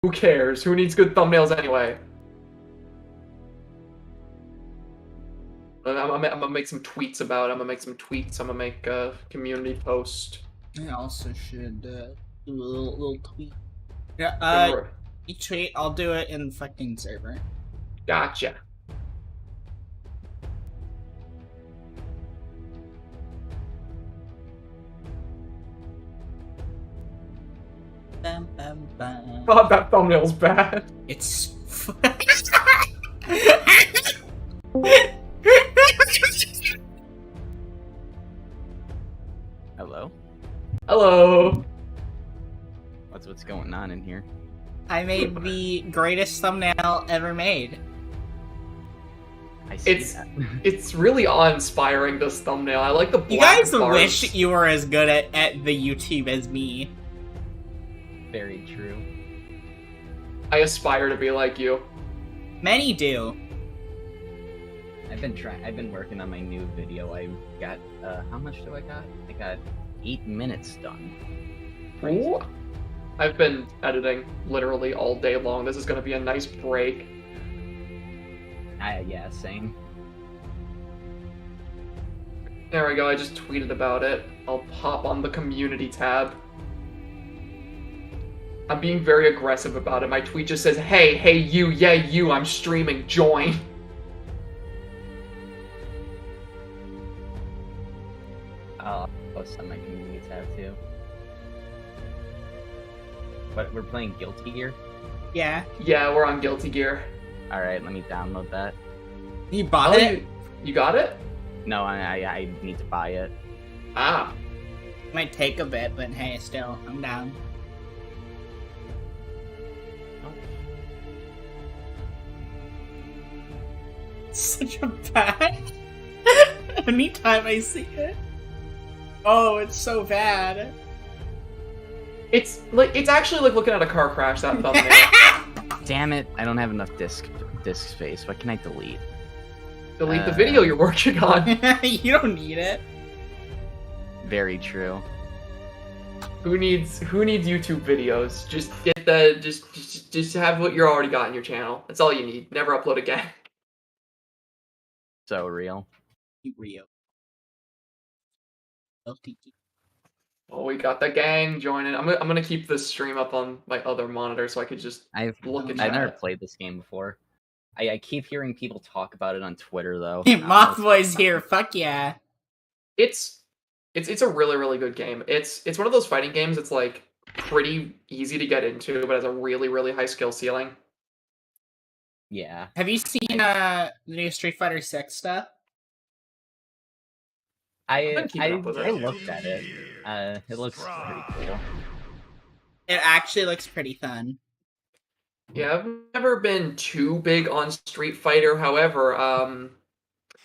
Who cares? Who needs good thumbnails anyway? I'm gonna make some tweets about it. I'm gonna make some tweets. I'm gonna make a community post. I also should do a little tweet. Yeah, you tweet, I'll do it in the fucking server. Gotcha. Bam, bam, bam. God, that thumbnail's bad. It's Hello? Hello. What's going on in here? I made the greatest thumbnail ever made. I see that. It's really awe-inspiring, this thumbnail. I like the black You guys bars. wish you were as good at the YouTube as me. Very true. I aspire to be like you. Many do. I've been working on my new video. I got how much do I got? I got 8 minutes done. Crazy. Ooh. I've been editing literally all day long. This is gonna be a nice break. Yeah, same. There we go, I just tweeted about it. I'll pop on the community tab. I'm being very aggressive about it. My tweet just says, hey you, yeah you, I'm streaming, join. I'll post on my community tab too. But we're playing Guilty Gear? Yeah. Yeah, we're on Guilty Gear. Alright, let me download that. You bought it? You got it? No, I need to buy it. Ah. Might take a bit, but hey, still, I'm down. Such a bad. Anytime I see it. Oh, it's so bad. It's actually like looking at a car crash, that thumbnail. Damn it, I don't have enough disk space. What can I delete? Delete the video you're working on. You don't need it. Very true. Who needs YouTube videos? Just get the just have what you already got in your channel. That's all you need. Never upload again. So real. Real. Oh, we got the gang joining. I'm gonna keep this stream up on my other monitor so I could just look at I've never chat. played this game before. I keep hearing people talk about it on Twitter though. Moth Boy's here. Fuck yeah. It's a really good game. It's one of those fighting games that's like pretty easy to get into, but has a really high skill ceiling. Yeah. Have you seen the new Street Fighter 6 stuff? I it. looked at it. It looks pretty cool. It actually looks pretty fun. Yeah, I've never been too big on Street Fighter. However,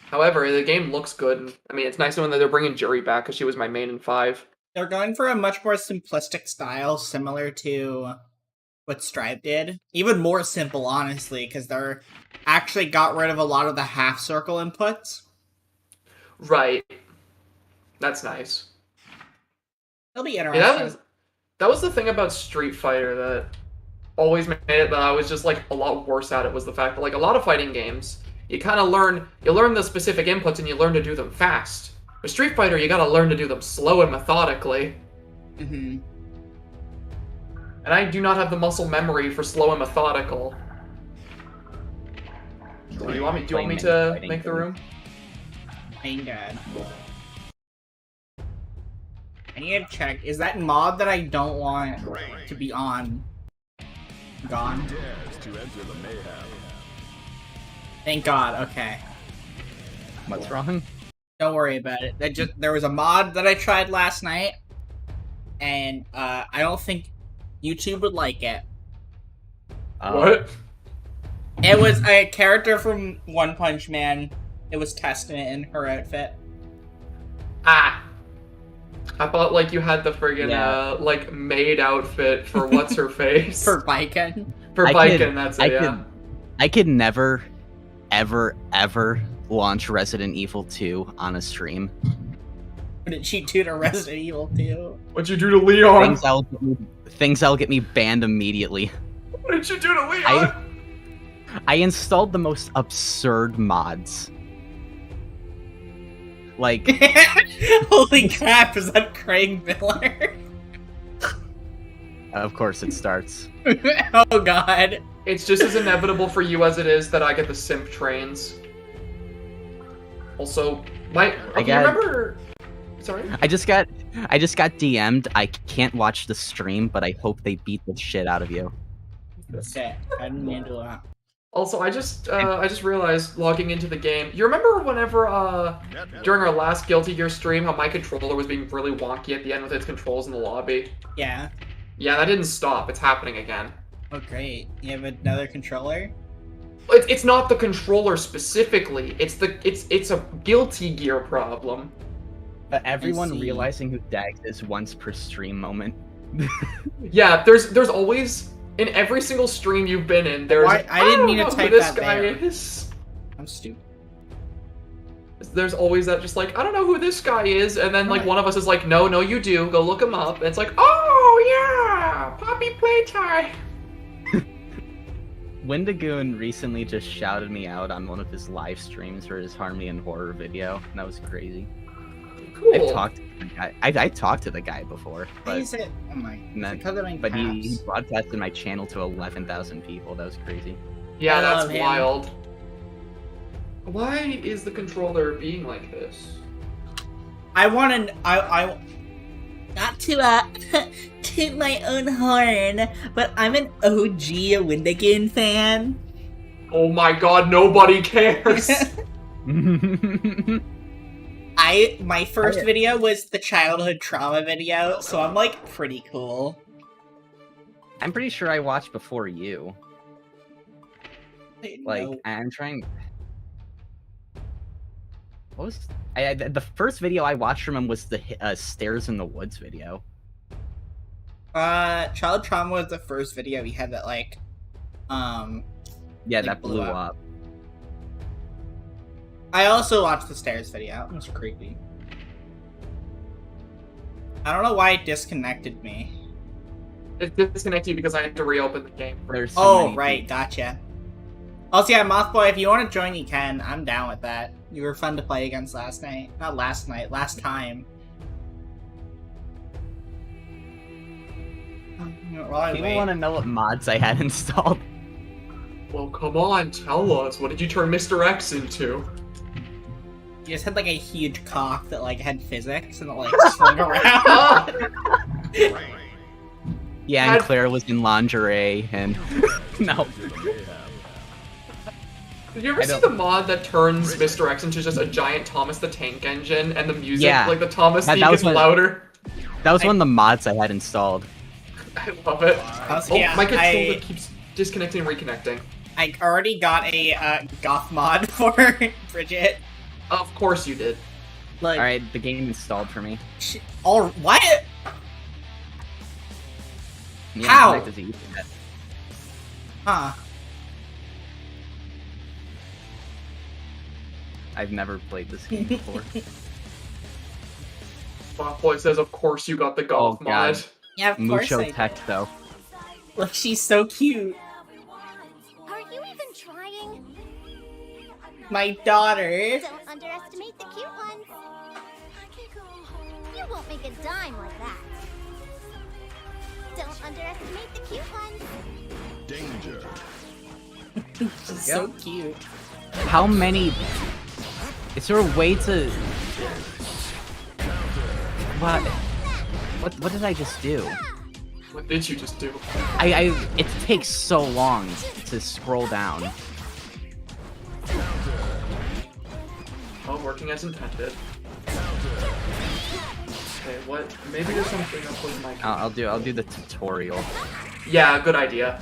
the game looks good. I mean, it's nice knowing that they're bringing Jury back because she was my main in 5. They're going for a much more simplistic style, similar to what Stripe did. Even more simple, honestly, because they're actually got rid of a lot of the half circle inputs. Right. That's nice. It'll be interesting. Yeah, that was the thing about Street Fighter that always made it that I was just like a lot worse at it, was the fact that like a lot of fighting games, you kind of learn the specific inputs and you learn to do them fast. With Street Fighter, you gotta learn to do them slow and methodically. Mm-hmm. And I do not have the muscle memory for slow and methodical. Do you want me to make the room? Ain't good. I need to check. Is that mod that I don't want to be on gone? Thank God. Okay. What's wrong? Don't worry about it. There was a mod that I tried last night, and I don't think YouTube would like it. What? It was a character from One Punch Man. It was Testament in her outfit. Ah. I thought like you had the friggin' like maid outfit for what's her face. For Biken. For Biken, that's it. I could never, ever launch Resident Evil 2 on a stream. What did she do to Resident Evil 2? What'd you do to Leon? Things that'll get me banned immediately. What did you do to Leon? I installed the most absurd mods. Like, holy crap, is that Craig Miller? of course it starts. Oh god. It's just as inevitable for you as it is that I get the simp trains. Also, you remember? Sorry. I just got DM'd. I can't watch the stream, but I hope they beat the shit out of you. Okay, I didn't mean to do that. Also, I just realized logging into the game. You remember whenever during our last Guilty Gear stream, how my controller was being really wonky at the end with its controls in the lobby? Yeah. Yeah, that didn't stop. It's happening again. Oh great. You have another controller? It's not the controller specifically. It's a Guilty Gear problem. Everyone realizing who Daggz is once per stream moment. Yeah, there's always in every single stream you've been in. There's I didn't mean to type this that guy there. is. I'm stupid. There's always that just like I don't know who this guy is, and then like one of us is like, no, you do. Go look him up. And it's like, oh yeah, Poppy playtime. Windagoon recently just shouted me out on one of his live streams for his Harmony and Horror video, and that was crazy. Cool. I've talked to the guy before, but Is it? Oh my. but he broadcasted my channel to 11,000 people. That was crazy. Yeah, I that's love him. wild. Why is the controller being like this? I want to. I not to toot my own horn, but I'm an OG Windagoon fan. Oh my god, nobody cares. My first video was the childhood trauma video, so I'm like pretty cool. I'm pretty sure I watched before you. Like, No. I'm trying. What was the first video I watched from him was the Stairs in the Woods video. Child trauma was the first video he had that like, Yeah, like, that blew up. I also watched the stairs video. It was creepy. I don't know why it disconnected me. It disconnected you because I had to reopen the game. There's so Oh, many right, people. gotcha. Also, yeah, Mothboy, if you want to join, you can. I'm down with that. You were fun to play against last night. Not last night, last time. People want to know what mods I had installed. Well, come on, tell us. What did you turn Mr. X into? You just had like a huge cock that like had physics and it like swung around. Yeah, and Claire was in lingerie, and no. Did you ever see the mod that turns Mr. X into just a giant Thomas the Tank Engine, and the music, like the Thomas theme gets louder? That was one of the mods I had installed. I love it. Yeah, my controller keeps disconnecting and reconnecting. I already got a goth mod for Bridget. Of course you did. Like, Alright, the game installed for me. What? Yeah, How? connected to Ethernet. Huh. I've never played this game before. Boy says, of course you got the golf mod. Yeah, of course Mucho I did. texto. Look, she's so cute. Are you even trying? My daughter. Don't underestimate the cute ones. You won't make a dime like that. Don't underestimate the cute ones. Danger. She's so cute. How many... Is there a way to... What did I just do? What did you just do? It takes so long to scroll down. Oh, working as intended. Okay, what? Maybe there's something up with my... I'll do the tutorial. Yeah, good idea.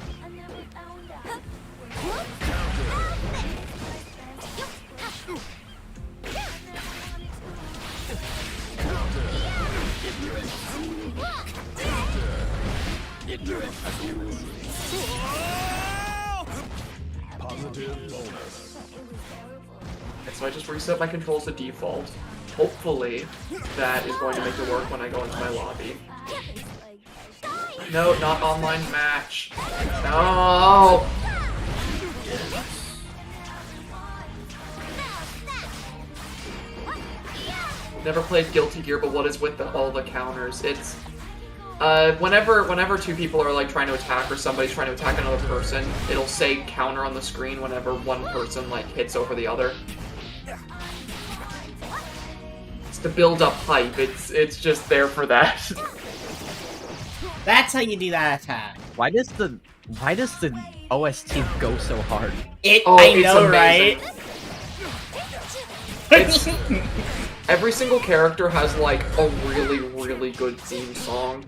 Positive bonus. Okay, so I just reset my controls to default. Hopefully, that is going to make it work when I go into my lobby. No, not online match. No. Never played Guilty Gear, but what is with all the counters? It's whenever two people are like trying to attack or somebody's trying to attack another person, it'll say counter on the screen whenever one person like hits over the other. It's to build up hype. It's just there for that. That's how you do that attack. Why does the OST go so hard? Oh, I it's know, amazing. right? It's, every single character has like a really, really good theme song.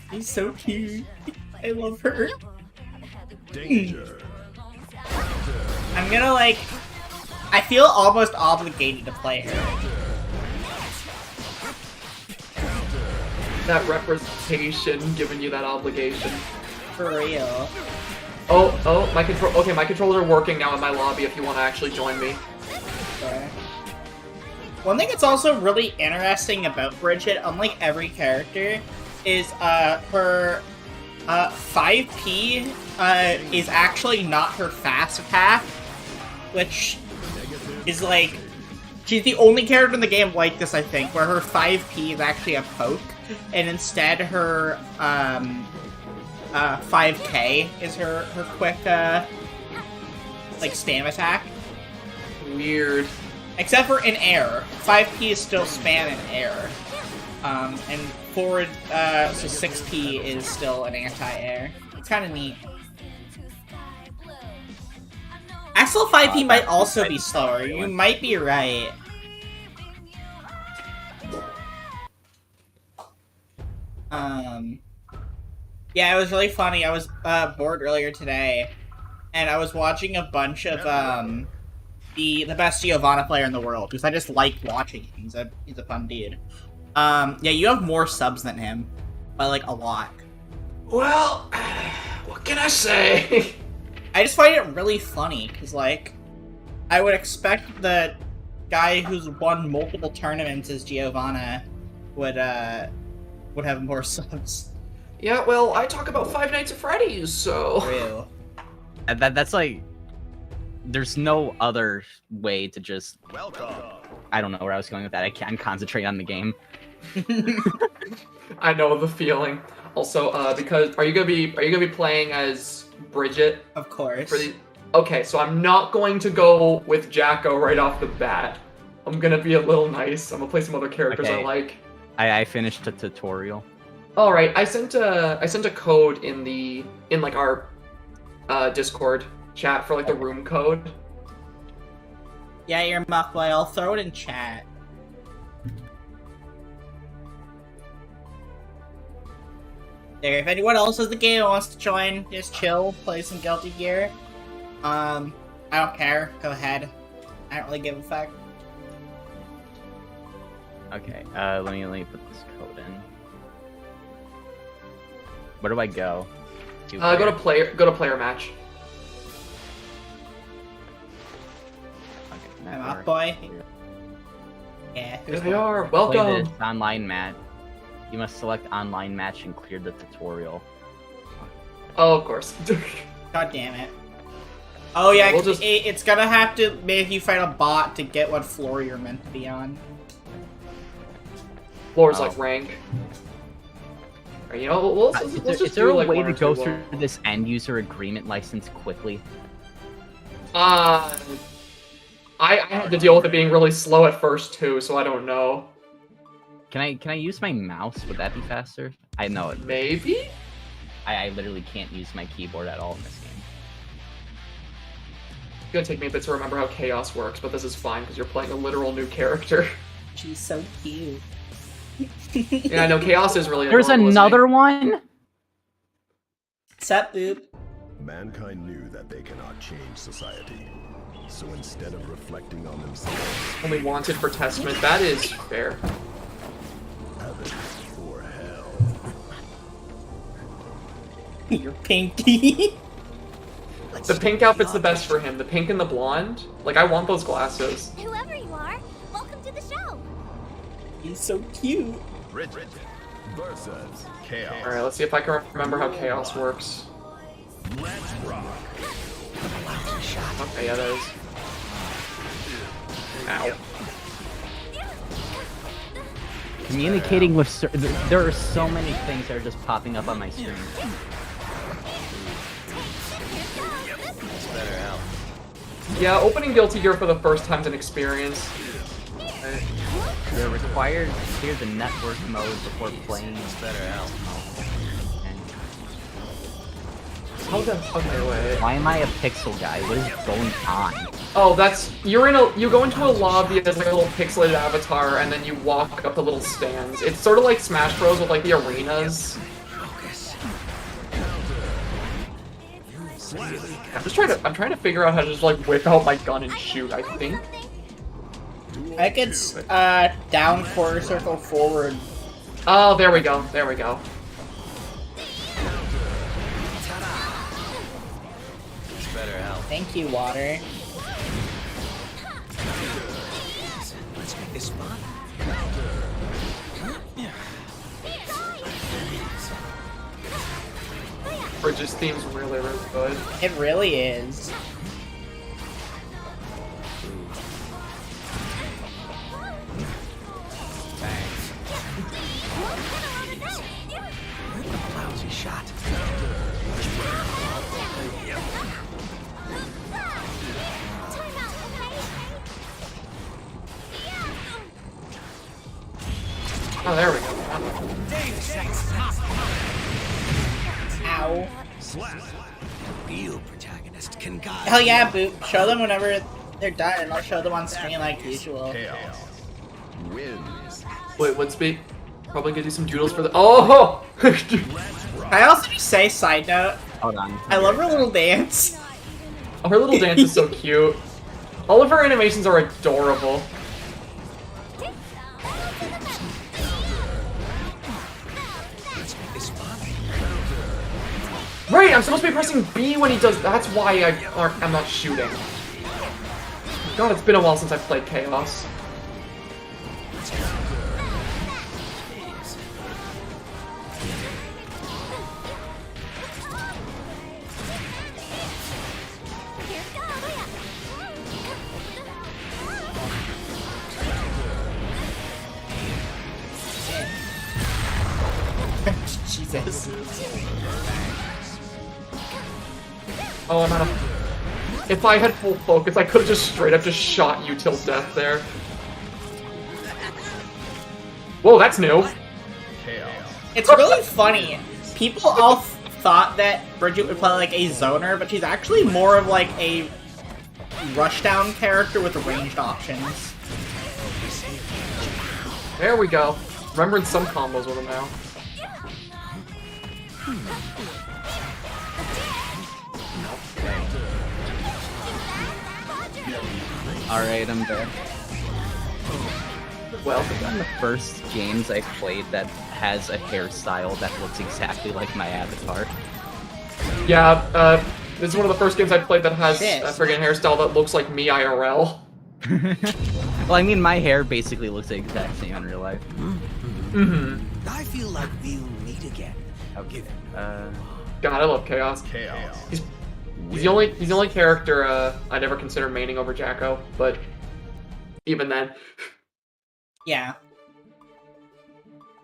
He's so cute. I love her. Danger. I'm gonna like... I feel almost obligated to play her. That representation giving you that obligation. For real. Oh, my control. Okay, my controllers are working now in my lobby. If you want to actually join me. Okay. One thing that's also really interesting about Bridget, unlike every character, is her 5P is actually not her fast attack, which is like, she's the only character in the game like this, I think, where her 5P is actually a poke, and instead her 5K is her quick like spam attack. Weird. Except for in air. 5P is still spam in air. And forward, so 6P is still an anti-air. It's kind of neat. Axel 5P might also be slower. You might be right. Yeah, it was really funny. I was bored earlier today, and I was watching a bunch of the best Giovanna player in the world, because I just like watching him. He's a fun dude. Yeah, you have more subs than him by like a lot. Well, what can I say? I just find it really funny because like I would expect the guy who's won multiple tournaments as Giovanna would have more subs. Yeah, well, I talk about Five Nights at Freddy's, so. Real. That's like, there's no other way to just. Welcome. I don't know where I was going with that. I can't concentrate on the game. I know the feeling. Also, because are you gonna be playing as Bridget? Of course. For the... Okay, so I'm not going to go with Jacko right off the bat. I'm gonna be a little nice. I'm gonna play some other characters I Okay. like. I finished the tutorial. All right, I sent a code in like our Discord chat for like the room code. Yeah, you're muck boy. I'll throw it in chat. There, if anyone else has the game and wants to join, just chill, play some Guilty Gear. I don't care. Go ahead. I don't really give a fuck. Okay, let me put this code in. Where do I go? Go to player match. Okay, I'm up, boy. Yeah, Here who's they one? are. Play Welcome. this online match. You must select online match and clear the tutorial. Oh, of course. God damn it. Oh yeah, We'll just- it's gonna have to make you fight a bot to get what floor you're meant to be on. Floor's Oh. like rank. Alright, you know, let's Is just there do a like way one to or go two, through this end user agreement license quickly? I had to deal with it being really slow at first too, so I don't know. Can I use my mouse? Would that be faster? I know it. Maybe? I literally can't use my keyboard at all in this game. It's gonna take me a bit to remember how chaos works, but this is fine because you're playing a literal new character. She's so cute. Yeah, I know chaos is really. There's adorable, isn't another it? one? Sup, boop? Mankind knew that they cannot change society. So instead of reflecting on themselves, Only wanted for testament. That is fair. heaven or hell. You're pinky. The pink outfit's the best for him. The pink and the blonde. Like, I want those glasses. Whoever you are, welcome to the show. He's so cute. Bridget versus Chaos. Alright, let's see if I can remember how chaos works. Let's rock. Okay, yeah, that is. Ow. Communicating with there are so many things that are just popping up on my screen. Yeah, opening Guilty Gear for the first time's an experience. They're required to clear the network mode before playing. Better out. Okay, wait. Why am I a pixel guy? What is going on? Oh, that's you go into a lobby as like a little pixelated avatar, and then you walk up to little stands. It's sort of like Smash Bros with like the arenas. I'm trying to figure out how to just like whip out my gun and shoot. I think. I think it's down quarter circle forward. Oh, there we go. There we go. Thank you, water. Let's make this fun. Bridges theme's really, really good. It really is. Lousy shot. Oh, there we go. Ow. Real protagonist can guide. Hell yeah, Boop. Show them whenever they're done, and I'll show them on screen like usual. Chaos wins. Wait, what's speak? Probably gonna do some doodles for the. Oh! I also just say, side note, Hold on. I love her little dance. Oh, her little dance is so cute. All of her animations are adorable. Right, I'm supposed to be pressing B when he does. That's why I'm not shooting. God, it's been a while since I've played Chaos. Jesus. Oh, I'm out of. If I had full focus, I could have just straight up just shot you till death there. Whoa, that's new. Chaos. It's really funny. People all thought that Bridget would play like a zoner, but she's actually more of like a rushdown character with ranged options. There we go. Remembering some combos with him now. Alright, I'm there. Well, One of the first games I played that has a hairstyle that looks exactly like my avatar. yeah, this is one of the first games I played that has Shit. a friggin' hairstyle that looks like me IRL. Well, I mean, my hair basically looks the exact same in real life. Mm-hmm. I feel like we'll meet again. Okay. God, I love Chaos. Chaos. He's the only character I'd ever consider maining over Jacko, but even then. Yeah.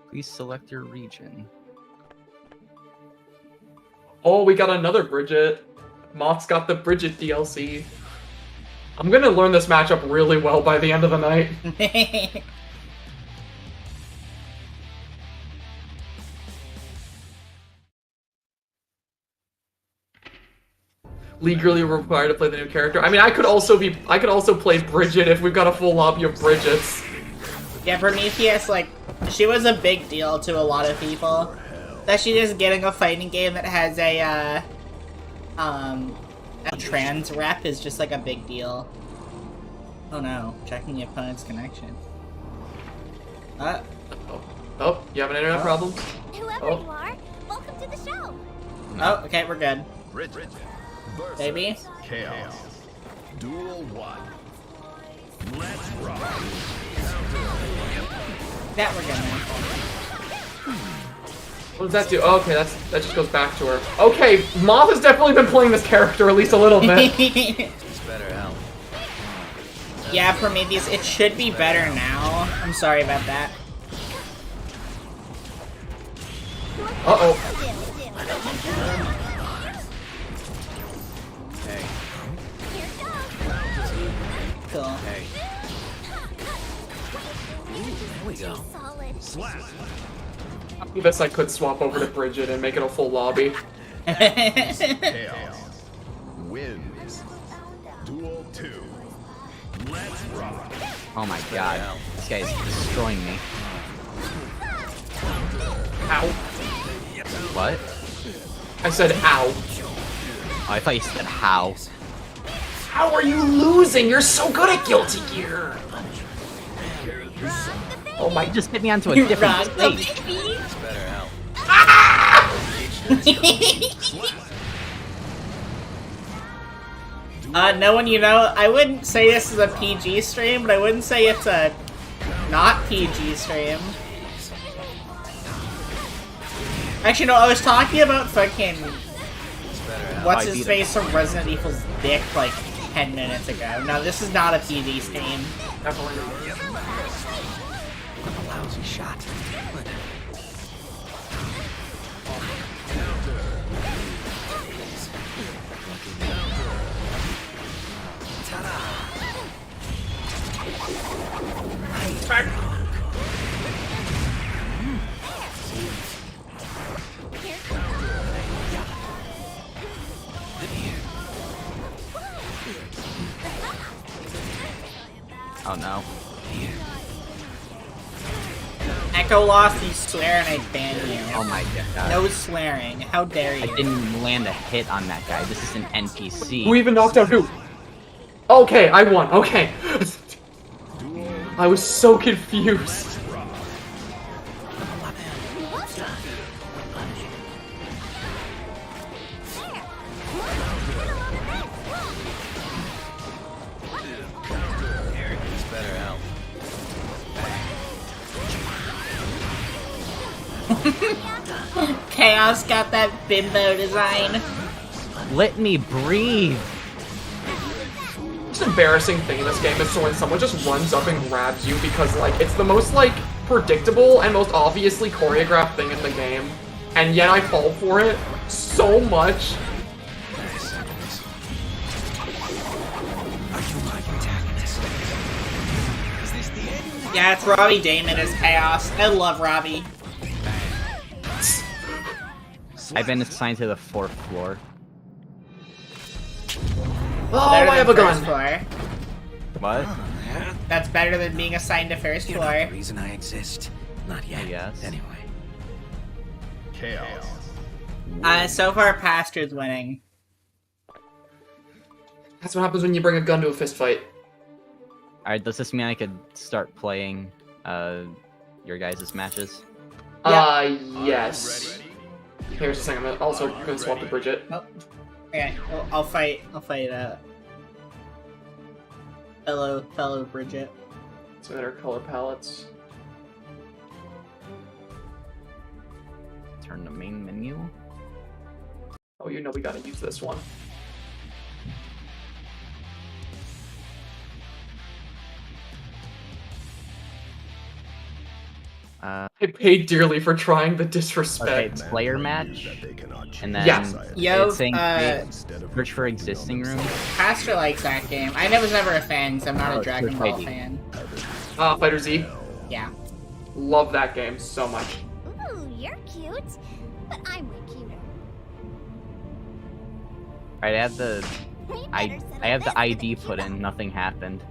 Please select your region. Oh, we got another Bridget. Moth's got the Bridget DLC. I'm gonna learn this matchup really well by the end of the night. Legally required to play the new character. I mean, I could also play Bridget if we've got a full lobby of Bridgets. Yeah, Prometheus, like, she was a big deal to a lot of people. That she is getting a fighting game that has a trans rep is just like a big deal. Oh no, checking the opponent's connection. Oh, you have an internet problem? Whoever Oh. you are, welcome to the show. Oh, okay, we're good. Bridget versus Maybe? Chaos. Duel 1. Let's rock. That we're gonna. What does that do? Oh, okay, that just goes back to her. Okay, Moth has definitely been playing this character at least a little bit. It's better out. Yeah, Prometheus, it should be better now. I'm sorry about that. Uh-oh. Hey, Cool. hey. There we go. Solid. I guess I could swap over to Bridget and make it a full lobby. Chaos wins. Duel 2. Let's rock. Oh my god. This guy is destroying me. Ow. What? I said ow. Oh, I thought you said how. How are you losing? You're so good at Guilty Gear. Oh my, You just hit me onto a You different rock the stage. baby. It's better out. No one, you know, I wouldn't say this is a PG stream, but I wouldn't say it's a not PG stream. Actually, no, I was talking about fucking It's better out. what's I his beat face from Resident Evil's dick like 10 minutes ago. No, this is not a PG stream. definitely not. A lousy shot. Oh no. Echo lost, you swear, and I ban you. Oh my god. No swearing. How dare I you? didn't land a hit on that guy. This is an NPC. Who even knocked out who? Okay, I won. Okay. I was so confused. It's better out. Chaos got that bimbo design. Let me breathe. Most embarrassing thing in this game is when someone just runs up and grabs you because, like, it's the most, like, predictable and most obviously choreographed thing in the game. And yet I fall for it so much. Are you my protagonist? Is this the end? Yeah, it's Robbie Damon as Chaos. I love Robbie. I've been assigned to the 4th floor. Oh, Better I than have a first gun. floor. What? Yeah? That's better than being assigned to first You're not the floor. reason I exist. Not yet. Yes. Anyway. Chaos. So far, Pastra's winning. That's what happens when you bring a gun to a fist fight. Alright, does this mean I could start playing your guys' matches? Yes. Here's the thing, I'm also gonna swap to Bridget. Oh. Okay, I'll fight, fellow Bridget. So that our color palettes. Turn to main menu. Oh, you know we gotta use this one. I paid dearly for trying the Okay, disrespect. player match. That they cannot change And then Yeah. society. Yo, it's saying Instead of search for existing rooms. Pastra likes that game. I was never a fan, because I'm not Oh, a Dragon Search Ball ID. fan. Fighter Z. Yeah. Love that game so much. Ooh, you're cute. But I'm way cuter. Alright, I have the You I better settle have this the ID with a put kiddo. in. Nothing happened.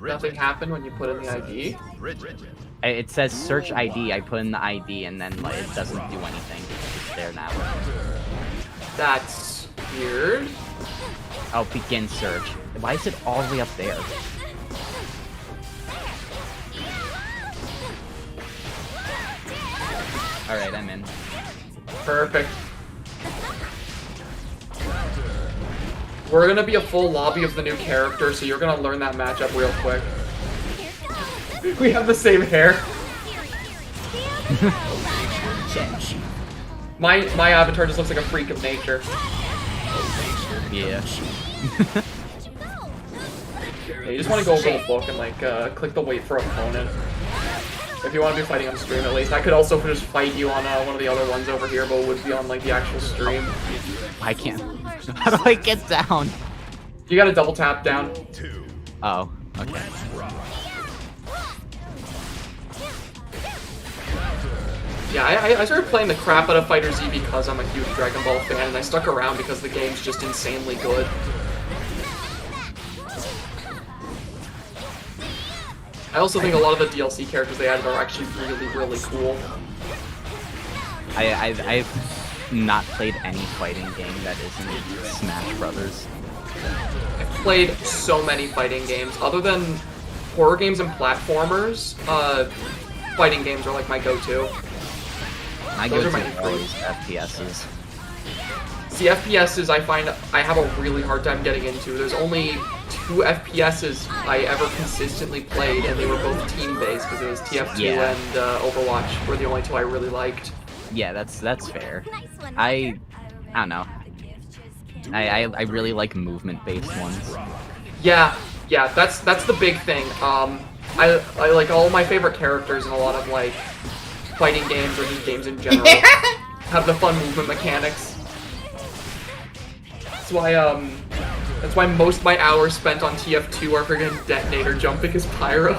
Nothing happened when you put in the ID. Bridget. It says search ID. I put in the ID and then like it doesn't do anything. It's there now. That's weird. Oh, begin search. Why is it all the way up there? Alright, I'm in. Perfect. We're gonna be a full lobby of the new character, so you're gonna learn that matchup real quick. We have the same hair. Shit. My avatar just looks like a freak of nature. Yeah. Yeah, you just want to go over the book and like click the wait for opponent. If you want to be fighting on stream at least. I could also just fight you on one of the other ones over here, but it would be on like the actual stream. I can't. How do I get down? You gotta double tap down. Oh, okay. Yeah, I started playing the crap out of Fighter Z because I'm a huge Dragon Ball fan, and I stuck around because the game's just insanely good. I also think a lot of the DLC characters they added are actually really, really cool. I've not played any fighting game that isn't Smash Brothers. I've played so many fighting games. Other than horror games and platformers, fighting games are like my go-to. My Those go-to are my are always FPSs. See, FPSs I find I have a really hard time getting into. There's only 2 FPSs I ever consistently played, and they were both team-based, because it was TF2 and Overwatch were the only 2 I really liked. Yeah, that's fair. I don't know. I really like movement-based ones. Yeah, that's the big thing. I like all my favorite characters in a lot of like fighting games or just games in general have the fun movement mechanics. That's why most of my hours spent on TF2 are friggin' detonator jumping as Pyro.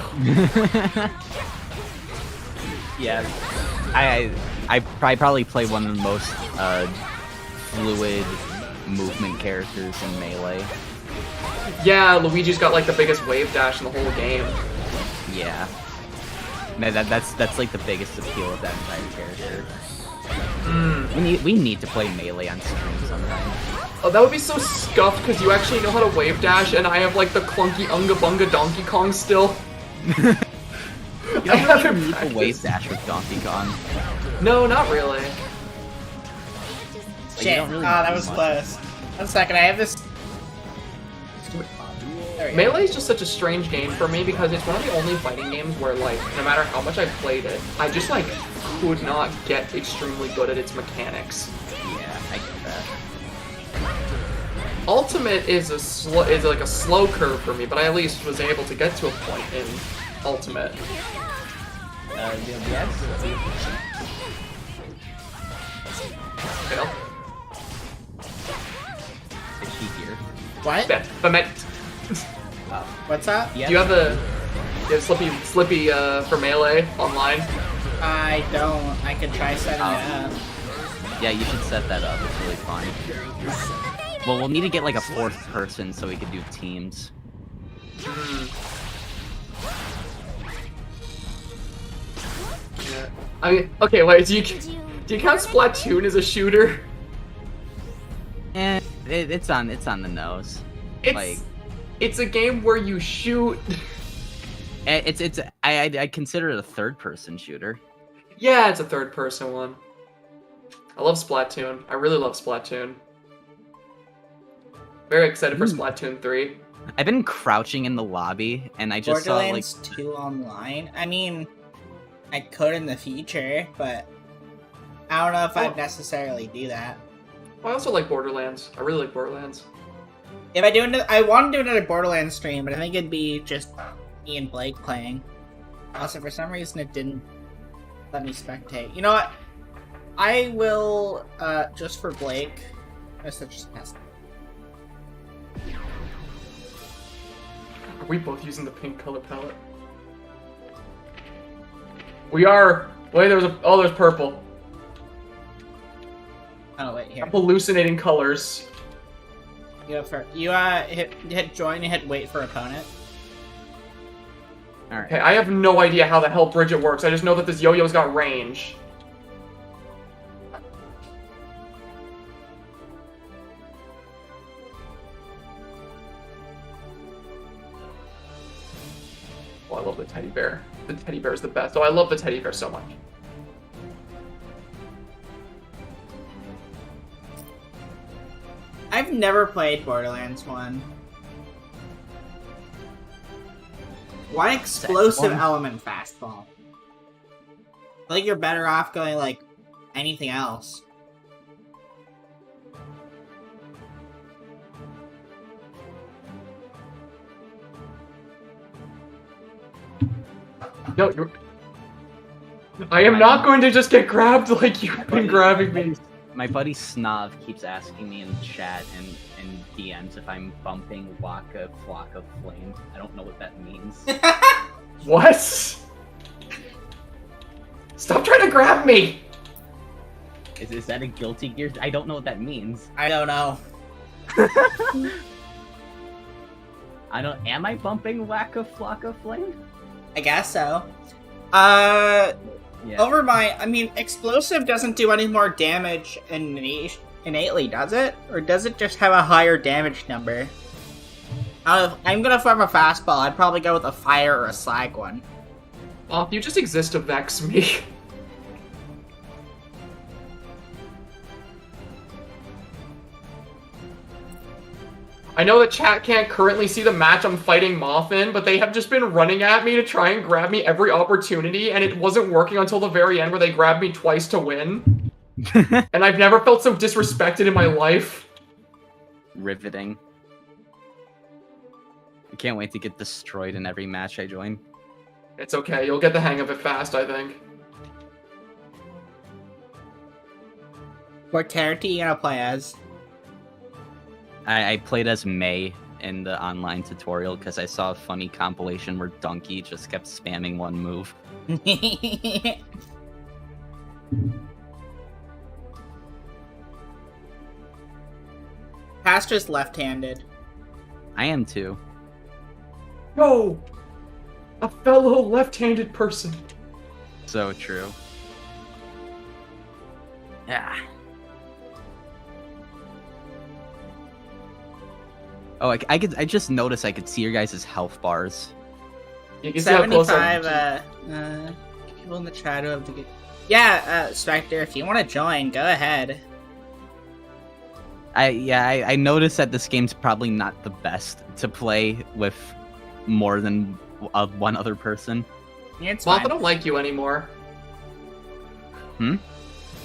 Yeah, I probably play one of the most fluid movement characters in Melee. Yeah, Luigi's got like the biggest wave dash in the whole game. Yeah, that's like the biggest appeal of that entire character. We need to play Melee on stream sometime. Oh, that would be so scuffed because you actually know how to wave dash, and I have like the clunky Unga Bunga Donkey Kong still. You I don't haven't need to practiced. wave dash with Donkey Kong. No, not really. Like, you Shit. don't really That need was much. close. 1 second, I have this. There we go. Melee is just such a strange game for me because it's one of the only fighting games where, like, no matter how much I played it, I just, like, could not get extremely good at its mechanics. Yeah, I get that. Ultimate is like a slow curve for me, but I at least was able to get to a point in Ultimate. Fail. Is she here? What? But What's up? do you have Slippy for Melee online? I don't. I could try setting it up. Yeah, you should set that up. It's really fun. Well, we'll need to get like a 4th person so we can do teams. Yeah. I mean, okay, wait. Do you count Splatoon as a shooter? And it's on the nose. It's a game where you shoot. I consider it a 3rd-person shooter. Yeah, it's a 3rd-person one. I love Splatoon. I really love Splatoon. Very excited for Splatoon 3. I've been crouching in the lobby, and I just saw like Borderlands 2 online. I mean, I could in the future, but I don't know if I'd necessarily do that. I also like Borderlands. I really like Borderlands. If I do, I want to do another Borderlands stream, but I think it'd be just me and Blake playing. Also, for some reason, it didn't let me spectate. You know what? I will, just for Blake. Just pass. Are we both using the pink color palette? We are. Wait, there's purple. Oh wait, here. I'm hallucinating colors. You hit join and hit wait for opponent. all right. Okay, I have no idea how the hell Bridget works. I just know that this yo-yo's got range. Oh, I love the teddy bear. The teddy bear is the best. Oh, I love the teddy bear so much. I've I've never played Borderlands 1. Why explosive element fastball? I think you're better off going like anything else. No, I am not going to just get grabbed like you've been grabbing me. My buddy Snov keeps asking me in chat and DMs if I'm bumping Waka Flock of Flame. I don't know what that means. What? Stop trying to grab me! Is that a Guilty Gear? I don't know what that means. I don't know. Am I bumping Waka Flock of Flame? I guess so. Yeah. I mean, explosive doesn't do any more damage innately, does it? Or does it just have a higher damage number? If I'm gonna farm a fastball, I'd probably go with a fire or a slag one. Oh, you just exist to vex me. I know that chat can't currently see the match I'm fighting Moth in, but they have just been running at me to try and grab me every opportunity, and it wasn't working until the very end where they grabbed me twice to win. And I've never felt so disrespected in my life. Riveting. I can't wait to get destroyed in every match I join. It's okay, you'll get the hang of it fast, I think. What character you gonna play as? I played as May in the online tutorial because I saw a funny compilation where Donkey just kept spamming one move. Pastra's left-handed. I am too. No! A fellow left-handed person. So true. Yeah. Oh, I just noticed I could see your guys' health bars. You can see how close 75, people in the chat who have to get... Yeah, Spectre, if you want to join, go ahead. I noticed that this game's probably not the best to play with more than one other person. Yeah, it's Moth, fine. I don't like you anymore. Hmm?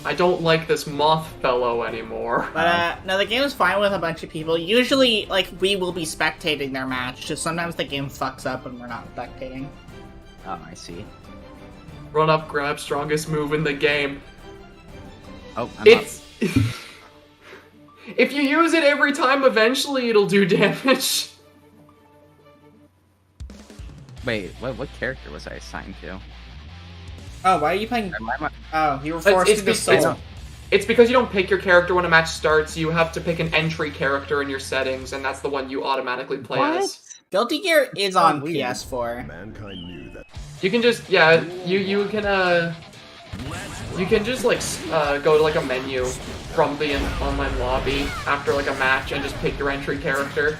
I don't like this Moth fellow anymore. But, no, the game is fine with a bunch of people. Usually, like, we will be spectating their match, just sometimes the game fucks up and we're not spectating. Oh, I see. Run up, grab, strongest move in the game. Oh, It's... If you use it every time, eventually it'll do damage. Wait, what character was I assigned to? Oh, why are you playing... Oh, you were It's- forced it's into be- it's- soul. It's because you don't pick your character when a match starts, you have to pick an entry character in your settings, and that's the one you automatically play as. Guilty Gear is on weird. PS4. Mankind knew that You can just, yeah, you can just, like, go to, like, a menu from the online lobby after, like, a match and just pick your entry character.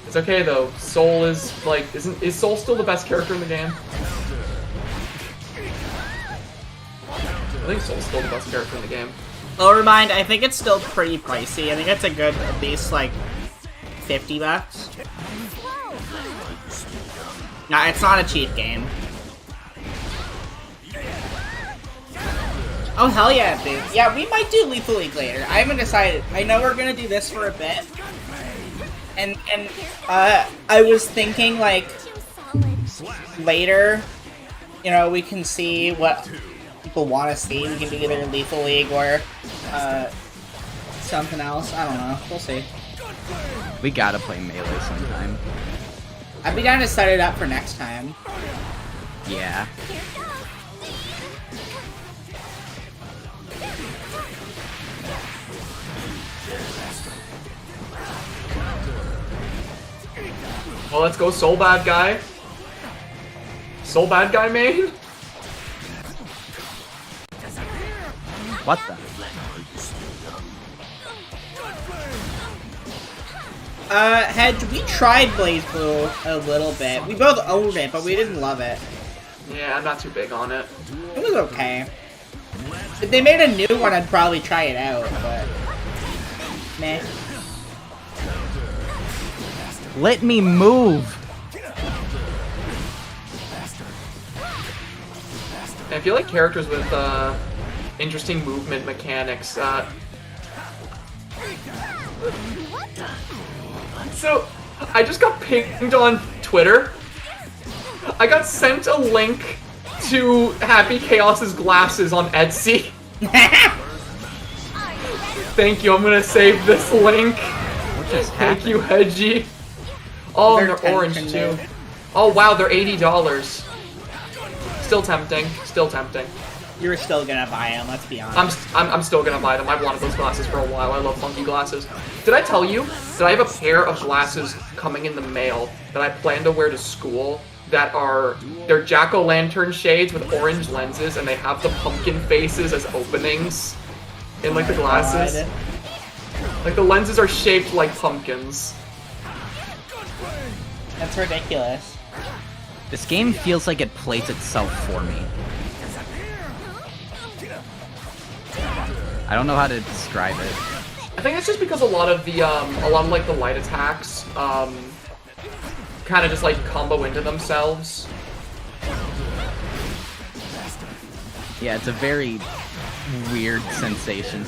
It's okay, though. Soul is, like, is Soul still the best character in the game? I think Soul's still the best character in the game. Lower mind, I think it's still pretty pricey. I think it's a good, at least, like, $50. No, it's not a cheap game. Oh, hell yeah, dude. Yeah, we might do Lethal League later. I haven't decided. I know we're gonna do this for a bit. And I was thinking, like, later, you know, we can see what people want to see. We can do either Lethal League or, something else. I don't know. We'll see. We gotta play Melee sometime. I'd be down to set it up for next time. Yeah. Well, let's go Soul Bad Guy. Soul Bad Guy main? What the? Hedge, we tried BlazBlue a little bit. We both owned it, but we didn't love it. Yeah, I'm not too big on it. It was okay. If they made a new one, I'd probably try it out, but... Meh. Let me move! I feel like characters with interesting movement mechanics. So, I just got pinged on Twitter. I got sent a link to Happy Chaos's glasses on Etsy. Thank you, I'm gonna save this link. What just Thank happened? you, Hedgie. Oh, and They're they're orange too. Oh wow, they're $80. Still tempting. Still tempting. You were still gonna buy them, let's be honest. I'm still gonna buy them. I've wanted those glasses for a while. I love funky glasses. Did I tell you that I have a pair of glasses coming in the mail that I plan to wear to school that they're jack-o'-lantern shades with orange lenses and they have the pumpkin faces as openings in like the glasses. Like the lenses are shaped like pumpkins. That's ridiculous. This game feels like it plays itself for me. I don't know how to describe it. I think it's just because a lot of like the light attacks kind of just like combo into themselves. Yeah, it's a very weird sensation.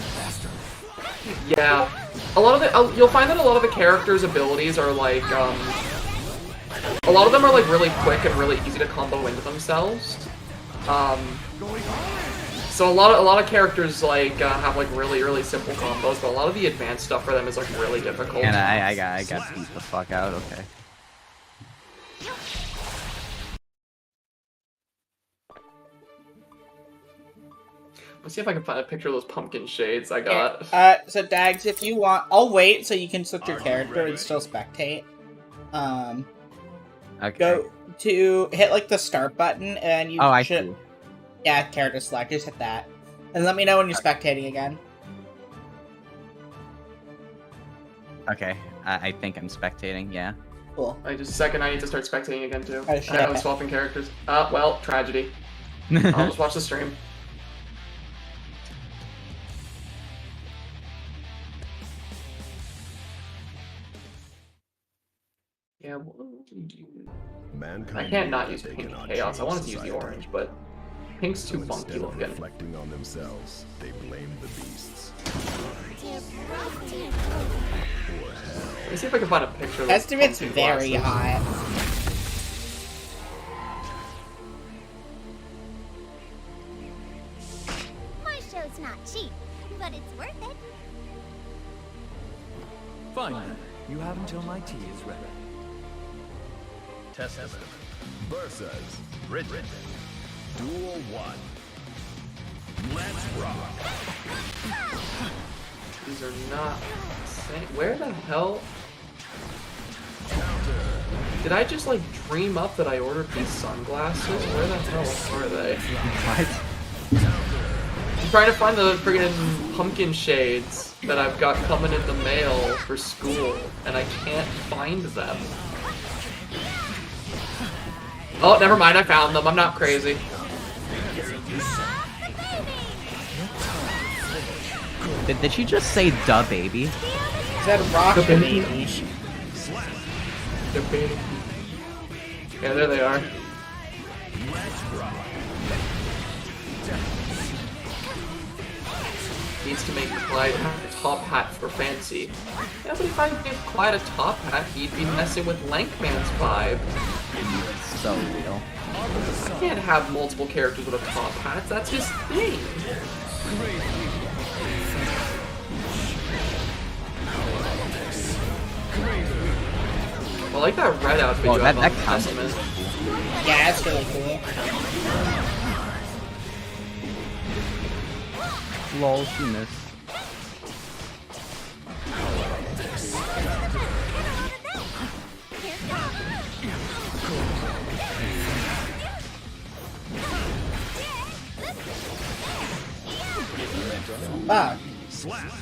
Yeah, a lot of the you'll find that a lot of the characters' abilities are like a lot of them are like really quick and really easy to combo into themselves. So a lot of characters like have like really simple combos, but a lot of the advanced stuff for them is like really difficult. And I got beat the fuck out. Okay. Let's see if I can find a picture of those pumpkin shades I got. So Daggz, if you want, I'll wait so you can select your character and still spectate. Okay. Go to hit like the start button and you Oh, I should. see. Yeah, character select. Just hit that, and let me know when you're spectating again. Okay. I think I'm spectating. Yeah. Cool. Just a second, I need to start spectating again too. Oh, I shit. know I'm swapping characters. Well, tragedy. I'll just watch the stream. Yeah, what do we do? Mankind I can't knew not that use they pink cannot chaos. I change wanted to use the society. orange, but pink's So too funky instead of looking. reflecting on themselves, they blame the beasts. Let me see if I can find a picture of those Estimate's pumpkin very glasses. hot. My show's not cheap, but it's worth it. Fine then. You have until my tea is ready. Testament versus Written. Duel 1. Let's rock. These are not same. Where the hell? Did I just like dream up that I ordered these sunglasses? Where the hell are they? What? I'm trying to find the friggin' pumpkin shades that I've got coming in the mail for school, and I can't find them. Oh, never mind, I found them. I'm not crazy. Did she just say "duh, baby"? Is that rock The baby? baby. They're big. Yeah, there they are. Needs to make Clyde have a top hat for fancy. Yeah, but if I give Clyde a top hat, he'd be messing with Lankman's vibe. So real. I can't have multiple characters with a top hat. That's his thing. I like that red outfit Oh, you that have on counts. Testament. Yeah, that's really cool. Lol, she missed. Fuck.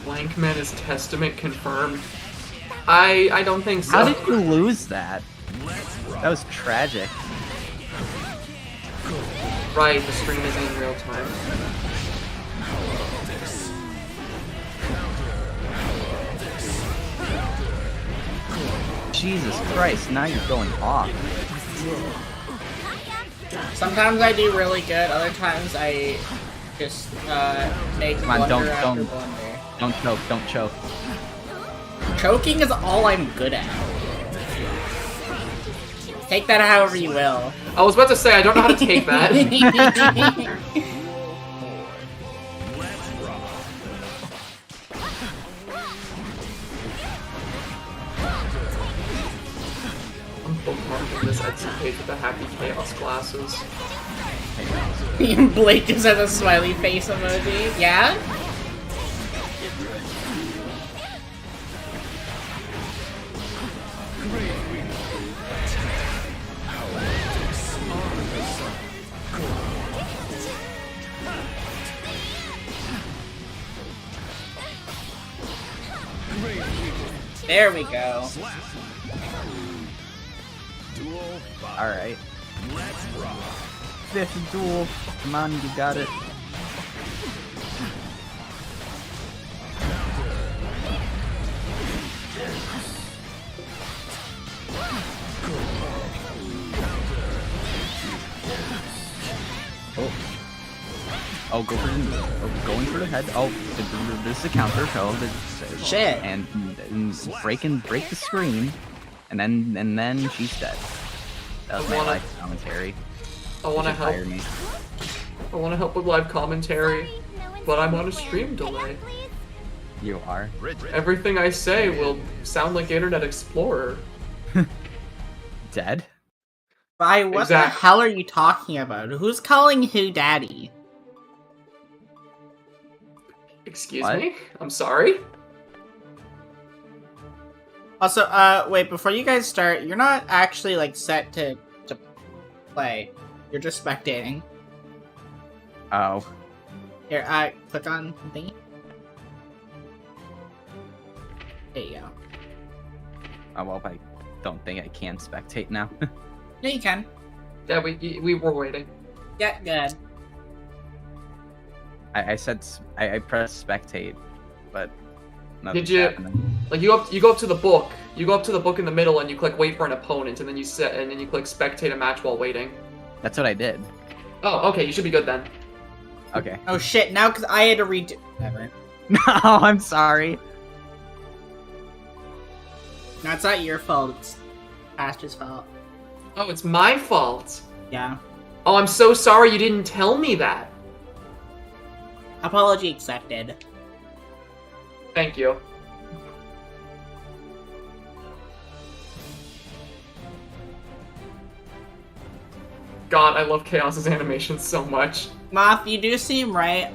Lankman is Testament confirmed. I don't think so. How did you lose that? That was tragic. Right, the stream isn't in real time. Jesus Christ, now you're going off. Sometimes I do really good, other times I just make Come on, blunder after don't blunder. don't choke. Choking is all I'm good at. Take that however you will. I was about to say, I don't know how to take that. I'm bookmarking this Etsy page with the Happy Chaos glasses. Blake just has a smiley face emoji. Yeah? There we go. Alright. Fifth duel. Come on, you got it. Oh, going for the head. Oh, this is a counter. Oh, Shit. And break the screen, and then she's dead. That was my live commentary. I want to help. Fire me. I want to help with live commentary, but I'm on a stream delay. You are. Everything I say will sound like Internet Explorer. Dead? Why, what the Exactly. hell are you talking about? Who's calling who daddy? Excuse What? me? I'm sorry? Also, wait, before you guys start, you're not actually, like, set to play. You're just spectating. Oh. Here, click on the thingy. There you go. Oh, well, I don't think I can spectate now. Yeah, you can. Yeah, we were waiting. Yeah, good. I said I pressed spectate, but nothing's Did you- happening. Like you go up to the book. You go up to the book in the middle and you click wait for an opponent and then you click spectate a match while waiting. That's what I did. Oh, okay, you should be good then. Okay. Oh shit, now because I had to redo. Never. No, I'm sorry. No, it's not your fault, it's Pastra's fault. Oh, it's my fault. Yeah. Oh, I'm so sorry you didn't tell me that. Apology accepted. Thank you. God, I love Chaos's animations so much. Moth, you do seem right,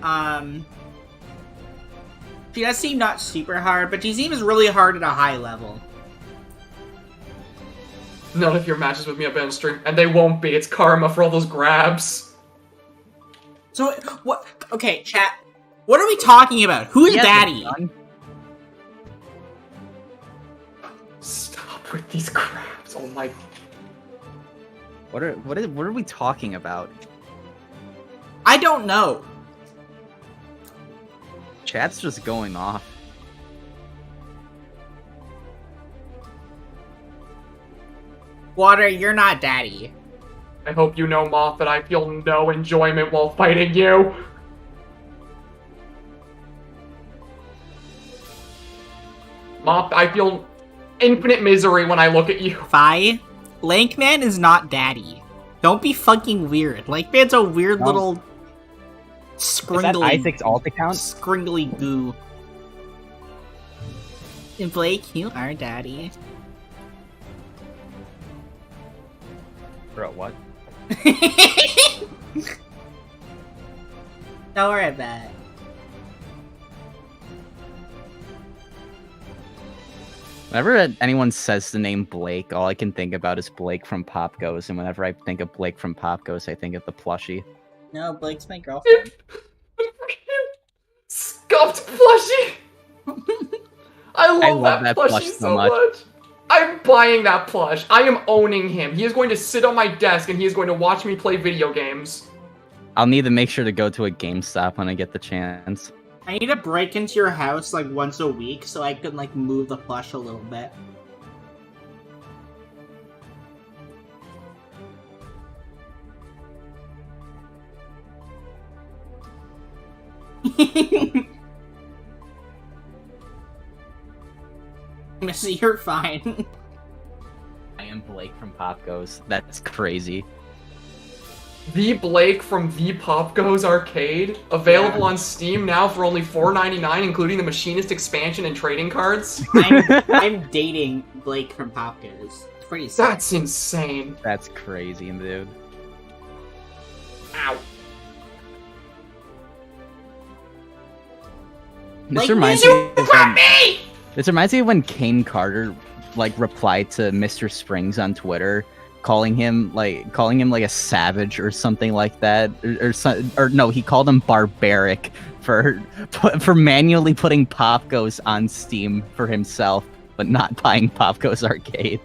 she does seem not super hard, but she seems really hard at a high level. None of your matches with me have been on stream, and they won't be. It's karma for all those grabs. So, what? Okay, chat. What are we talking about? Who is He hasn't Daddy? done. Stop with these grabs. Oh my. What are we talking about? I don't know. Chat's just going off. Water, you're not Daddy. I hope you know, Moth, that I feel no enjoyment while fighting you. Moth, I feel infinite misery when I look at you. Fi, Lankman is not Daddy. Don't be fucking weird. Lankman's a weird No. little Is that scringly, Isaac's alt account? scringly goo. And Blake, you are Daddy. Bro, what? Don't worry about it. Whenever anyone says the name Blake, all I can think about is Blake from Pop Goes, and whenever I think of Blake from Pop Goes, I think of the plushie. No, Blake's my girlfriend. Scuffed plushie. I love that plushie plush so much. I'm buying that plush. I am owning him. He is going to sit on my desk and he is going to watch me play video games. I'll need to make sure to go to a GameStop when I get the chance. I need to break into your house like once a week so I can like move the plush a little bit. Missy, you're fine. I am Blake from Pop Goes. That's crazy. The Blake from The Pop Goes Arcade, available on Steam now for only $4.99, including the Machinist expansion and trading cards. I'm dating Blake from Pop Goes. It's pretty sad. That's insane. That's crazy, dude. Ow. This Like, reminds you me. Grab me! This reminds me of when Kane Carter like replied to Mr. Springs on Twitter, calling him like a savage or something like that, or no, he called him barbaric for manually putting Pop Goes on Steam for himself, but not buying Pop Goes Arcade.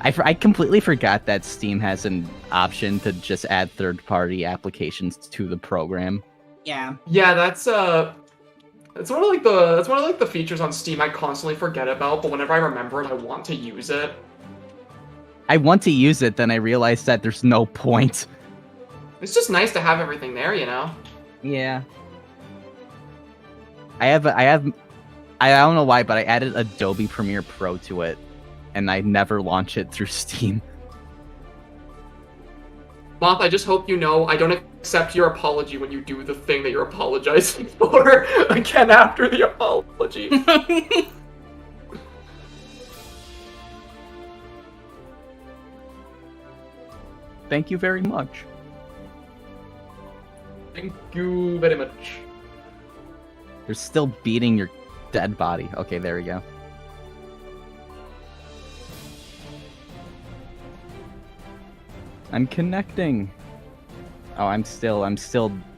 I completely forgot that Steam has an option to just add third-party applications to the program. Yeah. Yeah, that's one of the features on Steam I constantly forget about, but whenever I remember it, I want to use it. I want to use it, then I realized that there's no point. It's just nice to have everything there, you know? Yeah. I don't know why, but I added Adobe Premiere Pro to it, and I never launch it through Steam. Moth, I just hope you know I don't accept your apology when you do the thing that you're apologizing for again after the apology. Thank you very much. Thank you very much. You're still beating your dead body. Okay, there we go. I'm connecting. Oh, I'm still.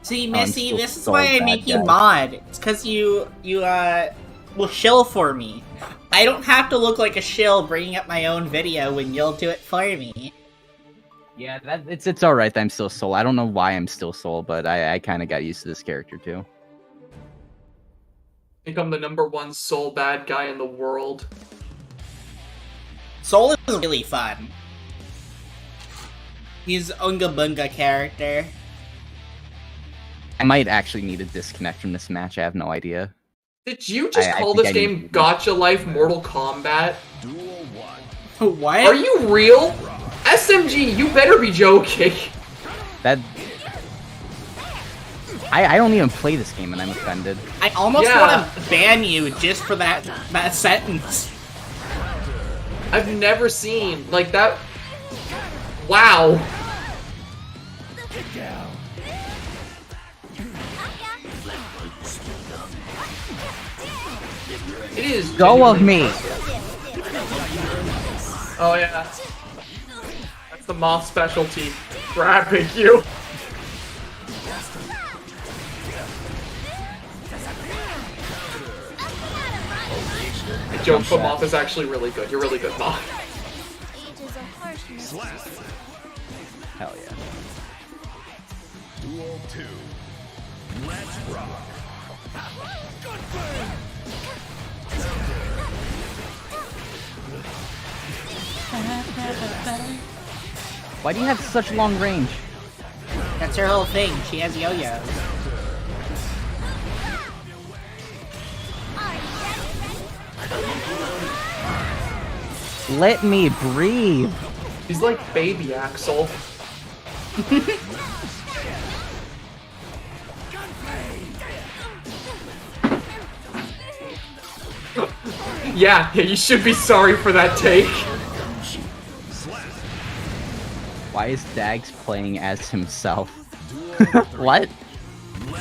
See, I'm Missy, still this is so why I bad, make you guys. mod. It's because you will shill for me. I don't have to look like a shill bringing up my own video when you'll do it for me. Yeah, it's all right that I'm still Soul. I don't know why I'm still Soul, but I kind of got used to this character too. I think I'm the #1 soul bad guy in the world. Soul is really fun. He's Unga Bunga character. I might actually need to disconnect from this match. I have no idea. Did you just I call think this I need game to- Gotcha Life Mortal Kombat? Duel 1. What? Are you real? SMG, you better be joking. That. I don't even play this game, and I'm offended. I almost Yeah. want to ban you just for that sentence. I've never seen like that. Wow. It is. Go of me. Oh yeah. That's the Moth specialty. Grabbing you. The joke for Moth is actually really good. You're really good, Moth. Age is a harsh mistress. Hell yeah. Duel 2. Let's rock. Why do you have such long range? That's her whole thing. She has yo-yos. Let me breathe. He's like baby Axel. Yeah, you should be sorry for that take. Why is Daggz playing as himself? What?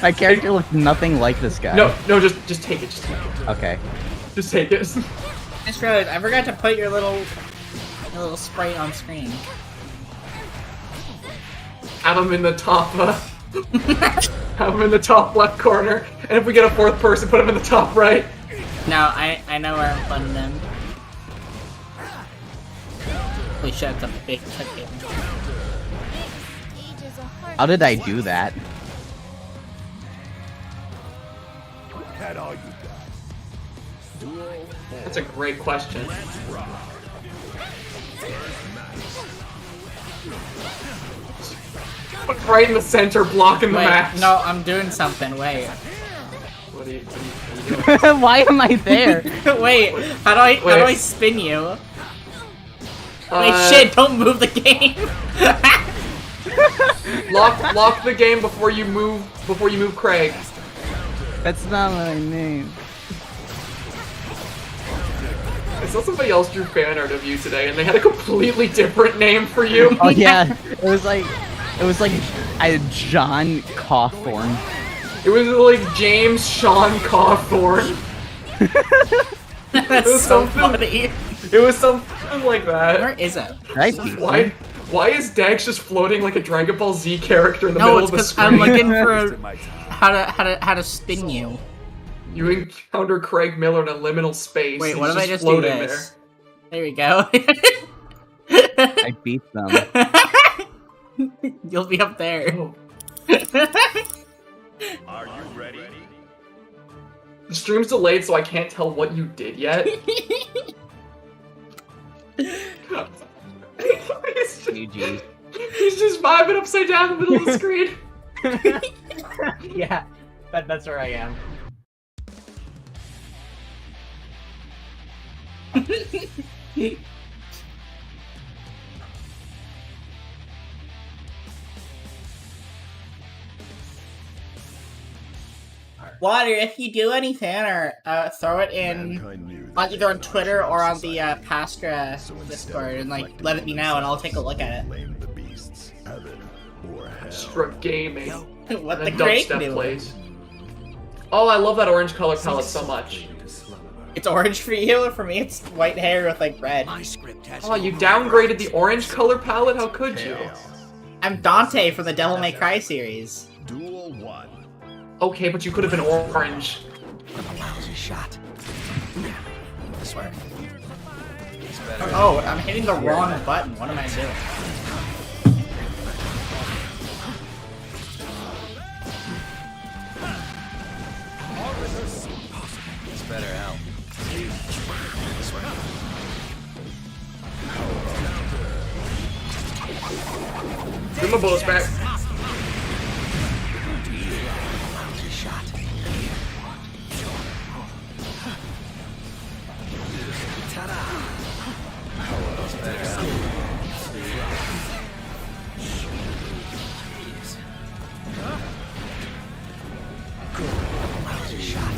My character looked nothing like this guy. No, just take it. Just take it. Okay. Just take it. Miss Rose, I forgot to put your little sprite on screen. Have him in the top. Have him in the top left corner, and if we get a fourth person, put him in the top right. No, I know where I'm putting them. Holy shit, that's a big ticket. Age is a harsh How did I do that? Had all you got. Duel 4. That's a great question. Let's rock. Right in the center, blocking the Wait, match. no, I'm doing something. Wait. What are you doing? Why am I there? Wait, how do I Wait. spin you? Wait, shit, don't move the game. Lock the game before you move Craig. That's not my name. I saw somebody else drew fan art of you today, and they had a completely different name for you. Oh yeah, it was like John Cawthorn. It was like James Sean Cawthorn. That's was so something- funny. It was something like that. Where is it? Right? Why is Daggz just floating like a Dragon Ball Z character in the No, middle it's of the because screen? I'm looking for how to spin you. You encounter Craig Miller in a liminal space. Wait, and what he's if I just do floating this? There we go. I beat them. You'll be up there. Oh. Are you ready? The stream's delayed, so I can't tell what you did yet. GG. He's just vibing upside down in the middle of the screen. Yeah, that's where I am. Water, if you do any fan art, throw it in Mankind knew that on they either on could not Twitter change or on the society. Pastra So instead Discord, of and like reflecting let it on be the now, and I'll society, take a look at it. blame the beasts, heaven or hell. Struck gaming. What And the then Craig dubstep do? plays. Oh, I love that orange color palette so much. It's orange for you, and for me it's white hair with like red. My script has Oh, you downgraded the orange color palette? How could you? I'm Dante from the Devil May Cry series. Duel 1. Okay, but you could have been orange. a lousy shot. I swear. Oh, I'm hitting the wrong button. What am I doing? It's better out. Give my bullets back. Lousy shot. Ta-da! It's better out. Lousy shot.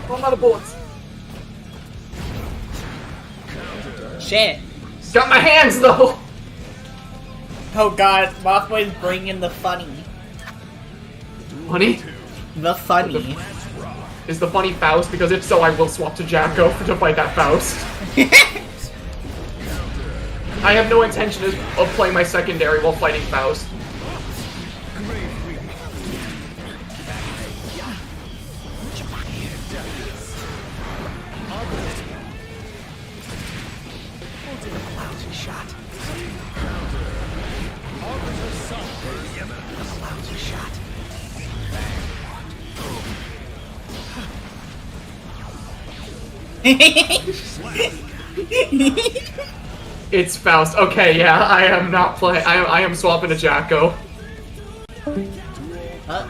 Oh, I'm out of bullets. Shit. Got my hands though. Oh god, Mothboy's bringing the funny. Honey, The funny. is the funny Faust? Because if so, I will swap to Jacko to fight that Faust. I have no intention of playing my secondary while fighting Faust. Lousy shot. Lousy shot. It's Faust. Okay, yeah, I am not playing. I am swapping to Jacko.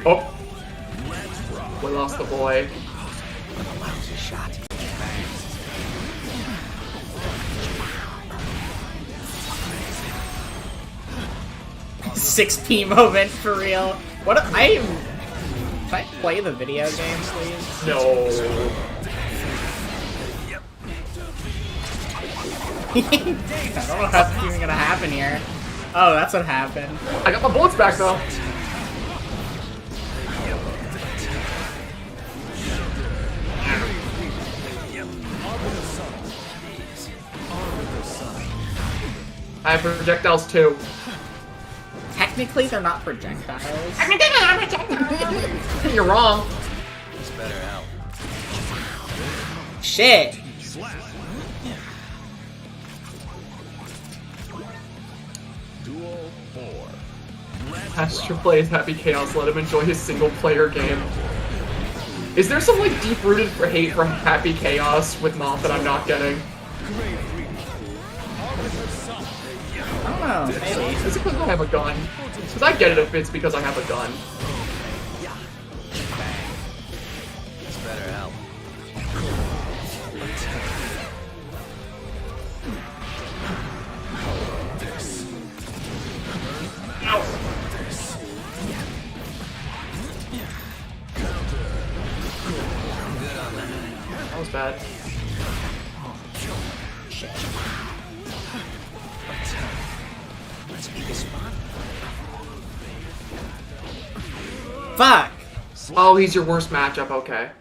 Oh, we lost the boy. Lousy shot. 6P moment for real. What if I am. Can I play the video game, please? No. I don't know if that's even gonna happen here. Oh, that's what happened. I got my bullets back though. I have projectiles too. Technically, they're not projectiles. You're wrong. It's better out. Shit. Duel 4. Pastor plays Happy Chaos. Let him enjoy his single-player game. Is there some like deep-rooted hate for Happy Chaos with Moth that I'm not getting? I don't know, maybe. Is it because I have a gun? Because I get it if it's because I have a gun. This better help. That was bad. Let's make this fun. Fuck! Oh, he's your worst matchup, okay.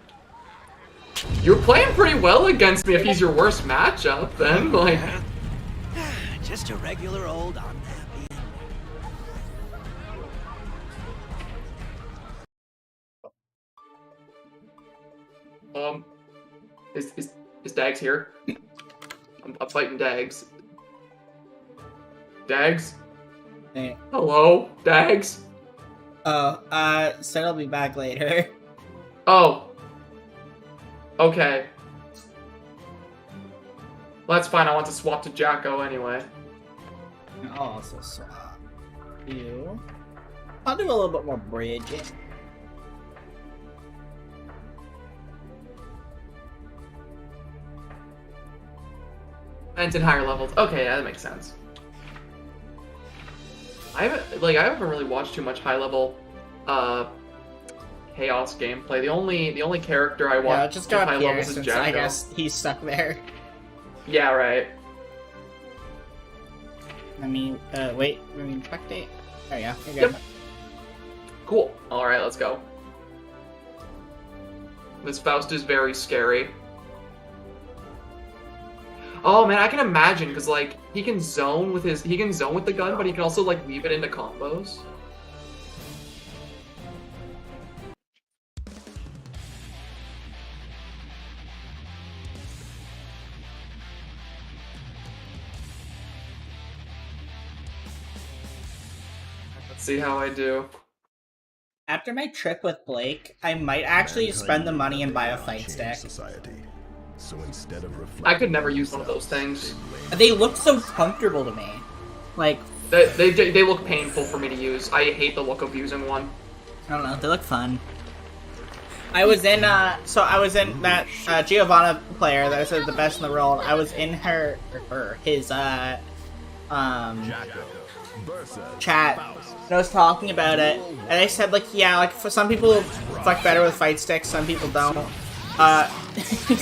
You're playing pretty well against me if he's your worst matchup, then, like... Just a regular old unhappy. Is Daggz here? I'm fighting Daggz. Daggz? Hey. Hello? Daggz? Oh, said I'll be back later. Oh. Okay. Well, that's fine, I want to swap to Jacko anyway. I'll also swap you. I'll do a little bit more bridge. And in higher levels. Okay, yeah, that makes sense. I haven't really watched too much high level chaos gameplay. The only character I Yeah, watch just at go high up here levels is since Jacko. I guess he's stuck there. Yeah, right. I mean, wait, spectate. There you go, you're good. Yep. Cool. Alright, let's go. This Faust is very scary. Oh man, I can imagine because like he can zone with the gun, but he can also like weave it into combos. Let's see how I do. After my trip with Blake, I might actually spend the money and buy a fight stick. Society. So instead of I could never use one of those things. They look so comfortable to me. Like, They look painful for me to use. I hate the look of using one. I don't know, they look fun. I was in, that Giovanna player that I said the best in the world. I was in his, chat, and I was talking about it, and I said, like, yeah, like, for some people fuck better with fight sticks, some people don't.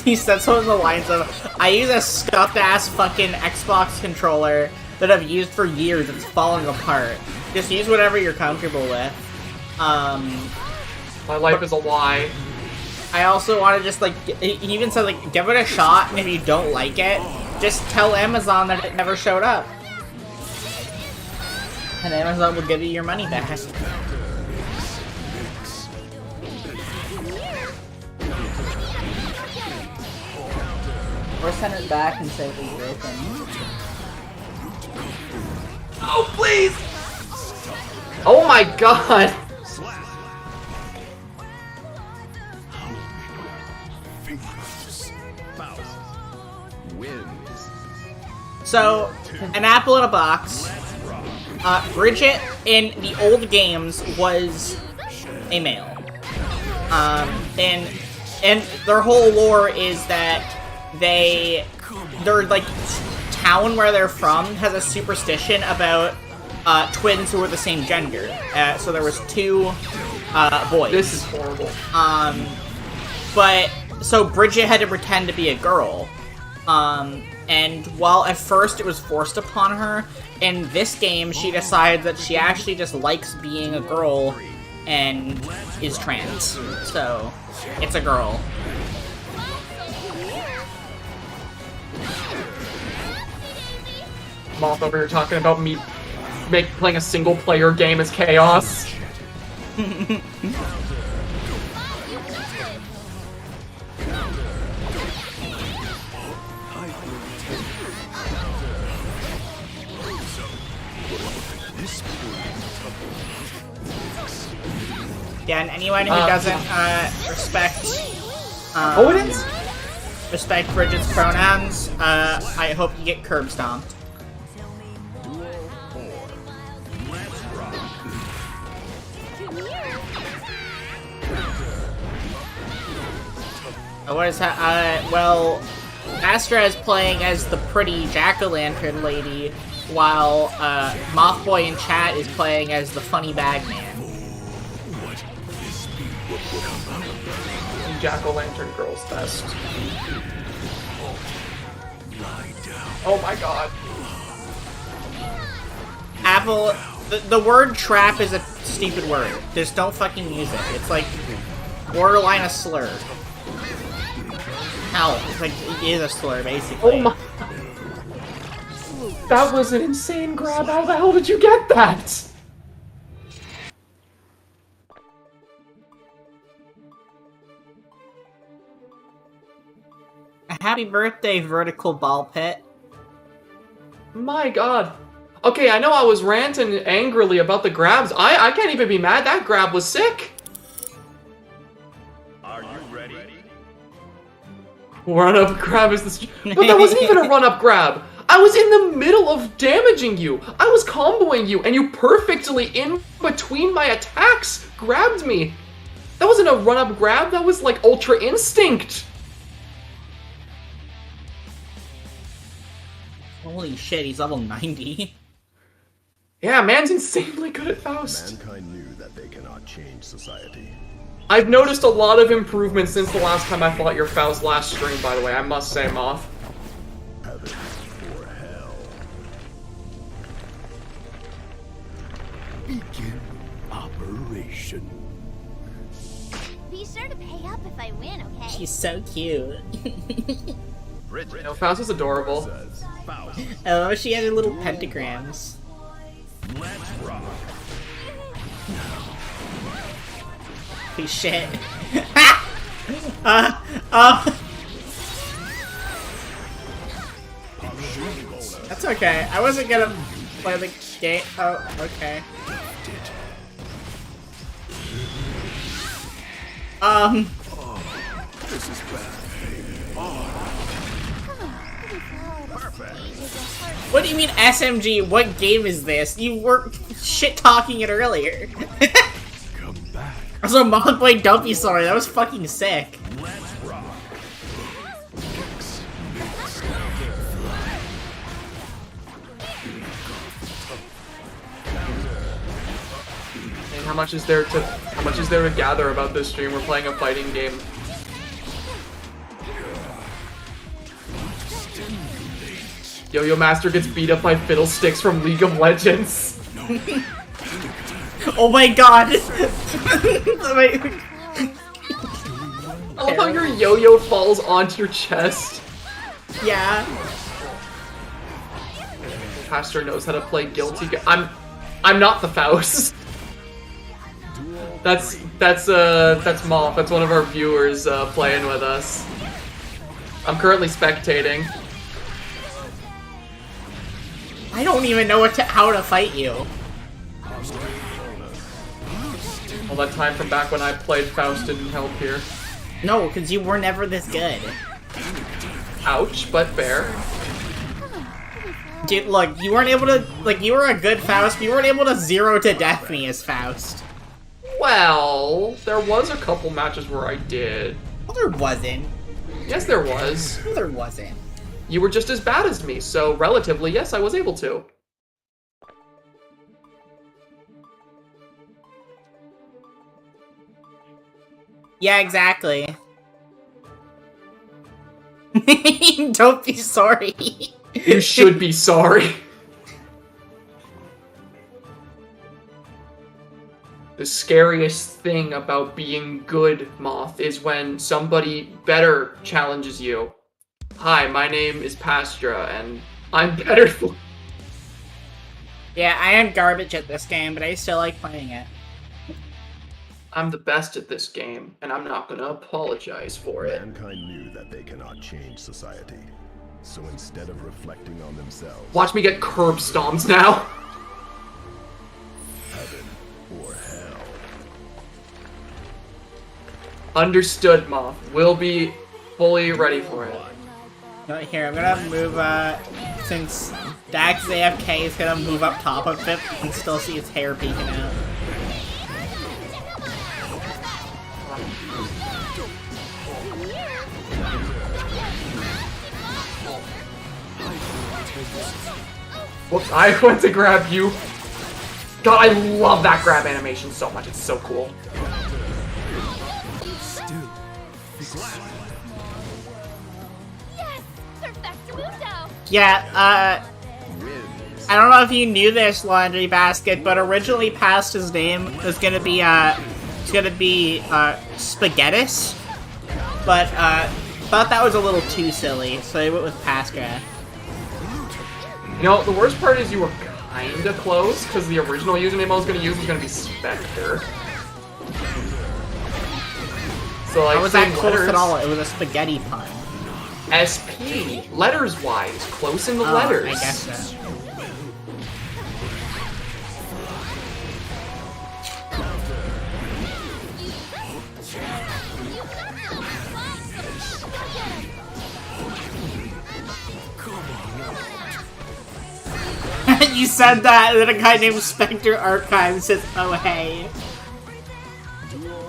He said something along the lines of, I use a scuffed-ass fucking Xbox controller that I've used for years, it's falling apart. Just use whatever you're comfortable with. My life is a lie. I also want to just, like, he even said, like, give it a shot, and if you don't like it, just tell Amazon that it never showed up. And Amazon will give you your money back. Or send it back and say it was broken. Oh, please! Oh my god! So, an apple in a box. Bridget in the old games was a male. And their whole lore is that their like town where they're from has a superstition about twins who are the same gender. So there was two boys. This is horrible. But so Bridget had to pretend to be a girl. And while at first it was forced upon her, in this game she decided that she actually just likes being a girl and is trans. So it's a girl. Moth over here talking about me playing a single player game as chaos. Yeah, and anyone who doesn't respect respect Bridget's pronouns, I hope you get curb stomped. What is that? Well, Astra is playing as the pretty jack-o'-lantern lady, while Mothboy in chat is playing as the funny bagman. Jack-o'-lantern girls best. Oh my god. Apple, the word trap is a stupid word. Just don't fucking use it. It's like borderline a slur. Hell, it's like, it is a slur, basically. Oh my... That was an insane grab. How the hell did you get that? Happy birthday, vertical ball pit. My god. Okay, I know I was ranting angrily about the grabs. I can't even be mad. That grab was sick. Are you ready? Run-up grab is the... But that wasn't even a run-up grab. I was in the middle of damaging you. I was comboing you, and you perfectly in between my attacks grabbed me. That wasn't a run-up grab. That was like Ultra Instinct. Holy shit, he's level 90. Yeah, man's insanely good at Faust. Mankind knew that they cannot change society. I've noticed a lot of improvements since the last time I fought your Faust last stream, by the way, I must say, Moth. Heaven or hell. Begin operation. Be sure to pay up if I win, okay? He's so cute. You know, Faust is adorable. Says Faust. Oh, she had her little pentagrams. Let's rock. Holy shit. That's okay. I wasn't gonna play the game. Oh, okay. This is bad. What do you mean SMG? What game is this? You were shit-talking it earlier. Come back. Also, Mothboy Dumpy Sorry, that was fucking sick. Let's rock. And how much is there to gather about this stream? We're playing a fighting game. Yo-Yo Master gets beat up by Fiddlesticks from League of Legends. Oh my god! Wait. I love how your yo-yo falls onto your chest. Yeah. Pastor knows how to play guilty. I'm not the Faust. That's Moth. That's one of our viewers playing with us. I'm currently spectating. I don't even know how to fight you. All that time from back when I played Faust didn't help here. No, because you were never this good. Ouch, but fair. Dude, look, you weren't able to, like, you were a good Faust, but you weren't able to 0 to death me as Faust. Well, there was a couple matches where I did. Well, there wasn't. Yes, there was. No, there wasn't. You were just as bad as me, so relatively, yes, I was able to. Yeah, exactly. Don't be sorry. You should be sorry. The scariest thing about being good, Moth, is when somebody better challenges you. Hi, my name is Pastra, and I'm better than... Yeah, I am garbage at this game, but I still like playing it. I'm the best at this game, and I'm not gonna apologize for it. Mankind knew that they cannot change society. So instead of reflecting on themselves, Watch me get curb stomped now. heaven or hell. Understood, Moth. We'll be fully ready for it. Right here, I'm gonna move, since Daggz AFK is gonna move up top of it, you can still see its hair peeking out. Whoops, I went to grab you. God, I love that grab animation so much. It's so cool. Yes! Perfectamundo! Yeah, I don't know if you knew this, Laundry Basket, but originally Pasta's name was gonna be, Spaghettis, but, thought that was a little too silly, so I went with Pastra. You know, the worst part is you were kinda close, because the original username I was gonna use was gonna be Spectre. So, like, How was that same close letters. at all? It was a spaghetti pun. SP, letters-wise, close in the Oh, letters. I guess so. You said that, and then a guy named Spectre Archive says, "Oh hey."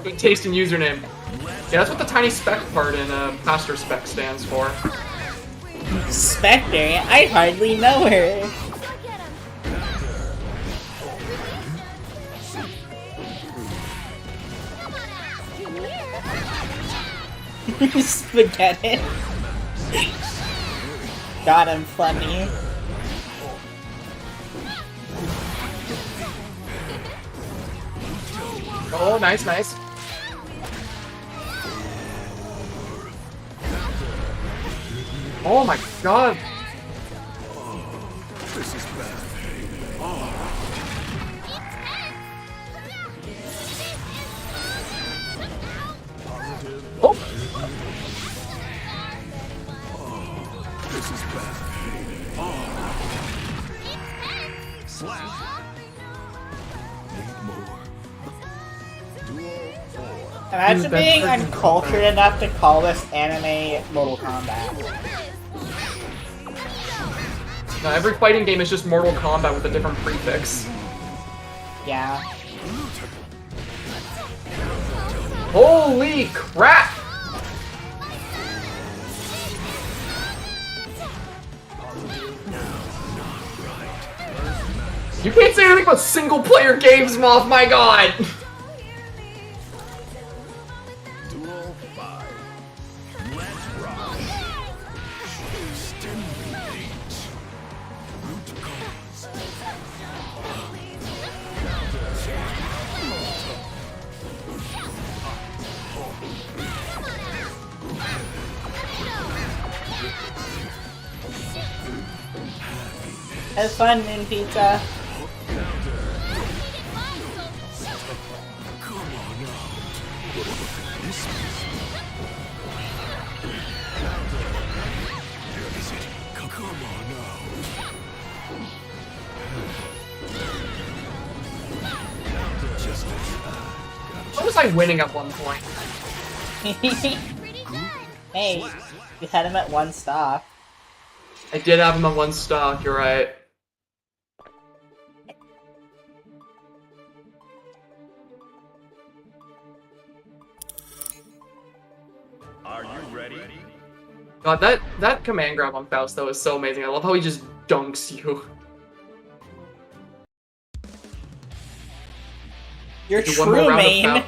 Good taste in username. Yeah, that's what the tiny spec part in Pastor Spec stands for. Spectre? I hardly know her. Spaghetti. God, I'm funny. Oh, nice, nice. Oh my god. This is bad. Oh. This is bad. Slap. Need more. Duel 4. Imagine Dude, being that's freaking uncultured enough to call this anime Mortal Kombat. No, every fighting game is just Mortal Kombat with a different prefix. Yeah. Holy crap! You can't say anything about single-player games, Moth, my god! Duel 5. Let's rock. Stimulate. Root cause. Have fun, Min Pizza. Come on out. This is it. Come on out. Just a try. How was I winning at one point? Hey, you had him at one stock. I did have him on one stock, you're right. Are you ready? God, that command grab on Faust, though, is so amazing. I love how he just dunks you. Your Do one more true round of main? Faust.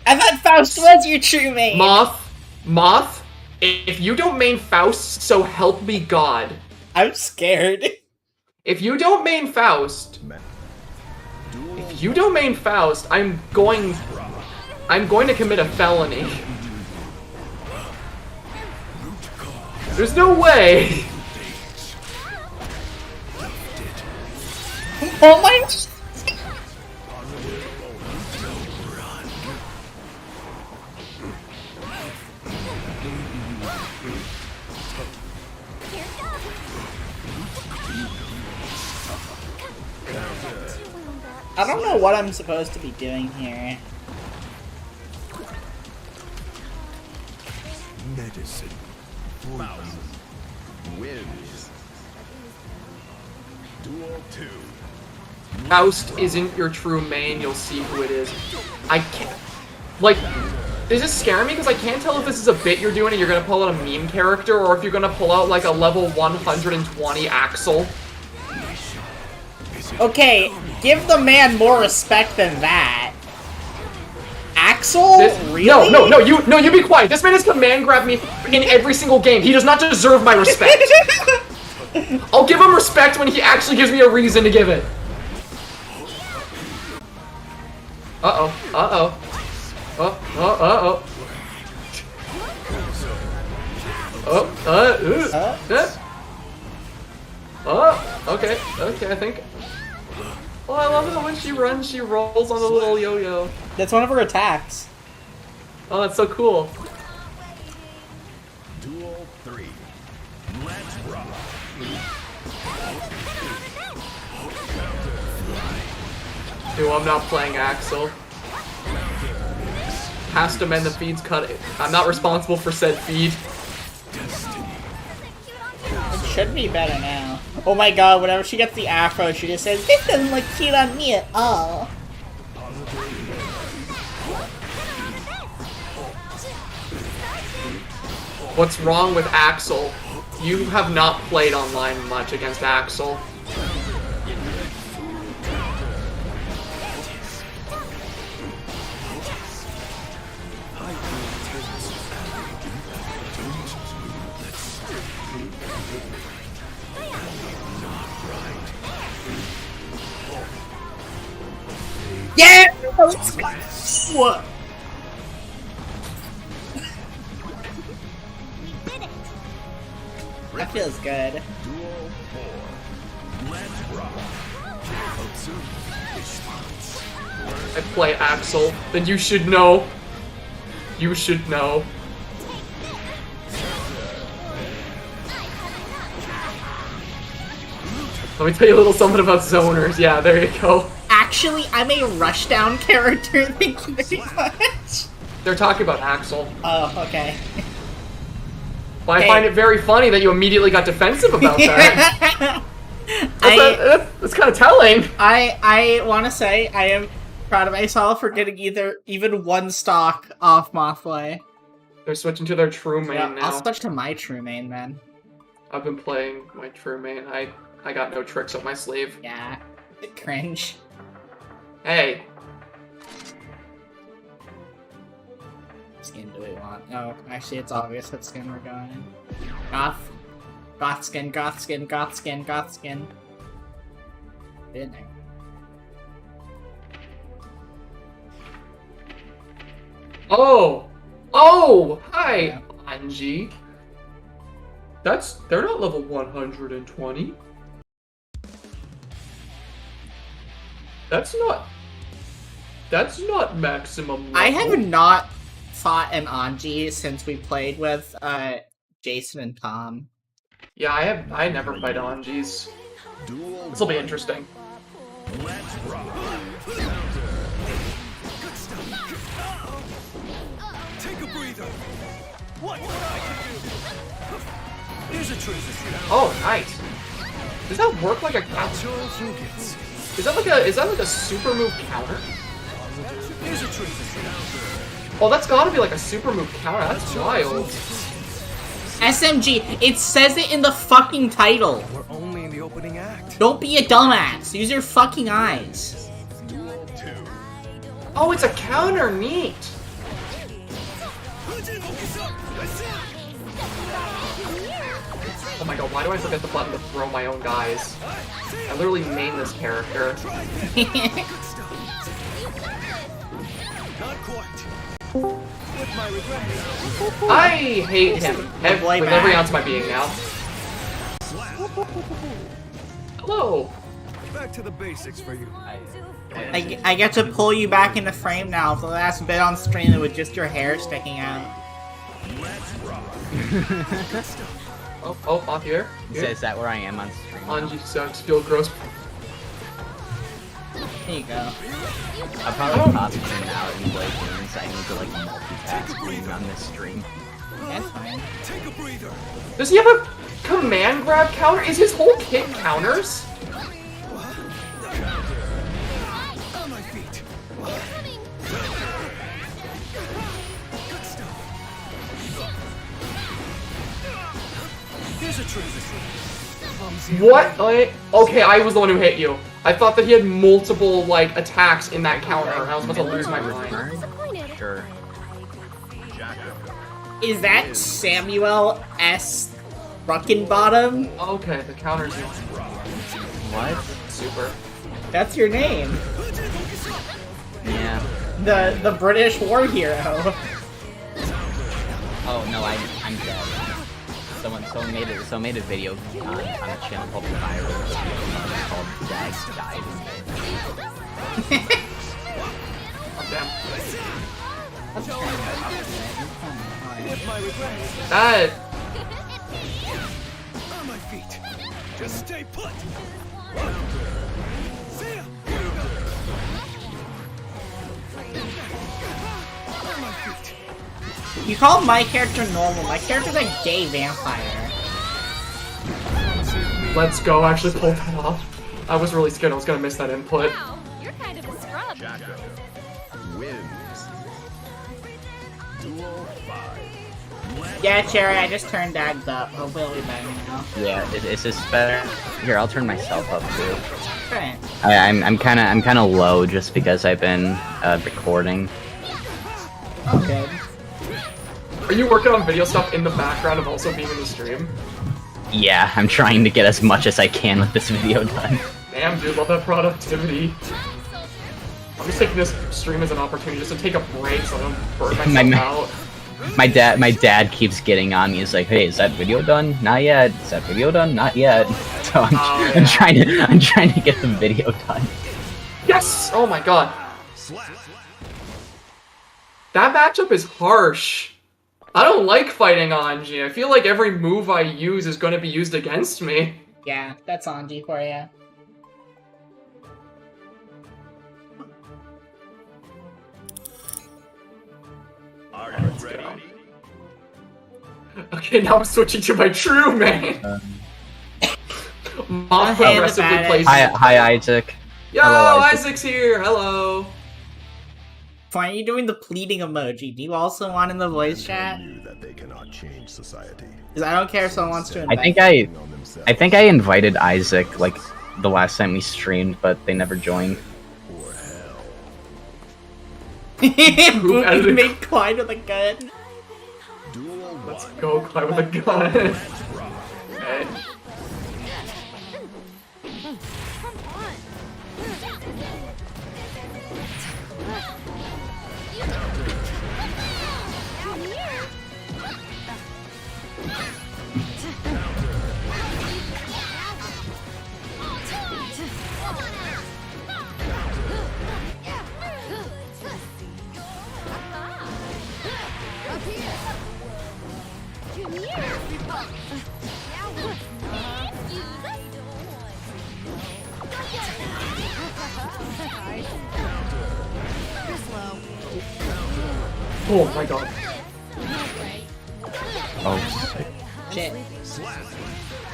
I thought Faust was your true main! Moth, if you don't main Faust, so help me God. I'm scared. If you don't main Faust, I'm going to commit a felony. There's no way. Oh my... I don't know what I'm supposed to be doing here. medicine for wins. Duel 2. Faust isn't your true main, you'll see who it is. I can't... Like, this is scaring me because I can't tell if this is a bit you're doing and you're gonna pull out a meme character or if you're gonna pull out like a level 120 Axel. Okay, give the man more respect than that. Axel? Really? No, you be quiet. This man has command grabbed me in every single game. He does not deserve my respect. I'll give him respect when he actually gives me a reason to give it. Uh-oh. Okay, I think. Oh, I love it when she runs, she rolls on the little yo-yo. That's one of her attacks. Oh, that's so cool. Duel 3. Let's rock. Dude, I'm not playing Axel. Has to mend the feed's cut. I'm not responsible for said feed. It should be better now. Oh my god, whenever she gets the afro, she just says, "This doesn't look cute on me at all." What's wrong with Axel? You have not played online much against Axel. Yeah! Let's go! What? That feels good. Duel 4. Let's rock. I play Axel, then you should know. You should know. Let me tell you a little something about zoners. Yeah, there you go. Actually, I'm a rushdown character. Thank you very much. They're talking about Axel. Oh, okay. But I Hey. find it very funny that you immediately got defensive about that. That's kind of telling. I want to say I am proud of myself for getting even one stock off Mothway. They're switching to their true main Yeah, now. I'll switch to my true main then. I've been playing my true main. I got no tricks up my sleeve. Yeah, cringe. Hey, Skin do we want? Oh, actually, it's obvious what skin we're going in. Goth skin. Been there. oh, hi, Anji. They're not level 120. That's not maximum level. I have not fought an Anji since we played with Jason and Tom. Yeah, I never fight Anjis. Duel This will be interesting. Let's rock. Take a breather. What I can do? Here's a truth. Oh, nice. Does that work like a Natural focus. Is that like a super move counter? Here's a truth. Oh, that's gotta be like a super move counter. That's wild. SMG, it says it in the fucking title. We're only in the opening act. Don't be a dumbass. Use your fucking eyes. Duel 2. Oh, it's a counter. Neat. Oh my god, why do I forget the button to throw my own guys? I literally main this character. Not quite. With my regret. I hate him boy with Mac. every ounce of my being now. Hello. Back to the basics for you. I get to pull you back into frame now for the last bit on stream with just your hair sticking out. Oh, off here. Is that where I am on stream? Anji sucks. Feel gross. There you go. I'll probably pop in and out and play games. I need to like multitask being on this stream. That's fine. Take a breather. Does he have a command grab counter? Is his whole kit counters? On my feet. Good stuff. Here's a transition. What? Okay, I was the one who hit you. I thought that he had multiple, like, attacks in that counter, and I was about to lose my mind. Disappointed. Sure. Is that Samuel S. Ruckenbottom? Okay, the counters. What? Super. That's your name. Yeah. The British war hero. Oh no, I'm dead. Someone made a video on a channel called Viral called Daggz died. Oh, damn. With my regrets. That. On my feet. Just stay put. See ya. On my feet. You called my character normal. My character's a gay vampire. Let's go. I actually pulled that off. I was really scared I was gonna miss that input. Wow, you're kind of a scrub. Wins. Duel 5. Yeah, Cherry, I just turned Daggz up. Hopefully it'll be better now. Yeah, is this better? Here, I'll turn myself up too. Alright. I'm kind of low just because I've been recording. Okay. Are you working on video stuff in the background of also being in the stream? Yeah, I'm trying to get as much as I can with this video done. Damn, dude, love that productivity. I'm just taking this stream as an opportunity just to take a break so I don't burn myself out. My dad keeps getting on me. He's like, "Hey, is that video done? Not yet. Is that video done? Not yet." So I'm trying to get the video done. Yes! Oh my god. That matchup is harsh. I don't like fighting Anji. I feel like every move I use is going to be used against me. Yeah, that's Anji for you. Are you ready? Okay, now I'm switching to my true main. Moth Hey, aggressively the plays. Hi, Isaac. Yo, Hello, Isaac. Isaac's here. Hello. Why are you doing the pleading emoji? Do you also want in the voice chat? Knew that they cannot change society. Because I don't care if someone wants to I invite. think I invited Isaac like the last time we streamed, but they never joined. Or hell. Boogie made Clyde with a gun. Duel 1. Let's go, Clyde with a gun. Okay. Oh my god. Oh, sick. Shit.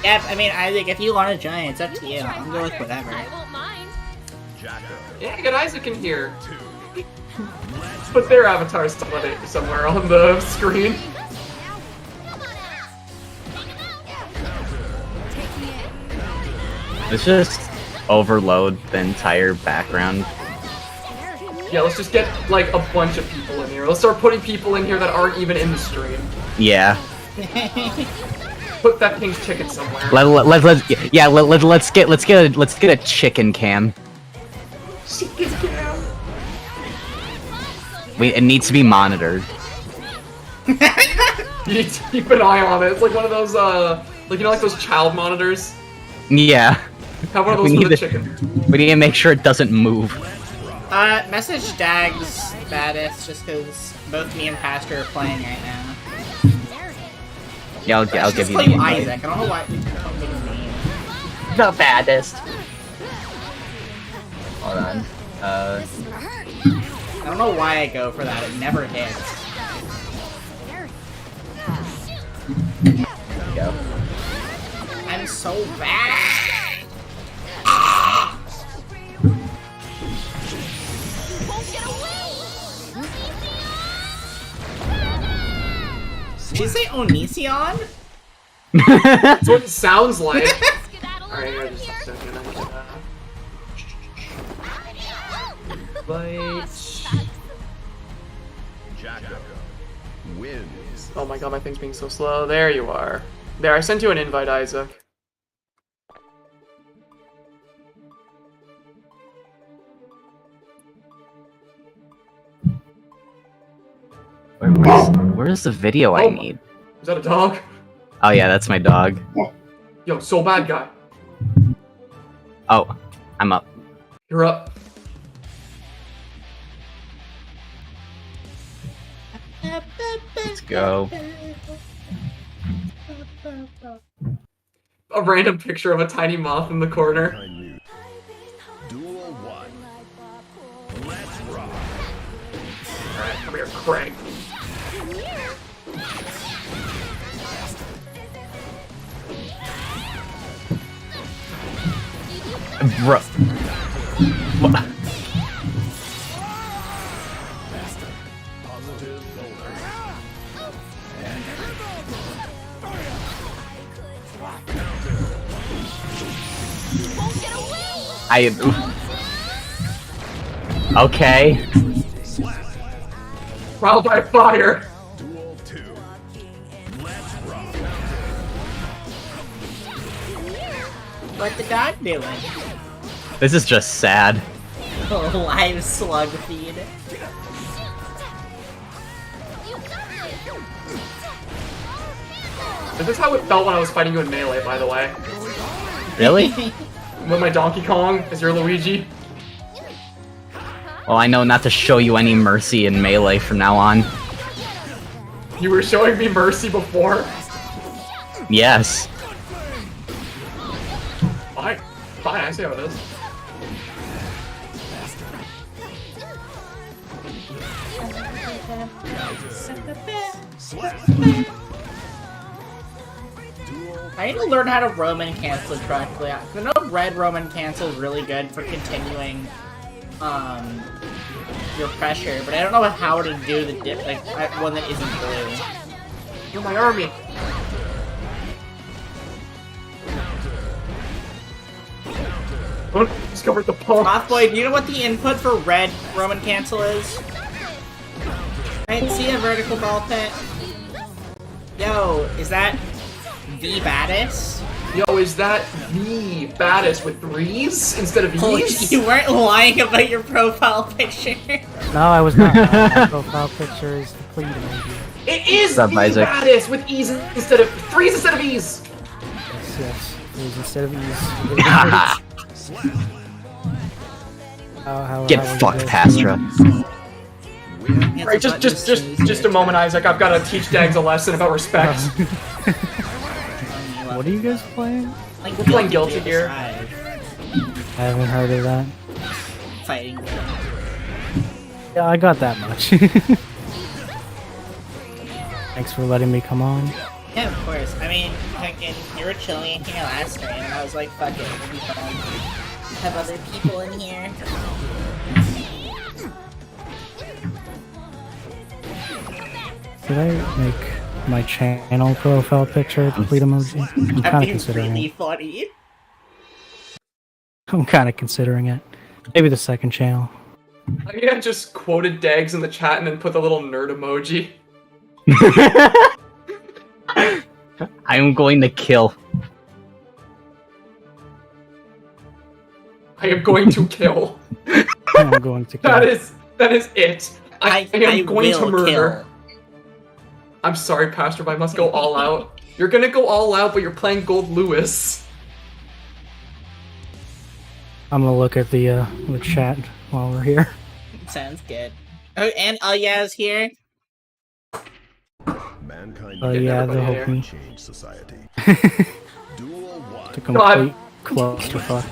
Yep, I mean, Isaac, if you want to join, it's up to you. I'm good with whatever. I won't mind. Yeah, get Isaac in here. Put their avatars somewhere on the screen. Let's just overload the entire background. Yeah, let's just get like a bunch of people in here. Let's start putting people in here that aren't even in the stream. Yeah. Put that King's chicken somewhere. Let's get a chicken cam. Chicken cam. It needs to be monitored. You need to keep an eye on it. It's like one of those, like, you know, like those child monitors? Yeah. Have one of those for the chicken. We need to make sure it doesn't move. Message Daggz th3badd3st just because both me and Pastor are playing right now. Yeah, I'll Just give you play the invite. Isaac. I don't know why. I don't think his name. The baddest. Hold on. I don't know why I go for that. It never hits. Go. I'm so bad. Did you say Onision? That's what it sounds like. Alright, I just have to get on with that. But... Jacko wins. Oh my god, my thing's being so slow. There you are. There, I sent you an invite, Isaac. Where's the video I need? Is that a dog? Oh yeah, that's my dog. Yo, so bad guy. Oh, I'm up. You're up. Let's go. A random picture of a tiny moth in the corner. Mankind News. Duel 1. Let's rock. Alright, come here, Craig. Bro. What? Okay. Trial by fire. Duel 2. Let's rock. What the dog doing? This is just sad. Live slug feed. This is how it felt when I was fighting you in Melee, by the way. Really? With my Donkey Kong as your Luigi. Well, I know not to show you any mercy in Melee from now on. You were showing me mercy before. Yes. Fine. Fine, I see how it is. I need to learn how to Roman cancel it correctly. I know red Roman cancel is really good for continuing your pressure, but I don't know how to do the dip, like one that isn't blue. You're my army. Oh, discovered the pump. Mothboy, do you know what the input for red Roman cancel is? Right, see a vertical ball pit? Yo, is that th3badd3st? Yo, is that the baddest with 3s instead of Holy, e's? you weren't lying about your profile picture. No, I was not. My profile picture is complete emoji. It is What's up, the Isaac? baddest with e's instead of 3s instead of e's. Yes, yes. It was instead of ease. Get fucked, Pastra. Alright, just a moment, Isaac. I've got to teach Daggz a lesson about respect. What are you guys playing? Like, We're playing Guilty Gear Gear. Strive. I haven't heard of that. Fighting game. Yeah, I got that much. Thanks for letting me come on. Yeah, of course. I mean, fucking, you were chilling in here last stream, and I was like, fuck it, it'll be fun. Have other people in here. Did I make my channel profile picture a complete emoji? I'm kind That'd of be considering really it. funny. I'm kind of considering it. Maybe the second channel. I just quoted Daggz in the chat and then put the little nerd emoji. I am going to kill. I am going to kill. I'm going to kill. That is it. I am going to will murder. kill. I'm sorry, Pastor, but I must go all out. You're gonna go all out, but you're playing Gold Lewis. I'm gonna look at the chat while we're here. Sounds good. Oh, and Uhyeah's here. Mankind Oh yeah, everybody they'll here. help me. change society. Duel 1. To complete clusterfuck.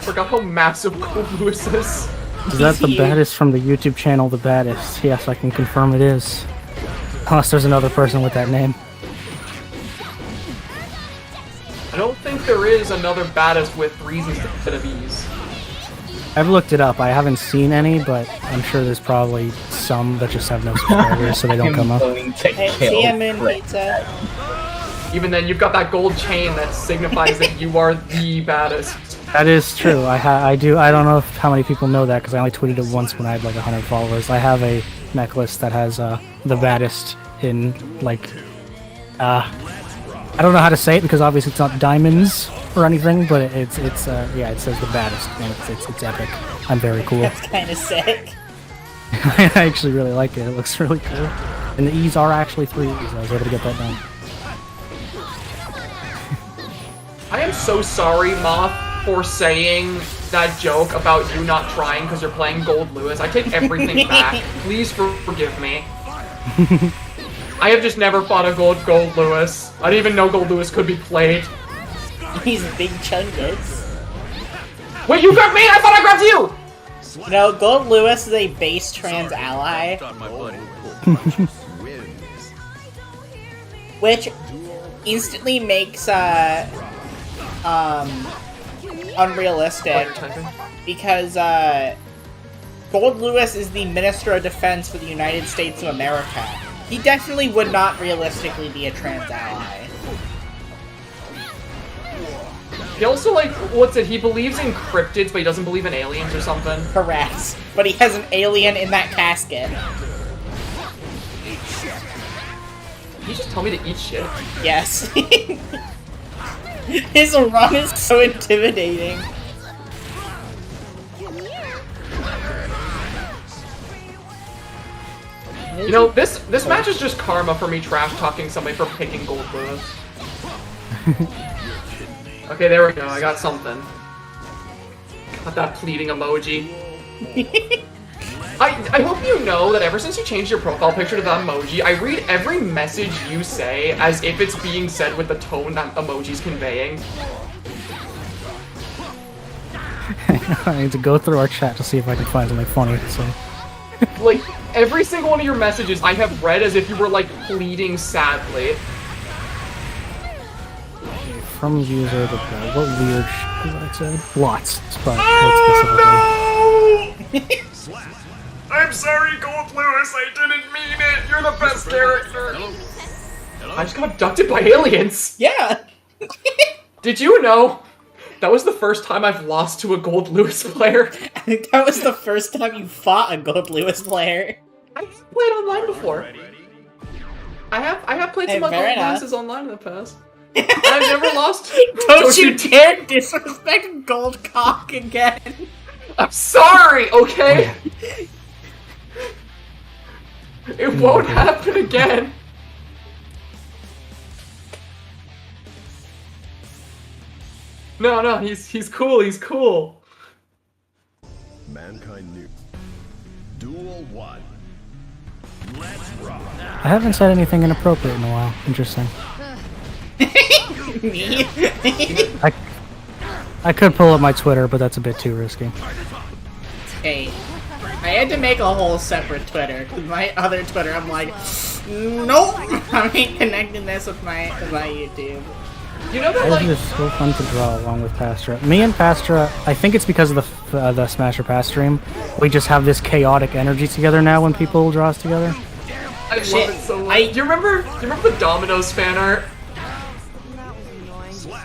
Forgot how massive Gold Lewis is. Is that the baddest from the YouTube channel, th3badd3st? Yes, I can confirm it is. Unless there's another person with that name. I don't think there is another baddest with 3s instead of E's. I've looked it up. I haven't seen any, but I'm sure there's probably some that just have no subscribers, so they don't come up. Hey, see, I'm in pizza. Even then, you've got that gold chain that signifies that you are the baddest. That is true. I do. I don't know how many people know that because I only tweeted it once when I had like 100 followers. I have a necklace that has the baddest in like I don't know how to say it because obviously it's not diamonds or anything, but it's yeah, it says the baddest and it's epic. I'm very cool. That's kind of sick. I actually really like it. It looks really cool. And the E's are actually 3s. I was able to get that done. I am so sorry, Moth, for saying that joke about you not trying because you're playing Gold Lewis. I take everything back. Please forgive me. I have just never fought a Gold Lewis. I didn't even know Gold Lewis could be played. He's big chungus. Wait, you grabbed me? I thought I grabbed you! No, Gold Lewis is a base trans ally. Which instantly makes, unrealistic. Because, Gold Lewis is the Minister of Defense for the United States of America. He definitely would not realistically be a trans ally. He also, like, what's it? He believes in cryptids, but he doesn't believe in aliens or something. Correct. But he has an alien in that casket. Did you just tell me to eat shit? Yes. His run is so intimidating. You know, this match is just karma for me trash-talking somebody for picking Gold Lewis. Okay, there we go. I got something. Got that pleading emoji. I hope you know that ever since you changed your profile picture to that emoji, I read every message you say as if it's being said with the tone that emoji's conveying. I need to go through our chat to see if I can find something funny to say. Like, every single one of your messages I have read as if you were, like, pleading sadly. From user to what weird shit did I say? Lots, but specifically. I'm sorry, Gold Lewis, I didn't mean it! You're the best character! I just got abducted by aliens! Yeah! Did you know that was the first time I've lost to a Gold Lewis player? I think that was the first time you fought a Gold Lewis player. I've played online before. I have played some fair Gold enough. Lewises online in the past. And I've never lost. Don't you dare disrespect Gold Cock again! I'm sorry, okay? It won't happen again. No, he's cool, he's cool. Mankind knew. Duel 1. Let's rock. I haven't said anything inappropriate in a while. Interesting. Me? I could pull up my Twitter, but that's a bit too risky. Hey, I had to make a whole separate Twitter, because my other Twitter, I'm like, nope, I ain't connecting this with my YouTube. You know that, It's like, just so fun to draw along with Pastra. Me and Pastra, I think it's because of the Smash or Pass stream, we just have this chaotic energy together now when people draw us together. I love it so much. Do you remember the Domino's fan art?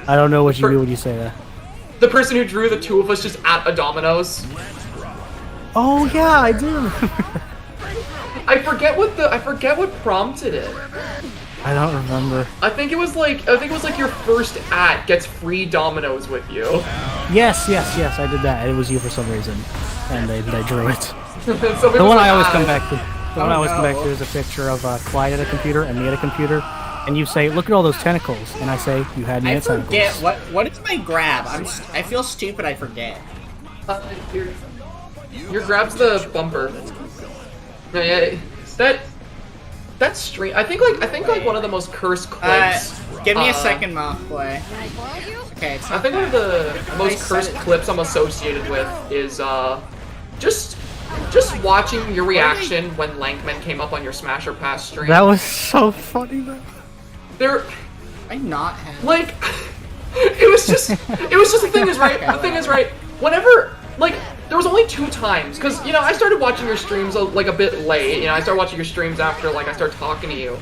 I don't know what you do when you say that. The person who drew the two of us just at a Domino's. Oh yeah, I do. I forget what prompted it. I don't remember. I think it was like your first at gets free Domino's with you. Yes, I did that. It was you for some reason, and they drew it. So The one I always come back to. The one I always come back to is a picture of Clyde at a computer and me at a computer, and you say, "Look at all those tentacles," and I say, "You had me I at tentacles." forget, what is my grab? I feel stupid, I forget. Your grab's the bumper. Yeah, that stream. I think like one of the most cursed clips. Give me a second, Moth Boy. Okay, it's I think one of the most cursed clips I'm associated with is just watching your reaction when Lankman came up on your Smash or Pass stream. That was so funny though. There, I not have. like, It was just the thing is right. The thing is right. Whenever like there was only 2 times because you know I started watching your streams like a bit late. You know I started watching your streams after like I started talking to you,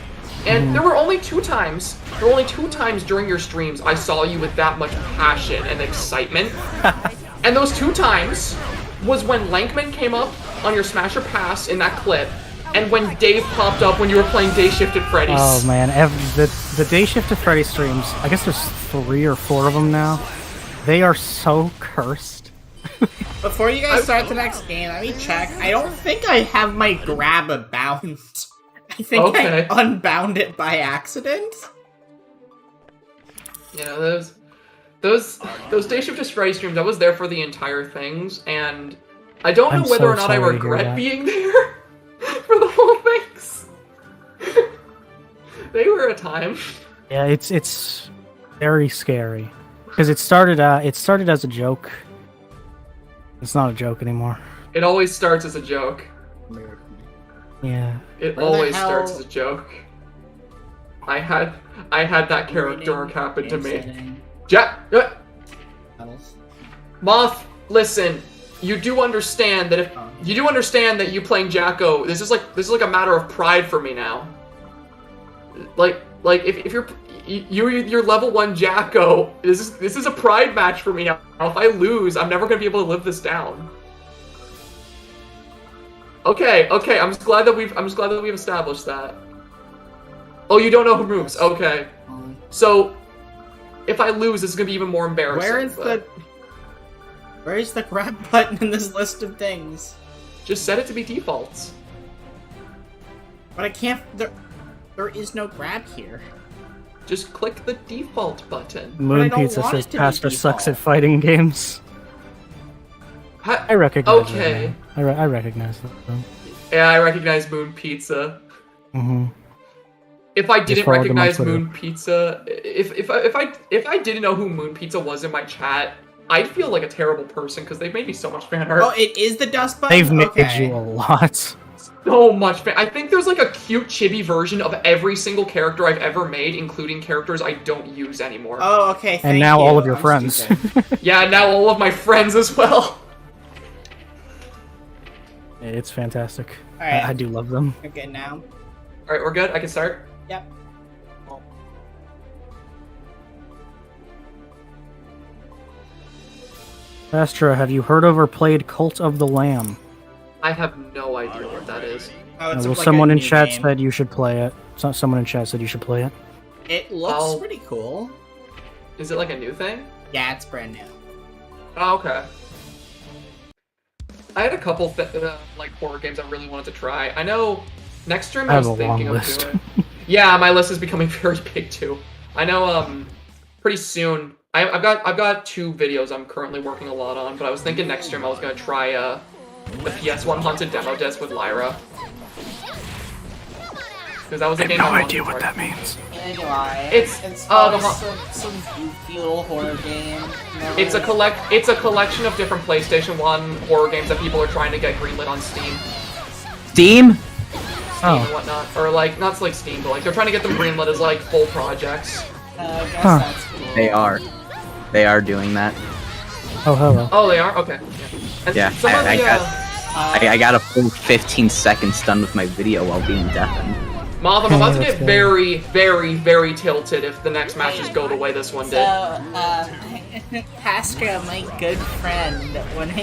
and there were only 2 times. There were only 2 times during your streams I saw you with that much passion and excitement, and those 2 times was when Lankman came up on your Smasher Pass in that clip, and when Dave popped up when you were playing Day Shift at Freddy's. Oh man, the Day Shift at Freddy's streams, I guess there's 3 or 4 of them now. They are so cursed. Before you guys start the next game, let me check. I don't think I have my grab bound. I think I unbound it by accident. You know, those Day Shift at Freddy's streams, I was there for the entire things, and I don't know whether or not I regret being there for the whole things. They were a time. Yeah, it's very scary because it started as a joke. It's not a joke anymore. It always starts as a joke. Yeah. It always starts as a joke. I had that character arc happen to me. Moth, listen. You do understand that you playing Jacko, this is like a matter of pride for me now. Like if you're level 1 Jacko, this is a pride match for me now. If I lose, I'm never gonna be able to live this down. Okay, I'm just glad that we've established that. Oh, you don't know who moves. Okay. So if I lose, this is gonna be even more embarrassing. Where is the grab button in this list of things? Just set it to be defaults. But I can't. There is no grab here. Just click the default button. Moon Pizza says Pastor sucks at fighting games. I recognize okay. that. I recognize that. Yeah, I recognize Moon Pizza. Mm-hmm. If I didn't recognize Moon Pizza, if I didn't know who Moon Pizza was in my chat, I'd feel like a terrible person because they've made me so much fan art. Oh, it is the dust button? They've made you a lot. So much fan. I think there's like a cute chibi version of every single character I've ever made, including characters I don't use anymore. Oh, okay, and now all of your friends. Yeah, now all of my friends as well. It's fantastic. Alright. I do love them. Okay, now. Alright, we're good? I can start? Yep. Astra, have you heard or played Cult of the Lamb? I have no idea what that is. Oh, it's Well, like someone a in new chat game. said you should play it. Someone in chat said you should play it. It looks pretty cool. Is it like a new thing? Yeah, it's brand new. Oh, okay. I had a couple like horror games I really wanted to try. I know next stream I was thinking of doing. Yeah, my list is becoming very big too. I know pretty soon I've got 2 videos I'm currently working a lot on, but I was thinking next stream I was gonna try the PS1 Haunted demo disc with Lyra. Because that was a game I wanted to try. that means. Neither do I. It's some goofy little horror game. It's a collection of different PlayStation 1 horror games that people are trying to get greenlit on Steam. Steam? And whatnot. Or like not like Steam, but like they're trying to get them greenlit as like full projects. I guess that's cool. They are doing that. Oh, hello. Oh, they are? Okay. Yeah. And I got a full 15 seconds done with my video while being deafened. Moth, I'm about to get very, very, very tilted if the next matches go the way this one did. Pastra, my good friend,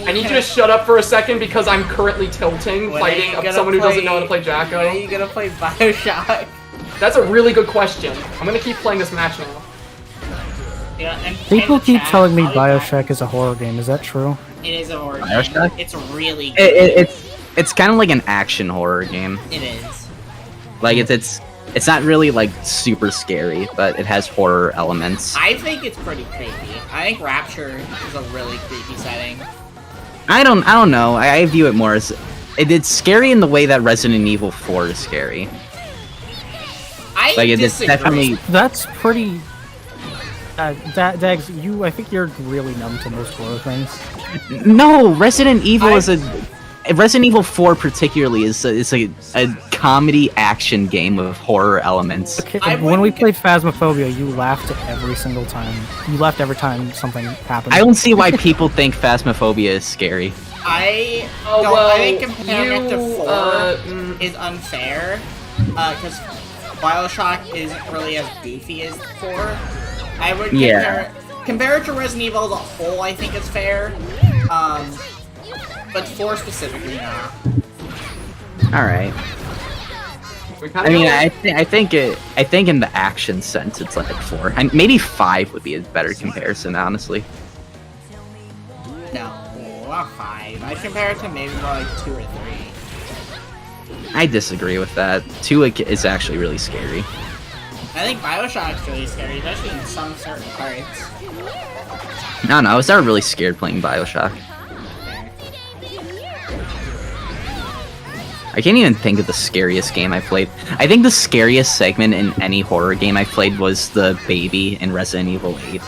I need you to shut up for a second because I'm currently tilting, fighting someone who doesn't know how to play Jacko. When are you gonna play Bioshock? That's a really good question. I'm gonna keep playing this match now. Yeah, People keep telling me Bioshock is a horror game. Is that true? It is a horror Bioshock? game. It's really good. It's kind of like an action horror game. It is. Like it's not really like super scary, but it has horror elements. I think it's pretty creepy. I think Rapture is a really creepy setting. I don't know. I view it more as it's scary in the way that Resident Evil 4 is scary. I like it's disagree. definitely That's pretty. Daggz, I think you're really numb to most horror things. No, Resident Evil is a Resident Evil 4 particularly is a comedy action game with horror elements. Okay, I when we wouldn't- played Phasmophobia, you laughed every single time. You laughed every time something happened. I don't see why people think Phasmophobia is scary. I Oh, no, well, I think comparing it to you, 4 is unfair, because Bioshock isn't really as goofy as 4. I would compare it to Resident Evil as a whole. I think it's fair, but 4 specifically, nah. All right. We kinda I mean, go- I think in the action sense, it's like 4. And maybe 5 would be a better comparison, honestly. No, not 5. I'd compare it to maybe more like 2 or 3. I disagree with that. 2 is actually really scary. I think Bioshock's really scary, especially in some certain parts. No, I was never really scared playing Bioshock. I can't even think of the scariest game I played. I think the scariest segment in any horror game I played was the baby in Resident Evil 8.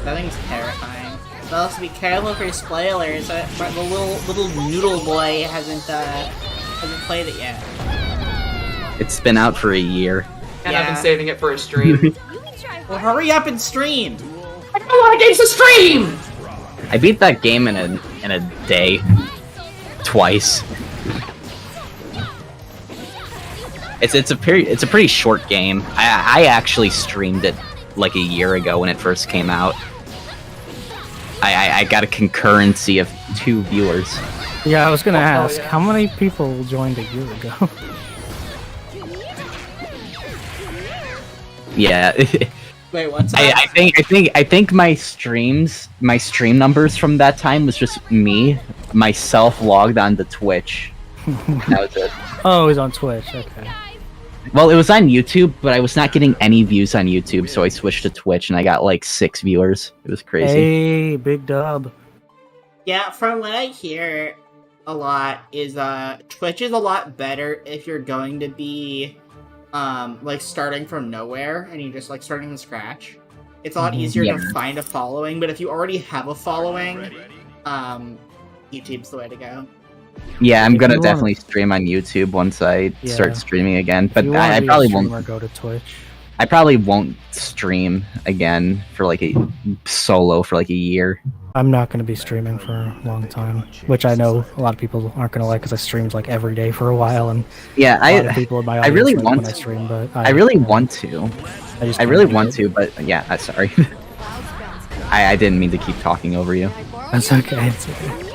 That thing's terrifying. But also be careful for spoilers. The little noodle boy hasn't played it yet. It's been out for a year. And I've Yeah. been saving it for a stream. You can try Well, hurry up and stream. I don't want games to stream! I beat that game in a day. Twice. It's a pretty short game. I actually streamed it like a year ago when it first came out. I got a concurrency of 2 viewers. Yeah, I was gonna Oh, ask, yeah. how many people joined a year ago? Yeah. Wait, what's I up? think my stream numbers from that time was just me, myself logged onto Twitch. That was it. Oh, he's on Twitch, okay. Well, it was on YouTube, but I was not getting any views on YouTube, so I switched to Twitch and I got like 6 viewers. It was crazy. Hey, big dub. Yeah, from what I hear a lot is Twitch is a lot better if you're going to be like starting from nowhere and you're just like starting from scratch. It's a lot easier Yeah. to find a following, but if you already have a following, YouTube's the way to go. Yeah, I'm If gonna you wanna- definitely stream on YouTube once I Yeah. start streaming again. But If you wanna I be a probably streamer, won't. go to Twitch. I probably won't stream again for like a solo for like a year. I'm not going to be streaming for a long time, which I know a lot of people aren't going to like because I streamed like every day for a while, and Yeah, a lot of people in my audience really like want when I to. stream, but I really want to. just I can't really do want it. to, but yeah, sorry. I didn't mean to keep talking over you. That's okay. It's okay.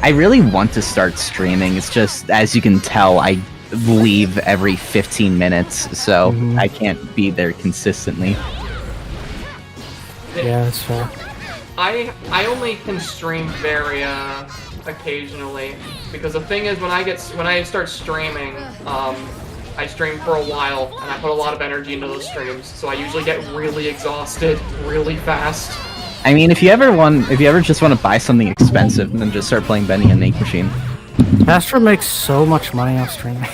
I really want to start streaming. It's just, as you can tell, I leave every 15 minutes, so Mhm. I can't be there consistently. Yeah, that's fair. I only can stream very occasionally because the thing is when I start streaming, I stream for a while and I put a lot of energy into those streams, so I usually get really exhausted really fast. I mean, if you ever just want to buy something expensive, then just start playing Bendy and Ink Machine. Pastra makes so much money off streaming.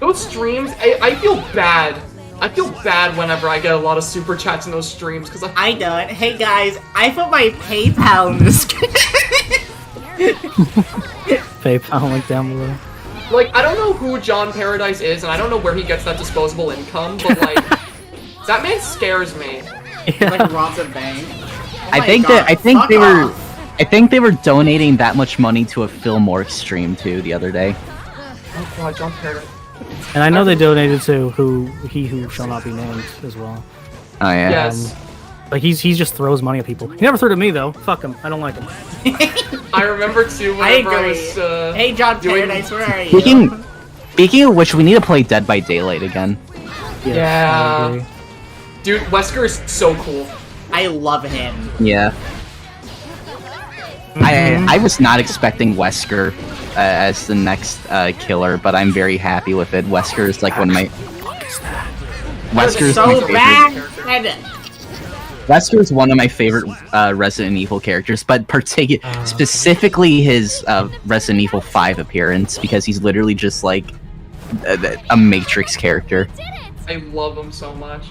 Those streams, I feel bad. I feel bad whenever I get a lot of super chats in those streams because I don't. Hey guys, I put my PayPal in this. PayPal link down below. like I don't know who John Paradise is and I don't know where he gets that disposable income, but like that man scares me. Yeah. Like robs a bank. Oh I my think God, I think fuck they were off. I think they were donating that much money to a Phil Mork stream too the other day. Oh god, John Paradise. And I know they donated to He Who Shall Not Be Named as well. Oh yeah. Yes. Like he just throws money at people. He never threw it at me though. Fuck him. I don't like him. I remember too I whenever I, agree. was Hey John doing- Paradise, where are you? Speaking of which, we need to play Dead by Daylight again. Yes, Yeah. I agree. Dude, Wesker is so cool. I love him. Yeah. I was not expecting Wesker as the next killer, but I'm very happy with it. Wesker is like one of my. Wesker is So my favorite. bad. Wesker is one of my favorite Resident Evil characters, but specifically his Resident Evil 5 appearance because he's literally just like a Matrix character. I love him so much.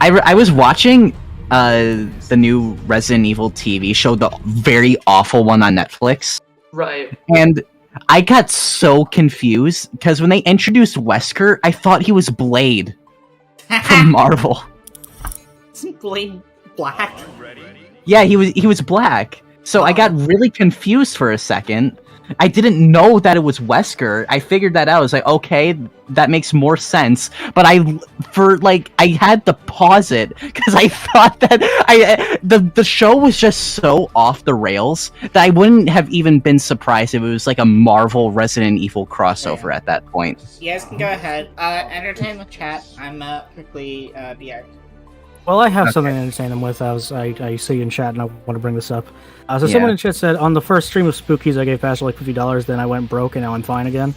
I was watching the new Resident Evil TV show, the very awful one on Netflix. Right. And I got so confused because when they introduced Wesker, I thought he was Blade from Marvel. Isn't Blade black? Yeah, he was black. So I got really confused for a second. I didn't know that it was Wesker. I figured that out. I was like, okay, that makes more sense. But I had to pause it because I thought that the show was just so off the rails that I wouldn't have even been surprised if it was like a Marvel Resident Evil crossover at that point. You guys can go ahead. Entertain the chat. I'm quickly BR. Well, I have something to entertain them with. I see in chat, and I want to bring this up. So someone in chat said, on the first stream of Spookies, I gave Pastor like $50, then I went broke, and now I'm fine again.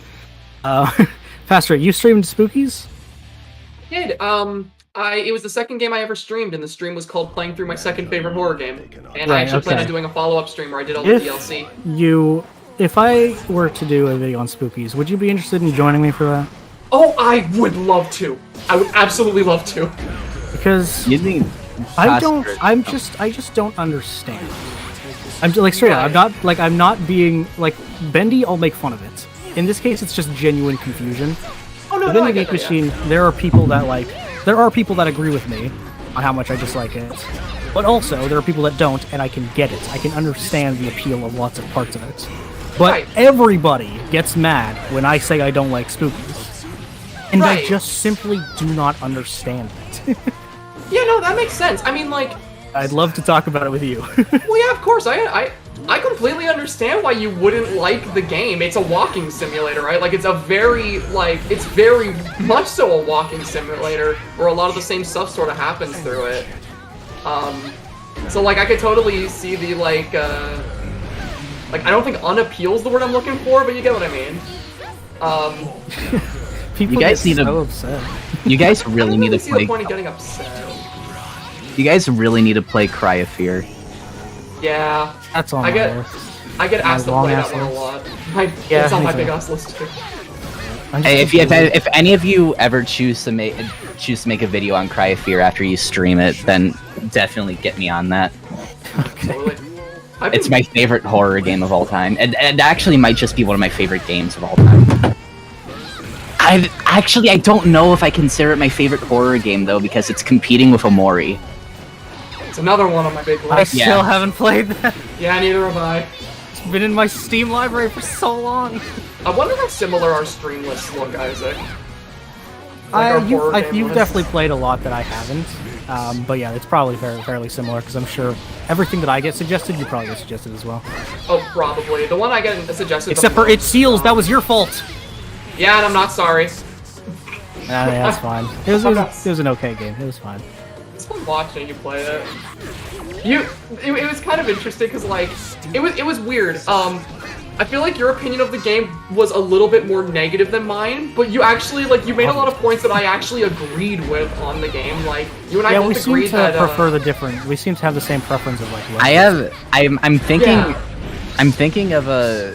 Pastor, you streamed Spookies? I did. It was the second game I ever streamed, and the stream was called Playing Through My Second Favorite Horror Game. And I actually plan on doing a follow-up stream where I did all the DLC. If I were to do a video on Spookies, would you be interested in joining me for that? Oh, I would love to. I would absolutely love to. Because I just don't understand. I'm just, like, straight up. I'm not being like Bendy. I'll make fun of it. In this case, it's just genuine confusion. Oh no, Within the Geek Machine, there are people that agree with me on how much I dislike it, but also there are people that don't, and I can get it. I can understand the appeal of lots of parts of it. But everybody gets mad when I say I don't like Spookies, and I just simply do not understand it. Yeah, no, that makes sense. I mean, like, I'd love to talk about it with you. well, yeah, of course. I completely understand why you wouldn't like the game. It's a walking simulator, right? Like, it's very much so a walking simulator where a lot of the same stuff sort of happens through it. So, like, I could totally see the, like, I don't think unappeal's the word I'm looking for, but you get what I mean. People you guys get need so upset. You guys really need to see play. the point of getting upset. You guys really need to play Cry of Fear. Yeah. That's on I get asked to play that one a lot. It's on my big ass list too. Hey, if any of you ever choose to make a video on Cry of Fear after you stream it, then definitely get me on that. Totally. It's my favorite horror game of all time, and actually might just be one of my favorite games of all time. I don't know if I consider it my favorite horror game though, because it's competing with Omori. It's another one on my big list. I still haven't played that. Yeah, neither have I. It's been in my Steam library for so long. I wonder how similar our stream lists look, Isaac. You've definitely played a lot that I haven't, but yeah, it's probably fairly similar, because I'm sure everything that I get suggested, you probably get suggested as well. Oh, probably. The one I get suggested... Except for It Seals, that was your fault! Yeah, and I'm not sorry. Yeah, that's fine. It was an okay game, it was fine. It's fun watching you play it. It was kind of interesting, because, like, it was weird. I feel like your opinion of the game was a little bit more negative than mine, but you actually, like, you made a lot of points that I actually agreed with on the game. Like, you and I both agreed that... Yeah, we seem to prefer the different... We seem to have the same preference of, like... I'm thinking of a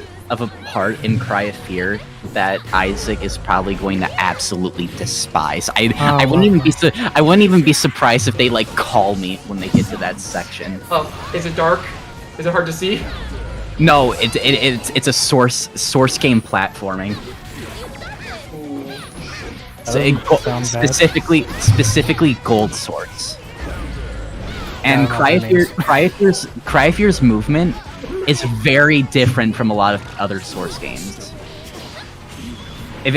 part in Cry of Fear that Isaac is probably going to absolutely despise. I wouldn't even be surprised if they, like, call me when they get to that section. Oh, is it dark? Is it hard to see? No, it's a source game platformmy. Specifically gold swords. And Cry of Fear's movement is very different from a lot of other source games. I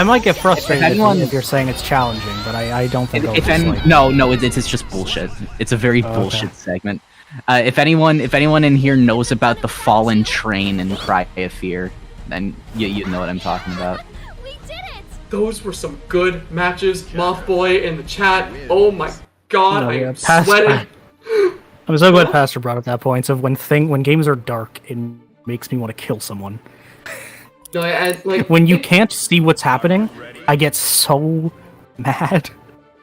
might get frustrated if you're saying it's challenging, but I don't think it's just bullshit. It's a very bullshit segment. If anyone in here knows about the Fallen Train in Cry of Fear, then you know what I'm talking about. We did it! Those were some good matches. Mothboy in the chat. Oh my god, I am sweating. I'm so glad Pastor brought up that point of when games are dark, it makes me want to kill someone. No, when you can't see what's happening, I get so mad.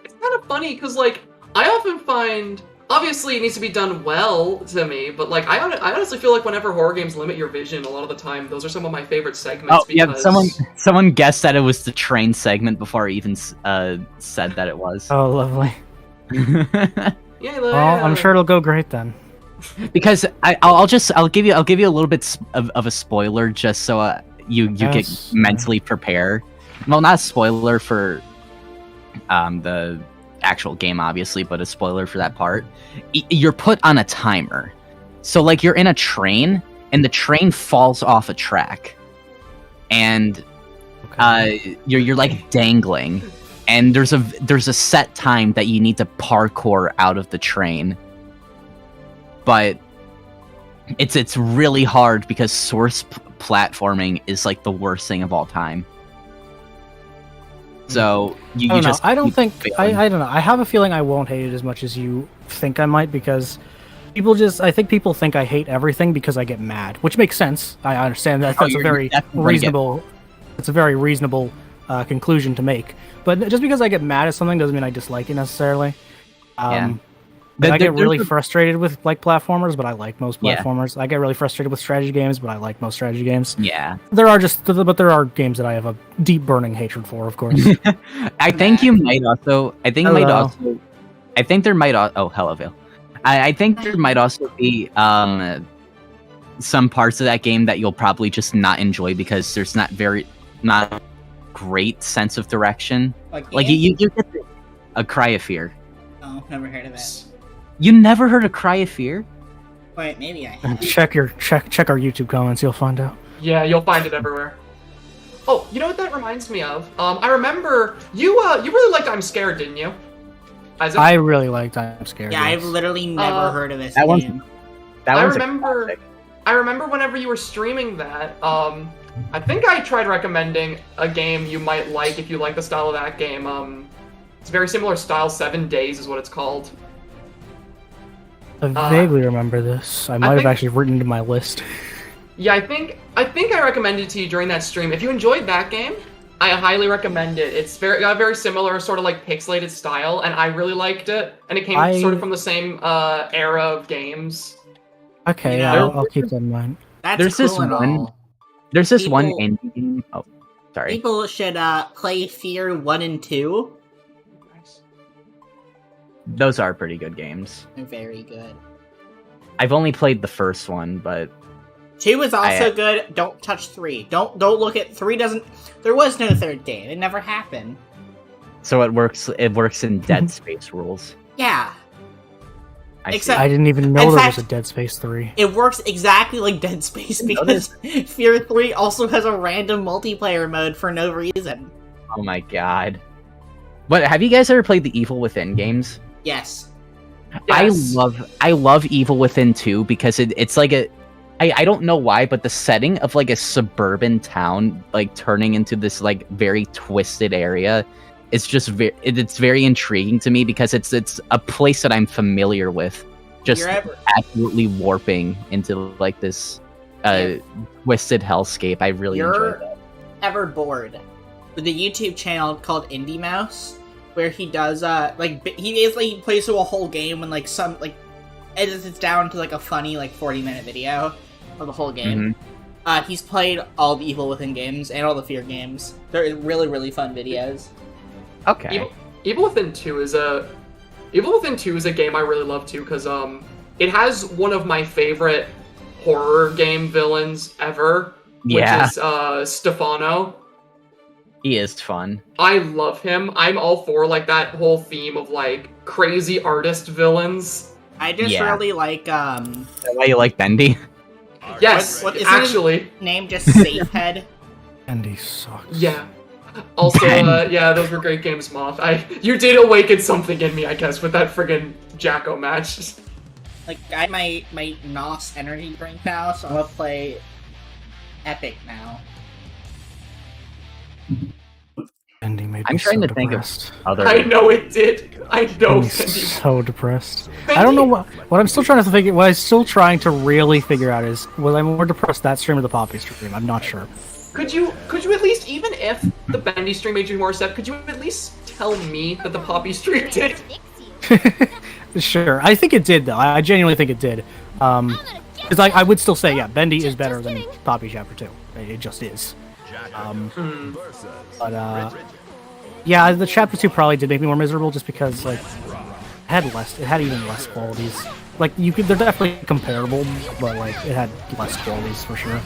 It's kind of funny because, like, I often find, obviously it needs to be done well to me, but, like, I honestly feel like whenever horror games limit your vision, a lot of the time, those are some of my favorite segments. Oh, yeah, someone guessed that it was the train segment before I even said that it was. Oh, lovely. Yeah, well, I'm sure it'll go great then. Because I'll give you a little bit of a spoiler just so you get mentally prepared. Well, not a spoiler for the actual game, obviously, but a spoiler for that part. You're put on a timer, so like you're in a train and the train falls off a track, and you're like dangling, and there's a set time that you need to parkour out of the train. But it's really hard because source platforming is like the worst thing of all time. So you just I don't think I don't know. I have a feeling I won't hate it as much as you think I might, because I think people think I hate everything because I get mad, which makes sense. I understand that. That's a very reasonable. It's a very reasonable conclusion to make. But just because I get mad at something doesn't mean I dislike it necessarily. I get really frustrated with like platformers, but I like most platformers. I get really frustrated with strategy games, but I like most strategy games. Yeah. There are games that I have a deep burning hatred for, of course. I think you might also. I think there might. Oh, hello, Vale. I think there might also be some parts of that game that you'll probably just not enjoy because there's not great sense of direction. Like you get a Cry of Fear. Oh, never heard of it. You never heard of Cry of Fear? Wait, maybe I have. Check our YouTube comments, you'll find out. Yeah, you'll find it everywhere. Oh, you know what that reminds me of? I remember you really liked I'm Scared, didn't you? Isaac? I really liked I'm Scared. Yeah, yes. I've literally never heard of this that game. I remember whenever you were streaming that, I think I tried recommending a game you might like if you like the style of that game. It's a very similar style, 7 Days is what it's called. I vaguely remember this. I might have actually written it in my list. Yeah, I think I recommended it to you during that stream. If you enjoyed that game, I highly recommend it. It's got a very similar sort of like pixelated style, and I really liked it. And it came sort of from the same era of games. Okay, yeah, I'll keep that in mind. There's this one indie game. Oh, sorry. People should play Fear 1 and 2. Those are pretty good games. They're very good. I've only played the first one, but 2 is also good. Don't touch 3. Don't look at 3. There was no third game. It never happened. So it works in Dead Space rules. Yeah. I didn't even know there was a Dead Space 3. It works exactly like Dead Space because Fear 3 also has a random multiplayer mode for no reason. Oh my god. But have you guys ever played the Evil Within games? Yes. I love Evil Within 2 because it's like I don't know why, but the setting of like a suburban town like turning into this like very twisted area is just it's very intriguing to me because it's a place that I'm familiar with, just absolutely warping into like this twisted hellscape. I really enjoy that. Ever bored with a YouTube channel called Indie Mouse, where he does he plays through a whole game and like some like edits it down to like a funny like 40-minute video of the whole game. Mm-hmm. He's played all the Evil Within games and all the Fear games. They're really, really fun videos. Okay. Evil Within 2 is a game I really love too because it has one of my favorite horror game villains ever, which is Stefano. He is fun. I love him. I'm all for like that whole theme of like crazy artist villains. I just really like Is that why you like Bendy? Yes, what actually. His name just Safehead. Bendy sucks. Yeah. Also, those were great games, Moth. You did awaken something in me, I guess, with that friggin' Jacko match. Like, I have my NOS energy drink now, so I'm gonna play Epic now. Bendy made me I'm trying so to think of depressed. other. I know it did. I know. Bendy's so depressed. I don't know what I'm still trying to figure. What I'm still trying to really figure out is, was I more depressed that stream or the Poppy stream? I'm not sure. Could you at least, even if the Bendy stream made you more upset, could you at least tell me that the Poppy stream did? Sure, I think it did though. I genuinely think it did. Because I would still say, yeah, Bendy is better than Poppy Chapter 2. It just is. Yeah, the Chapter 2 probably did make me more miserable just because like it had even less qualities. Like they're definitely comparable, but like it had less qualities for sure.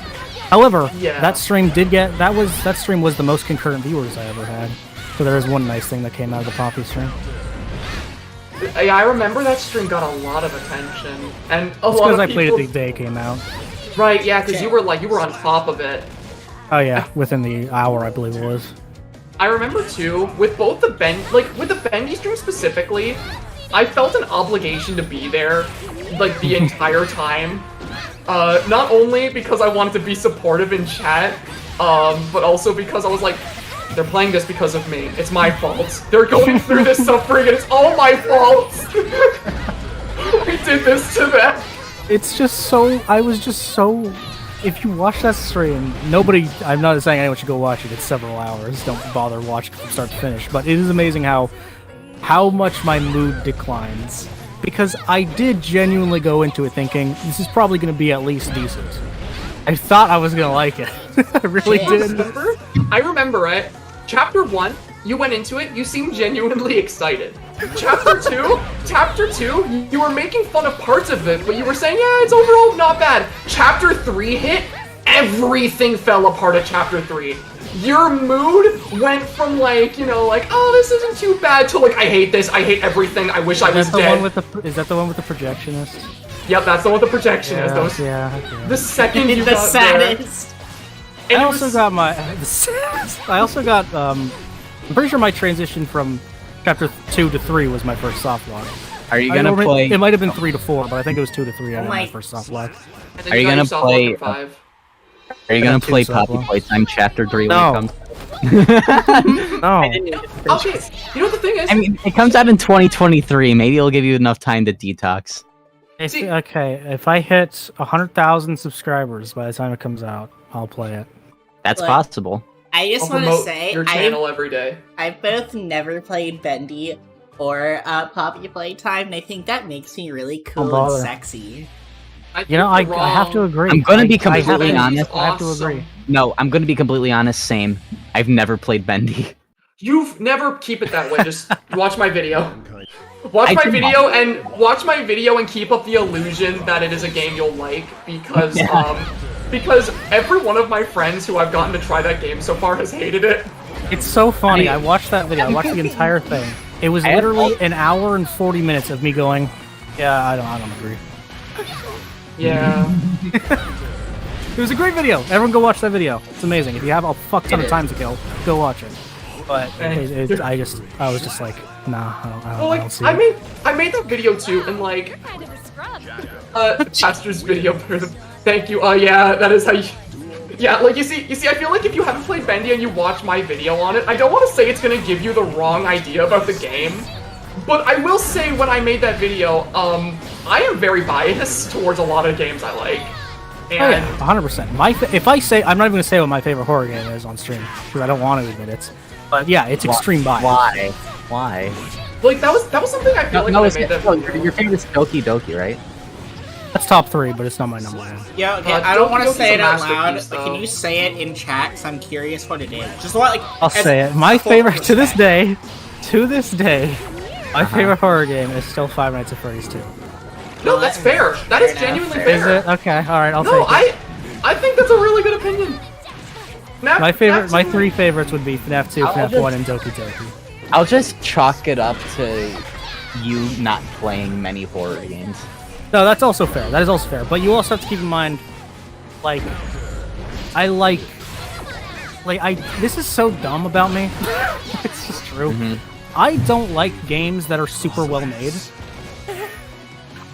However, Yeah. that stream that stream was the most concurrent viewers I ever had. So there is one nice thing that came out of the Poppy stream. Yeah, I remember that stream got a lot of attention, and a It's lot because of I people... played it the day it came out. Right, yeah, because you were on top of it. Oh yeah, within the hour I believe it was. I remember too, with both the with the Bendy stream specifically, I felt an obligation to be there, like, the entire time. Not only because I wanted to be supportive in chat, but also because I was like, they're playing this because of me. It's my fault. They're going through this suffering and it's all my fault. I did this to them. It's just so, I was just so, if you watch that stream, I'm not saying anyone should go watch it, it's several hours, don't bother watching from start to finish, but it is amazing how much my mood declines. Because I did genuinely go into it thinking, this is probably going to be at least decent. I thought I was going to like it. I really did. I remember, right? Chapter 1, you went into it, you seemed genuinely excited. Chapter 2, you were making fun of parts of it, but you were saying, yeah, it's overall not bad. Chapter 3 hit, everything fell apart at Chapter 3. Your mood went from like, you know, like, oh, this isn't too bad, to like, I hate this, I hate everything, I wish I was dead. Is that the one with the projectionist? Yep, that's the one with the projectionist. Yeah. The second you the got saddest. there, I also got I'm pretty sure my transition from chapter 2 to 3 was my first soft lock. Are you gonna play? It might have been 3 to 4, but I think it was 2 to 3. I got my my- first soft lock. and then Are you got gonna yourself play- up to 5. Are you gonna That's play too Poppy simple. Playtime Chapter 3 when No. it comes? No. Okay, you know what the thing is? I mean, it comes out in 2023. Maybe it'll give you enough time to detox. Okay, if I hit 100,000 subscribers by the time it comes out, I'll play it. That's Like- possible. I I'll just want to promote say, your channel every day. I've both never played Bendy or Poppy Playtime, and I think that makes me really cool and bother. sexy. You know, I have to agree. I'm gonna be I have completely to- honest. I have to Awesome. agree. No, I'm gonna be completely honest. Same. I've never played Bendy. You've never keep it that way. Just watch my video. Watch I my do video and keep up the illusion that it is a game you'll like because Yeah. because every one of my friends who I've gotten to try that game so far has hated it. It's so funny. I watched that video. I watched the entire thing. It was I have literally all- an hour and 40 minutes of me going, yeah, I don't agree. Yeah. It was a great video. Everyone go watch that video. It's amazing. If you have a fuck ton of time to kill, go watch it. But I was just like, nah, I Well, don't see I it. made that video too, and like Kind of a scrub. Pastra's video. Thank you. Yeah, that is how you. Yeah, like you see, I feel like if you haven't played Bendy and you watch my video on it, I don't want to say it's gonna give you the wrong idea about the game, but I will say when I made that video, I am very biased towards a lot of games I like. And Oh yeah, 100%. If I say, I'm not even gonna say what my favorite horror game is on stream because I don't want to admit it. But yeah, it's extreme bias. Why? like that was something I feel like when I made that video. Your favorite's Doki Doki, right? That's top 3, but it's not my number one. Yeah, okay, Uh, I don't want to Doki Doki's say a it out loud, masterpiece, but can though. you say it in chat? Cause I'm curious what it is. Just what, like, I'll as say it. My full favorite to this respect. day, my favorite horror game is still Five Nights at Freddy's 2. No, that's fair. That is Fair enough, genuinely fair fair. Is it? Okay, alright, I'll No, take it. I think that's a really good opinion. My FNAF my 2 3 favorites would be FNAF 2, I'll FNAF just- 1, and Doki Doki. I'll just chalk it up to you not playing many horror games. No, that's also fair. That is also fair. But you also have to keep in mind, like, this is so dumb about me. It's just true. I don't like games that are super well made.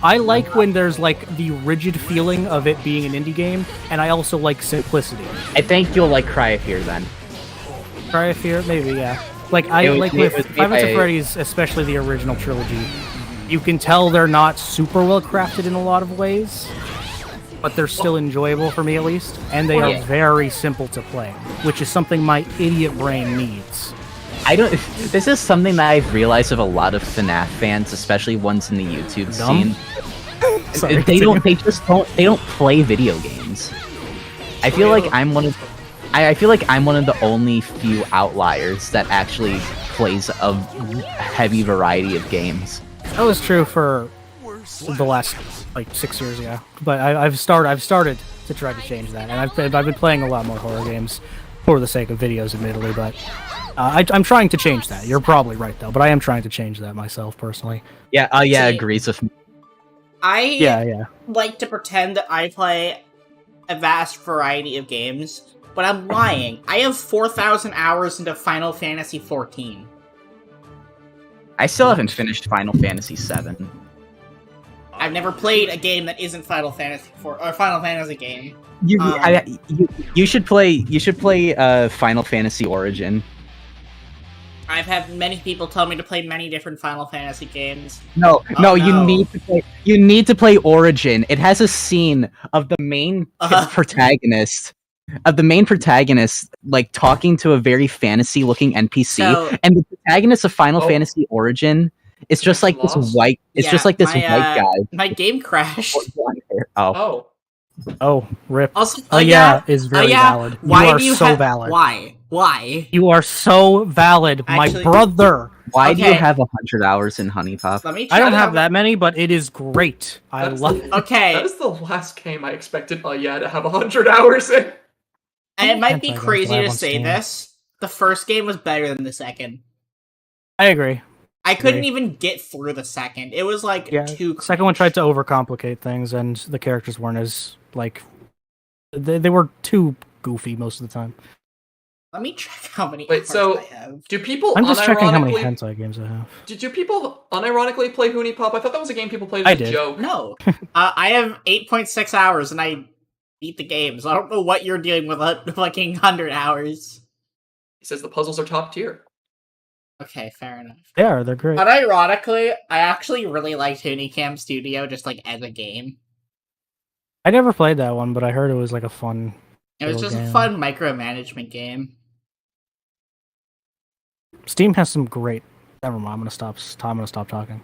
I like when there's like the rigid feeling of it being an indie game, and I also like simplicity. I think you'll like Cry of Fear then. Cry of Fear, maybe, yeah. Like I It was like made- with it was made Five Nights at by- Freddy's, especially the original trilogy. You can tell they're not super well crafted in a lot of ways, but they're still enjoyable for me at least, and they are very simple to play, which is something my idiot brain needs. I don't. This is something that I've realized of a lot of FNAF fans, especially ones in the YouTube Dumb? scene. Sorry, They don't. continue. They just don't. They don't play video games. I feel like I'm one of. I feel like I'm one of the only few outliers that actually plays a heavy variety of games. That was true for the last like 6 years ago. But I've started to try to change that, and I've been playing a lot more horror games for the sake of videos, admittedly. But I'm trying to change that. You're probably right though, but I am trying to change that myself personally. Yeah, See, agrees with me. I like to pretend that I play a vast variety of games, but I'm lying. I have 4,000 hours into Final Fantasy XIV. I still haven't finished Final Fantasy VII. I've never played a game that isn't Final Fantasy 4 or Final Fantasy game. You should play Final Fantasy Origin. I've had many people tell me to play many different Final Fantasy games. No, no. you need to play Origin. It has a scene of the main protagonist like talking to a very fantasy-looking NPC, and the protagonist of Final Fantasy Origin is just like this white. It's just like this white guy. My game crashed. Oh, rip. Also, is very valid. Why you are so valid. Why? You are so valid, Actually, my brother. Why do you have 100 hours in Honey Pop? I don't have that many, but it is great. I love it. Okay. That is the last game I expected Uhyeah to have 100 hours in. And it might be crazy to say this. The first game was better than the second. I agree. I couldn't even get through the second. It was like too cringe. Second one tried to overcomplicate things, and the characters weren't as like they were too goofy most of the time. Let me check how many. Wait, so I have. do people? I'm just checking how many unironically- hentai games I have. Do people unironically play Honey Pop? I thought that was a game people played I as a did. joke. No, I have 8.6 hours, and I beat the game. So I don't know what you're dealing with fucking 100 hours. He says the puzzles are top tier. Okay, fair enough. They're great. But ironically, I actually really liked Honeycam Studio just like as a game. I never played that one, but I heard it was like a fun. It was just game. a fun micromanagement game. Steam has some great. Never mind. I'm gonna stop talking.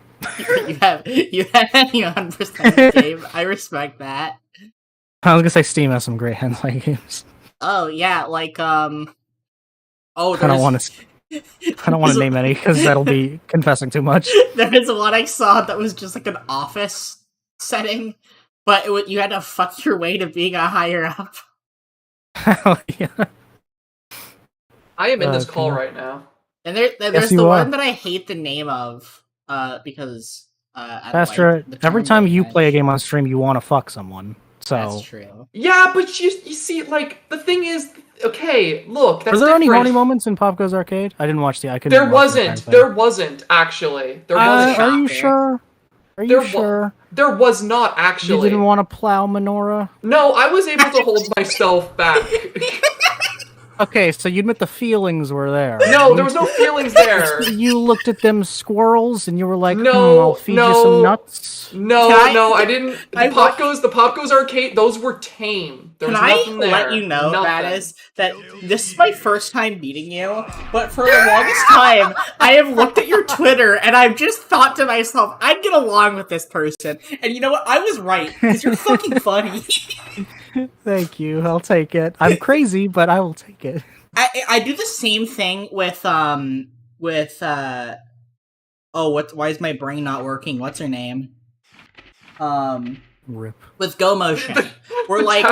you have 100% game. I respect that. I was gonna say Steam has some great hentai games. Oh yeah, like I don't want to name any because that'll be confessing too much. There is one I saw that was just like an office setting, but you had to fuck your way to being a higher up. Hell yeah. I am in this call cool. right now. And there's the one that I hate the name of, because Pastra, every time you play a game on stream, you want to fuck someone. So that's true. Yeah, but you see, like the thing is, okay, look, that's Were there any different. horny moments in Pop Goes Arcade? I didn't watch the. I couldn't. There wasn't. There wasn't actually. There wasn't. Are you sure? Are you sure? There was not actually. You didn't want to plow Menorah? No, I was able to hold myself back. Okay, so you admit the feelings were there. No, there was no feelings there. You looked at them squirrels and you were like, No, I'll feed you some nuts. No, I didn't. The Pop Goes Arcade, those were tame. There was nothing there. Let you know, that this is my first time meeting you, but for the longest time, I have looked at your Twitter and I've just thought to myself, I'd get along with this person. And you know what? I was right, because you're fucking funny. Thank you. I'll take it. I'm crazy, but I will take it. I do the same thing with why is my brain not working? What's her name? Rip. With Go Motion. We're like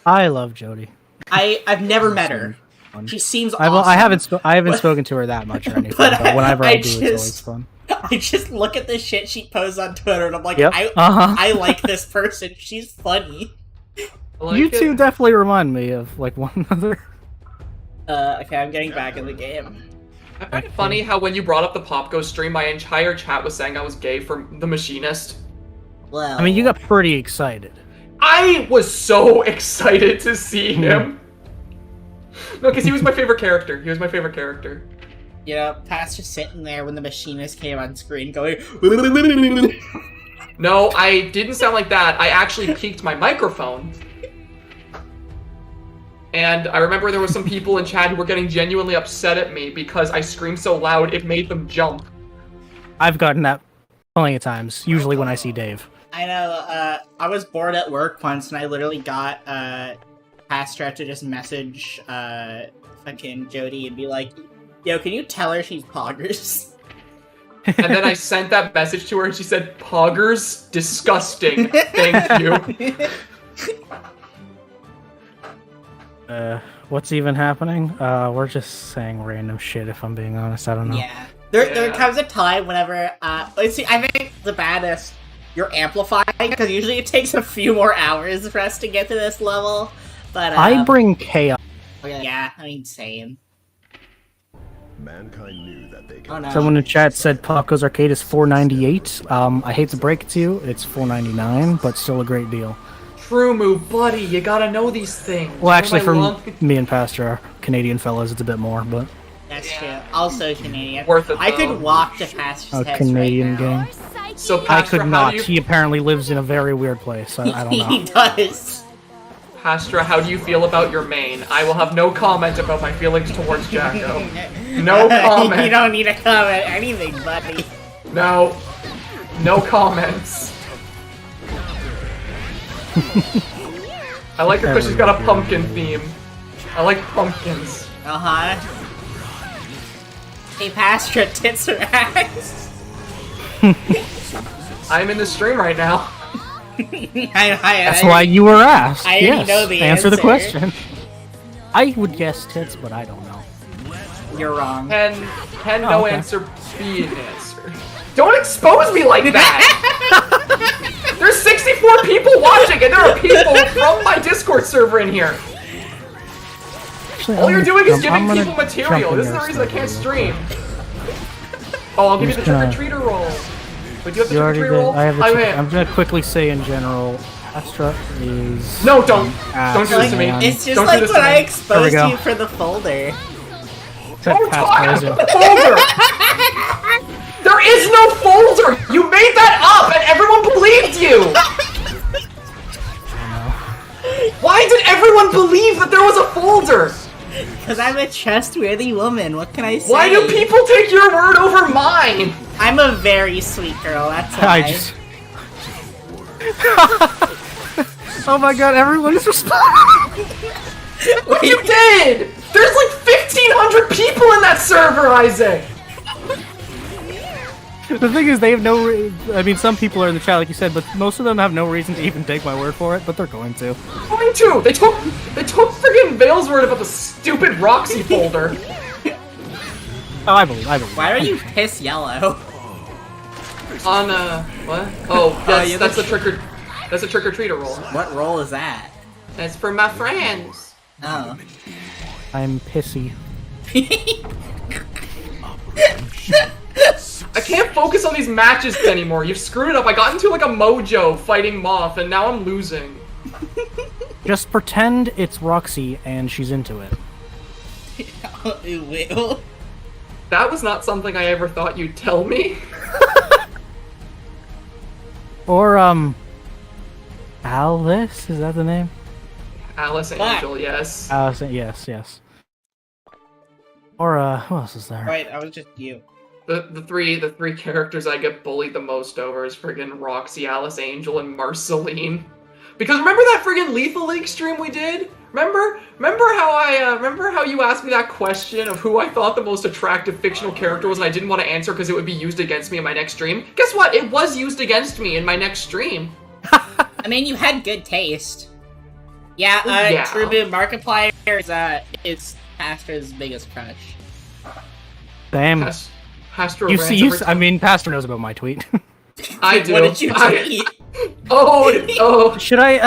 I love Jody. I've never met her. She seems awesome. I haven't spoken to her that much or anything, but whenever I do, it's always fun. I just look at the shit she posts on Twitter and I'm like, yep. I like this person. She's funny. You two definitely remind me of like one another. Okay, I'm getting back in the game. I find it funny how when you brought up the Pop Go stream, my entire chat was saying I was gay for The Machinist. Well, I mean, you got pretty excited. I was so excited to see him. No, because he was my favorite character. You know, Pat's just sitting there when The Machinist came on screen going... No, I didn't sound like that. I actually peaked my microphone. And I remember there were some people in chat who were getting genuinely upset at me because I screamed so loud it made them jump. I've gotten that plenty of times, usually when I see Dave. I know, I was bored at work once and I literally got, Pastra to just message, fucking Jody and be like, yo, can you tell her she's poggers? And then I sent that message to her, and she said, "Poggers, disgusting. Thank you." What's even happening? We're just saying random shit, if I'm being honest. I don't know. Yeah. There comes a time whenever, let's see, I think the baddest, you're amplifying, because usually it takes a few more hours for us to get to this level, but, I bring chaos. yeah, I mean, same. Mankind knew that they Oh cannot no. Someone in chat said Paco's Arcade is $4.98. I hate to break it to you, it's $4.99, but still a great deal. True move, buddy. You gotta know these things. Well, actually, Oh, for my long- me and Pastor, our Canadian fellas, it's a bit more, but That's true. Also Canadian. Worth it, I though. could walk to Pastor's a house Canadian right now. game. So, I Pastor, could how not. do you... He apparently lives in a very weird place. I don't He know. does. Pastra, how do you feel about your main? I will have no comment about my feelings towards Jacko. No comment. You don't need to comment anything, buddy. No. No comments. I like her because she's got a pumpkin theme. I like pumpkins. Uh-huh. Hey, Pastor, tits or ass? I'm in the stream right now. That's why you were asked. I already Yes. know the Answer the answer. question. I would guess tits, but I don't know. You're wrong. Can Oh, no okay. answer be an answer? Don't expose me like that! There's 64 people watching, and there are people from my Discord server in here. Actually, All I'm you're gonna doing is jump- I'm giving gonna people material. jump in This is your the reason I can't server real stream. Oh, I'll give you the just gonna- trick-or-treater roll. Wait, do you have the You already trick-or-treater did. roll? I have the I'm trick- in. I'm gonna quickly say in general, Astra is... No, don't. ass Don't do this to me. man. It's just Don't do like this when to I me. exposed go. you for the folder. Except Don't Pastor talk isn't. about the folder! There is no folder! You made that up, and everyone believed you! Why did everyone believe that there was a folder? Because I'm a trustworthy woman, what can I say? Why do people take your word over mine? I'm a very sweet girl, that's why. I just... Oh my god, everyone's responding! You did! There's like 1,500 people in that server, Isaac! The thing is, they have no I mean, some people are in the chat, like you said, but most of them have no reason to even take my word for it, but they're going to. Going to! They took friggin' Vale's word about the stupid Roxy folder. Oh, I believe. Why are you piss yellow? On, what? Oh, that's, yeah, that's a trick-or-treater roll. What role is that? That's for my friends. Oh. I'm pissy. I can't focus on these matches anymore. You've screwed it up. I got into like a mojo fighting Moth, and now I'm losing. Just pretend it's Roxy and she's into it. Will. That was not something I ever thought you'd tell me. Or, Alice? Is that the name? Alice Angel, yes. Alice, yes. Or, who else is there? Wait, I was just you. The three characters I get bullied the most over is friggin' Roxy, Alice Angel, and Marceline. Because remember that friggin' Lethal League stream we did? Remember how you asked me that question of who I thought the most attractive fictional character was, and I didn't want to answer because it would be used against me in my next stream? Guess what? It was used against me in my next stream. I mean, you had good taste. Yeah, Yeah. Tribute Markiplier is Astra's biggest crush. Damn. Pastor You rants see, every I mean, Pastor knows about my tweet. I do. What did you tweet? Oh. Should I,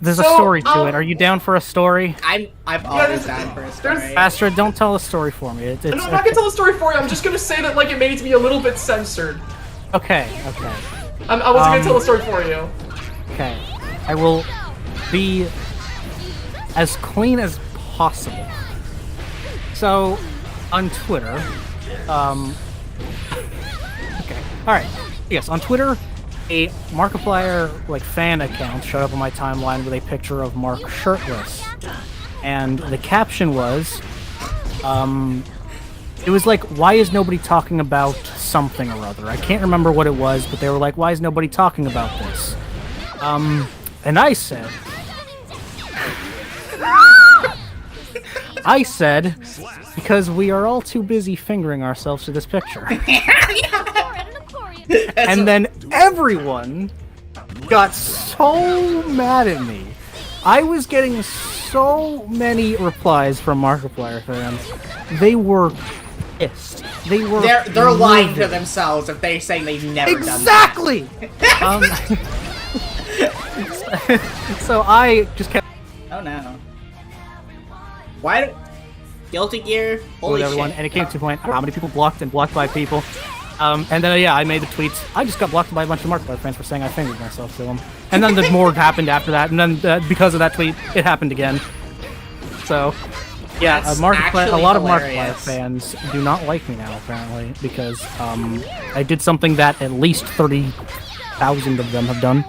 there's a So, story to it. Are you down for a story? I'm always down for a story. Pastor, don't tell a story for me. It's No, I'm not gonna tell the story for you. I'm just gonna say that like it may need to be a little bit censored. Okay. I wasn't gonna tell the story for you. Okay. I will be as clean as possible. So, on Twitter, okay, alright. Yes, on Twitter, a Markiplier, fan account showed up on my timeline with a picture of Mark shirtless. And the caption was, it was like, why is nobody talking about something or other? I can't remember what it was, but they were like, why is nobody talking about this? And I said, I said, because we are all too busy fingering ourselves to this picture. And then everyone got so mad at me. I was getting so many replies from Markiplier fans. They were pissed. They were. They're lying to themselves if they're saying they've never done that. Exactly. So I just kept. Oh no. Why? Guilty Gear. Holy with shit. everyone, and it came to a point how many people blocked and blocked by people. And then yeah, I made the tweets. I just got blocked by a bunch of Markiplier fans for saying I fingered myself to them. And then the more happened after that, and then because of that tweet, it happened again. So yeah, That's a lot of Markiplier hilarious. fans do not like me now apparently because I did something that at least 30,000 of them have done.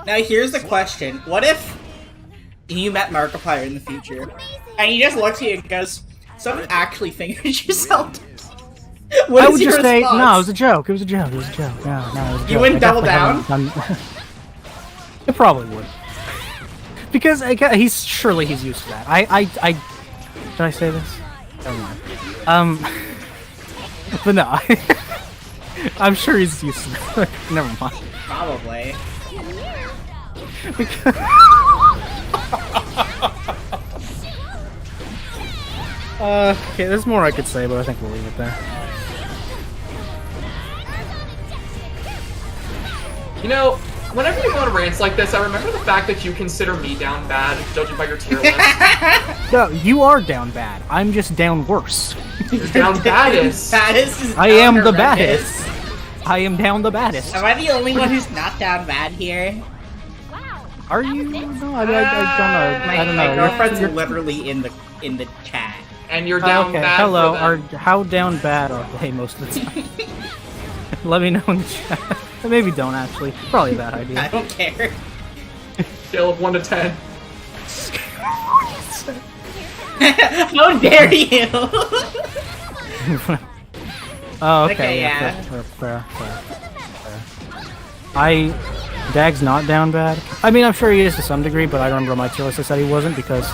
Now here's the question: what if you met Markiplier in the future, and he just looks at you and goes, "Someone actually fingered yourself"? What I is would your just say, response? no, it was a joke. It was a joke. It was a joke. No, it was a joke. You wouldn't I double definitely down? haven't done- It probably would. Because surely he's used to that. Did I say this? Never mind. But no, I'm sure he's used to that. Never mind. Probably. Okay, there's more I could say, but I think we'll leave it there. You know, whenever you go on rants like this, I remember the fact that you consider me down bad, judging by your tier list. No, you are down bad. I'm just down worse. You're down baddest. Baddest is I am down the horrendous. baddest. I am down the baddest. Am I the only one who's not down bad here? Are you? No, I don't know. My, I don't my know. girlfriend's You're- literally in the chat. And you're down okay, bad. hello. For them. How down bad are they most of the time? Let me know in the chat. Maybe don't actually. Probably a bad I idea. don't care. Scale of 1 to 10. How dare you? Oh, okay. Okay, yeah. yeah. Fair. Daggz not down bad. I mean, I'm sure he is to some degree, but I remember on my tier list I said he wasn't because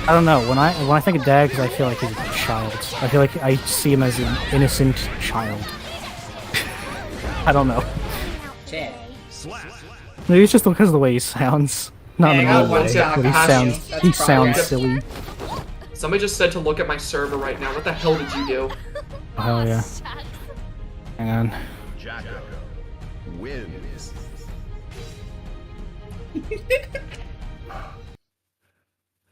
I don't know. When I think of Daggz, I feel like he's a child. I feel like I see him as an innocent child. I don't know. Shit. Maybe it's just because of the way he sounds. Not in Yeah, I a got mean way, one stock but he costume. sounds That's he probably sounds it. silly. Somebody just said to look at my server right now. What the hell did you do? Oh hell yeah. Hang on. Jacko wins.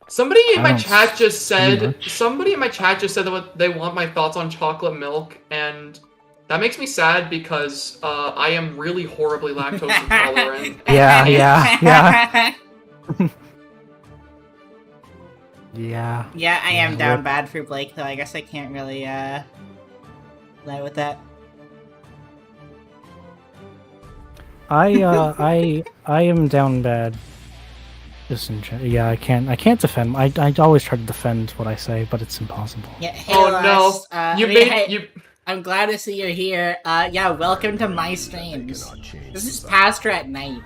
Somebody in I my don't chat just said. much. Somebody in my chat just said that they want my thoughts on chocolate milk, and that makes me sad because I am really horribly lactose intolerant. Yeah. Yeah. Yeah, I am Yeah, down rip. bad for Blake, though. I guess I can't really, lie with that. I am down bad. Just in yeah, I can't defend. I always try to defend what I say, but it's impossible. Yeah, hey, Oh Ross, no! You I mean, made hey, you. I'm glad to see you're here. Yeah, welcome to my streams. Cannot change This is society. Pastra at night.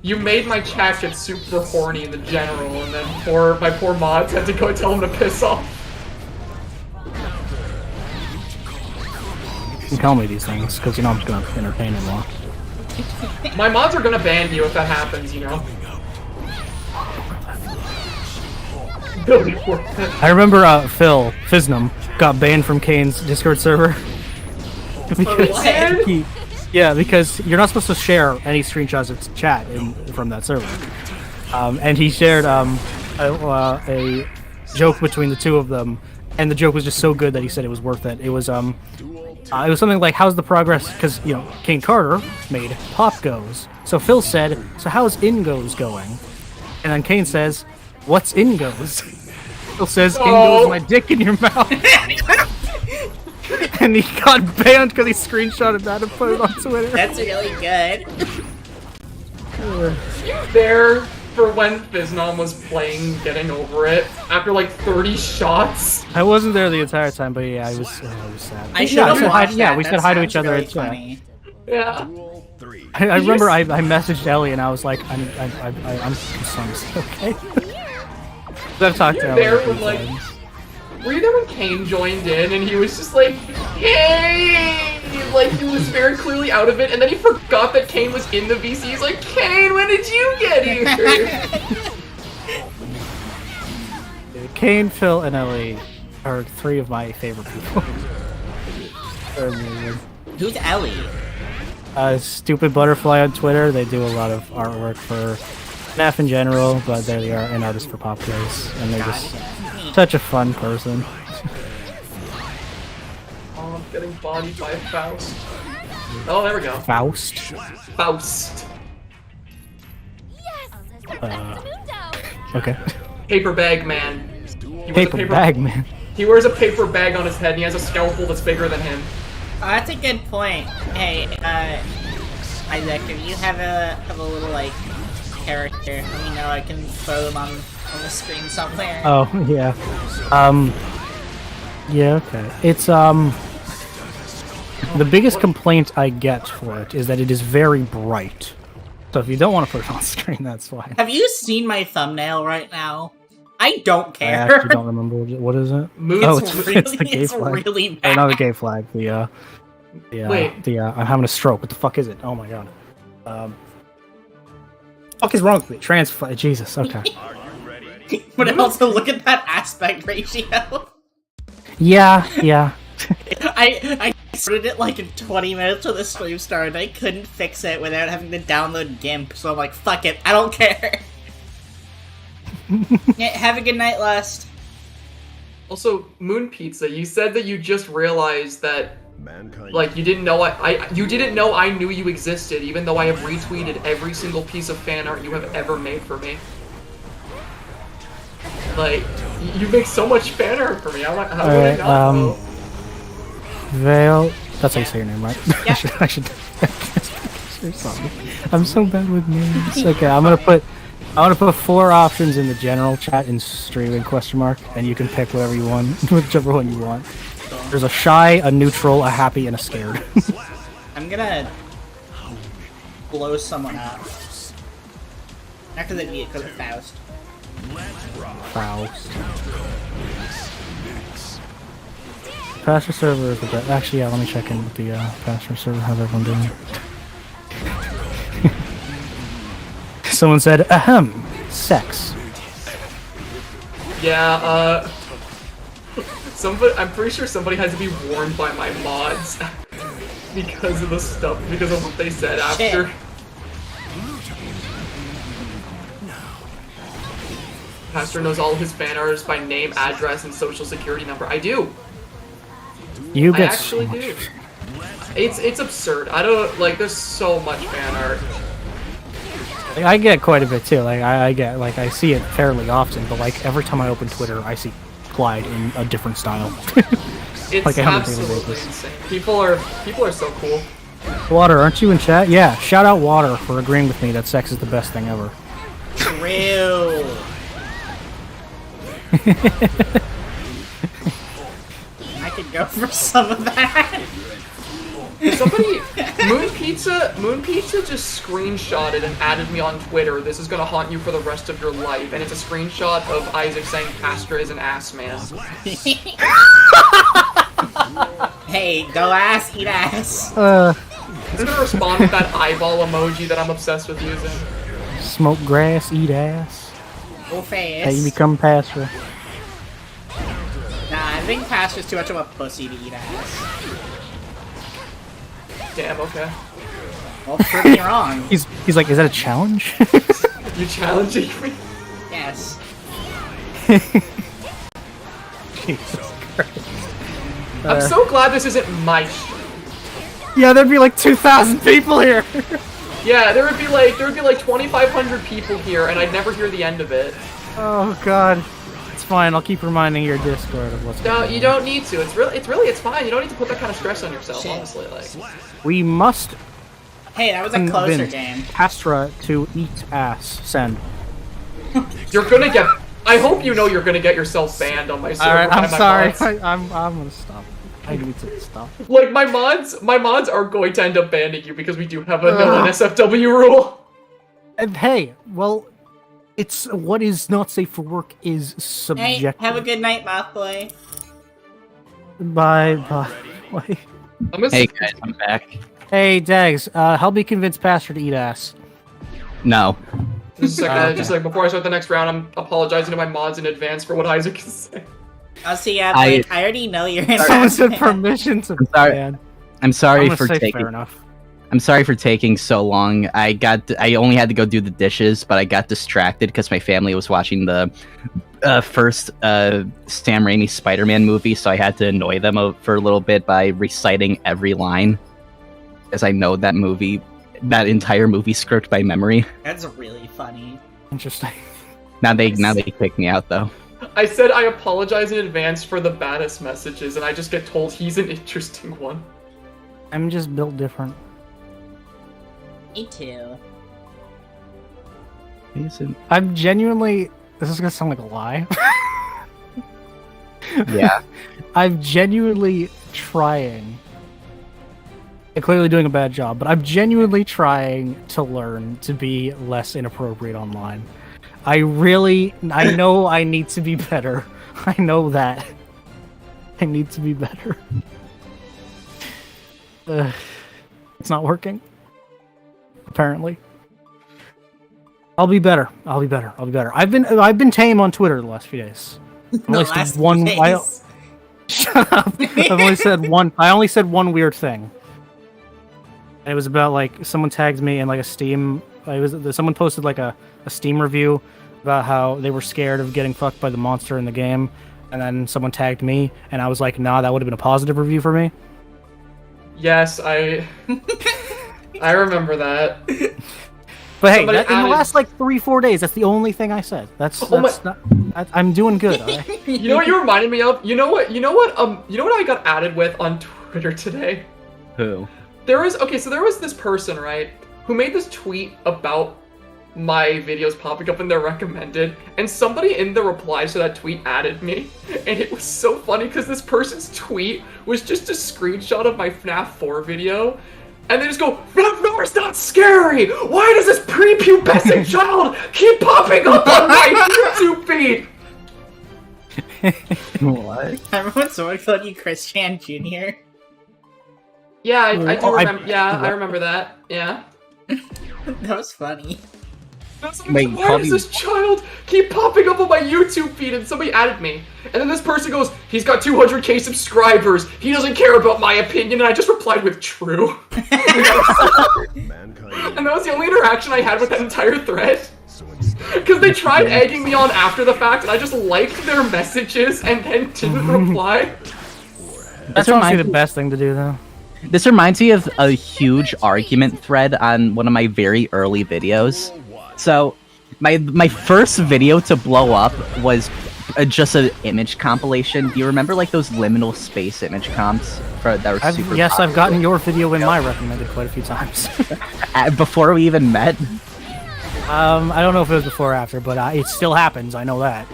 You made my chat get super horny in the general, and then my poor mods had to go tell him to piss off. You tell me these things because you know I'm just gonna entertain you more. My mods are gonna ban you if that happens, you know. It'll be worth it. I remember Phil Fiznum got banned from Kane's Discord server because what? because you're not supposed to share any screenshots of chat from that server. And he shared a joke between the two of them, and the joke was just so good that he said it was worth it. It was something like, "How's the progress?" Because Kane Carter made Pop Goes, so Phil said, "So how's Ingos going?" And then Kane says, "What's Ingos?" Phil says, "Ingos my dick in your mouth." And he got banned because he screenshotted that and put it on Twitter. That's really good. There for when Fiznom was playing Getting Over It after like 30 shots. I wasn't there the entire time, but yeah, I was sad. I should have said watched hi, yeah, that. we That said hi to sounds each other. really in chat. funny. Yeah. Duel 3. I remember I messaged Ellie and I was like, I'm concerned. Okay. I've talked to You Ellie there a few when, like- times. Were you there when Kane joined in and he was just like, yay! Like, he was very clearly out of it, and then he forgot that Kane was in the VC. He's like, Kane, when did you get here? Kane, Phil, and Ellie are 3 of my favorite people. They're amazing. Who's Ellie? Stupid Butterfly on Twitter. They do a lot of artwork for FNAF in general, but they're an artist for Pop Quiz, and they're just such a fun person. Oh, I'm getting bodied by Faust. Oh, there we go. Faust. Faust. Yes! Okay. Paper bag man. He wears a Paper bag man. He wears a paper bag on his head and he has a scalpel that's bigger than him. That's a good point. Hey, Isaac, if you have a little like character, let me know. I can throw them on the screen somewhere. Oh yeah. Yeah. Okay. It's the biggest complaint I get for it is that it is very bright. So if you don't want to put it on screen, that's fine. Have you seen my thumbnail right now? I don't I care. actually don't remember what is it. Oh, it's really, the gay it's flag. really Oh, bad. not the gay flag. Wait. I'm having a stroke. What the fuck is it? Oh my god. Fuck is wrong with me? Trans flag. Jesus. Okay. But also look at that aspect ratio. Yeah. I started it like in 20 minutes when the stream started. I couldn't fix it without having to download GIMP, so I'm like, fuck it, I don't care. Yeah, have a good night, Lust. Also, Moon Pizza, you said that you just realized that, Mankind. like, you didn't know you didn't know I knew you existed, even though I have retweeted every single piece of fan art you have ever made for me. Like, you make so much fan art for me. How would I not know? Vale. That's how you say your name, right? Yeah. I should. Sorry. I'm so bad with names. Okay, I'm gonna put 4 options in the general chat in streaming ? And you can pick whatever you want, whichever one you want. There's a shy, a neutral, a happy, and a scared. I'm gonna blow someone up. Not because it because of Faust. Faust. Pastra server is the best. Actually, yeah, let me check in with the Pastra server. How's everyone doing? Someone said, ahem, sex. Yeah, I'm pretty sure somebody has to be warned by my mods because of what they said after. Shit. Pastor knows all of his fan artists by name, address, and social security number. I do. You I get actually so much. do. It's absurd. I don't like. There's so much fan art. Like, I get quite a bit too. Like I get like I see it fairly often, but like every time I open Twitter, I see Clyde in a different style. It's Like, I haven't really absolutely read this. insane. People are so cool. Water, aren't you in chat? Yeah. Shout out Water for agreeing with me that sex is the best thing ever. True. I could go for some of that. Somebody, Moon Pizza just screenshotted and added me on Twitter. This is gonna haunt you for the rest of your life, and it's a screenshot of Isaac saying Pastra is an ass man. Hey, go ass, eat ass. I'm gonna respond with that eyeball emoji that I'm obsessed with using. Smoke grass, eat ass. Go Hey, you fast. become Pastra. Nah, I think Pastra's too much of a pussy to eat ass. Damn, okay. Well, prove me wrong. He's like, is that a challenge? You challenging me? Yes. Jesus Christ. I'm so glad this isn't my stream. Yeah, there'd be like 2,000 people here. Yeah, there would be like 2,500 people here, and I'd never hear the end of it. Oh God. It's fine. I'll keep reminding your Discord of what's No, going on. you don't need to. It's fine. You don't need to put that kind of stress on yourself, Shit. honestly. Like, We must Hey, that was a closer convince game. Pastra to eat ass. Send. you're gonna get. I hope you know you're gonna get yourself banned on my server. All right, by I'm my sorry. mods. I'm gonna stop. I need to stop. Like my mods are going to end up banning you because we do have a no NSFW rule. And hey, well, It's what is not safe for work is Hey, subjective. have a good night, Moth Boy. Bye. Wait. I'm gonna Hey s- guys, I'm back. Hey, Daggz, help me convince Pastor to eat ass. No. Just a second, Okay. just like before I start the next round, I'm apologizing to my mods in advance for what Isaac is saying. Oh, so yeah, Blake, I already know you're an Someone ass said man. permission to. I'm sorry. Man. I'm sorry I'm gonna for say taking. fair enough. I'm sorry for taking so long. I only had to go do the dishes, but I got distracted because my family was watching the first Sam Raimi Spider-Man movie, so I had to annoy them for a little bit by reciting every line, as I know that entire movie script by memory. That's really funny. Interesting. Now they kick me out though. I said I apologize in advance for the baddest messages, and I just get told he's an interesting one. I'm just built different. Me too. I'm genuinely. This is gonna sound like a lie. Yeah. I'm genuinely trying. I'm clearly doing a bad job, but I'm genuinely trying to learn to be less inappropriate online. I know I need to be better. I know that. I need to be better. It's not working. Apparently. I'll be better. I've been tame on Twitter the last few days. At The least last one. days. Shut up. I only said one weird thing. And it was about like someone tagged me in like a Steam. Someone posted like a Steam review about how they were scared of getting fucked by the monster in the game, and then someone tagged me, and I was like, nah, that would have been a positive review for me. Yes, I remember that. But hey, Somebody in the added- last like 3-4 days, that's the only thing I said. I'm doing good. All right? You know what you reminded me of? You know what I got added with on Twitter today? Who? There was this person, right, who made this tweet about my videos popping up in their recommended, and somebody in the replies to that tweet added me, and it was so funny because this person's tweet was just a screenshot of my FNAF 4 video, and they just go, FNAF 4 is not scary! Why does this prepubescent child keep popping up on my YouTube feed? What? Remember when someone called you Christian Jr.? Yeah, I do Oh, remember. Yeah, I remember that. Yeah. That was funny. Wait, Why does this child keep popping up on my YouTube feed? And somebody added me. And then this person goes, he's got 200k subscribers. He doesn't care about my opinion. And I just replied with true. Mankind And that was the only interaction I had with that entire thread. so instead Because they tried egging me on after the fact, and I just liked their messages and then didn't reply. That's honestly the best thing to do, though. This reminds me of a huge argument thread on one of my very early videos. So, my first video to blow up was just an image compilation. Do you remember like those liminal space image comps that were super Yes, popular? I've gotten your video in my recommended quite a few times. Before we even met? I don't know if it was before or after, but it still happens. I know that.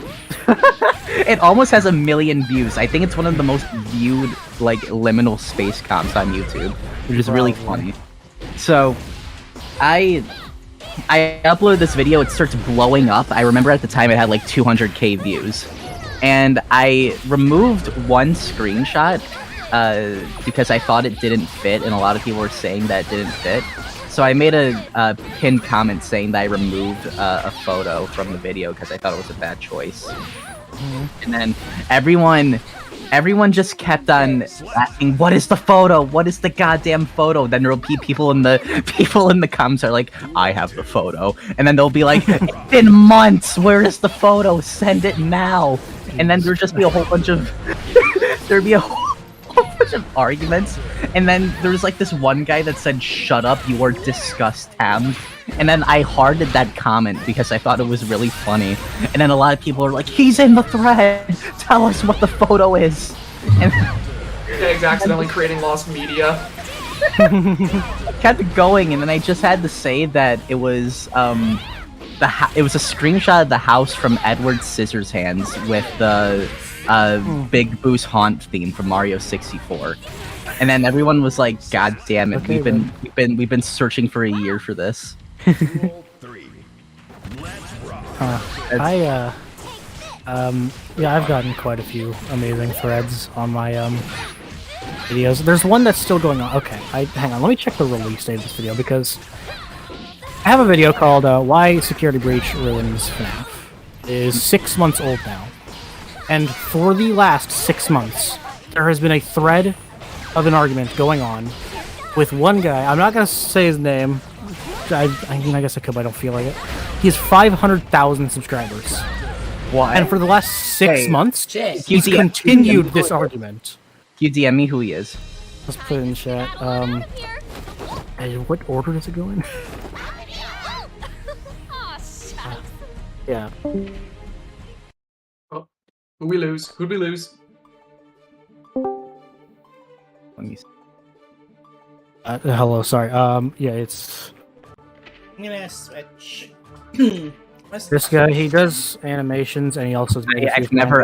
It almost has 1 million views. I think it's one of the most viewed like liminal space comps on YouTube, which is really funny. So, I uploaded this video, it starts blowing up. I remember at the time it had like 200k views. And I removed one screenshot because I thought it didn't fit, and a lot of people were saying that it didn't fit. So I made a pinned comment saying that I removed a photo from the video because I thought it was a bad choice. And then everyone just kept on asking, "What is the photo? What is the goddamn photo?" Then there'll be people in the comments are like, "I have the photo," and then they'll be like, "It's been months. Where is the photo? Send it now." And then there'd just be a whole bunch of arguments. And then there was like this one guy that said, "Shut up, you are disgusting." And then I hearted that comment because I thought it was really funny. And then a lot of people are like, "He's in the thread. Tell us what the photo is." And Daggz accidentally creating lost media. kept going, and then I just had to say that it was it was a screenshot of the house from Edward Scissorhands with the Big Boo's Haunt theme from Mario 64. And then everyone was like, "God damn it, Okay, we've been searching for a year for this." Roll 3. Let's rock. Yeah, I've gotten quite a few amazing threads on my videos. There's one that's still going on. Okay, hang on. Let me check the release date of this video because I have a video called "Why Security Breach Ruins FNAF." It is 6 months old now, and for the last 6 months, there has been a thread of an argument going on with one guy. I'm not gonna say his name. I mean, I guess I could, but I don't feel like it. He has 500,000 subscribers. Why? And for the last 6 months, Shit. he's continued this argument. Can you DM me who he is? Let's put it in chat. And what order does it go in? Aw, shucks. Yeah. Oh, who'd we lose? Who'd we lose? Let me see. Hello, sorry. Yeah, it's I'm gonna switch. this guy. He does animations, and he also. I've never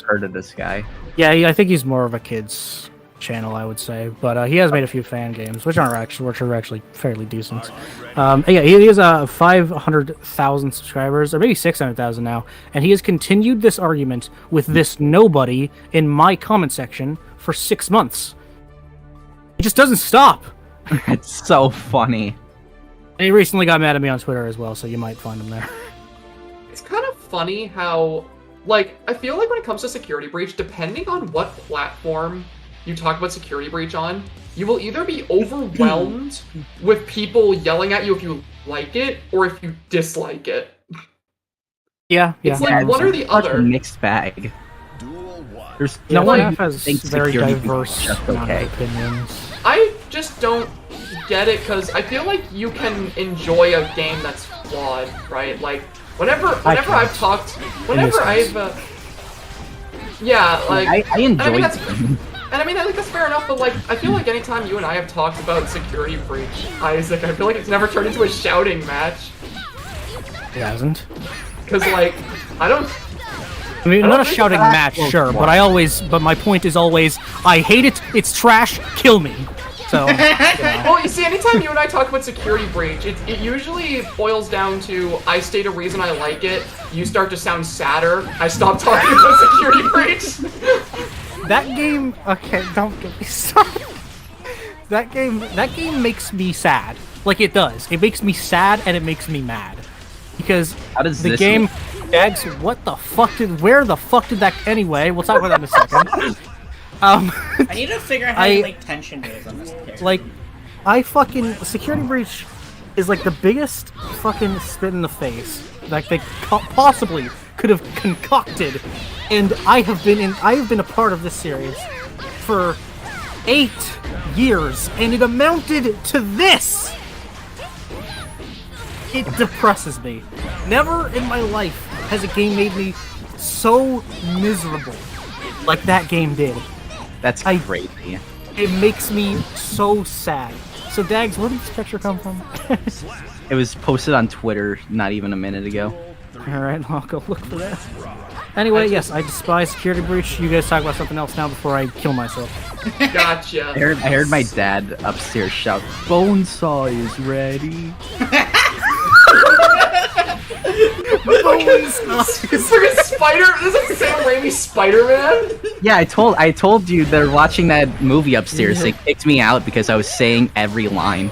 heard of this guy. Yeah, I think he's more of a kids channel, I would say, but he has made a few fan games, which are actually fairly decent. Yeah, he has 500,000 subscribers, or maybe 600,000 now, and he has continued this argument with this nobody in my comment section for 6 months. It just doesn't stop. It's so funny. And he recently got mad at me on Twitter as well, so you might find him there. It's kind of funny how, like, I feel like when it comes to security breach, depending on what platform you talk about security breach on, you will either be overwhelmed with people yelling at you if you like it or if you dislike it. Yeah. It's like one or the Such a other. mixed bag. Duel 1. There's No no one one has thinks very security diverse is just amount okay. of opinions. I just don't get it because I feel like you can enjoy a game that's flawed, right? Like whenever I've talked, whenever I've yeah, like I enjoy and that's, them. and I mean I think that's fair enough, but like I feel like anytime you and I have talked about security breach, Isaac, I feel like it's never turned into a shouting match. It hasn't. Because like I don't. I mean, I not don't a think shouting that- match, sure, but my point is always, I hate it, it's trash, kill me. So, you know. Well, you see, anytime you and I talk about security breach, it usually boils down to I state a reason I like it, you start to sound sadder, I stop talking about security breach. That game, okay, don't get me started. That game makes me sad. Like, it does. It makes me sad and it makes me mad. Because How does the this game, Daggz, where the fuck did that, anyway, we'll talk about that in a second. I need to figure out how to make tension moves on this character. Like, Security Breach is like the biggest fucking spit in the face like they possibly could have concocted, and I have been a part of this series for 8 years, and it amounted to this! It depresses me. Never in my life has a game made me so miserable like that game did. That's crazy. It makes me so sad. So, Daggz, where did this picture come from? It was posted on Twitter not even a minute ago. Alright, I'll go look for that. Anyway, yes, I despise security breach. You guys talk about something else now before I kill myself. Gotcha. I heard my dad upstairs shout, "Bonesaw is ready." It's like a spider. This is like Sam Raimi Spider-Man. Yeah, I told you they're watching that movie upstairs. They kicked me out because I was saying every line.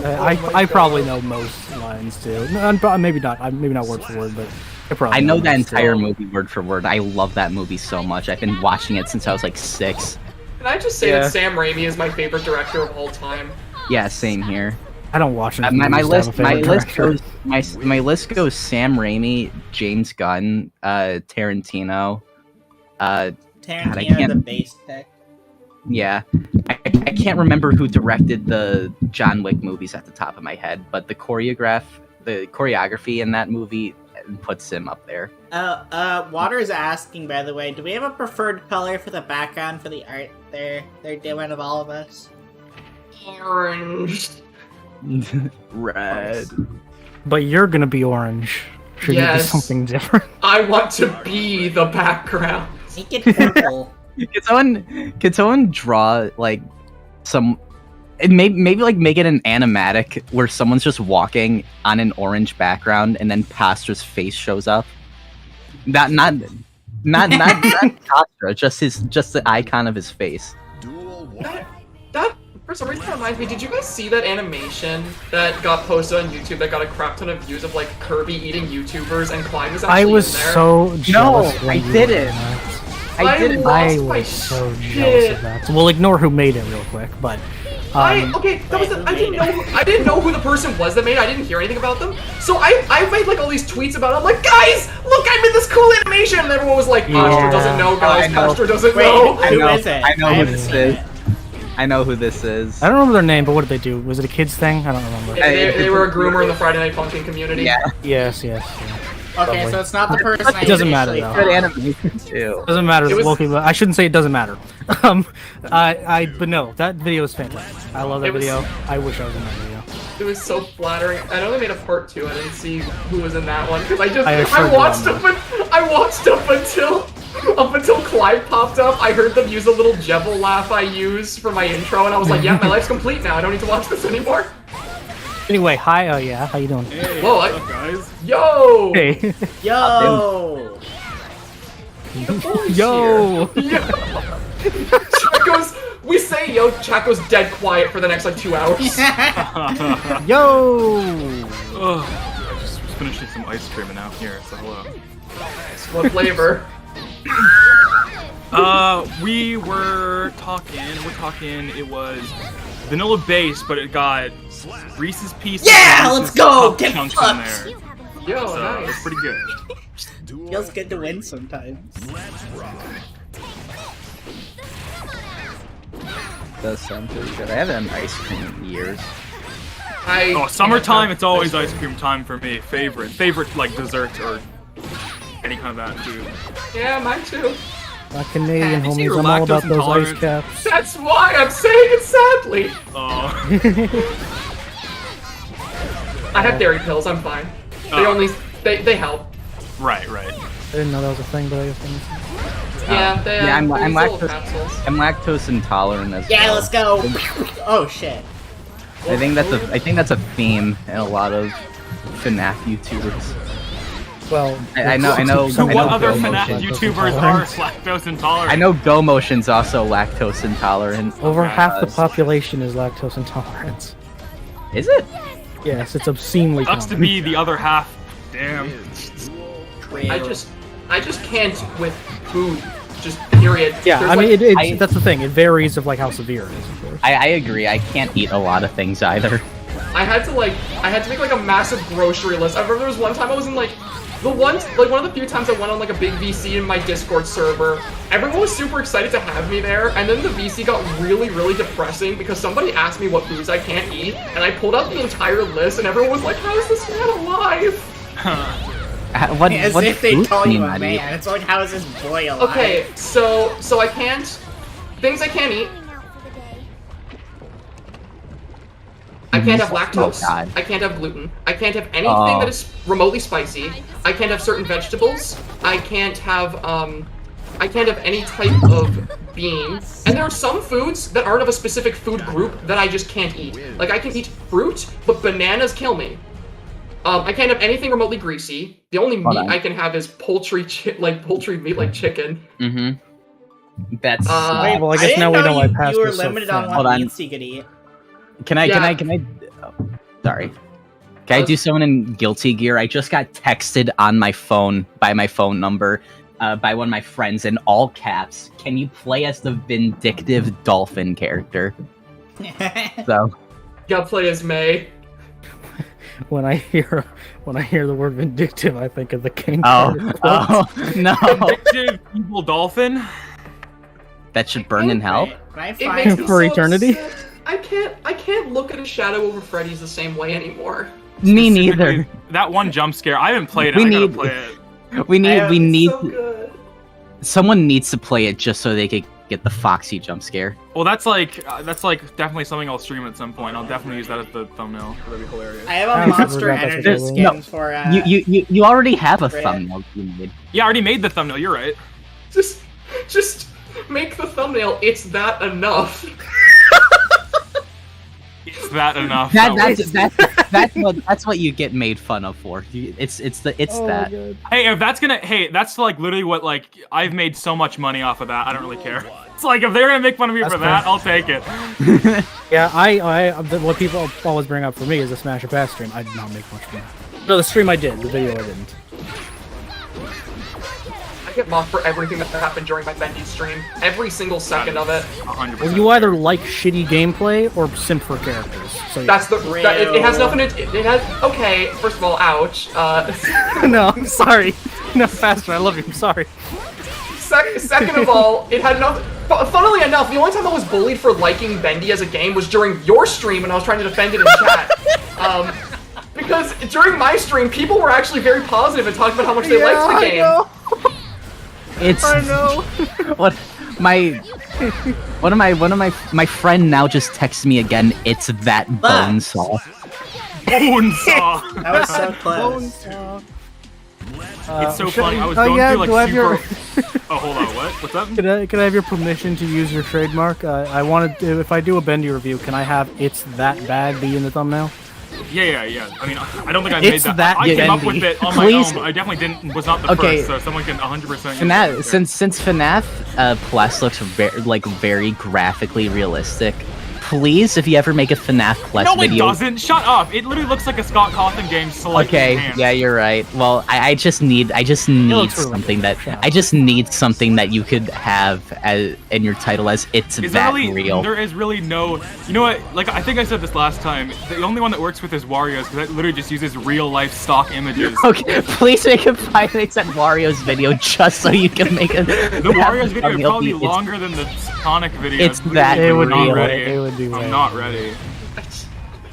I probably know most lines too. No, maybe not word for word, but I probably. I know that most, entire so. movie word for word. I love that movie so much. I've been watching it since I was like 6. Can I just say Yeah. that Sam Raimi is my favorite director of all time? Yeah, same here. I don't watch it. My list goes Sam Raimi, James Gunn, Tarantino. Tarantino, the base pick. Yeah, I can't remember who directed the John Wick movies at the top of my head, but the choreography in that movie puts him up there. Water is asking, by the way, do we have a preferred color for the background for the art they're doing of all of us? Orange. Red. But you're gonna be orange. Should you be Yes. something different? I want to be the background. Make it purple. Can someone draw like some maybe like make it an animatic where someone's just walking on an orange background and then Pastra's face shows up. Not Pastra, just the icon of his face. That for some reason reminds me. Did you guys see that animation that got posted on YouTube that got a crap ton of views of like Kirby eating YouTubers and Clyde was actually I was in there? so jealous. I didn't. I was so jealous of that. So we'll ignore who made it real quick, but okay, that was I didn't know who the person was that made it. I didn't hear anything about them. So I made like all these tweets about it. I'm like, guys, look, I made this cool animation, and everyone was like, Pastra doesn't know, guys. Pastra doesn't know. Who is it? I know who this is. I know who this is. I don't remember their name, but what did they do? Was it a kids thing? I don't remember. They were a groomer in the Friday Night Funkin' community. Yeah. Yes. Okay, Probably. so it's not the person. It doesn't matter though. Good animation too. Doesn't matter. It was- Loki, I shouldn't say it doesn't matter. But no, that video is fantastic. I love that It was- video. I wish I was in that video. It was so flattering. I know they made a part 2. I didn't see who was in that one because I watched up until Clyde popped up. I heard them use a little Jebble laugh I use for my intro, and I was like, yeah, my life's complete now. I don't need to watch this anymore. Anyway, hi. Oh yeah, how you doing? Hey, Whoa, what's up, guys? Yo! Hey. Yo. Yo. Chaco's, we say yo, Chaco's dead quiet for the next like 2 hours. Yo. Ugh, I just was finishing some ice cream and now I'm here, so hello. What flavor? We're talking, it was vanilla base, but it got Reese's Pieces. Yeah, and let's Reese's go! Cup Get chunks in fucked! there. Yo, So nice. it's pretty good. Feels good to win sometimes. Does sound pretty good. I haven't had ice cream in years. Oh, summertime, it's always ice cream time for me. Favorite like dessert or any kind of that food. Yeah, mine too. My Canadian Did you say homies, you're I'm all about lactose those ice intolerant? caps. That's why I'm saying it sadly. I have dairy pills. I'm fine. They help. Right. I didn't know that was a thing, but I guess Yeah, they Yeah, I'm they're these little lactose. capsules. I'm lactose intolerant as Yeah, well. let's go. Oh shit. I think that's a theme in a lot of FNAF YouTubers. well, I know. So I what know other Go FNAF Motion. YouTubers are lactose intolerant? I know Go Motion's also lactose intolerant. over half the Uh, population is lactose intolerant. Is it? Yes, it's obscenely Sucks to common. be the other half. Damn. I just can't with food. Just period. Yeah, There's I mean, like- that's the thing. It varies of like how severe it is, of course. I agree. I can't eat a lot of things either. I had to make like a massive grocery list. I remember there was one time I was in like one of the few times I went on like a big VC in my Discord server. Everyone was super excited to have me there, and then the VC got really, really depressing because somebody asked me what foods I can't eat, and I pulled out the entire list, and everyone was like, "How is this man alive?" What? As what if they food call do you a not eat? man. It's like, how is this boy alive? Okay, so I can't things I can't eat. I can't have lactose. Oh, God. I can't have gluten. I can't have anything that is remotely spicy. I can't have certain vegetables. I can't have any type of bean. And there are some foods that aren't of a specific food group that I just can't eat. Like I can eat fruit, but bananas kill me. I can't have anything remotely greasy. The only meat I can have is poultry meat like chicken. Mm-hmm. That's. Wait, well, I guess didn't now we know why you pasta were is so limited on thin. what Hold on. meats you could eat. Can I? Yeah. Oh, sorry. Can I do someone in Guilty Gear? I just got texted on my phone by my phone number by one of my friends in all caps. Can you play as the vindictive dolphin character? So. Gotta play as May. When I hear the word vindictive, I think of the king. Oh no! Vindictive evil dolphin. That should burn in hell. Can I It find makes me For so eternity? upset. I can't look at a shadow over Freddy's the same way anymore. Me neither. That one jump scare. I haven't played it. We I gotta need- play it. We need. So good. Someone needs to play it just so they could get the Foxy jump scare. Well, that's like definitely something I'll stream at some point. I'll definitely use that as the thumbnail. That'd be hilarious. I have I a Monster forgot that's Energy what it was. skin No. for You already have a Right. thumbnail you made. Yeah, I already made the thumbnail. You're right. Just make the thumbnail. It's that enough. Is that enough? That's what you get made fun of for. It's that. God. Hey, if that's gonna, hey, that's like literally what like I've made so much money off of that. I don't really care. It's like if they're gonna make fun of me for that, I'll take it. Yeah, what people always bring up for me is the Smash or Pass stream. I did not make much money. No, the stream I did. The video I didn't. I get mocked for everything that happened during my Bendy stream. Every single second of it. 100%. Well, you either like shitty gameplay or simp for characters. So yeah. That's it has nothing to. It has. Okay, first of all, ouch. No, I'm sorry. No, Pastra, I love you. I'm sorry. Second of all, it had nothing. Funnily enough, the only time I was bullied for liking Bendy as a game was during your stream when I was trying to defend it in chat. Because during my stream, people were actually very positive and talking about how much they liked the game. I know. One of my friend now just texts me again. It's that bonesaw. Bonesaw. That was so close. It's so funny. I was going through like super. Oh, hold on. What? What's up? Can I have your permission to use your trademark? I wanted to, if I do a Bendy review, can I have "It's That Bad" be in the thumbnail? Yeah. I mean, I don't think I made that. I came up with it on my own. I definitely didn't. Was not the first, so someone can 100%. Since FNAF Plus looks very graphically realistic. Please, if you ever make a FNAF Plus video... No, it doesn't. Shut up. It literally looks like a Scott Cawthon game slightly enhanced. Yeah, you're right. Well, I just need something that you could have in your title as "It's That Real." There is really no. You know what? Like I think I said this last time. The only one that works with is Wario's because it literally just uses real life stock images. Okay, please make a 5 Nights at Wario's video just so you can make a. The Wario's video would probably be longer than the Sonic video. It's that real. I'm not ready.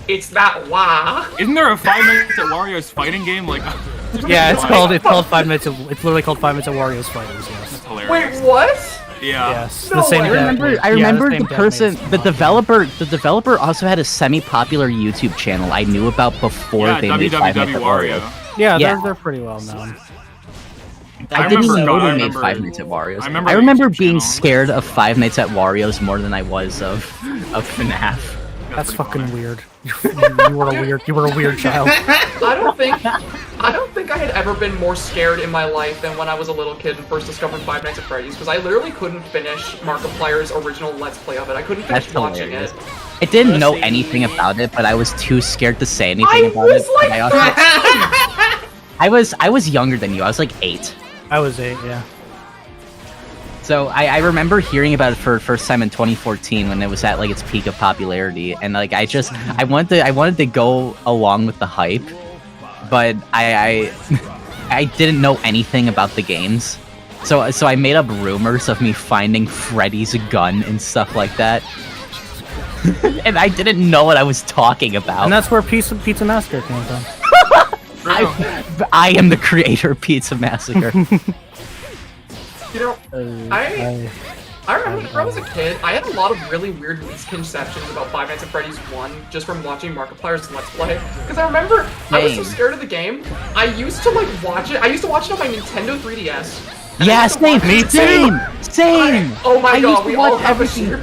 It's that wah. Isn't there a 5 Nights at Wario's fighting game? Like, yeah, it's called 5 Minutes. It's literally called 5 Minutes at Wario's Fighters. Yes. That's hilarious. Wait, what? Yeah. Yes. No the same. I remember the person, the developer also had a semi-popular YouTube channel I knew about before they made 5 Nights at Wario. Yeah, they're pretty well known. I didn't even know they made 5 Nights at Wario's. I remember being scared of 5 Nights at Wario's more than I was of FNAF. That's fucking weird. You were a weird child. I don't think I had ever been more scared in my life than when I was a little kid and first discovered Five Nights at Freddy's, because I literally couldn't finish Markiplier's original Let's Play of it. I couldn't finish watching it. I didn't know anything about it, but I was too scared to say anything about it. I was younger than you. I was like 8. I was 8, yeah. So I remember hearing about it for the first time in 2014 when it was at like its peak of popularity, and like I wanted to go along with the hype, but I didn't know anything about the games, so I made up rumors of me finding Freddy's gun and stuff like that, and I didn't know what I was talking about. And that's where Pizza Massacre came from. I am the creator of Pizza Massacre. You know, I remember when I was a kid, I had a lot of really weird misconceptions about Five Nights at Freddy's 1 just from watching Markiplier's Let's Play. Because I remember I was so scared of the game, I used to like watch it. I used to watch it on my Nintendo 3DS. Yeah, same. Oh my god, we all have a share.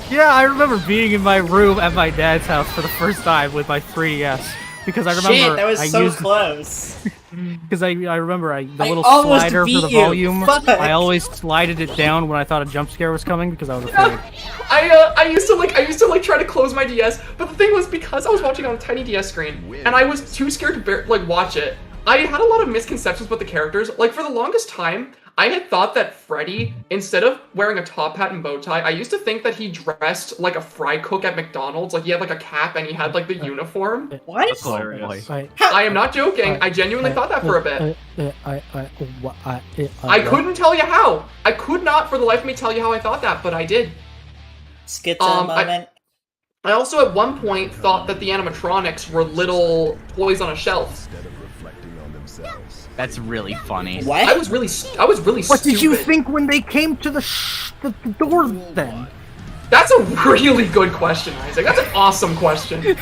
Yeah, I remember being in my room at my dad's house for the first time with my 3DS. Because I remember Shit, that was so close. Because I remember the little slider for the volume. I always slided it down when I thought a jump scare was coming because I was afraid. I used to try to close my DS, but the thing was, because I was watching on a tiny DS screen and I was too scared to watch it, I had a lot of misconceptions about the characters. Like, for the longest time, I had thought that Freddy, instead of wearing a top hat and bow tie, I used to think that he dressed like a fry cook at McDonald's. Like, he had like a cap and he had like the uniform. What? That's hilarious. I am not joking. I genuinely thought that for a bit. I couldn't tell you how. I could not for the life of me tell you how I thought that, but I did. Schizo moment. I also at one point thought that the animatronics were little toys on a shelf. That's really funny. What? I was really stupid. What did you think when they came to the door then? That's a really good question, Isaac. That's an awesome question.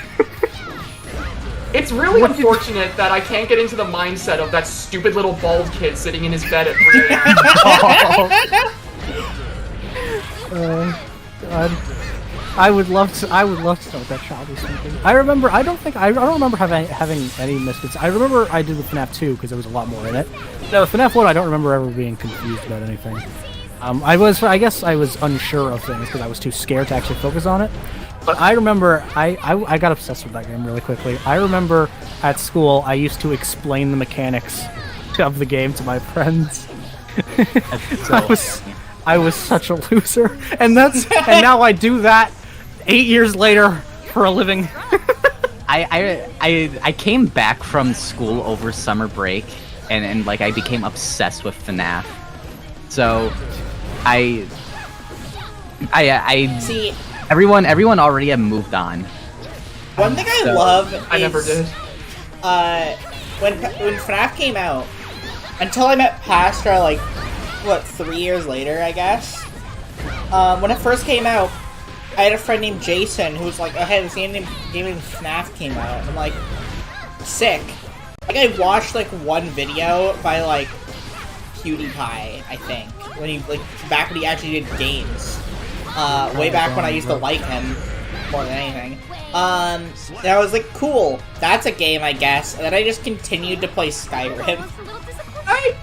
It's really unfortunate that I can't get into the mindset of that stupid little bald kid sitting in his bed at 3 a.m. God. I would love to know what that child was thinking. I don't remember having any misfits. I remember I did with FNAF 2 because there was a lot more in it. No, with FNAF 1, I don't remember ever being confused about anything. I guess I was unsure of things because I was too scared to actually focus on it. But I remember I got obsessed with that game really quickly. I remember at school I used to explain the mechanics of the game to my friends. I was such a loser, and now I do that 8 years later for a living. I came back from school over summer break, and like I became obsessed with FNAF. So I See, everyone already had moved on. one thing I love is I never did. When FNAF came out, until I met Pastra, like, what, 3 years later, I guess? When it first came out, I had a friend named Jason who was like, oh, hey, this game named FNAF came out. And I'm like, sick. Like, I watched, like, one video by, like, PewDiePie, I think. When he, like, back when he actually did games. Way back when I used to like him more than anything. And I was like, cool, that's a game, I guess. And then I just continued to play Skyrim.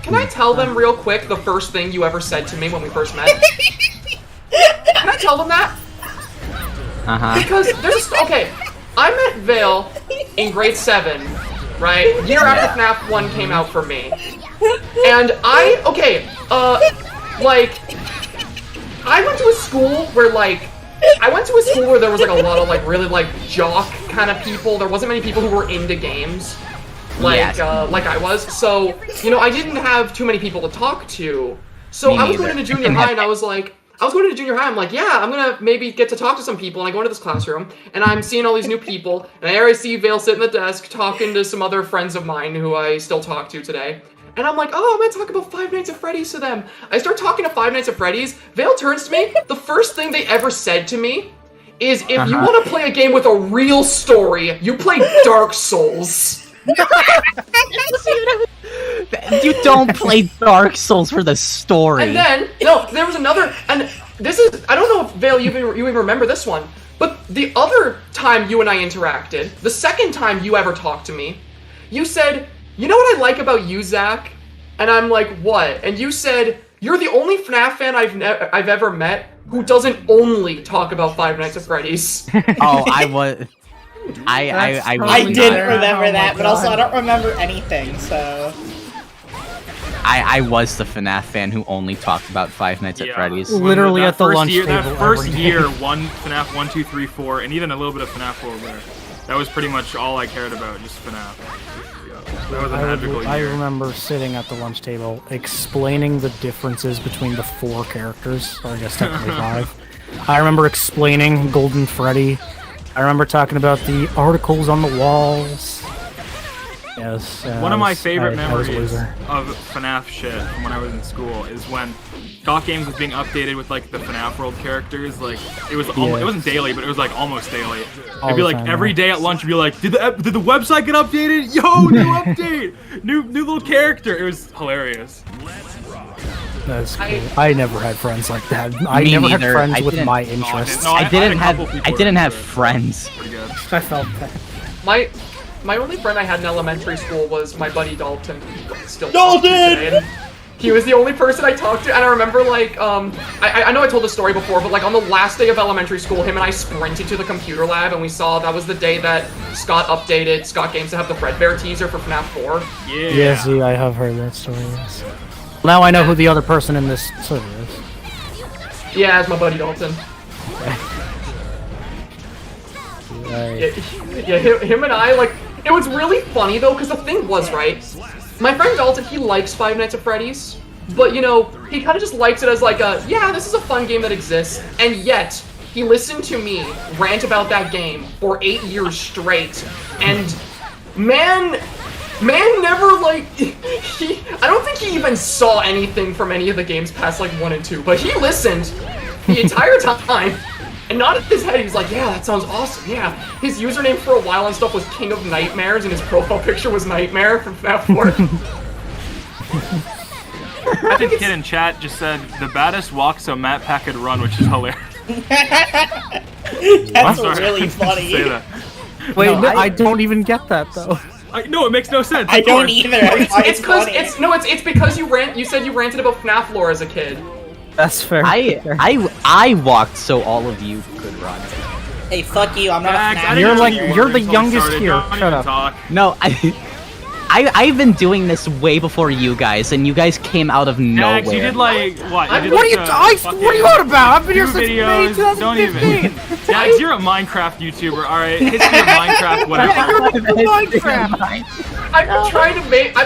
Can I tell them real quick the first thing you ever said to me when we first met? Can I tell them that? Because okay, I met Vale in grade 7, right? Year after FNAF 1 came out for me. And I went to a school where there was like a lot of like really like jock kind of people. There wasn't many people who were into games. Like I was, so, you know, I didn't have too many people to talk to, so I was going into junior high, and I'm like, yeah, I'm gonna maybe get to talk to some people, and I go into this classroom, and I'm seeing all these new people, and I already see Vale sitting at the desk, talking to some other friends of mine who I still talk to today, and I'm like, oh, I'm gonna talk about Five Nights at Freddy's to them. I start talking to Five Nights at Freddy's, Vale turns to me, the first thing they ever said to me is, if you want to play a game with a real story, you play Dark Souls. You don't play Dark Souls for the story. And then, no, there was another, and this is, I don't know if Vale, you even remember this one, but the other time you and I interacted, the second time you ever talked to me, you said, you know what I like about you, Zach? And I'm like, what? And you said, you're the only FNAF fan I've ever met who doesn't only talk about Five Nights at Freddy's. Oh, I was... I didn't remember that, but also I don't remember anything, so... I was the FNAF fan who only talked about Five Nights at Freddy's. Literally at the lunch table. That first year, FNAF 1, 2, 3, 4, and even a little bit of FNAF World there. That was pretty much all I cared about, just FNAF. That was a magical year. I remember sitting at the lunch table explaining the differences between the 4 characters, or I guess technically 5. I remember explaining Golden Freddy. I remember talking about the articles on the walls. Yes. One of my favorite memories of FNAF shit from when I was in school is when Doc Games was being updated with like the FNAF World characters. Like it was, it wasn't daily, but it was like almost daily. It'd be like every day at lunch, it'd be like, did the website get updated? Yo, new update, new little character. It was hilarious. That's cool. I never had friends like that. I never had friends with my interests. I didn't have friends. I felt that. My only friend I had in elementary school was my buddy Dalton. Still Dalton! He was the only person I talked to, and I remember, like, I know I told this story before, but, like, on the last day of elementary school, him and I sprinted to the computer lab, and we saw that was the day that Scott updated Scott Games to have the th3badd3st teaser for FNAF 4. Yeah. Yeah, see, I have heard that story, yes. Now I know who the other person in this server is. Yeah, it's my buddy Dalton. Yeah, him and I, like, it was really funny, though, because the thing was, right, my friend Dalton, he likes Five Nights at Freddy's, but, you know, he kind of just likes it as, like, yeah, this is a fun game that exists, and yet, he listened to me rant about that game for 8 years straight, and, man never, like, I don't think he even saw anything from any of the games past, like, 1 and 2, but he listened the entire time. And nodded his head, he was like, yeah, that sounds awesome, yeah. His username for a while and stuff was King of Nightmares, and his profile picture was Nightmare from FNAF 4. I think the kid in chat just said, the baddest walk so Matt Pack could run, which is hilarious. That's Sorry, really I didn't funny. say that. Wait, No, I don't even get that though. No, it makes no sense. I of don't course. either. That's why It's because funny. it's because you said you ranted about FNAF lore as a kid. That's fair. I walked so all of you could run. Hey, fuck you. I'm not Daggz, a I FNAF. didn't You're know like- you were you're the until it youngest started. here. Don't Shut even up. Talk. No, I've been doing this way before you guys, and you guys came out of nowhere. Daggz, you did like what? You did What are like you? What are you on about? I've been here since May videos. Don't even. 2015. Daggz, you're a Minecraft YouTuber. All right, history of Minecraft, whatever. Minecraft. I've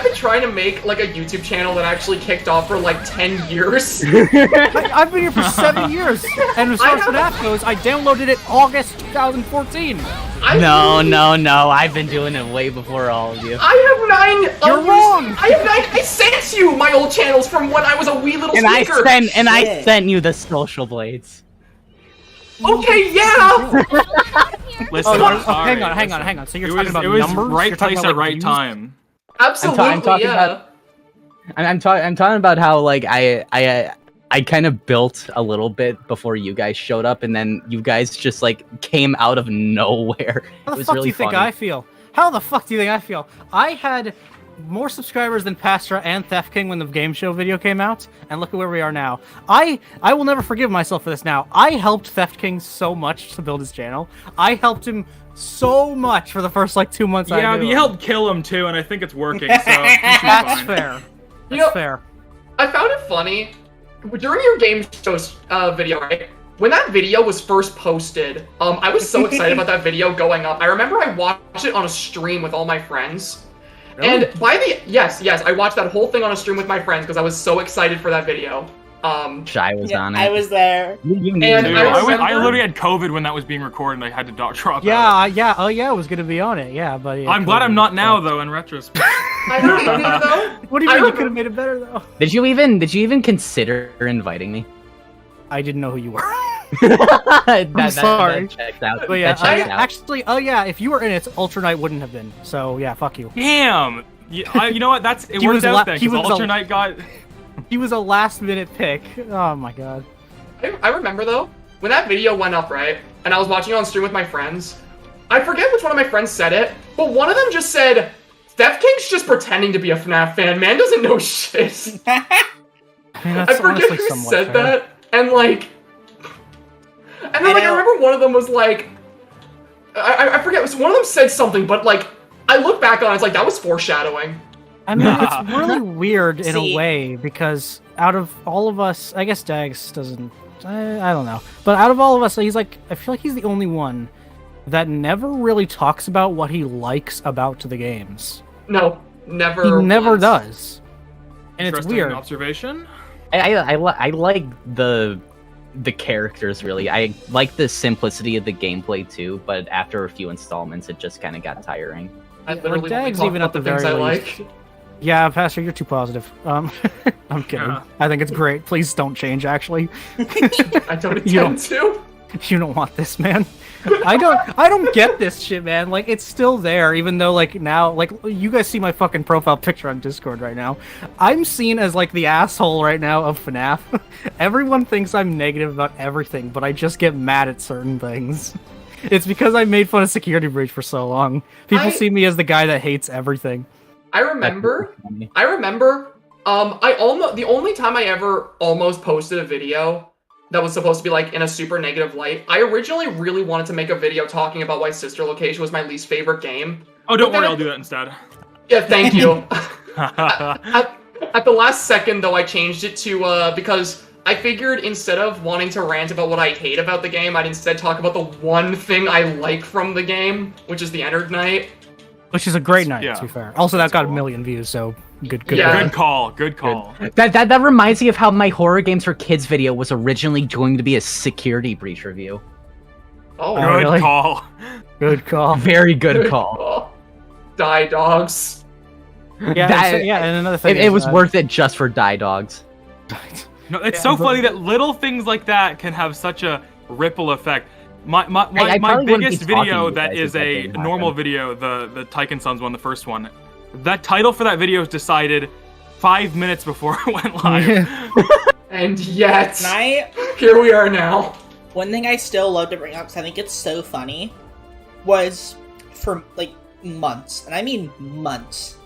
been trying to make like a YouTube channel that actually kicked off for like 10 years. I've been here for 7 years, and as far as FNAF goes, I downloaded it August 2014. No. I've been doing it way before all of you. I have 9. You're wrong. I have 9. I sent you my old channels from when I was a wee little And I sneaker. sent you the social blades. Okay, yeah. Listen, I'm sorry. Hang on. So you're talking about It was numbers? right You're talking place about, at like, right views? time. Absolutely, I'm talking yeah. about- I'm talking about how like I kind of built a little bit before you guys showed up, and then you guys just like came out of nowhere. How It the was fuck really do you think funny. I feel? How the fuck do you think I feel? I had more subscribers than Pastra and Theft King when the game show video came out, and look at where we are now. I will never forgive myself for this now. I helped Theft King so much to build his channel. I helped him so much for the first like 2 months. I Yeah, knew but you him. helped kill him too, and I think it's working. So you should be That's fine. fair. You That's know- fair. I found it funny during your game show video, right? When that video was first posted, I was so excited about that video going up. I remember I watched it on a stream with all my friends. Really? And by the yes, I watched that whole thing on a stream with my friends because I was so excited for that video. Shy was Yeah, on it. I was there. You knew And it. Dude, I I remember- literally had COVID when that was being recorded, and I had to drop out. Yeah. Oh yeah, I was gonna be on it. Yeah, but yeah, I'm glad I'm not now, so- though. In retrospect. I remember though. What do you I mean you remember- could have made it better though? Did you even consider inviting me? I didn't know who you were. That sorry. checks out. But yeah, That checks out. actually, oh yeah, if you were in it, Ultra Knight wouldn't have been. So yeah, fuck you. Damn. You know what? It He worked was out la- then. he Because was Ultra a- Knight got. He was a last minute pick. Oh my god. I remember though when that video went up, right? And I was watching it on stream with my friends. I forget which one of my friends said it, but one of them just said, "Theft King's just pretending to be a FNAF fan. Man doesn't know shit." I mean, I that's forget honestly who somewhat said fair. that, and like, and then like I know. remember one of them was like, I forget. One of them said something, but like I look back on it, it's like that was foreshadowing. I mean, it's really weird in See- a way because out of all of us, I guess Daggz doesn't. I don't know, but out of all of us, he's like I feel like he's the only one that never really talks about what he likes about the games. No, never. He never once. does, and it's Interesting weird. observation. I like the characters really. I like the simplicity of the gameplay too, but after a few installments, it just kind of got tiring. I Like, literally only Daggz talk even about at the the things I very like. least. Yeah, Pastor, you're too positive. I'm kidding. Yeah. I think it's great. Please don't change. Actually, I don't You intend to. you don't want this, man. I don't get this shit, man. Like it's still there, even though like now, like you guys see my fucking profile picture on Discord right now. I'm seen as like the asshole right now of FNAF. Everyone thinks I'm negative about everything, but I just get mad at certain things. It's because I made fun of Security Breach for so long. People see me as the guy that hates everything. I remember. The only time I ever almost posted a video that was supposed to be like in a super negative light. I originally really wanted to make a video talking about why Sister Location was my least favorite game. Oh, don't But then worry, I- I'll do that instead. Yeah, thank you. At the last second, though, I changed it to because I figured instead of wanting to rant about what I hate about the game, I'd instead talk about the one thing I like from the game, which is the Entered Night. Which is a great night, yeah. to be fair. Also, that That's got cool. a million views, so good. Yeah. Good call. Good call. That reminds me of how my horror games for kids video was originally going to be a Security Breach review. Oh, Good really? call. Good call. Very good call. Oh. Die dogs. Yeah, That- and another thing. It is, was worth it just for Die Dogs. No, it's Yeah, so but- funny that little things like that can have such a ripple effect. My I my probably wouldn't be biggest talking to video you that guys is if that a didn't normal happen. video, the Taiken Sons one, the first one. That title for that video is decided 5 minutes before it went live. And yet, Night. here we are now. One thing I still love to bring up, because I think it's so funny, was for, like, months, and I mean months,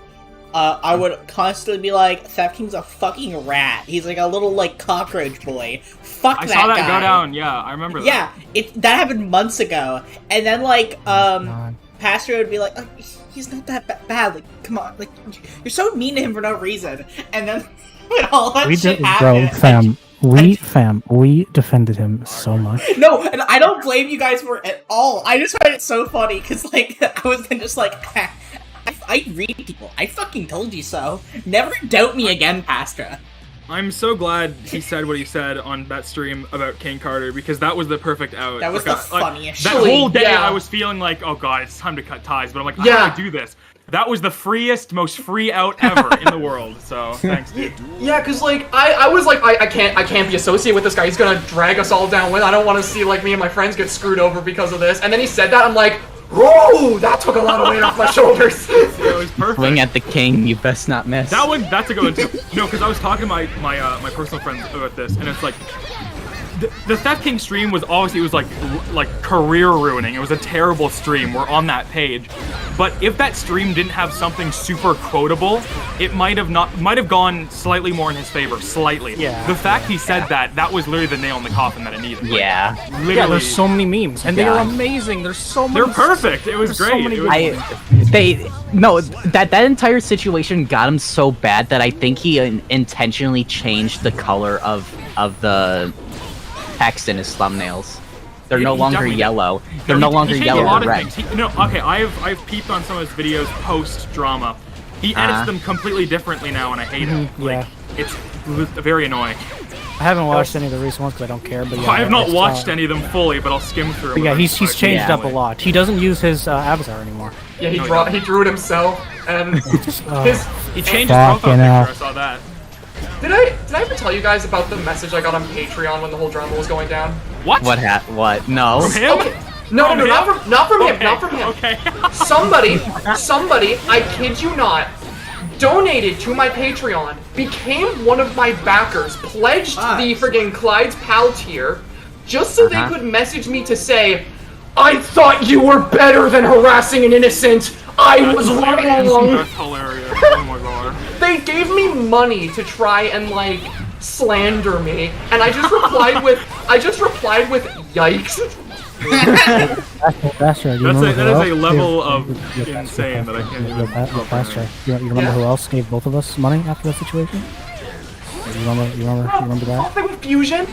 I would constantly be like, Theft King's a fucking rat. He's like a little, like, cockroach boy. Fuck that guy. I saw that go down, yeah, I remember that. Yeah, that happened months ago. And then, like, Pastra would be like, oh, he's not that bad, like, come on, like, you're so mean to him for no reason. And then, when all that shit happened... Bro, fam, we defended him so much. No, and I don't blame you guys for it at all. I just find it so funny, because, like, I was just like, I read people. I fucking told you so. Never doubt me again, Pastra. I'm so glad he said what he said on that stream about King Carter, because that was the perfect out. That was the funniest shit. That whole day I was feeling like, oh god, it's time to cut ties, but I'm like, how do I do this? That was the freest, most free out ever in the world, so thanks, dude. Yeah, because, like, I was like, I can't be associated with this guy. He's gonna drag us all down with. I don't want to see, like, me and my friends get screwed over because of this. And then he said that, I'm like, whoa, that took a lot of weight off my shoulders. Yeah, it was perfect. Swing at the king, you best not miss. That's a good one too. No, because I was talking to my personal friends about this, and it's like, the Theft King stream was obviously, it was like career ruining. It was a terrible stream. We're on that page, but if that stream didn't have something super quotable, it might have gone slightly more in his favor, slightly. Yeah. The fact he said that was literally the nail in the coffin that it needed. Like, yeah. Literally. Yeah, there's so many memes, and they are amazing. There's so many. They're perfect. It was great. That entire situation got him so bad that I think he intentionally changed the color of the text in his thumbnails. They're no longer yellow. They're no longer yellow or red. Okay, I've peeped on some of his videos post drama. He edits them completely differently now, and I hate it. Like, it's very annoying. I haven't watched any of the recent ones because I don't care. But yeah, I have not watched any of them fully, but I'll skim through them. But yeah, he's changed up a lot. He doesn't use his avatar anymore. Yeah, he drew it himself, and he changed his profile picture. I saw that. Did I ever tell you guys about the message I got on Patreon when the whole drama was going down? What? What? No. From him? Okay. No, not from him. Okay. Somebody, I kid you not, donated to my Patreon, became one of my backers, pledged the friggin' Clyde's Pal tier, just so they could message me to say, I thought you were better than harassing an innocent. I was wrong. That's hilarious. Oh my god. They gave me money to try and, like, slander me, and I just replied with yikes. Pastra, that is a level of insane that I can't even Pastra, you remember who else gave both of us money after that situation? You remember that? Oh, with Fusion?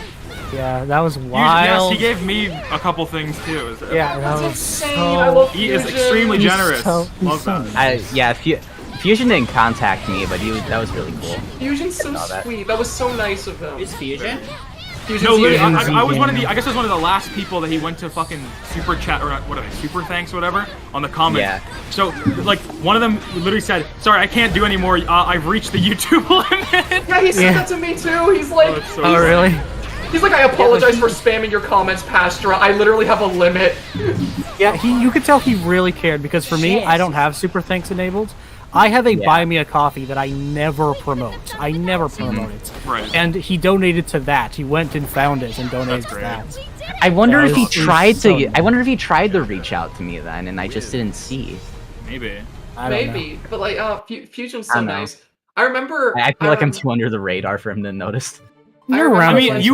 Yeah, that was wild. Yes, he gave me a couple things too. Yeah, that's insane. I love He Fusion. is extremely generous. Love that. Fusion didn't contact me, but that was really cool. Fusion's so sweet. That was so nice of him. Is Fusion? No, literally, I was one of the. I guess I was one of the last people that he went to fucking super chat or what are they? Super thanks, or whatever, on the comments. Yeah. So like one of them literally said, "Sorry, I can't do anymore. I've reached the YouTube limit." Yeah, he said that to me too. He's like, oh really? He's like, I apologize for spamming your comments, Pastra. I literally have a limit. Yeah, you could tell he really cared, because for me, I don't have super thanks enabled. I have a buy me a coffee that I never promote. I never promote it. Right. And he donated to that. He went and found it and donated to that. I wonder if he tried to. I wonder if he tried to reach out to me then, and I just didn't see. Maybe. Maybe, but like, Fusion's so nice. I remember. I feel like I'm too under the radar for him to notice. I mean, you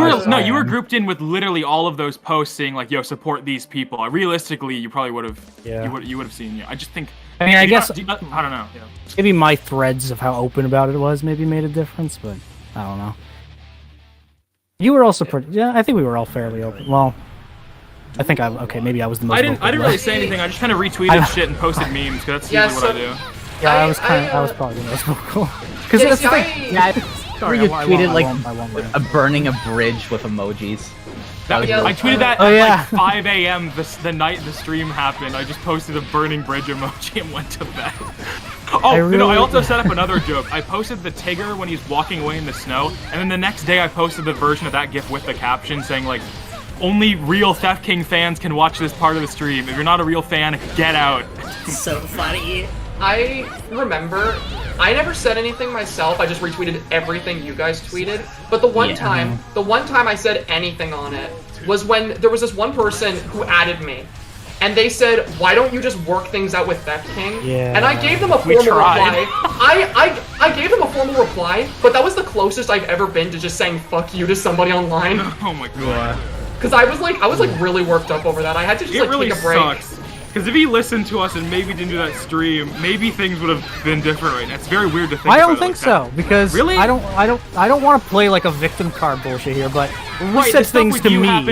were grouped in with literally all of those posts saying like, "Yo, support these people." Realistically, you probably would have. Yeah. You would have seen. I just think. I mean, I guess I don't know. Yeah. Maybe my threads of how open about it was maybe made a difference, but I don't know. You were also pretty. Yeah, I think we were all fairly open. Well, I think maybe I was the most. I didn't really say anything. I just kind of retweeted shit and posted memes because that's usually what I do. Yeah, I was probably the most vocal. Because Yeah, that's see, the thing. You tweeted like a burning a bridge with emojis. I tweeted that at like 5 a.m. the night the stream happened. I just posted a burning bridge emoji and went to bed. I also set up another joke. I posted the Tigger when he's walking away in the snow, and then the next day I posted the version of that GIF with the caption saying like, "Only real Theft King fans can watch this part of the stream. If you're not a real fan, get out." So funny. I remember, I never said anything myself. I just retweeted everything you guys tweeted. But the one time I said anything on it was when there was this one person who added me. And they said, why don't you just work things out with Theft King? Yeah. And I gave them a formal reply. I gave them a formal reply, but that was the closest I've ever been to just saying fuck you to somebody online. Oh my god. Because I was like really worked up over that. I had to just really take a break. Sucks. Because if he listened to us and maybe didn't do that stream, maybe things would have been different right now. It's very weird to think. I don't think so, because really? I don't want to play like a victim card bullshit here, but he said things to me.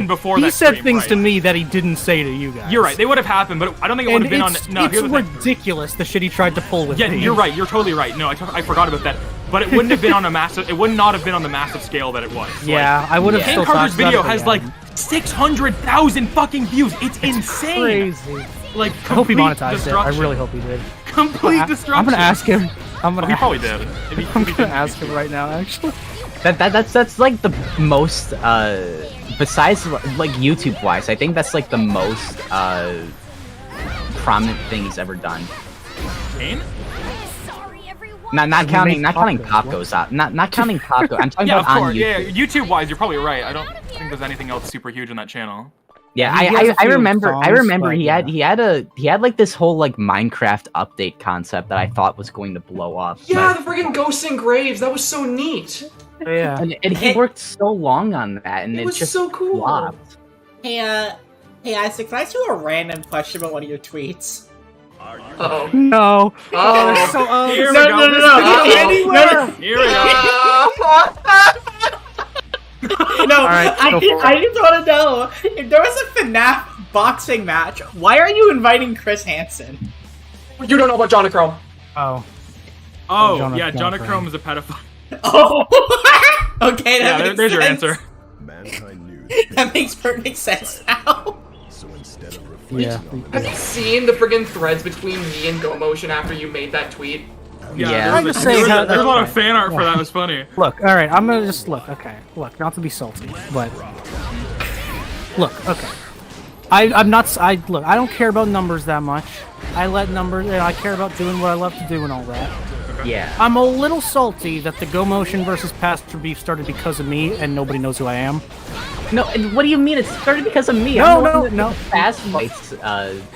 He said things to me that he didn't say to you guys. You're right. They would have happened, but I don't think it would have been on. No, it's ridiculous the shit he tried to pull with me. Yeah, you're right. You're totally right. No, I forgot about that. But it wouldn't have been on a massive. It would not have been on the massive scale that it was. Yeah, I would have. King Carter's video has like 600,000 fucking views. It's insane. Crazy. Like, I hope he monetized it. I really hope he did. Complete destruction. I'm gonna ask him. He probably did. I'm gonna ask him right now, actually. That's like the most besides like YouTube wise, I think that's like the most prominent thing he's ever done. Kane? Not counting Pop Goes Up. Not counting Pop Goes. I'm talking about on YouTube. Yeah, YouTube wise, you're probably right. I don't think there's anything else super huge on that channel. Yeah, I remember he had like this whole like Minecraft update concept that I thought was going to blow up. Yeah, the friggin' Ghosts and Graves, that was so neat. Yeah. And he worked so long on that, and it was just so cool. flopped. Hey Isaac, can I ask you a random question about one of your tweets? Uh-oh. No. Oh. So, Here we go. No. Here we go. No, right, I just want to know, if there was a FNAF boxing match, why are you inviting Chris Hansen? You don't know about Jonachrome. Oh. Oh, yeah, Jonachrome is a pedophile. Oh! Okay, that makes there's sense. your answer. Mankind knew That makes perfect sense now. so instead of reflecting on Have you seen the friggin' threads between me and GoMotion after you made that tweet? Yeah. I'm just saying There's a lot of fan art for that. It was funny. Look, all right, I'm gonna just look. Okay, look, not to be salty, but look, okay. I'm not. I don't care about numbers that much. I let numbers. I care about doing what I love to do and all that. Yeah. I'm a little salty that the Go Motion versus Pastra beef started because of me, and nobody knows who I am. No, what do you mean? It started because of me. No. Fast fights.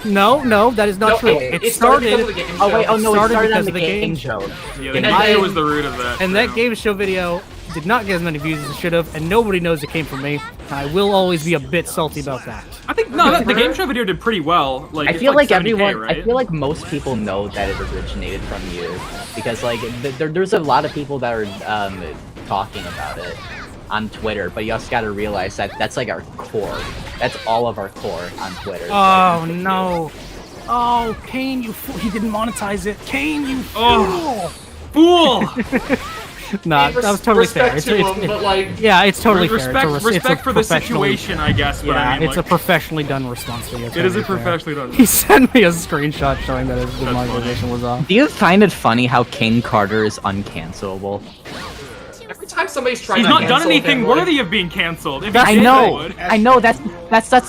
No, that is not true. It started because of the game show. Oh wait, oh no, it started because on the of the game show. Yeah, the game was the root of that. And that game show video did not get as many views as it should have, and nobody knows it came from me. And I will always be a bit salty about that. I think the game show video did pretty well. Like, I feel like 70K, everyone. right? I feel like most people know that it originated from you because like there's a lot of people that are talking about it on Twitter, but you also got to realize that that's like our core. That's all of our core on Twitter. Oh no! Oh, Kane, you fool! He didn't monetize it. Kane, you fool! Fool! Nah, that was totally fair. But like, Yeah, it's totally fair. Respect for the situation, I guess. But Yeah, I mean, it's a professionally done response to you. It is a professionally done. He sent me a screenshot showing that his monetization was off. Do you find it funny how Kane Carter is uncancelable? every time somebody's trying He's to not done cancel anything him, worthy of being canceled. If he I did, know, would. I know. That's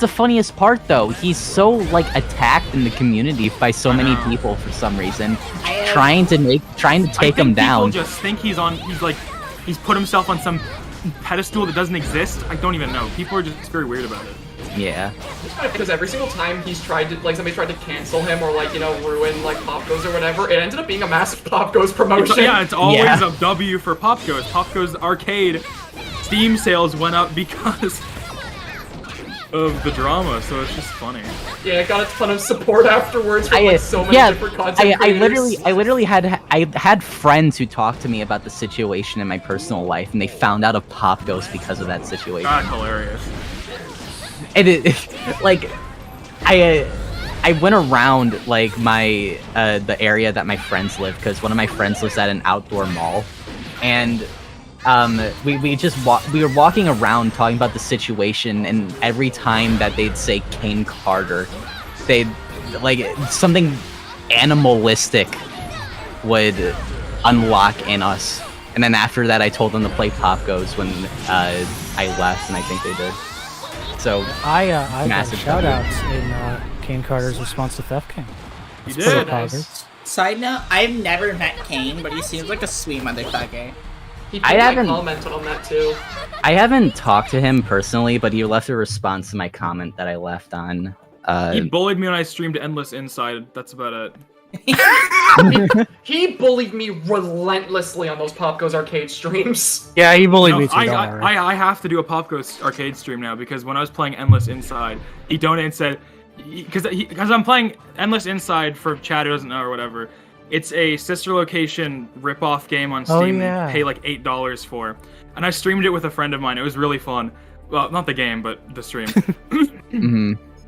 the funniest part, though. He's so like attacked in the community by so many people for some reason, trying to take him down. People just think he's put himself on some pedestal that doesn't exist. I don't even know. People are just very weird about it. Yeah. because every single time he's tried to, like, somebody tried to cancel him or, like, you know, ruin, like, Pop Goes or whatever, it ended up being a massive Pop Goes promotion. It's always a W for Pop Goes. Pop Goes Arcade Steam sales went up because of the drama, so it's just funny. Yeah, it got a ton of support afterwards from, like, so many different content creators. I literally had friends who talked to me about the situation in my personal life, and they found out of Pop Goes because of that situation. That's hilarious. And I went around like my the area that my friends live, because one of my friends lives at an outdoor mall, and we were walking around talking about the situation, and every time that they'd say Kane Carter, they'd like something animalistic would unlock in us, and then after that I told them to play Pop Goes when I left, and I think they did. So I got massive shoutouts in Kane Carter's response to Theft King. You Pretty did. positive. Side note, I've never met Kane, but he seems like a sweet motherfucker. He I pinned my haven't- comment on that too. I haven't talked to him personally, but he left a response to my comment that I left on. He bullied me when I streamed Endless Inside. That's about it. He bullied me relentlessly on those Pop Goes Arcade streams. Yeah, he bullied me too. I, don't I, worry. I, I have to do a Pop Goes Arcade stream now because when I was playing Endless Inside, he donated and said, because I'm playing Endless Inside for Chad who doesn't know or whatever. It's a Sister Location rip-off game on Steam. Oh, yeah. You pay like $8 for, and I streamed it with a friend of mine. It was really fun. Well, not the game, but the stream.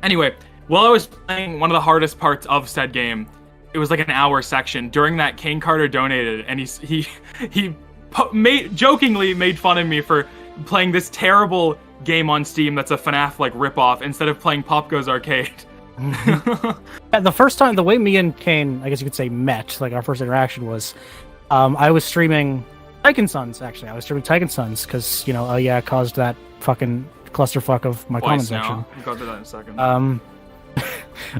Anyway, while I was playing one of the hardest parts of said game, it was like an hour section. During that, Kane Carter donated, and he jokingly made fun of me for playing this terrible game on Steam that's a FNAF like rip-off instead of playing Pop Goes Arcade. Yeah, the first time, the way me and Kane, I guess you could say, met, like our first interaction was, I was streaming Tycoon Sons, actually. I was streaming Tycoon Sons, because, you know, Uhyeah caused that fucking clusterfuck of my comment Twice section. now. We'll go through that in a second.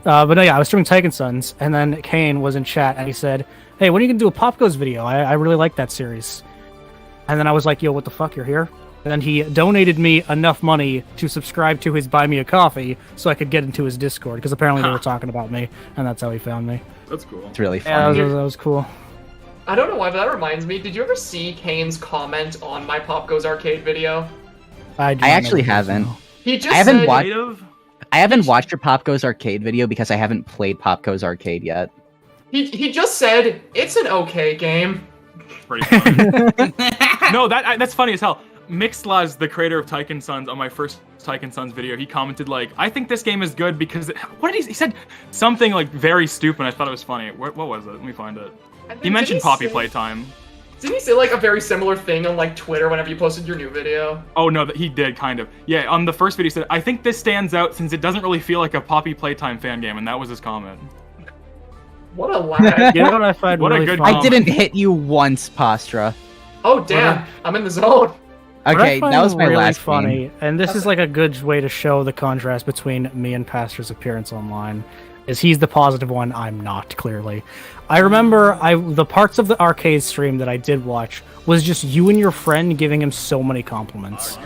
But no, yeah, I was streaming Tycoon Sons, and then Kane was in chat, and he said, hey, when are you gonna do a Pop Goes video? I really like that series. And then I was like, yo, what the fuck, you're here? And then he donated me enough money to subscribe to his Buy Me a Coffee so I could get into his Discord, because apparently they were talking about me, and that's how he found me. That's cool. It's really Yeah, funny. that was cool. I don't know why, but that reminds me. Did you ever see Kane's comment on my Pop Goes Arcade video? I actually haven't. He just I haven't said, watched. I haven't watched your Pop Goes Arcade video because I haven't played Pop Goes Arcade yet. He just said it's an okay game. Pretty funny. No, that's funny as hell. Mixlaz, the creator of Tycoon Sons, on my first Tycoon Sons video, he commented like, "I think this game is good because what did he said something like very stupid." I thought it was funny. What was it? Let me find it. He mentioned Poppy Playtime. Didn't he say like a very similar thing on like Twitter whenever you posted your new video? Oh no, he did kind of. Yeah, on the first video he said, "I think this stands out since it doesn't really feel like a Poppy Playtime fan game," and that was his comment. What a lag. You know what I find What a really good funny? I didn't hit you once, Pastra. Oh damn, I'm in the zone. What I Okay, find that was my really last funny, game. and this is like a good way to show the contrast between me and Pastor's appearance online. Is he's the positive one, I'm not, clearly. I remember the parts of the arcade stream that I did watch was just you and your friend giving him so many compliments.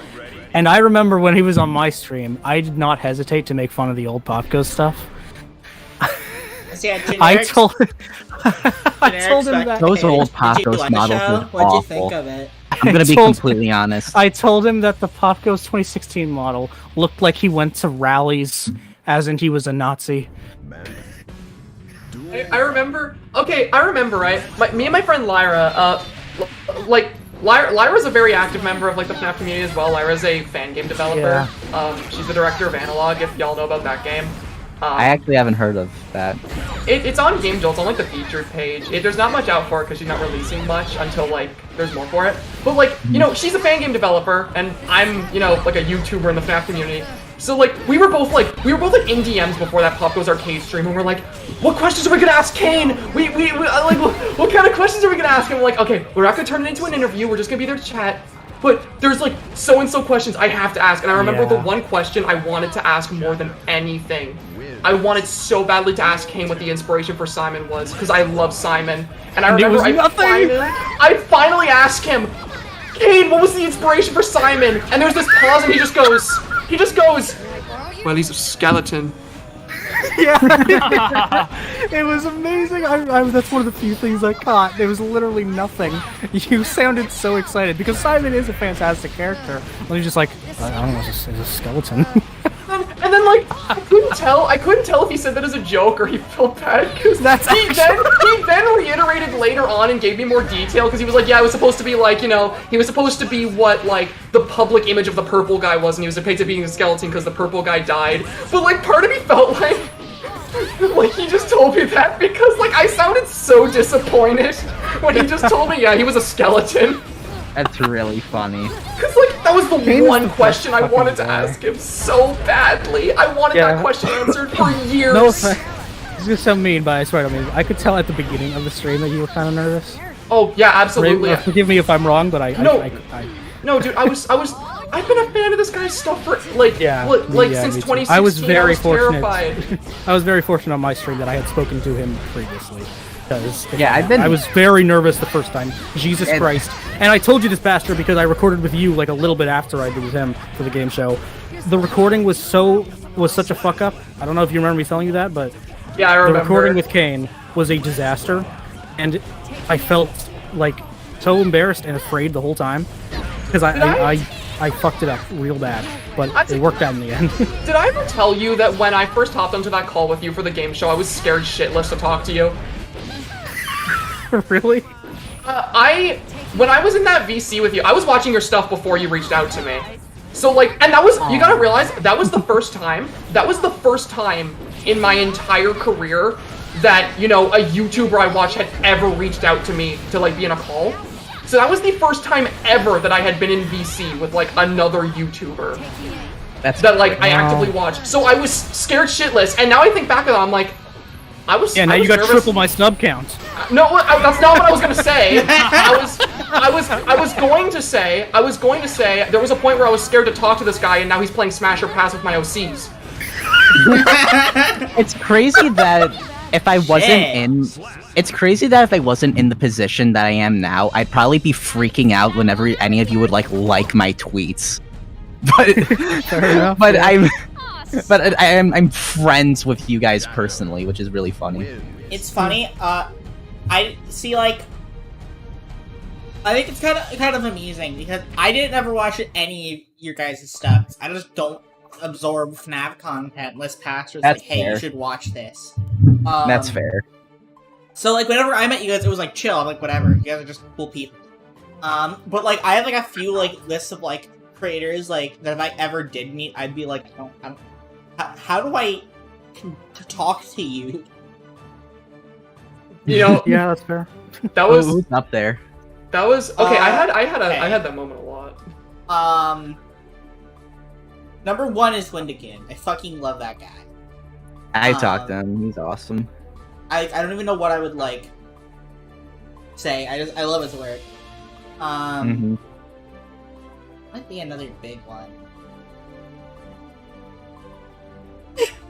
And I remember when he was on my stream, I did not hesitate to make fun of the old Pop Goes stuff. Yeah, I told him that Those old Did Pop you Goes like the models show? were What'd you awful. think of it? I'm gonna be completely honest. I told him that the Pop Goes 2016 model looked like he went to rallies, as in he was a Nazi. I remember. Okay, I remember. Right, me and my friend Lyra. Lyra's a very active member of like the FNAF community as well. Lyra's a fan game developer. Yeah. She's the director of Analog. If y'all know about that game. I actually haven't heard of that. It's on Game Jolt. It's on like the featured page. There's not much out for it because she's not releasing much until like there's more for it. But like she's a fan game developer, and I'm like a YouTuber in the FNAF community. So like we were both like in DMs before that Pop Goes Arcade stream, and we're like, what questions are we gonna ask Kane? We like what kind of questions are we gonna ask him? We're like, okay, we're not gonna turn it into an interview. We're just gonna be there to chat. But there's like so and so questions I have to ask, and I remember the one question I wanted to ask more than anything. I wanted so badly to ask Kane what the inspiration for Simon was, because I love Simon. And I remember I finally asked him, Kane, what was the inspiration for Simon? And there's this pause, and he just goes, well, he's a skeleton. Yeah, it was amazing. That's one of the few things I caught. There was literally nothing. You sounded so excited because Simon is a fantastic character. And you're just like, I don't know, it's a skeleton. And then like I couldn't tell if he said that as a joke or he felt bad because he then reiterated later on and gave me more detail because he was like, yeah, it was supposed to be like, he was supposed to be what like the public image of the purple guy was, and he was depicted being a skeleton because the purple guy died. But like part of me felt like he just told me that because like I sounded so disappointed when he just told me, yeah, he was a skeleton. That's really funny. Because, like, that was the one question I wanted to ask him so badly. I wanted that question answered for years. No offense. This is so mean, but I swear to me, I could tell at the beginning of the stream that you were kind of nervous. Oh, yeah, absolutely. Forgive me if I'm wrong, but No, dude, I've been a fan of this guy's stuff for, since 2016. I was very fortunate. Terrified. I was very fortunate on my stream that I had spoken to him previously. Because Yeah, I was very nervous the first time. Jesus Christ! And I told you this, Pastor, because I recorded with you like a little bit after I did with him for the game show. The recording was such a fuck up. I don't know if you remember me telling you that, but Yeah, I remember. the recording with Kane was a disaster, and I felt like so embarrassed and afraid the whole time because I fucked it up real bad, but it worked out in the end. Did I ever tell you that when I first hopped onto that call with you for the game show, I was scared shitless to talk to you? Really? When I was in that VC with you, I was watching your stuff before you reached out to me. So like, and that was, you gotta realize, that was the first time in my entire career that, you know, a YouTuber I watched had ever reached out to me to like be in a call. So that was the first time ever that I had been in VC with like another YouTuber. That like I actively watched. So I was scared shitless, and now I think back on it, I'm like, now you got triple my snub count. No, that's not what I was gonna say. I was going to say there was a point where I was scared to talk to this guy, and now he's playing Smash or Pass with my OCs. It's crazy that if I wasn't in the position that I am now, I'd probably be freaking out whenever any of you would like my tweets. But I'm friends with you guys personally, which is really funny. It's funny. I see. Like, I think it's kind of amusing because I didn't ever watch any of your guys' stuff. I just don't absorb FNAF content unless Pastor's like, "Hey, you should watch this." That's fair. So like, whenever I met you guys, it was like chill. I'm like, whatever. You guys are just cool people. But like, I have like a few like lists of like creators like that if I ever did meet, I'd be like, oh, how do I talk to you? You know, yeah, that's fair. That was who's up there. That was okay. I had that moment a lot. Number 1 is Windagoon. I fucking love that guy. I talked to him. He's awesome. I don't even know what I would like say. I love his work. Might be another big one.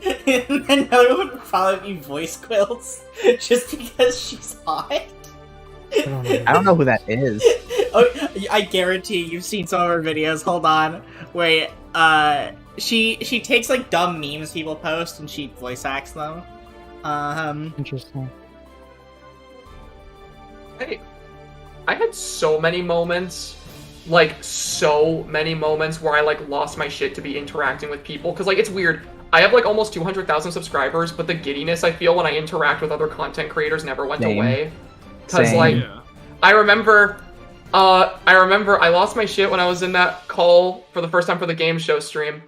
And another one would probably be Voice Quills, just because she's hot. I don't know who that is. Oh, I guarantee you've seen some of her videos. Hold on, wait. She takes like dumb memes people post and she voice acts them. Interesting. I had so many moments where I like lost my shit to be interacting with people, because like it's weird. I have like almost 200,000 subscribers, but the giddiness I feel when I interact with other content creators never went away. Because like, I remember I lost my shit when I was in that call for the first time for the game show stream.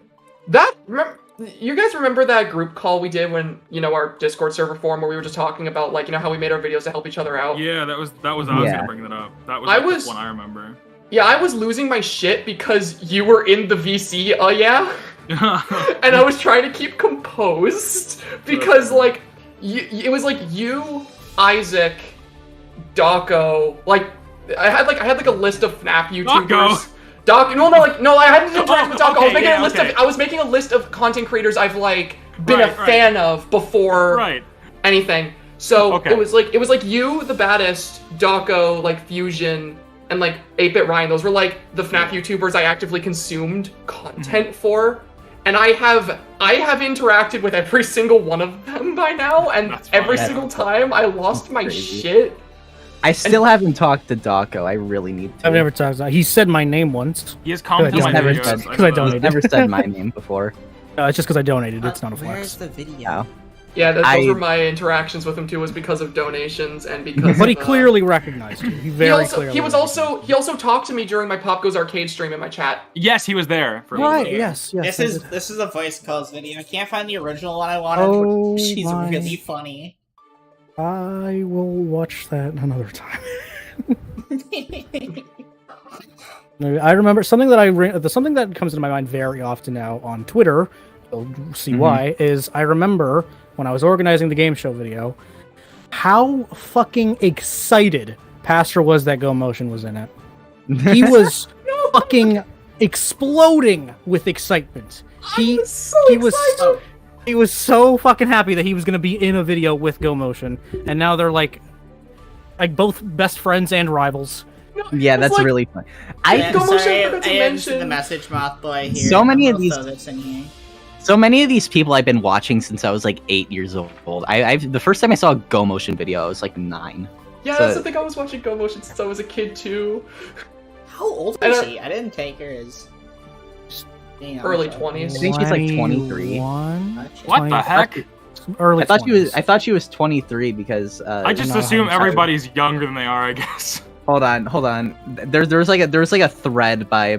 You guys remember that group call we did when, you know, our Discord server forum where we were just talking about like, you know, how we made our videos to help each other out? Yeah, I was gonna bring that up. That was the one I remember. Yeah, I was losing my shit because you were in the VC, yeah? And I was trying to keep composed because like it was like you, Isaac, Daco, like I had a list of FNAF YouTubers. I hadn't interacted with Daco. I was making a list of content creators I've like been a fan of before anything. So it was like you, th3badd3st, Daco, like Fusion, and like 8-Bit Ryan. Those were like the FNAF YouTubers I actively consumed content for. And I have interacted with every single one of them by now, and every single time I lost my shit. I still haven't talked to Daco. I really need to. I've never talked to him. He said my name once. He has commented on my videos. Because I donated. Never said my name before. It's just because I donated. It's not a flex. Where's the video? Yeah, those were my interactions with him too, was because of donations and because But he clearly recognized you. He also talked to me during my Pop Goes Arcade stream in my chat. Yes, he was there. Yes. This is a voice calls video. I can't find the original one I wanted. She's really funny. I will watch that another time. I remember something that comes into my mind very often now on Twitter. You'll see why. Is I remember when I was organizing the game show video, how fucking excited Pastor was that Go Motion was in it. He was fucking exploding with excitement. He was so fucking happy that he was gonna be in a video with Go Motion, and now they're like like both best friends and rivals. Yeah, that's like- really fun. Yeah, Go Motion, sorry, I forgot to I didn't see mention. the message, Moth Boy. Here. So many of I'll these- throw this in here. So many of these people I've been watching since I was like 8 years old. I've the first time I saw a Go Motion video, I was like 9. Yeah, So- that's the thing. I was watching Go Motion since I was a kid too. How old And, is she? I didn't take her as Early 20s. I think she's like 23. 21? What the heck? Early I thought she was. 20s. I thought she was 23 because. I just No, assume I'm- everybody's younger than they are, I guess. Hold on. There was like a thread by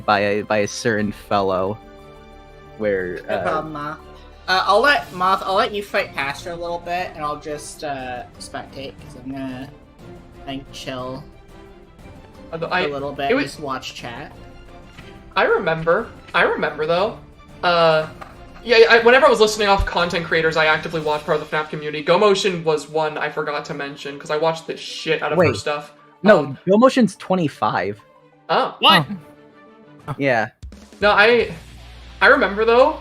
a certain fellow, where. No problem, Moth. I'll let you fight Pastra a little bit, and I'll just spectate because I'm gonna like chill a little bit, it was- just watch chat. I remember though. Whenever I was listening off content creators, I actively watched part of the FNAF community. Go Motion was one I forgot to mention because I watched the shit out of her Wait. stuff. No, Go Motion's 25. Oh. What? Yeah. No, I remember though.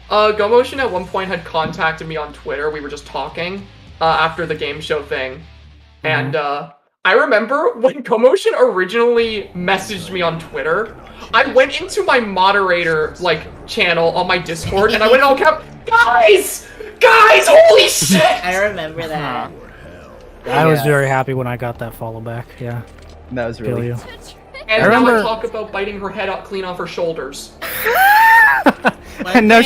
Go Motion at one point had contacted me on Twitter. We were just talking after the game show thing, and I remember when Go Motion originally messaged me on Twitter. I went into my moderator channel on my Discord, and I went all cap, guys, holy shit! I remember that. I was Yeah. very happy when I got that follow back. Yeah, That was feel really. you. And I now remember- I talk about biting her head out clean off her shoulders. And now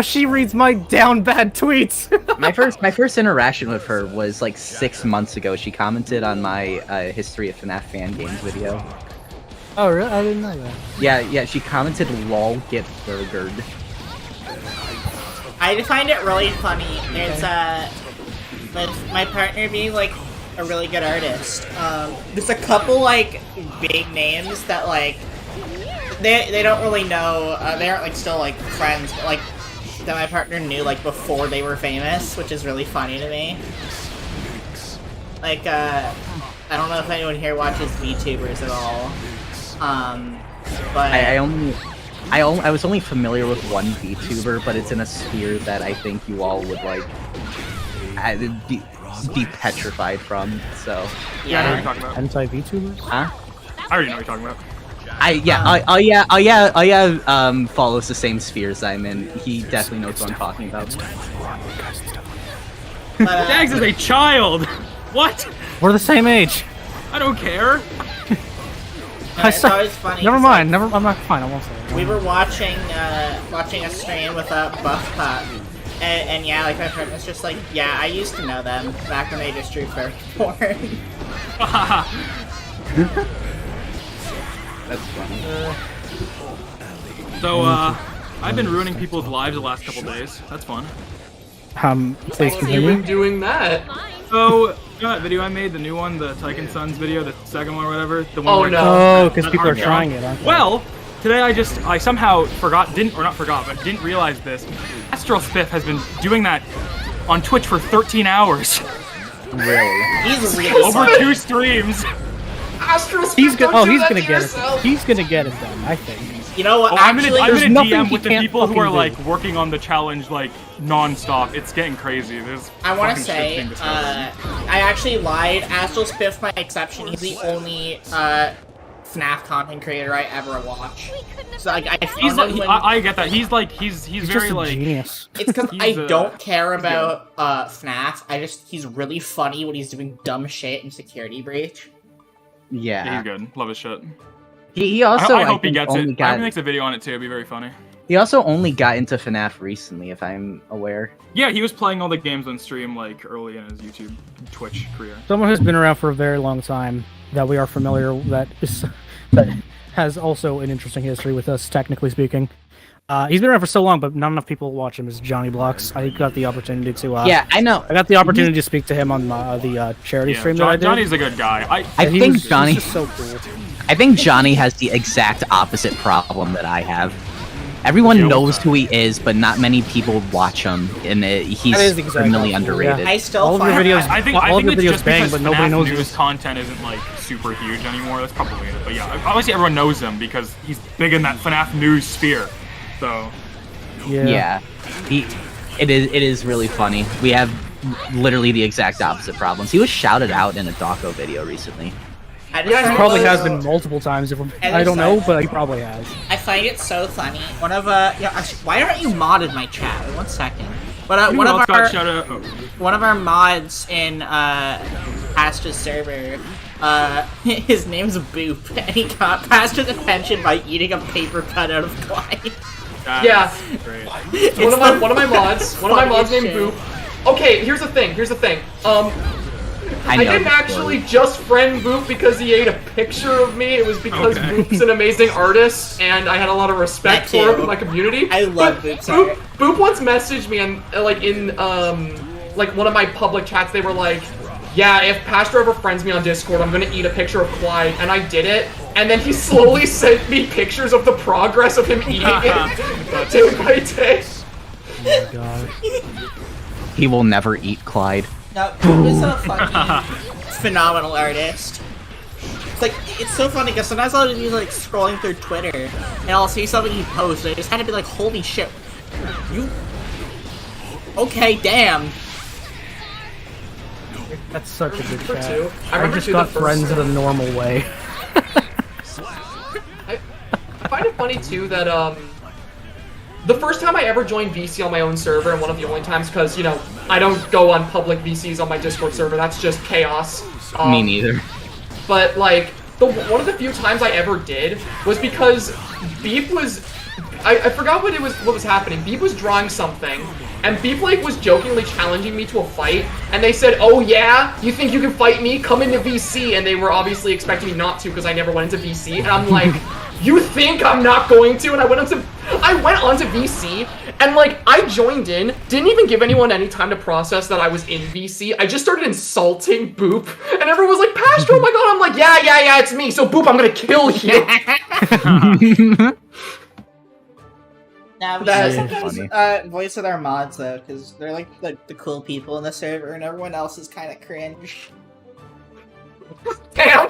she reads my down bad tweets. My first interaction with her was like 6 months ago. She commented on my history of FNAF fan games video. Oh, really? I didn't know that. Yeah. She commented, "Lol, get burgered." I find it really funny. There's with my partner being like a really good artist. There's a couple like big names that like they don't really know. They aren't like still like friends, but like that my partner knew like before they were famous, which is really funny to me. Like I don't know if anyone here watches VTubers at all. But I was only familiar with one VTuber, but it's in a sphere that I think you all would like be petrified from. So Yeah, I know what you're talking about. Hentai VTubers? huh? I already know what you're talking about. Follows the same spheres I'm in. He definitely knows what I'm talking about. Daggz is a child! What? We're the same age. I don't care. it's always funny. Never 'cause, mind. like, I'm not fine. I won't say it. we were watching a stream with a Buff Pup, and yeah, like my friend was just like, yeah, I used to know them back when they just drew furry porn. That's funny. So, I've been ruining people's lives the last couple days. That's fun. Please You continue. been doing that? So, you know that video I made, the new one, the Tycoon Sons video, the second one or whatever? The one Oh, where no. Oh, because that people are hard job. trying it. Okay. Well, today I somehow didn't realize this. Astral Spiff has been doing that on Twitch for 13 hours. Really? He's really Over funny. 2 streams. Astral he's Spiff, gonna. Oh, don't do he's that gonna to get yourself. it. He's gonna get it done. I think. You know what? Oh, I'm in Actually, a there's nothing DM he with the can't people who are fucking like do. working on the challenge like non-stop. It's getting crazy. There's I want to fucking shit say, being discovered. I actually lied. Astral Spiff, my exception. He's the only FNAF content creator I ever watch. So like, I He's found like, him when- I get that. He's He's very just a like genius. It's because I he's, don't care about FNAF. He's really funny when he's doing dumb shit in Security Breach. yeah, Yeah. he's good. Love his shit. He also I hope he think, gets only it. I hope got, he makes a video on it too. It'd be very funny. he also only got into FNAF recently, if I'm aware. Yeah, he was playing all the games on stream like early in his YouTube, Twitch career. Someone who's been around for a very long time that we are familiar that has also an interesting history with us, technically speaking. He's been around for so long, but not enough people watch him. Is Johnny Blocks? I got the opportunity to. Yeah, I know. I got the opportunity to speak to him on the charity Yeah, stream that I did. Johnny's a good guy. I He think was- Johnny. he's just so cool. I think Johnny has the exact opposite problem that I have. Everyone Okay, knows what's that? who he is, but not many people watch him, and he's That is exactly criminally true, underrated. yeah. I still All of your find videos- I think all of your it's videos just bang, because but nobody FNAF knows news this. content isn't like super huge anymore. That's probably it. But yeah, obviously everyone knows him because he's big in that FNAF news sphere. So Yeah. Yeah, it is really funny. We have literally the exact opposite problems. He was shouted out in a Dawko video recently. I just Yeah, find He it probably so- has been multiple times. I don't know, but he probably has. I find it so funny. One of actually, why aren't you modded my chat? Wait, 1 second. But Anyone else got shout out? Oh. one of our mods in Pastra's server, his name's Boop, and he got Pastra's attention by eating a paper cut out of Clyde. Yeah. Great. One of my mods named shit. Boop. Okay, here's the thing. I know didn't this actually just friend Boop because he ate a picture of me. It was because Boop's an amazing artist, and I had a lot of respect Me for him too. in my community. I love But Boop's art. Boop once messaged me, and in one of my public chats, they were like, "Yeah, if Pastor ever friends me on Discord, I'm gonna eat a picture of Clyde," and I did it. And then he slowly sent me pictures of the progress of him eating it, day by day. Oh my god. He will never eat Clyde. No, Boop is a fucking phenomenal artist. It's like, it's so funny because sometimes I'll be like scrolling through Twitter and I'll see something he posts and I just had to be like, holy shit, you... Okay, damn. That's such a good Remember chat. too? I I remember just too got the first friends in a normal way. I find it funny too that the first time I ever joined VC on my own server, and one of the only times, because you know I don't go on public VCs on my Discord server. That's just chaos. Me neither. But like one of the few times I ever did was because Beep was. I forgot what was happening. Beep was drawing something, and Beep like was jokingly challenging me to a fight, and they said, "Oh yeah, you think you can fight me? Come into VC," and they were obviously expecting me not to because I never went into VC, and I'm like, "You think I'm not going to?" And I went onto VC, and like I joined in, didn't even give anyone any time to process that I was in VC. I just started insulting Boop, and everyone was like, "Pastor, oh my god!" I'm like, "Yeah, it's me." So Boop, I'm gonna kill you. Now we That's should funny. sometimes voice with our mods though, because they're like the cool people in the server, and everyone else is kind of cringe. Damn!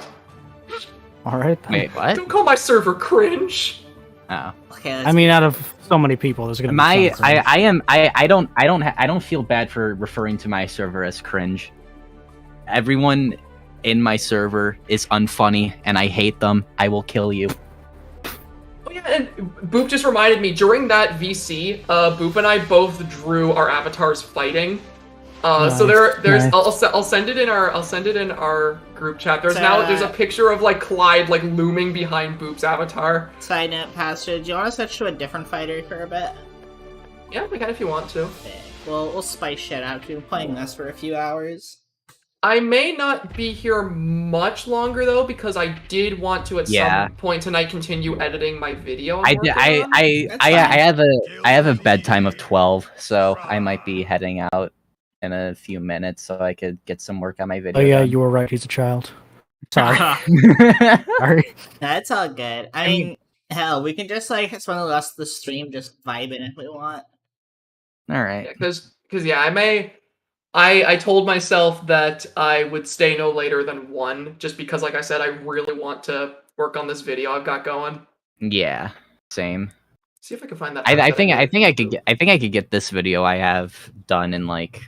All right. Then. Wait, what? Don't call my server cringe. Oh. Okay, I mean, out of so many people, there's gonna be My some cringe. I don't feel bad for referring to my server as cringe. Everyone in my server is unfunny and I hate them. I will kill you. Oh yeah, and Boop just reminded me, during that VC, Boop and I both drew our avatars fighting. So there's nice. I'll send it in our group chat. There's So, there's a picture of like Clyde like looming behind Boop's avatar. Side note, Pastor, do you want to switch to a different fighter for a bit? Yeah, we can if you want to. Okay. We'll spice shit out. We've been playing this for a few hours. I may not be here much longer though, because I did want to at Yeah. some point tonight continue editing my video. I'm I working on. I have a bedtime of 12, so I might be heading out in a few minutes so I could get some work on my video. Oh yeah, done. you were right. He's a child. Sorry. Sorry. That's all good. I mean, hell, we can just like spend the rest of the stream just vibing if we want. All right. Because I told myself that I would stay no later than 1, just because, like I said, I really want to work on this video I've got going. Yeah. Same. See if I can find that. I think I could get this video I have done in like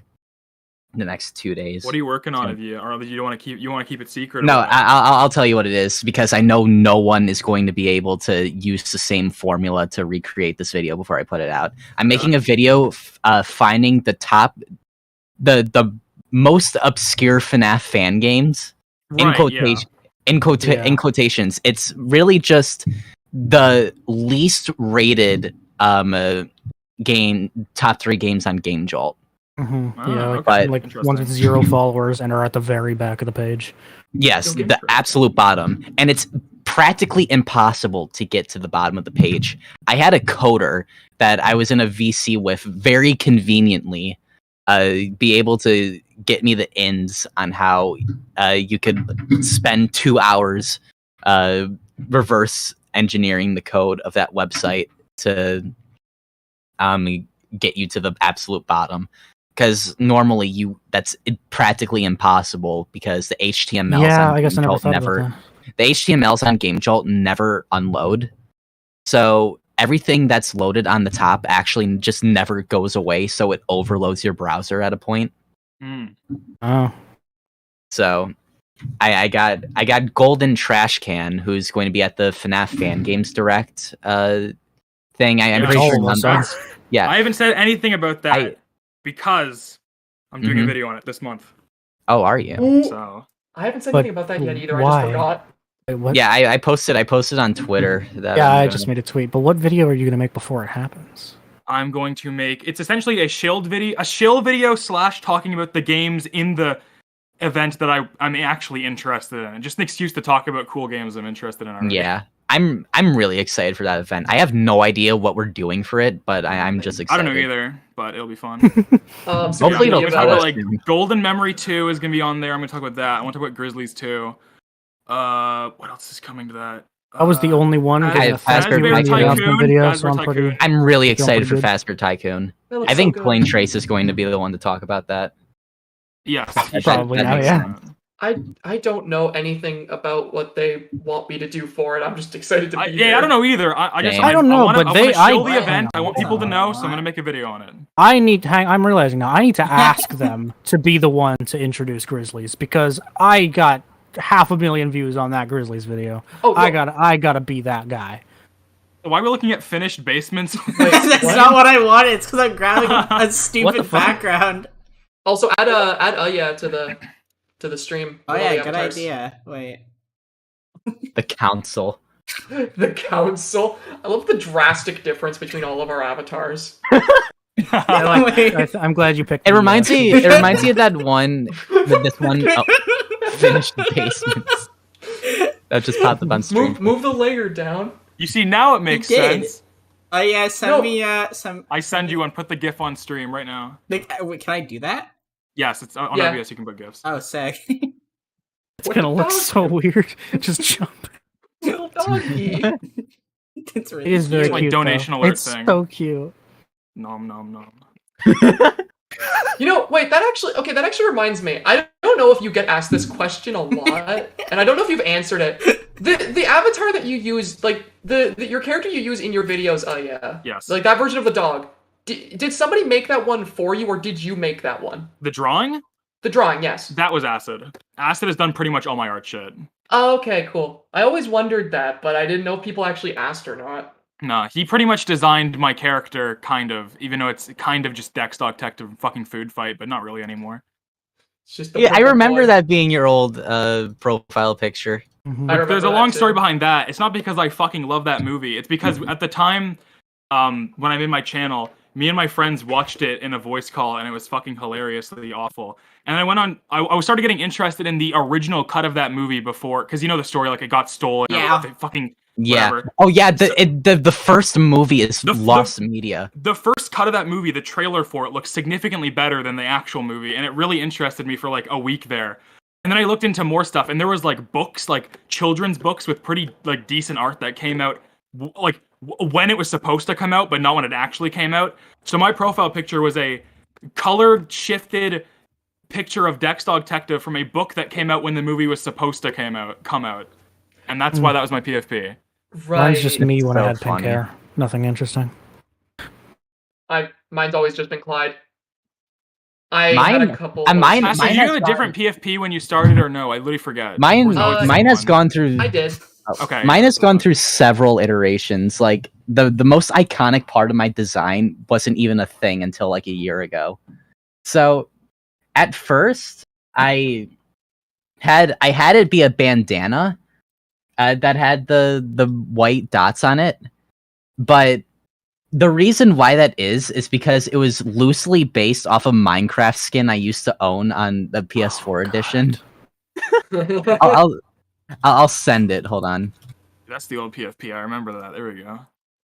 the next 2 days. What are you working on? If you or you want to keep it secret? or No, what? I'll tell you what it is, because I know no one is going to be able to use the same formula to recreate this video before I put it out. I'm making a video finding the most obscure FNAF fan games in Right, quotation yeah. in quotations. It's really just the least rated game top 3 games on Game Jolt. Mm-hmm. Ah, Yeah, okay. like Interesting. ones with 0 followers and are at the very back of the page. Yes, Don't get the me started. absolute bottom. And it's practically impossible to get to the bottom of the page. I had a coder that I was in a VC with very conveniently be able to get me the ins on how you could spend 2 hours reverse engineering the code of that website to get you to the absolute bottom. Because normally that's practically impossible, because the HTMLs Yeah, on I guess I Game never Jolt thought about that. the HTMLs on Game Jolt never unload. So everything that's loaded on the top actually just never goes away, so it overloads your browser at a point. Oh. So I got Golden Trash Can, who's going to be at the FNAF Fan Games Direct thing. I'm Yeah, pretty all sure of us none- are. Yeah. I haven't said anything about that because I'm doing a Mhm. video on it this month. Oh, are you? So I haven't said But anything about that yet either. I why? just forgot. Wait, what? Yeah, I posted on Twitter that. Yeah, I'm I gonna- just made a tweet. But what video are you gonna make before it happens? I'm going to make it's essentially a shill video / talking about the games in the event that I'm actually interested in. Just an excuse to talk about cool games I'm interested in already. Yeah, I'm really excited for that event. I have no idea what we're doing for it, but I'm just I excited. don't know either, but it'll be fun. So Hopefully yeah, it'll I'm gonna about talk tell about us it. like soon. Golden Memory 2 is gonna be on there. I'm gonna talk about that. I want to talk about Grizzlies 2. What else is coming to that? I was the only one Faz- getting a Fazbear thank you in the Tycoon. announcement video, Fazbear so I'm pretty. Tycoon. I'm really Feeling excited for pretty good. Fazbear Tycoon. That looks I so think good. Plane Trace is going to be the one to talk about that. Yes, Probably now, makes yeah. sense. I don't know anything about what they want me to do for it. I'm just excited to be I don't know either. I just Same. I don't know, wanna, but I wanna they- shill I- the event. I hang want on. people to know, so I'm gonna make a video on it. I'm realizing now. I need to ask them to be the one to introduce Grizzlies because I got 500,000 views on that Grizzlies video. Oh, I no. gotta be that guy. Why are we looking at finished basements? That's what? not what I wanted. It's because I'm grabbing a What the stupid fuck? background. Also, add Uhyeah to the stream. Oh with all yeah, the good avatars. idea. Wait. The council. The council. I love the drastic difference between all of our avatars. Wait. I'm glad you picked. It the, reminds me. It reminds me of that one. This one finished basements. That just popped up on stream. Move the layer down. You see, now it makes did. sense. Oh yeah, send No. me some. I send you one. Put the GIF on stream right now. Wait, can I do that? Yes, it's on Yeah. OBS. You can put GIFs. Oh, sick. It's gonna look so weird. Just jump. Little doggy. It's really It is very It's like cute. donation though. alert It's thing. so cute. Nom nom nom. You know, wait, that actually reminds me. I don't know if you get asked this question a lot, and I don't know if you've answered it. The avatar that you use, like your character you use in your videos, yeah. Yes. Like that version of the dog. Did somebody make that one for you, or did you make that one? The drawing? The drawing, yes. That was Acid. Acid has done pretty much all my art shit. Oh, okay, cool. I always wondered that, but I didn't know if people actually asked or not. Nah, he pretty much designed my character, kind of, even though it's kind of just Daggz fucking food fight, but not really anymore. It's just the Yeah, I purple remember boy. that being your old profile picture. Mhm. I remember There's a that long too. story behind that. It's not because I fucking love that movie. It's because at the time, when I made my channel, me and my friends watched it in a voice call, and it was fucking hilariously awful. And I went on. I started getting interested in the original cut of that movie before, because you know the story, like it got stolen. Yeah. Or fucking Yeah. whatever. Oh yeah. The first movie is The- lost media. The first cut of that movie, the trailer for it, looked significantly better than the actual movie, and it really interested me for like a week there. And then I looked into more stuff, and there was like books, like children's books with pretty like decent art that came out when it was supposed to come out, but not when it actually came out. So my profile picture was a colored shifted picture of Daggz from a book that came out when the movie was supposed to come out. And that's why that was my PFP. Right. Mine's just me when I so had pink funny. hair. Nothing interesting. Mine's always just been Clyde. I had Mine- a couple. mine- Did mine you has have a different PFP when you started or no? I literally forget. Mine, Or is it always the mine same has one? gone through. I did. Okay. Mine has gone through several iterations. Like the most iconic part of my design wasn't even a thing until like a year ago. So, at first, I had it be a bandana that had the white dots on it, but the reason why that is because it was loosely based off a Minecraft skin I used to own on the PS4 edition. I'll send it. Hold on. That's the old PFP. I remember that. There we go.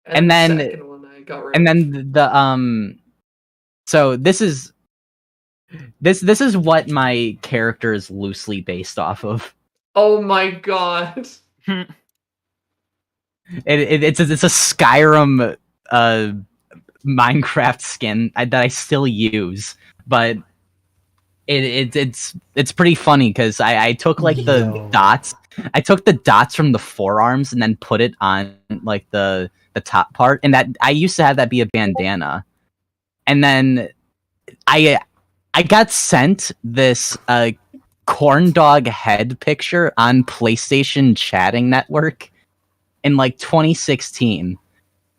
And then- the second one I got rid And of. then so this is what my character is loosely based off of. Oh my god. It's a Skyrim Minecraft skin that I still use, but it's pretty funny because I took like the Yo. dots. I took the dots from the forearms and then put it on like the top part, and that I used to have that be a bandana, and then I I got sent this corn dog head picture on PlayStation chatting network in like 2016.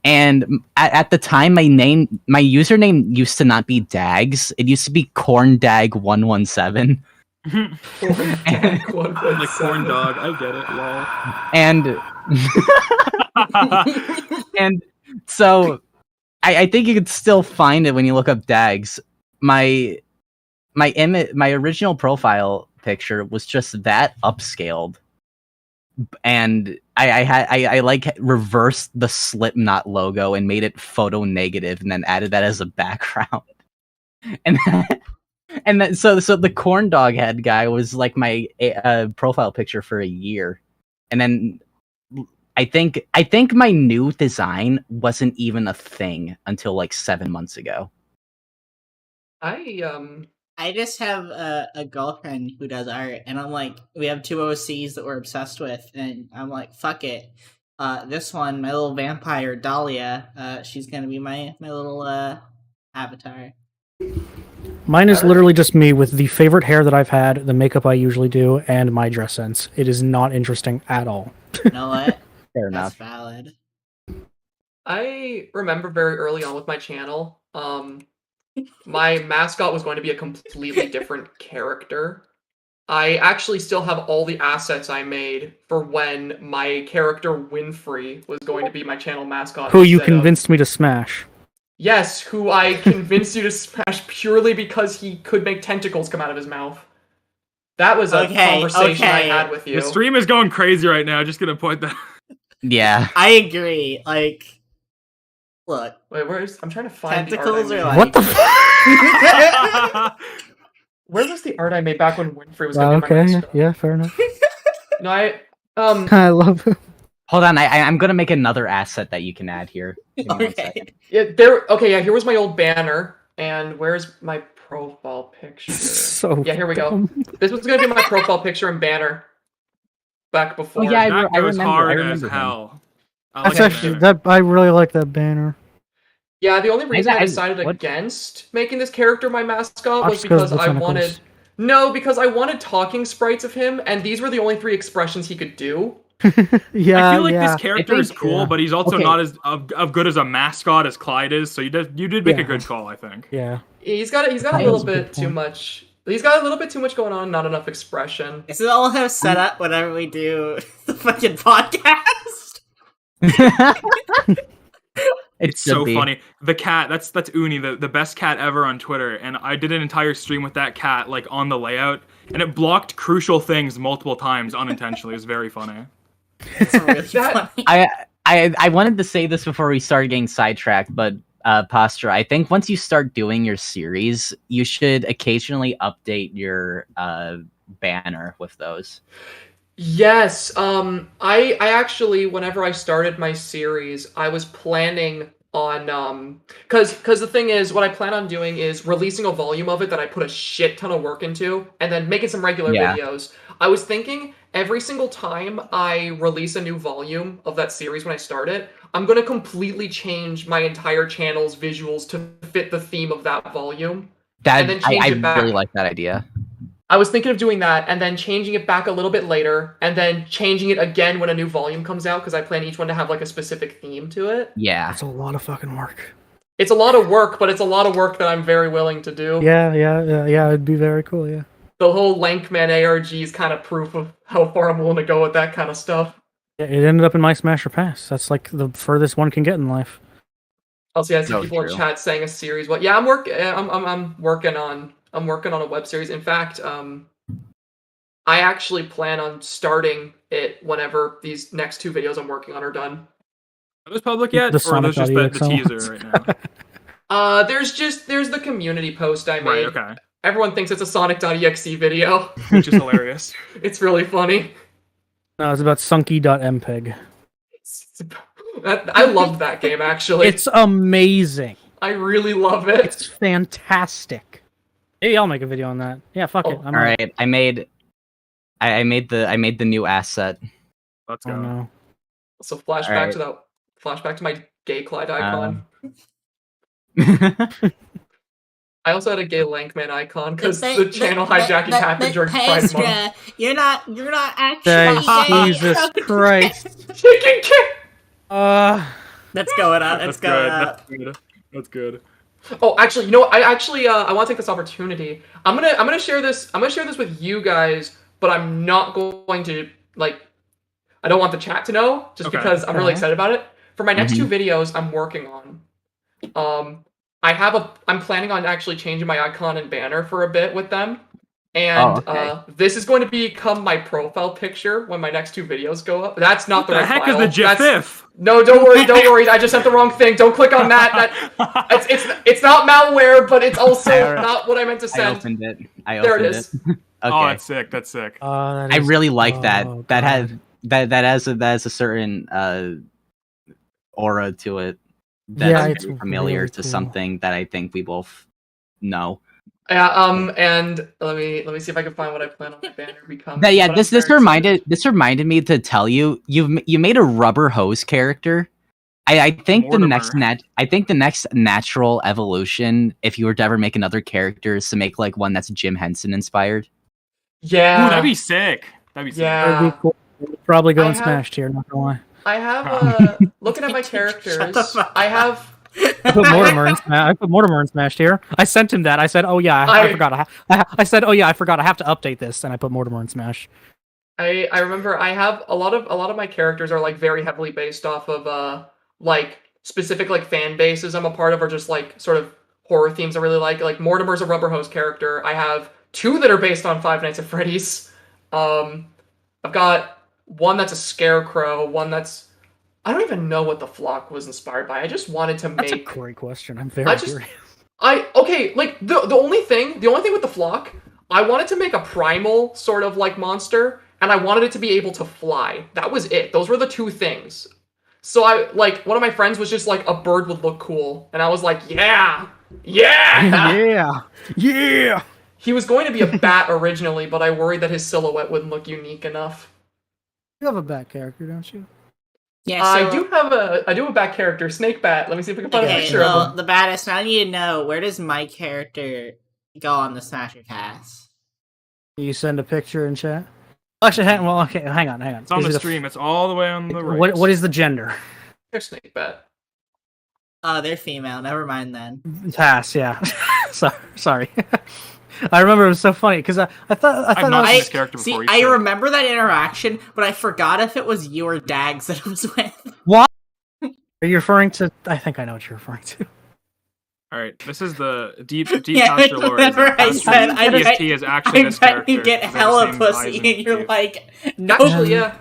And at the time, my username used to not be Daggz. It used to be corndag117. Like corn dog, I get it, lol. And so I think you could still find it when you look up Daggz. My original profile picture was just that upscaled, and I like reversed the Slipknot logo and made it photo negative, and then added that as a background. And so the corn dog head guy was like my profile picture for a year, and then I think my new design wasn't even a thing until like 7 months ago. I just have a girlfriend who does art, and I'm like, we have two OCs that we're obsessed with, and I'm like, fuck it. This one, my little vampire Dahlia, she's gonna be my little avatar. Mine is literally just me with the favorite hair that I've had, the makeup I usually do, and my dress sense. It is not interesting at all. You know what? Fair That's enough. valid. I remember very early on with my channel, my mascot was going to be a completely different character. I actually still have all the assets I made for when my character Winfrey was going to be my channel mascot. Who you convinced me to smash. Yes, who I convinced you to smash purely because he could make tentacles come out of his mouth. That was a conversation I had with you. The stream is going crazy right now, just gonna point that. Yeah. I agree. Like, look. Wait, I'm trying to find tentacles the art are like... What the fuck? Where was the art I made back when Winfrey was going to be my Okay, mascot? yeah, fair enough. No, I love it. Hold on, I'm gonna make another asset that you can add here. Give me 1 second. Yeah, here was my old banner, and where's my profile picture? So yeah, here we go. dumb. This was gonna be my profile picture and banner back before. Oh yeah, That I goes remember. hard I as remember him. hell. That's actually I really like that banner. Yeah, the only reason I I- decided what? against making this character my mascot Watch was those because I botanicals. wanted. No, because I wanted talking sprites of him, and these were the only 3 expressions he could do. Yeah, I feel like yeah. this character is cool, yeah. but he's also Okay. not as of good as a mascot as Clyde is. So you did make a Yeah. good call, I think. Yeah. He's got a That little was a good bit too point. much. He's got a little bit too much going on, not enough expression. This is all have set up whenever we do the fucking podcast. It's so funny. The cat, that's Uni, the best cat ever on Twitter, and I did an entire stream with that cat like on the layout, and it blocked crucial things multiple times unintentionally. It was very funny. It's really funny. I wanted to say this before we started getting sidetracked, but Pastra, I think once you start doing your series, you should occasionally update your banner with those. Yes, I actually, whenever I started my series, I was planning on, cause the thing is, what I plan on doing is releasing a volume of it that I put a shit ton of work into, and then making some regular videos. I was thinking every single time I release a new volume of that series when I start it, I'm gonna completely change my entire channel's visuals to fit the theme of that volume. That and then change I it back. really like that idea. I was thinking of doing that, and then changing it back a little bit later, and then changing it again when a new volume comes out, because I plan each one to have like a specific theme to it. Yeah. That's a lot of fucking work. It's a lot of work, but it's a lot of work that I'm very willing to do. Yeah, it'd be very cool, yeah. The whole Lankman ARG is kind of proof of how far I'm willing to go with that kind of stuff. Yeah, it ended up in my Smash or Pass. That's like the furthest one can get in life. Also, yeah, I see So people in true. chat saying a series. Well, yeah, I'm working on a web series. In fact, I actually plan on starting it whenever these next 2 videos I'm working on are done. Are those public yet, The or are those just the Sonic.exe teaser right now? There's the community post I made. Right. Okay. Everyone thinks it's a Sonic.exe video. Which is hilarious. It's really funny. No, it's about Sunky.mpeg. I loved that game, actually. It's amazing. I really love it. It's fantastic. Maybe I'll make a video on that. Yeah, fuck it. All right, I made the new asset. Let's Oh go. no. So flashback to my gay Clyde icon. I also had a gay Lankman icon because the channel hijacking happened during Pride Month. Pastra, you're not actually Thanks, gay. Jesus Christ. Chicken kick. That's going up. That's good. That's good. Oh, actually, you know what? I want to take this opportunity. I'm gonna share this. I'm gonna share this with you guys, but I'm not going to like. I don't want the chat to know, just because I'm really excited about it. For my next 2 videos, I'm working on. I'm planning on actually changing my icon and banner for a bit with them, and this is going to become my profile picture when my next 2 videos go up. That's not the right file. What the heck is the GIF? No, don't worry. I just sent the wrong thing. Don't click on that. It's not malware, but it's also not what I meant to send. I opened it. There it is. Okay. Oh, that's sick. That's sick. I really like that. That has a certain aura to it. That's very familiar really to cool. something that I think we both know. Yeah. And let me see if I can find what I plan on my banner becoming. This reminded me to tell you you made a rubber hose character. I think the next natural evolution, if you were to ever make another character, is to make like one that's Jim Henson inspired. Yeah. Ooh, that'd be sick. That'd be sick. Yeah. That'd be cool. Probably going smashed here, not gonna lie. I have looking at my characters. I put Mortimer in Smashed here. I sent him that. I said, "Oh yeah, I forgot. I said, oh yeah, I forgot. I have to update this." And I put Mortimer in Smash. I remember I have a lot of my characters are like very heavily based off of like specific like fan bases I'm a part of, or just like sort of horror themes I really like. Like Mortimer's a rubber hose character. I have 2 that are based on Five Nights at Freddy's. I've got one that's a scarecrow, one that's I don't even know what the flock was inspired by. I just wanted to make. That's a great question. I'm very curious. Like the only thing with the flock, I wanted to make a primal sort of like monster, and I wanted it to be able to fly. That was it. Those were the 2 things. So one of my friends was just like, a bird would look cool, and I was like, yeah. He was going to be a bat originally, but I worried that his silhouette wouldn't look unique enough. You have a bat character, don't you? Yeah, I do have a bat character, Snake Bat. Let me see if we can find a picture of him. The baddest. Now I need to know, where does my character go on the Smasher cast? You send a picture in chat. Actually, hang on. It's on the stream. It's all the way on the right. What is the gender? They're Snake Bat. Oh, they're female. Never mind then. Pass. Yeah. Sorry. I remember it was so funny because I thought I've not seen this character before. I remember that interaction, but I forgot if it was you or Daggz that it was with. What? Are you referring to? I think I know what you're referring to. All right, this is the deep pastra lore. I said PST is actually this character. You get hella pussy, and you're like, no. Actually, yeah.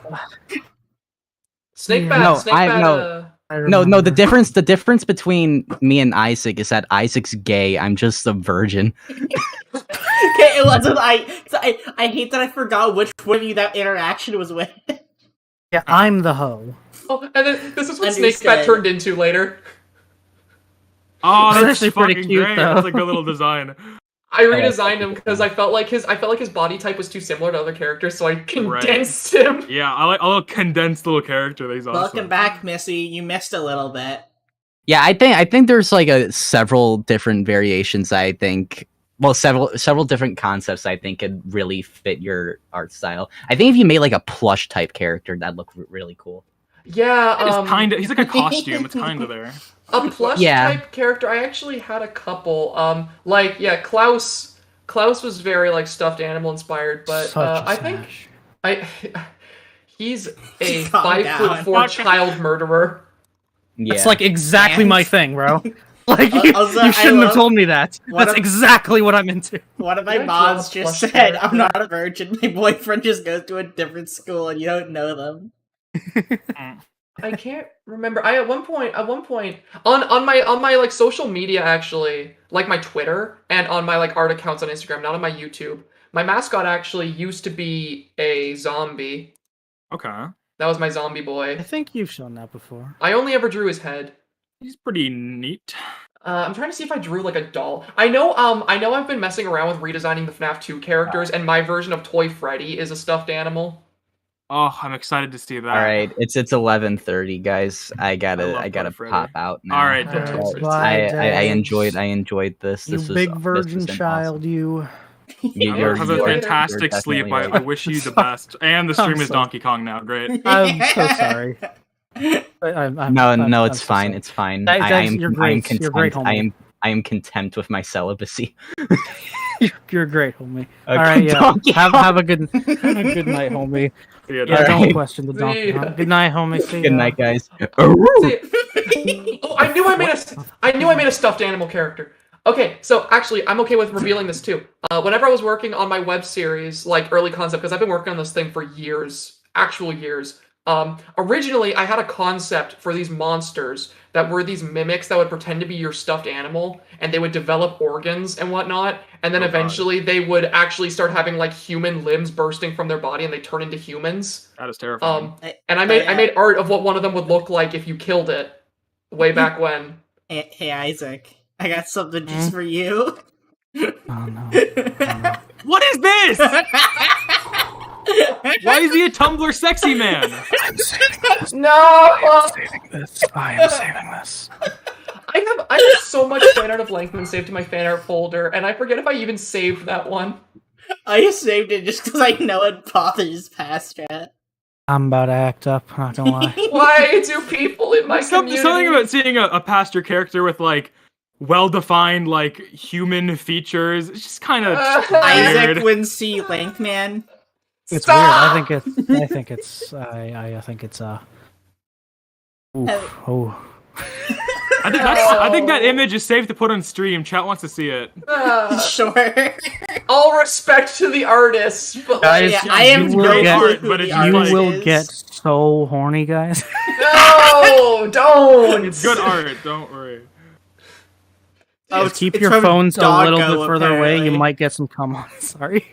Snake Bat. No. The difference between me and Isaac is that Isaac's gay. I'm just a virgin. Okay, it wasn't. I hate that I forgot which one of you that interaction was with. Yeah, I'm the hoe. Oh, and then this is what Snake Bat turned into later. Oh, that's actually pretty cute, great. though. That's a good little design. I redesigned him because I felt like his body type was too similar to other characters, so I condensed him. Yeah, I like a little condensed little character. That he's awesome. Welcome back, Missy. You missed a little bit. Yeah, I think there's like several different variations. I think, well, several different concepts. I think could really fit your art style. I think if you made like a plush type character, that'd look really cool. Yeah, he's like a costume. It's kind of there. A plush type character. I actually had a couple. Klaus was very like stuffed animal inspired, but I think he's a 5'4" child murderer. Yeah. It's like exactly my thing, bro. Like you shouldn't have told me that. That's exactly what I'm into. One of my mods just said, "I'm not a virgin. My boyfriend just goes to a different school, and you don't know them." I can't remember. At one point on my like social media, actually, like my Twitter and on my like art accounts on Instagram, not on my YouTube, my mascot actually used to be a zombie. Okay. That was my zombie boy. I think you've shown that before. I only ever drew his head. He's pretty neat. I'm trying to see if I drew like a doll. I know I've been messing around with redesigning the FNAF 2 characters, and my version of Toy Freddy is a stuffed animal. Oh, I'm excited to see that. All right, it's 11:30, guys. I gotta pop out now. All right, Alright, Daggz. bye, I Daggz. enjoyed this. You This was big virgin this was child, awesome. you. You're, Have See a you later. fantastic you're sleep. definitely I right. wish you the best. And the stream I'm is so- Donkey Kong now. Great. I'm so sorry. No, it's so fine. sorry. It's fine. Daggz, I am you're I am great. content. You're great, homie. I am content with my celibacy. You're great, homie. Okay, All right, yeah. Donkey Have a good night, homie. See ya, Yeah, Daggz. don't Alright. question the donkey. See ya. Good night, homie. See Good ya. night, guys. Oh, I knew I made a stuffed animal character. Okay, so actually, I'm okay with revealing this too. Whenever I was working on my web series, like early concept, because I've been working on this thing for years, actual years. Originally, I had a concept for these monsters that were these mimics that would pretend to be your stuffed animal, and they would develop organs and whatnot, and then Oh, God. eventually they would actually start having like human limbs bursting from their body, and they turn into humans. That is terrifying. And I made art of what one of them would look like if you killed it, way back when. Hey, Isaac, I got something just for you. Oh no. Oh, no. What is this? Why is he a Tumblr sexy man? I'm saving this. No! I am saving this. I am saving this. I have so much fan art of Lankman saved to my fan art folder, and I forget if I even saved that one. I saved it just because I know it bothers Pastra. I'm about to act up. Not gonna lie. Why do people in my community... Something about seeing a pastor character with like well-defined like human features. It's just kind of Isaac weird. wouldn't see Lankman. It's Stop! weird. I think it's oof, oh. I think that image is safe to put on stream. Chat wants to see it. Sure. All respect to the artists, but Guys, Yeah, I am you will grateful get- art, who but the it's You artist will is. get so horny, guys. no, don't. It's good art. Don't worry. Oh, Just keep it's your from phones a little Doggo, bit further away. You apparently. might get some come on. Sorry.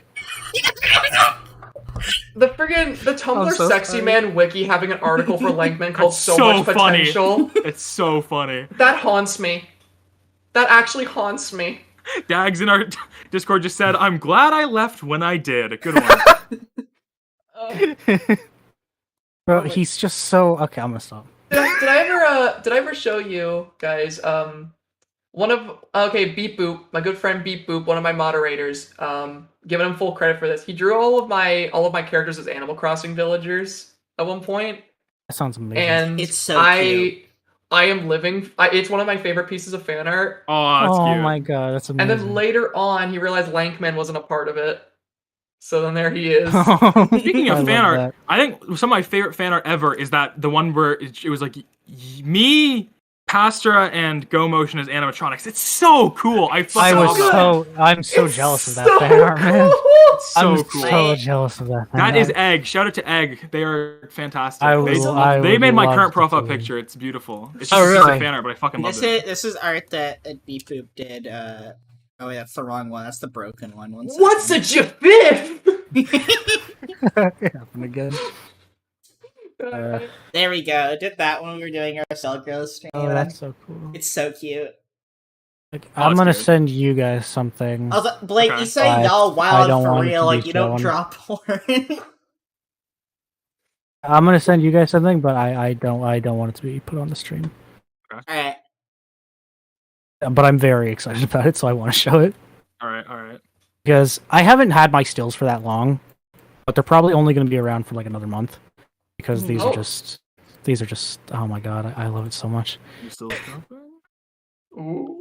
The Tumblr so sexy sorry. man wiki having an article for Lankman called That's so so much funny. potential. It's so funny. That haunts me. That actually haunts me. Daggz in our Discord just said, "I'm glad I left when I did." Good one. Bro, he's just so okay. I'm gonna stop. Did I ever show you guys Beep Boop, my good friend Beep Boop, one of my moderators, giving him full credit for this. He drew all of my characters as Animal Crossing villagers at one point, That sounds amazing. and It's so cute. I am living. It's one of my favorite pieces of fan art. Oh, that's oh cute. my god, that's amazing. And then later on, he realized Lankman wasn't a part of it. So then there he is. Speaking I of fan love art, that. I think some of my favorite fan art ever is that the one where it was like me, Pastra, and Go Motion as animatronics. It's so cool. I'm so It's jealous of that so fan art, man. cool. so I'm cool. so jealous of that. That fan is art. Egg. Shout out to Egg. They are fantastic. I They would made my love current to profile see picture. It's beautiful. It's Oh, just a piece really? of fan art, but I fucking love it. This is art that Beep Boop did. Oh, wait, that's the wrong one. That's the broken one. What's a jiffif? Happen again. There we go. Did that when we were doing our Cell Girl stream. Oh, that's so cool. It's so cute. Like, Oh, I'm it's gonna good. send you guys something. Also, Blake, Okay. you say I- y'all I wild don't for want it real, to like be you don't shown. drop porn. I'm gonna send you guys something, but I don't want it to be put on the stream. Alright. But I'm very excited about it, so I want to show it All right. because I haven't had my stills for that long, but they're probably only going to be around for like another month because these Oh. are just oh my god, I love it so much. You still dropping? Ooh.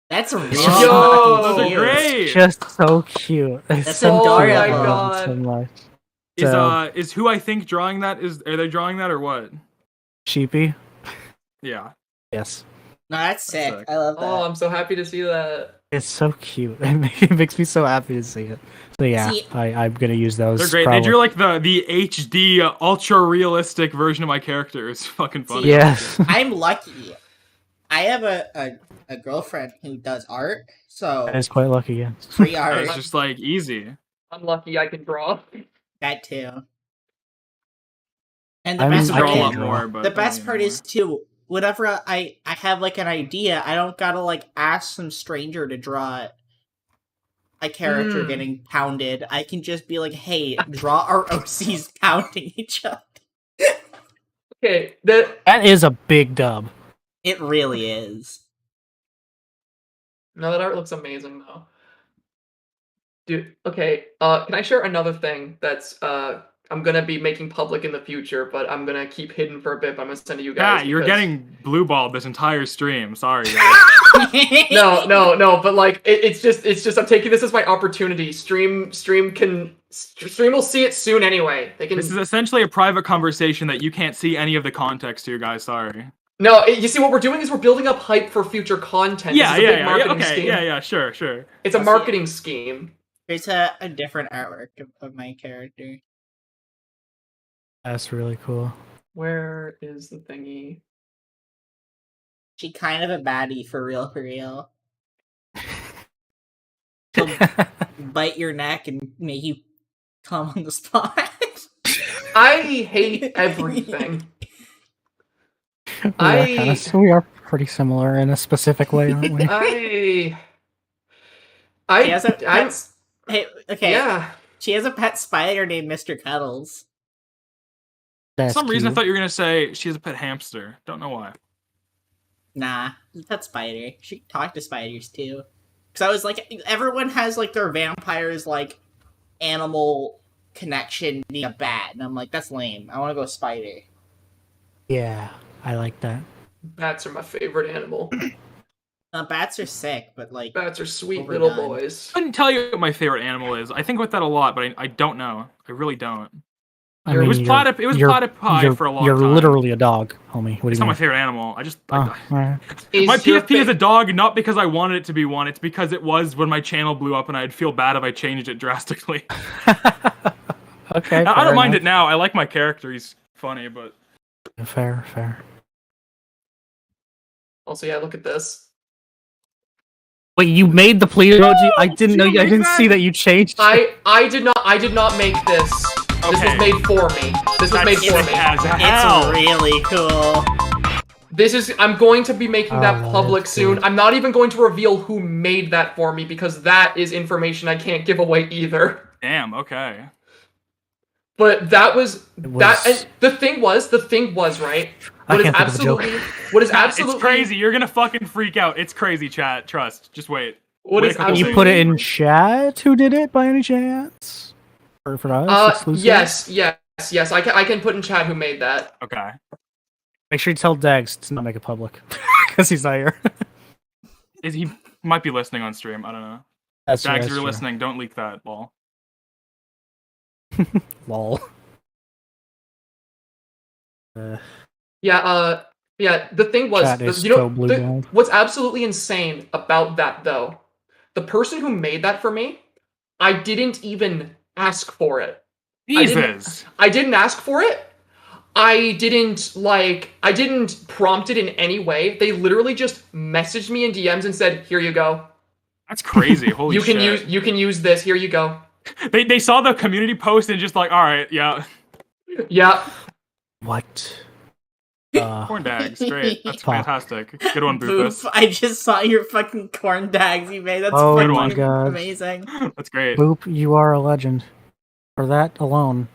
That's real Yo! Those are cute. great. Just so cute. It's That's so adorable. cute. Oh I my love it so God. much. Is who I think drawing that? Are they drawing that or what? Sheepy. Yeah. Yes, No, that's sick. sick. I love that. Oh, I'm so happy to see that. it's so cute. It makes me so happy to see it. So yeah, See- I'm gonna use those. They're great. probably. They drew like the HD ultra realistic version of my character. It's fucking funny. Yes. I'm lucky. I have a girlfriend who does art, so That is quite lucky. Yeah. free art. It's just like easy. I'm lucky I can draw. That too. And the I best I part draw a is, lot more, but the not best part anymore. is too, whenever I have like an idea, I don't gotta like ask some stranger to draw it. a character getting pounded, I can just be like, hey, draw our OCs pounding each other. Okay, That is a big dub. It really is. no, that art looks amazing though. Dude, okay, can I share another thing that's I'm gonna be making public in the future, but I'm gonna keep hidden for a bit, but I'm gonna send to you guys. Yeah, you're because- getting blue balled this entire stream. Sorry, guys. No, but like it's just I'm taking this as my opportunity. Stream will see it soon anyway. They can. This is essentially a private conversation that you can't see any of the context to, guys. Sorry. No, you see what we're doing is we're building up hype for future content. Yeah, This is a big yeah, marketing okay, scheme. yeah, sure. It's a marketing scheme. There's a different artwork of my character. That's really cool. Where is the thingy? She kind of a baddie for real, for real. She'll bite your neck and make you come on the spot. I hate everything. We are pretty similar in a specific way, aren't we? She has a pet. Hey, okay. Yeah. She has a pet spider named Mr. Cuddles. For That's some reason, I cute. thought you were gonna say she has a pet hamster. Don't know why. Nah, it's a pet spider. She can talk to spiders too. Because I was like, everyone has like their vampires like animal connection being a bat, and I'm like, that's lame. I want to go spider. Yeah, I like that. Bats are my favorite animal. Bats are sick, but like Bats are sweet overdone. little boys. I couldn't tell you what my favorite animal is. I think about that a lot, but I don't know. I really don't. I It mean, was you're- platypie for a long You're time. literally a dog, homie. What do It's you not my mean? favorite animal. I just Oh, alright. my Is your PFP is fa- a dog, not because I wanted it to be one. It's because it was when my channel blew up, and I'd feel bad if I changed it drastically. Okay. I don't mind enough. it now. I like my character. He's funny, but Fair. Also, yeah, look at this. Wait, you made the plea emoji? I didn't know. you I make didn't that? see that you changed. I did not make this. This was Okay. made for me. This was made for me. As It's hell. really cool. I'm going to be making that Oh, public that's soon. good. I'm not even going to reveal who made that for me because that is information I can't give away either. Damn. Okay. But that was It that. was- And the thing was right. I What is can't think of a joke. what is absolutely It's crazy. You're gonna fucking freak out. It's crazy, chat. Trust. Just wait. What Wait is a couple Can you put it in chat? Who did it by any chance? For us, exclusive? Yes. I can put in chat who made that. Okay. Make sure you tell Daggz to not make it public, because he's not here. He might be listening on stream. I don't know. That's Daggz, if you're listening, don't leak that, lol. Lol. Yeah. The thing was, Chat is you know, so blue-balled. what's absolutely insane about that though, the person who made that for me, I didn't even ask for it. Jesus. I didn't ask for it. I didn't prompt it in any way. They literally just messaged me in DMs and said, "Here you go. That's crazy. Holy You can shit. you can use this. Here you go." They saw the community post and just like, all right, yeah. Yeah. What? Corn Daggz, great. That's Fuck. fantastic. Good one, Boop, Boopus. I just saw your fucking corn dags you made. That's Oh fucking my God. amazing. That's great. Boop, you are a legend. For that alone.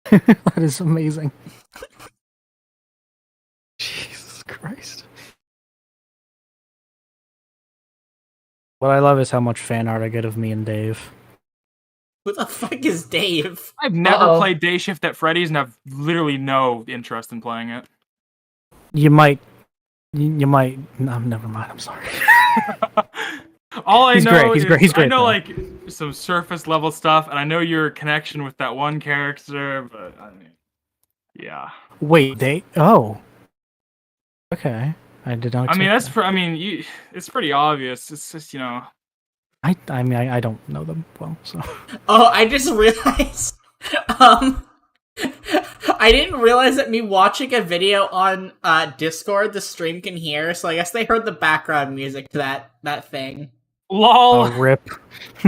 That is amazing. Jesus Christ. What I love is how much fan art I get of me and Dave. Who the fuck is Dave? I've never Uh-oh. played Day Shift at Freddy's and have literally no interest in playing it. You might. No, never mind. I'm sorry. All I He's know great, he's is great, he's I great, know though. like some surface level stuff, and I know your connection with that one character, but I mean, yeah. Wait, they. Oh. Okay. I did not. I mean, expect that. it's pretty obvious. It's just I mean, I don't know them well, so. Oh, I just realized. I didn't realize that me watching a video on Discord, the stream can hear. So I guess they heard the background music to that thing. lol. Oh, rip.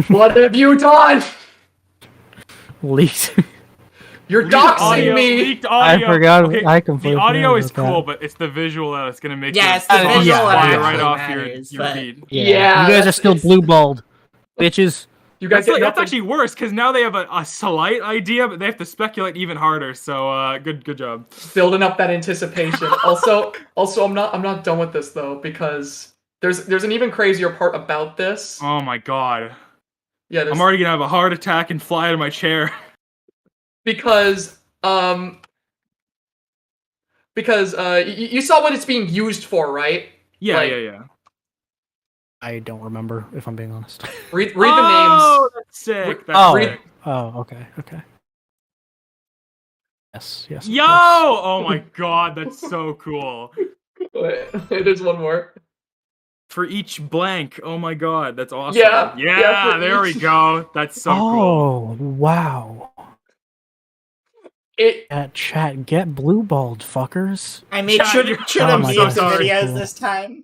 What have you done? Leaked. You're Leaked doxing audio, me. leaked audio. I forgot. Okay, I completely the audio forgot is about cool, that. but it's the visual that's gonna make Yeah, your it's the thoughts visual that fly actually right off matters, your but- feed. Yeah, you guys are still it's- blue balled, bitches. You guys That's actually worse because now they have a slight idea, but they have to speculate even harder. So good job. Building up that anticipation. also, I'm not done with this though, because there's an even crazier part about this. Oh my god. Yeah, I'm already gonna have a heart attack and fly out of my chair. Because you saw what it's being used for, right? Yeah, yeah. I don't remember, if I'm being honest. Read the names. Oh, that's sick. That's sick. Okay. Yes. Yo! Oh my god, that's so cool. Wait, there's one more. For each blank. Oh my god, that's awesome. Yeah, there we go. That's so cool. Oh, wow. Chat, get blue-balled, fuckers. I made Chat, should have made so some sorry. videos this time.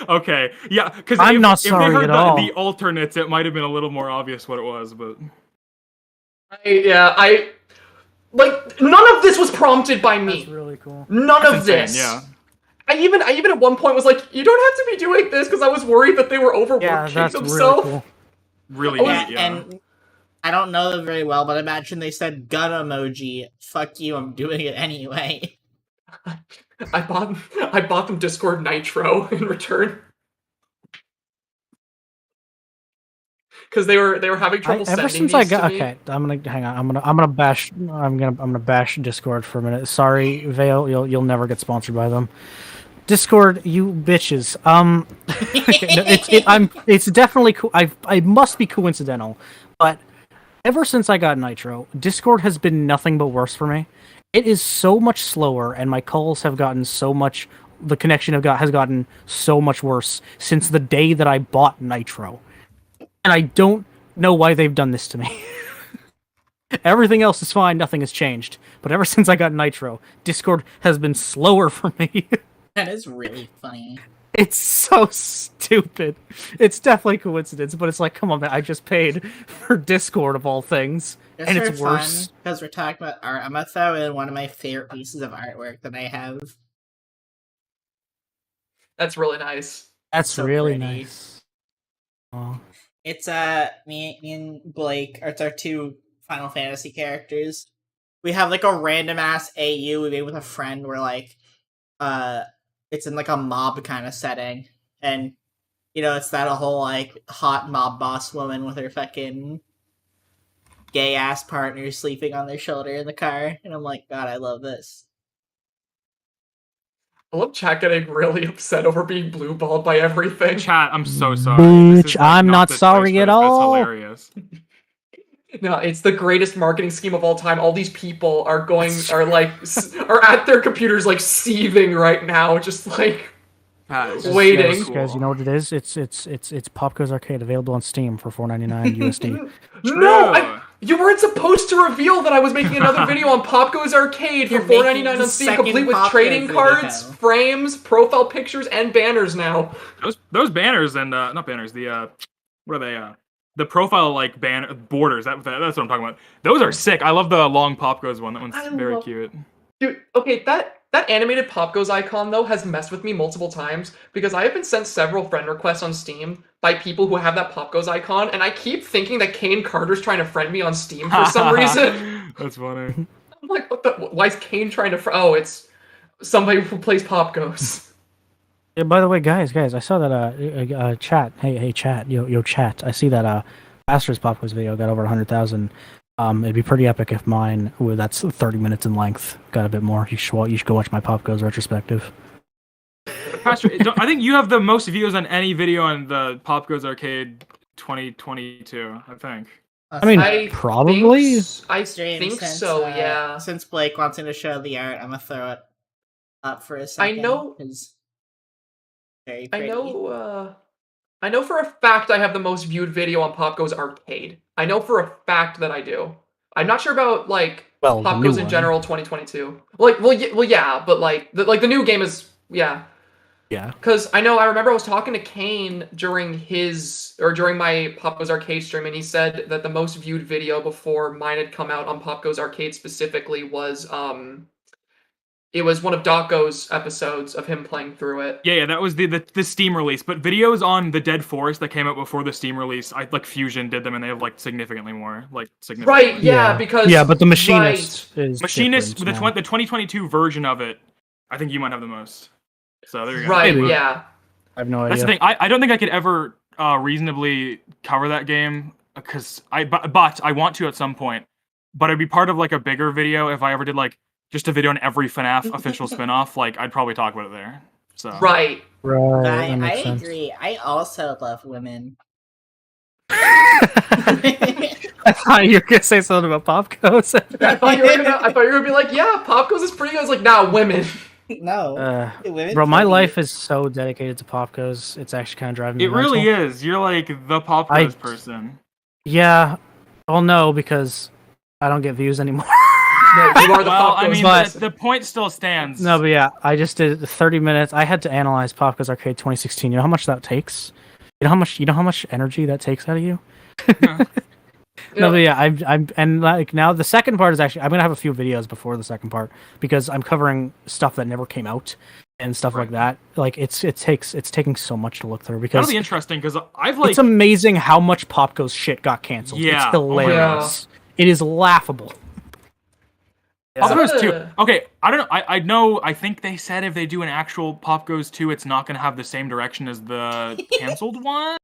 Okay, yeah, because I'm not if they sorry heard at all. the alternates, it might have been a little more obvious what it was, but... Like, none of this was prompted by me. That's really cool. None of insane, this. yeah. I even at one point was like, you don't have to be doing this, because I was worried that they were overworking That's themselves. really cool. Really Yeah, neat, yeah. and I don't know them very well, but imagine they said gun emoji. Fuck you, I'm doing it anyway. I bought them Discord Nitro in return. Because they were having trouble sending ever since these I got to me. okay, I'm gonna bash Discord for a minute. Sorry, Vale, you'll never get sponsored by them. Discord, you bitches. It's definitely cool. I must be coincidental, but ever since I got Nitro, Discord has been nothing but worse for me. It is so much slower, and my calls have gotten so much. The connection has gotten so much worse since the day that I bought Nitro. And I don't know why they've done this to me. Everything else is fine, nothing has changed. But ever since I got Nitro, Discord has been slower for me. That is really funny. It's so stupid. It's definitely coincidence, but it's like, come on, man, I just paid for Discord of all things. Just and for it's worse. Because we're talking about art, I'm gonna throw in one of my favorite pieces of artwork that I have. That's really nice. That's So really pretty. nice. Oh. It's me and Blake. It's our two Final Fantasy characters. We have like a random ass AU we made with a friend. Where like, it's in like a mob kind of setting, and it's that a whole like hot mob boss woman with her fucking gay ass partner sleeping on their shoulder in the car, and I'm like, God, I love this. I love chat getting really upset over being blue-balled by everything. Chat, I'm so sorry. Bitch, This is, I'm not the sorry place at for this. all. That's hilarious. No, it's the greatest marketing scheme of all time. All these people are at their computers like seething right now, just like waiting. Guys, you know what it is? It's Pop Goes Arcade, available on Steam for $4.99 USD. No, you weren't supposed to reveal that I was making another video on Pop Goes Arcade for $4.99 on Steam, complete with trading cards, frames, profile pictures, and banners now. Those banners and not banners. The what are they? The profile like banner borders. That's what I'm talking about. Those are sick. I love the long Pop Goes one. That one's very cute. Dude, okay, that animated Pop Goes icon, though, has messed with me multiple times, because I have been sent several friend requests on Steam by people who have that Pop Goes icon, and I keep thinking that Kane Carter's trying to friend me on Steam for some reason. That's funny. I'm like, why is Kane trying to oh, it's somebody who plays Pop Goes. Yeah, by the way, guys, I saw that chat. Hey, chat, yo, chat. I see that Pastor's Pop Goes video got over 100,000. It'd be pretty epic if mine, that's 30 minutes in length, got a bit more. You should go watch my Pop Goes retrospective. Pastor, I think you have the most views on any video on the Pop Goes Arcade 2022. I think. I mean, probably. I think so. Yeah. Since Blake wants me to show the art, I'm gonna throw it up for a second. I know. Very pretty. I know for a fact I have the most viewed video on Pop Goes Arcade. I know for a fact that I do. I'm not sure about Pop Goes in general 2022. Yeah, but the new game is yeah. Yeah. Because I remember I was talking to Kane during my Pop Goes Arcade stream, and he said that the most viewed video before mine had come out on Pop Goes Arcade specifically was It was one of Doco's episodes of him playing through it. Yeah, that was the Steam release. But videos on the th3badd3st that came out before the Steam release, like Fusion did them, and they have like significantly more, like significantly. Right? Yeah, because but the Machinist is Machinist, the different now. 2022 version of it, I think you might have the most. So there you go. Right? Maybe. Yeah. I have no idea. That's the thing. I don't think I could ever reasonably cover that game because but I want to at some point. But it'd be part of like a bigger video if I ever did like just a video on every FNAF official spinoff. Like I'd probably talk about it there. So Right. Right. I that makes sense. agree. I also love women. I thought you were gonna say something about Popcos. I thought you were gonna be like, yeah, Popgoes is pretty good. I was like, nah, women. No. Women Bro, my can be- life is so dedicated to Popcos. It's actually kind of driving me it really mental. is. You're like the Popcos person. Yeah. Well, no, because I don't get views anymore. No, you are the Well, Popgoes I mean, but- the point still stands. No, but yeah, I just did 30 minutes. I had to analyze Popcos Arcade 2016. You know how much that takes? You know how much energy that takes out of you? No, but yeah, I'm and like now the second part is actually I'm gonna have a few videos before the second part because I'm covering stuff that never came out and stuff like that. Like it's taking so much to look through because That'll be interesting because I've like it's amazing how much Popcos shit got canceled. Yeah. It's hilarious. It is laughable. Popgoes 2. Okay, I don't know. I know. I think they said if they do an actual Popgoes 2, it's not going to have the same direction as the canceled one.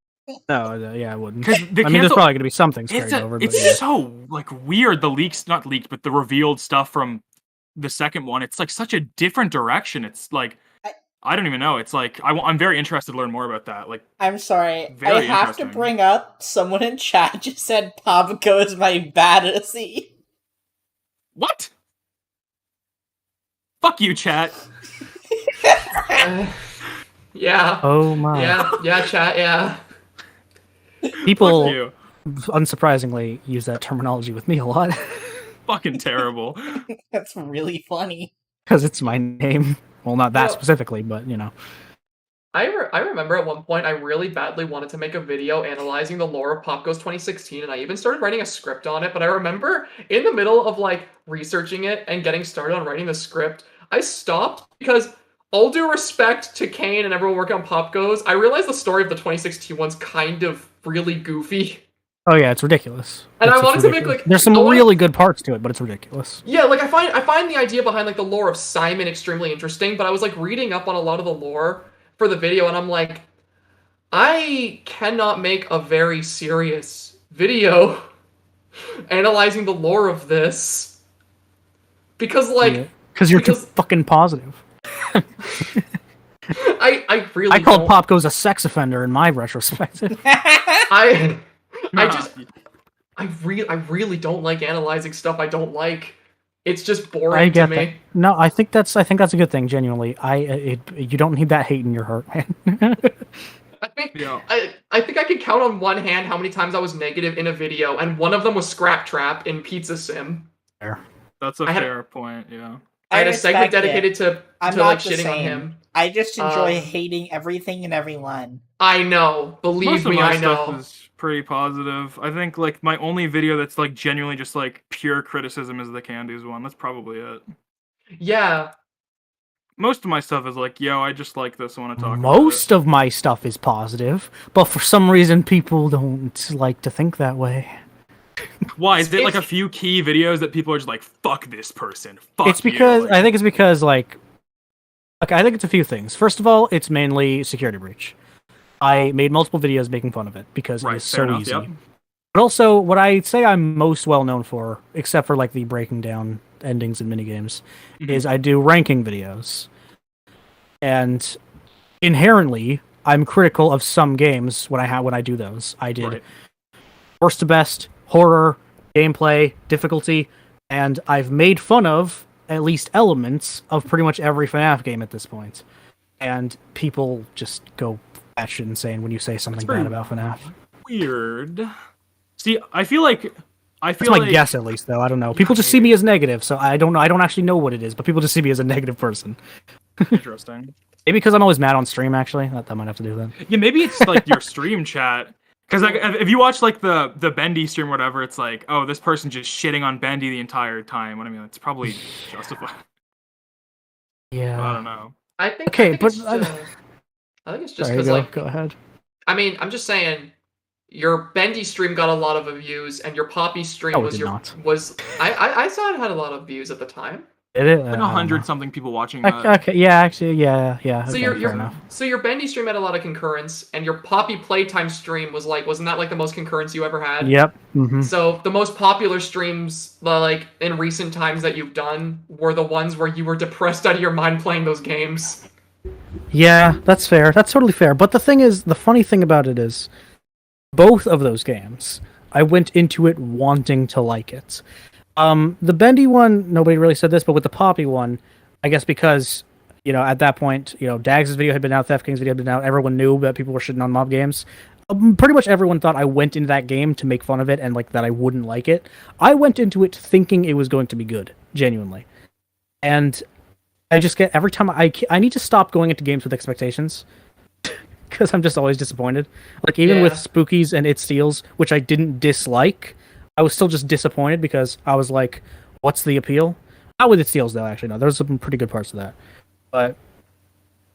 No, yeah, I wouldn't. Because I mean, there's probably going to be something carried over. It's but yeah. so like weird. The leaks, not leaked, but the revealed stuff from the second one. It's like such a different direction. It's like I don't even know. It's like I'm very interested to learn more about that. Like I'm sorry. I Very have to interesting. bring up someone in chat just said Pop goes my baddest. what? Fuck you, chat. Yeah. Oh my. Yeah, chat, yeah. People, Fuck you. unsurprisingly, use that terminology with me a lot Fucking terrible. That's really funny. because it's my name. Well, not that Well- specifically, but you know. I remember at one point I really badly wanted to make a video analyzing the lore of Popgoes 2016, and I even started writing a script on it, but I remember in the middle of like researching it and getting started on writing the script, I stopped because all due respect to Kane and everyone working on Popgoes, I realized the story of the 2016 one's kind of really goofy. Oh yeah, it's ridiculous. And I It's wanted to make, ridiculous. like, there's some I wanted- really good parts to it, but it's ridiculous. Yeah, like I find the idea behind like the lore of Simon extremely interesting, but I was like reading up on a lot of the lore for the video and I'm like, I cannot make a very serious video analyzing the lore of this. Because like Because you're too because- fucking positive. I really I called don't- Popgoes a sex offender in my retrospective. I Nah. I really don't like analyzing stuff I don't like. It's just boring I get to that. me. No, I think that's a good thing. Genuinely, you don't need that hate in your heart, man. I think Yeah. I think I could count on one hand how many times I was negative in a video, and one of them was Scrap Trap in Pizza Sim. That's a I had- fair point. Yeah. I had a segment respect it. dedicated to I'm like not the shitting on same. him. I just enjoy Um, hating everything and everyone. I know, believe Most of me, my I stuff know. is pretty positive. I think like my only video that's like genuinely just like pure criticism is the Candies one. That's probably it. Yeah, Most of my stuff is like, yo, I just like this. I want to talk. Most of my stuff is positive, but for some reason, people don't like to think that way. About it. Why is it like a It's- few key videos that people are just like, fuck this person. Fuck It's you," because like- I think it's because like, okay, I think it's a few things. First of all, it's mainly security breach. I made multiple videos making fun of it because it Right, is fair so enough, easy. yep. But also, what I'd say I'm most well known for, except for like the breaking down endings and minigames, Mhm. is I do ranking videos. And inherently, I'm critical of some games when I do those. I did Right. worst to best, horror, gameplay, difficulty, and I've made fun of at least elements of pretty much every FNAF game at this point. And people just go batshit insane when you say something pretty bad about FNAF. Weird. See, I feel like That's my guess, at least, though. I don't know. People just see me as negative, so I don't know. I don't actually know what it is, but people just see me as a negative person. Interesting. Maybe because I'm always mad on stream. Actually, that might have to do with that. Yeah, maybe it's like your stream chat. Because like, if you watch like the Bendy stream or whatever, it's like, oh, this person just shitting on Bendy the entire time. What I mean, it's probably justified. Yeah. I don't know. I think. Okay, I think but it's I think it's just sorry, because like go ahead. I mean I'm just saying your Bendy stream got a lot of views and your Poppy stream No, it was did not. I saw it had a lot of views at the time. Did it? Like I don't know. 100 something people watching that. Okay, yeah, actually, yeah. So Okay, fair enough. your Bendy stream had a lot of concurrence, and your Poppy Playtime stream wasn't that like the most concurrence you ever had? Yep. Mm-hmm. So the most popular streams, like in recent times that you've done, were the ones where you were depressed out of your mind playing those games. Yeah, that's fair. That's totally fair. But the thing is, the funny thing about it is, both of those games, I went into it wanting to like it. The Bendy one, nobody really said this, but with the Poppy one, I guess because, at that point, Daggz' video had been out, Theft King's video had been out, everyone knew that people were shitting on mob games. Pretty much everyone thought I went into that game to make fun of it and like that I wouldn't like it. I went into it thinking it was going to be good, genuinely. And I just get, every time I need to stop going into games with expectations. Because I'm just always disappointed. Like, even with Spookies and It Steals, which I didn't dislike, I was still just disappointed because I was like, what's the appeal? Not with It Steals, though, actually. No, there's some pretty good parts of that. But,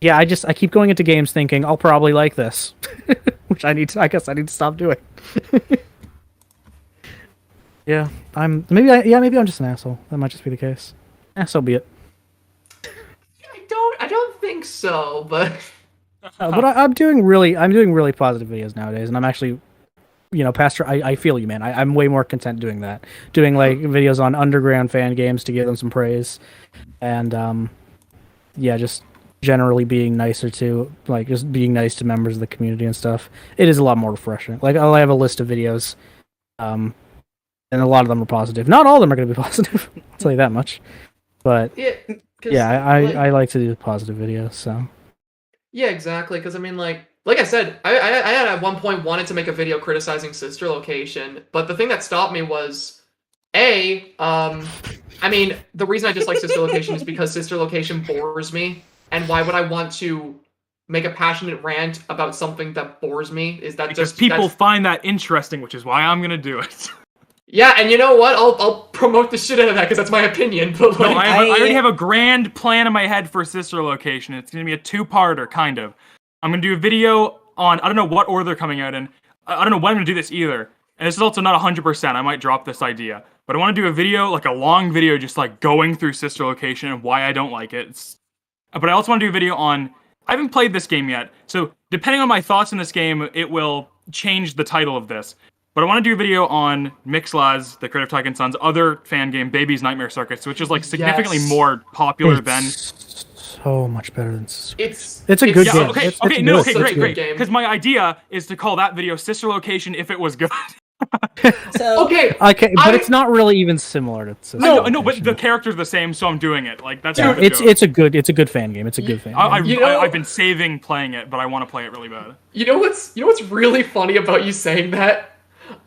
yeah, I keep going into games thinking, I'll probably like this. Which I guess I need to stop doing. Yeah, maybe I'm just an asshole. That might just be the case. So be it. I don't think so, but... But I'm doing really positive videos nowadays, and I'm actually, Pastor, I feel you, man. I'm way more content doing that. Doing, like, videos on underground fan games to give them some praise. And, just generally being nicer to, like, just being nice to members of the community and stuff. It is a lot more refreshing. Like, I have a list of videos, and a lot of them are positive. Not all of them are going to be positive, I'll tell you that much. But, I like to do positive videos, so... Yeah, exactly. Because I mean, like I said, I had at one point wanted to make a video criticizing Sister Location, but the thing that stopped me was, I mean, the reason I dislike Sister Location is because Sister Location bores me, and why would I want to make a passionate rant about something that bores me? Is that because people find that interesting, which is why I'm gonna do it. Yeah, and you know what? I'll promote the shit out of that because that's my opinion. But like, no, I already have a grand plan in my head for Sister Location. It's gonna be a two-parter, kind of. I'm gonna do a video on, I don't know what order they're coming out in. I don't know when I'm gonna do this either. And this is also not 100%. I might drop this idea, but I want to do a video, like a long video, just like going through Sister Location and why I don't like it. But I also want to do a video on. I haven't played this game yet, so depending on my thoughts in this game, it will change the title of this. But I want to do a video on Mixlaz, the Creative Tycoon Son's other fan game, Baby's Nightmare Circuits, which is like significantly more popular than. So much better than. It's a good game. Okay, great. Because my idea is to call that video Sister Location if it was good. Okay, but it's not really even similar to Sister No, but the characters are the same, so I'm doing it. Like that's it's a good fan game. It's a good fan game. I've been saving playing it, but I want to play it really bad. You know what's really funny about you saying that?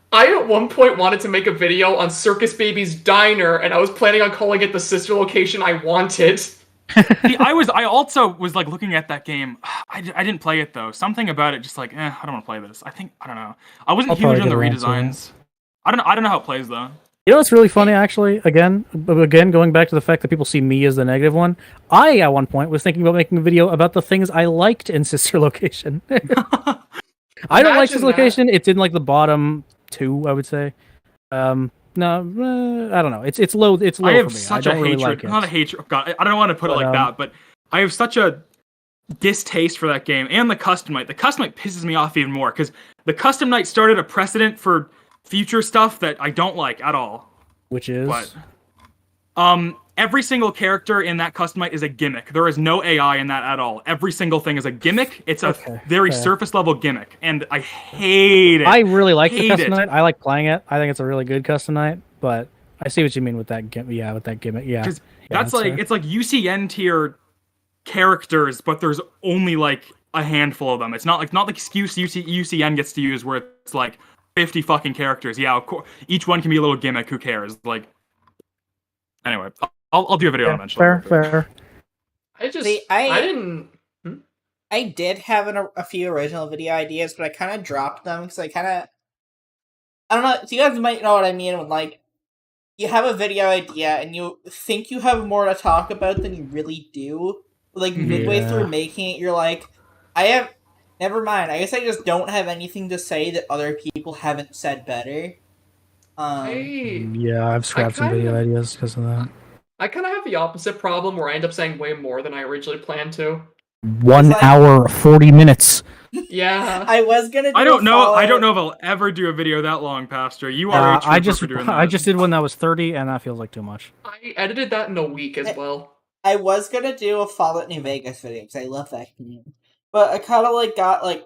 I at one point wanted to make a video on Circus Baby's Diner, and I was planning on calling it the Sister Location I wanted. See, I also was like looking at that game. I didn't play it though. Something about it just like, I don't want to play this. I don't know. I wasn't huge on the redesigns. I don't know how it plays though. You know what's really funny, actually? Again, going back to the fact that people see me as the negative one. I, at one point, was thinking about making a video about the things I liked in Sister Location. I don't like Sister Location. It's in like the bottom 2, I would say. No, I don't know. It's low. It's low. I have for me. such I a don't really hatred. like it. Not a hatred. God, I don't want to put it like that, but I have such a distaste for that game and the custom night. The custom night pisses me off even more because the custom night started a precedent for future stuff that I don't like at all. Which is? Every single character in that custom night is a gimmick. There is no AI in that at all. Every single thing is a gimmick. It's a very surface level gimmick, and I hate it. I really like the custom night. I like playing it. I think it's a really good custom night, but I see what you mean with that gimmick. Yeah, with that gimmick. Yeah. Because that's like, it's like UCN tier characters, but there's only like a handful of them. It's not like excuse UCN gets to use where it's like 50 fucking characters. Yeah, of course, each one can be a little gimmick. Who cares? Like, anyway, I'll do a video eventually. Fair. I didn't. I did have a few original video ideas, but I kind of dropped them because I don't know. So you guys might know what I mean with like you have a video idea and you think you have more to talk about than you really do. Like midway through making it, you're like, never mind. I guess I just don't have anything to say that other people haven't said better. Yeah, I've scrapped some video ideas because of that. I kind of have the opposite problem where I end up saying way more than I originally planned to. 1 hour, 40 minutes. Yeah. I was gonna. I don't know if I'll ever do a video that long, Pastor. You are a trooper for doing that. I just did one that was 30, and that feels like too much. I edited that in a week as well. I was gonna do a Fallout New Vegas video because I love that game, but I kind of like got like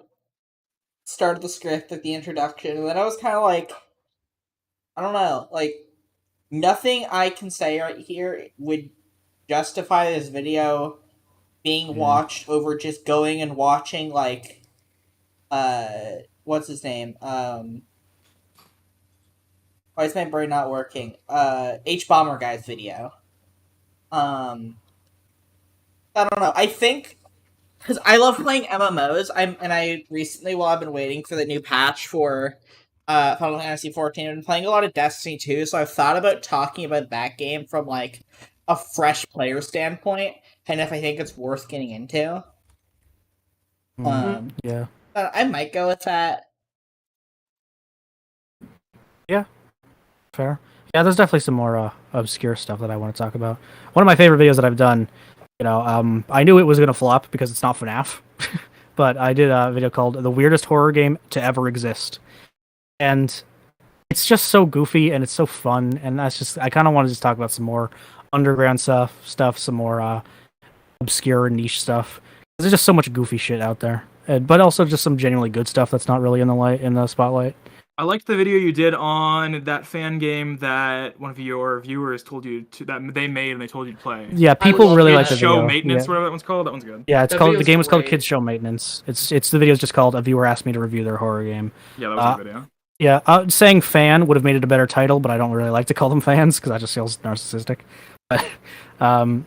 started the script, like the introduction, and then I was kind of like, I don't know, like nothing I can say right here would justify this video being watched over just going and watching like what's his name? Why is my brain not working? H Bomber Guy's video. I don't know. I think because I love playing MMOs. I recently, while I've been waiting for the new patch for Final Fantasy 14, I've been playing a lot of Destiny 2. So I've thought about talking about that game from like a fresh player standpoint, and if I think it's worth getting into. Yeah. I might go with that. Yeah. Fair. Yeah, there's definitely some more obscure stuff that I want to talk about. One of my favorite videos that I've done, I knew it was going to flop because it's not FNAF, but I did a video called The Weirdest Horror Game to Ever Exist. And it's just so goofy and it's so fun, and I kind of want to just talk about some more underground stuff, some more obscure niche stuff. There's just so much goofy shit out there, but also just some genuinely good stuff that's not really in the spotlight. I liked the video you did on that fan game that one of your viewers told you that they made and they told you to play. Yeah, people really like the show video. maintenance, Yeah. Whatever that one's called. That one's good. Yeah, the game is called great. Kids Show Maintenance. It's the video's just called A Viewer Asked Me to Review Their Horror Game. Yeah, that was a good video. Yeah, saying fan would have made it a better title, but I don't really like to call them fans because that just feels narcissistic. But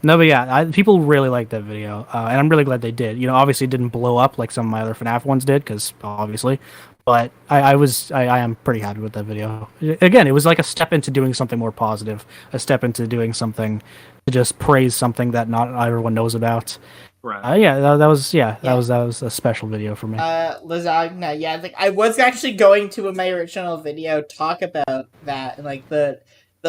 no, but yeah, people really liked that video, and I'm really glad they did. Obviously it didn't blow up like some of my other FNAF ones did, because obviously, but I am pretty happy with that video. Again, it was like a step into doing something more positive, a step into doing something to just praise something that not everyone knows about. Right. That was a special video for me. Lasagna, yeah, like I was actually going to in my original video talk about that and like the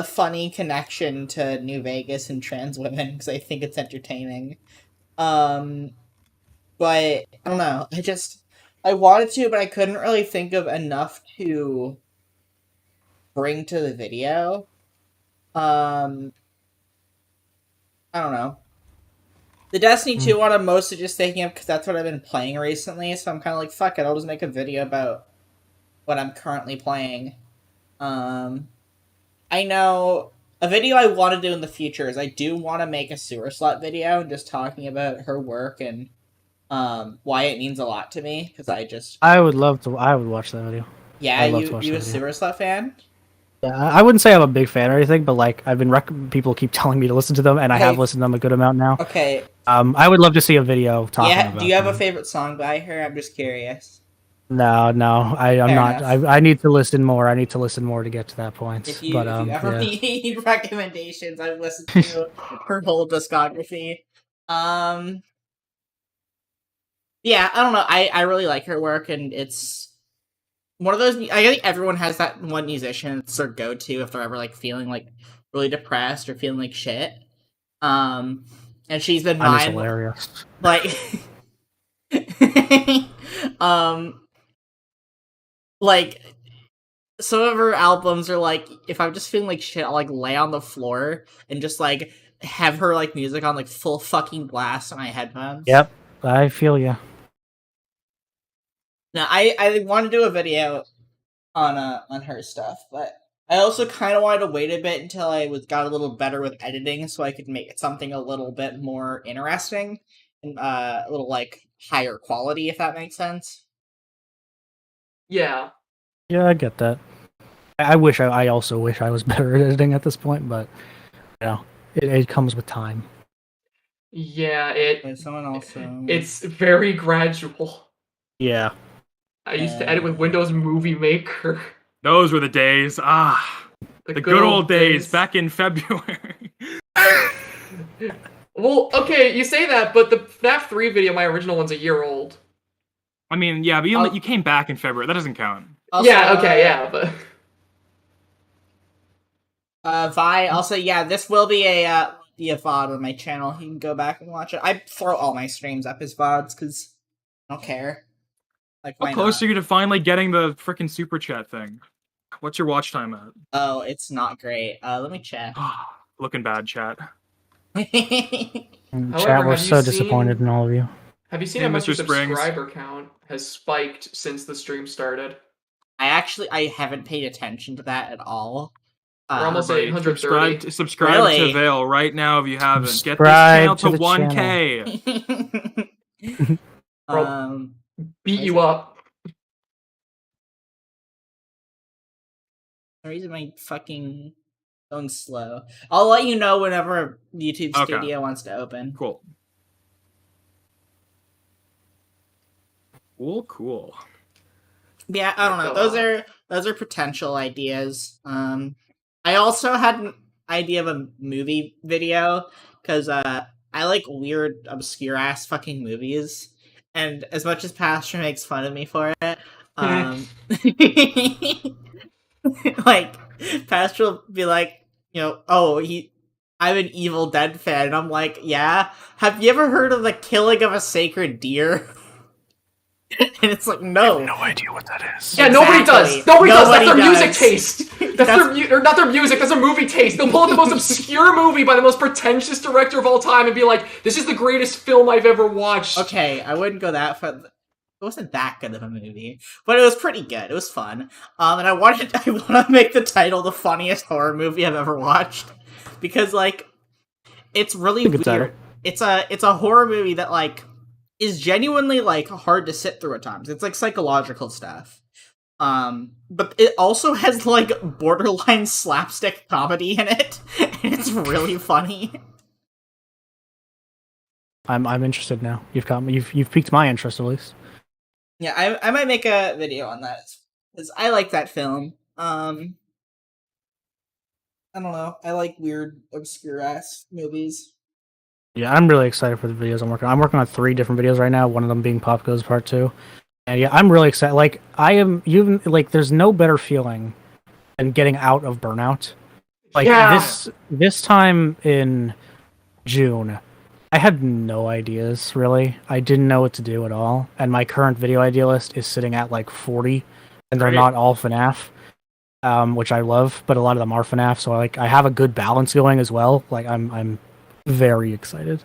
funny connection to New Vegas and trans women because I think it's entertaining. But I don't know. I wanted to, but I couldn't really think of enough to bring to the video. I don't know. The Destiny 2 one I'm mostly just thinking of because that's what I've been playing recently, so I'm kind of like, fuck it, I'll just make a video about what I'm currently playing. I know a video I want to do in the future is I do want to make a Sewer Slut video and just talking about her work and why it means a lot to me, because I would watch that video. Yeah, you a Sewer Slut fan? Yeah, I wouldn't say I'm a big fan or anything, but like I've been people keep telling me to listen to them, and I have listened to them a good amount now. Okay. I would love to see a video talking about. Do you have a favorite song by her? I'm just curious. No, I'm not. I need to listen more. I need to listen more to get to that point. If you ever need recommendations, I've listened to her whole discography. Yeah, I don't know. I really like her work, and it's one of those. I think everyone has that one musician it's their go-to if they're ever like feeling like really depressed or feeling like shit. And she's been mine. Hilarious. Like, like some of her albums are like, if I'm just feeling like shit, I'll like lay on the floor and just like have her like music on like full fucking blast on my headphones. Yep, I feel you. Now, I want to do a video on her stuff, but I also kind of wanted to wait a bit until I got a little better with editing, so I could make it something a little bit more interesting and a little like higher quality, if that makes sense. Yeah. Yeah, I get that. I also wish I was better at editing at this point, but it comes with time. Yeah, It's very gradual. Yeah. I used to edit with Windows Movie Maker. Those were the days. The good old days back in February. Well, okay, you say that, but the FNAF 3 video, my original one's a year old. I mean, yeah, but you came back in February. That doesn't count. Also, yeah, okay, yeah, but... Vi, also, yeah, this will be a VOD on my channel. You can go back and watch it. I throw all my streams up as VODs, because I don't care. Like, why How close not? are you to finally getting the freaking super chat thing? What's your watch time at? Oh, it's not great. Let me check. Looking bad, chat. Chat, we're so disappointed in all of you. Have you seen Hey, how much your Mr. Springs. subscriber count has spiked since the stream started? I haven't paid attention to that at all. We're almost at Everybody, 830. subscribe Really? to Vale right now if you haven't. Get this Subscribe channel to to the 1K. Beat you up. The reason my fucking phone's slow. I'll let you know whenever YouTube Okay. Studio wants to open. Cool. Cool. Yeah, I don't know. Those are potential ideas. I also had an idea of a movie video because I like weird, obscure ass fucking movies, and as much as Pastor makes fun of me for it, like Pastor will be like, I'm an Evil Dead fan, and I'm like, yeah. Have you ever heard of the killing of a sacred deer? And it's like, no. I have no idea what that is. Yeah, Exactly. nobody does. Nobody does. That's their music does. taste. Or not their music. That's their movie taste. They'll pull up the most obscure movie by the most pretentious director of all time and be like, "This is the greatest film I've ever watched." Okay, I wouldn't go that far. It wasn't that good of a movie, but it was pretty good. It was fun. And I want to make the title the funniest horror movie I've ever watched because, like, it's really Good title. weird. It's a horror movie that, like, is genuinely, like, hard to sit through at times. It's like psychological stuff. But it also has, like, borderline slapstick comedy in it, and it's really funny. I'm interested now. You've got me. You've piqued my interest at least. Yeah, I might make a video on that because I like that film. I don't know. I like weird, obscure ass movies. Yeah, I'm really excited for the videos I'm working on. I'm working on 3 different videos right now, one of them being Pop Goes Part 2. And yeah, I'm really excited. Like, there's no better feeling than getting out of burnout. Like, this time in June, I had no ideas, really. I didn't know what to do at all. And my current video idea list is sitting at, like, 40, and they're not all FNAF, which I love, but a lot of them are FNAF, so, I have a good balance going as well. Like, I'm very excited.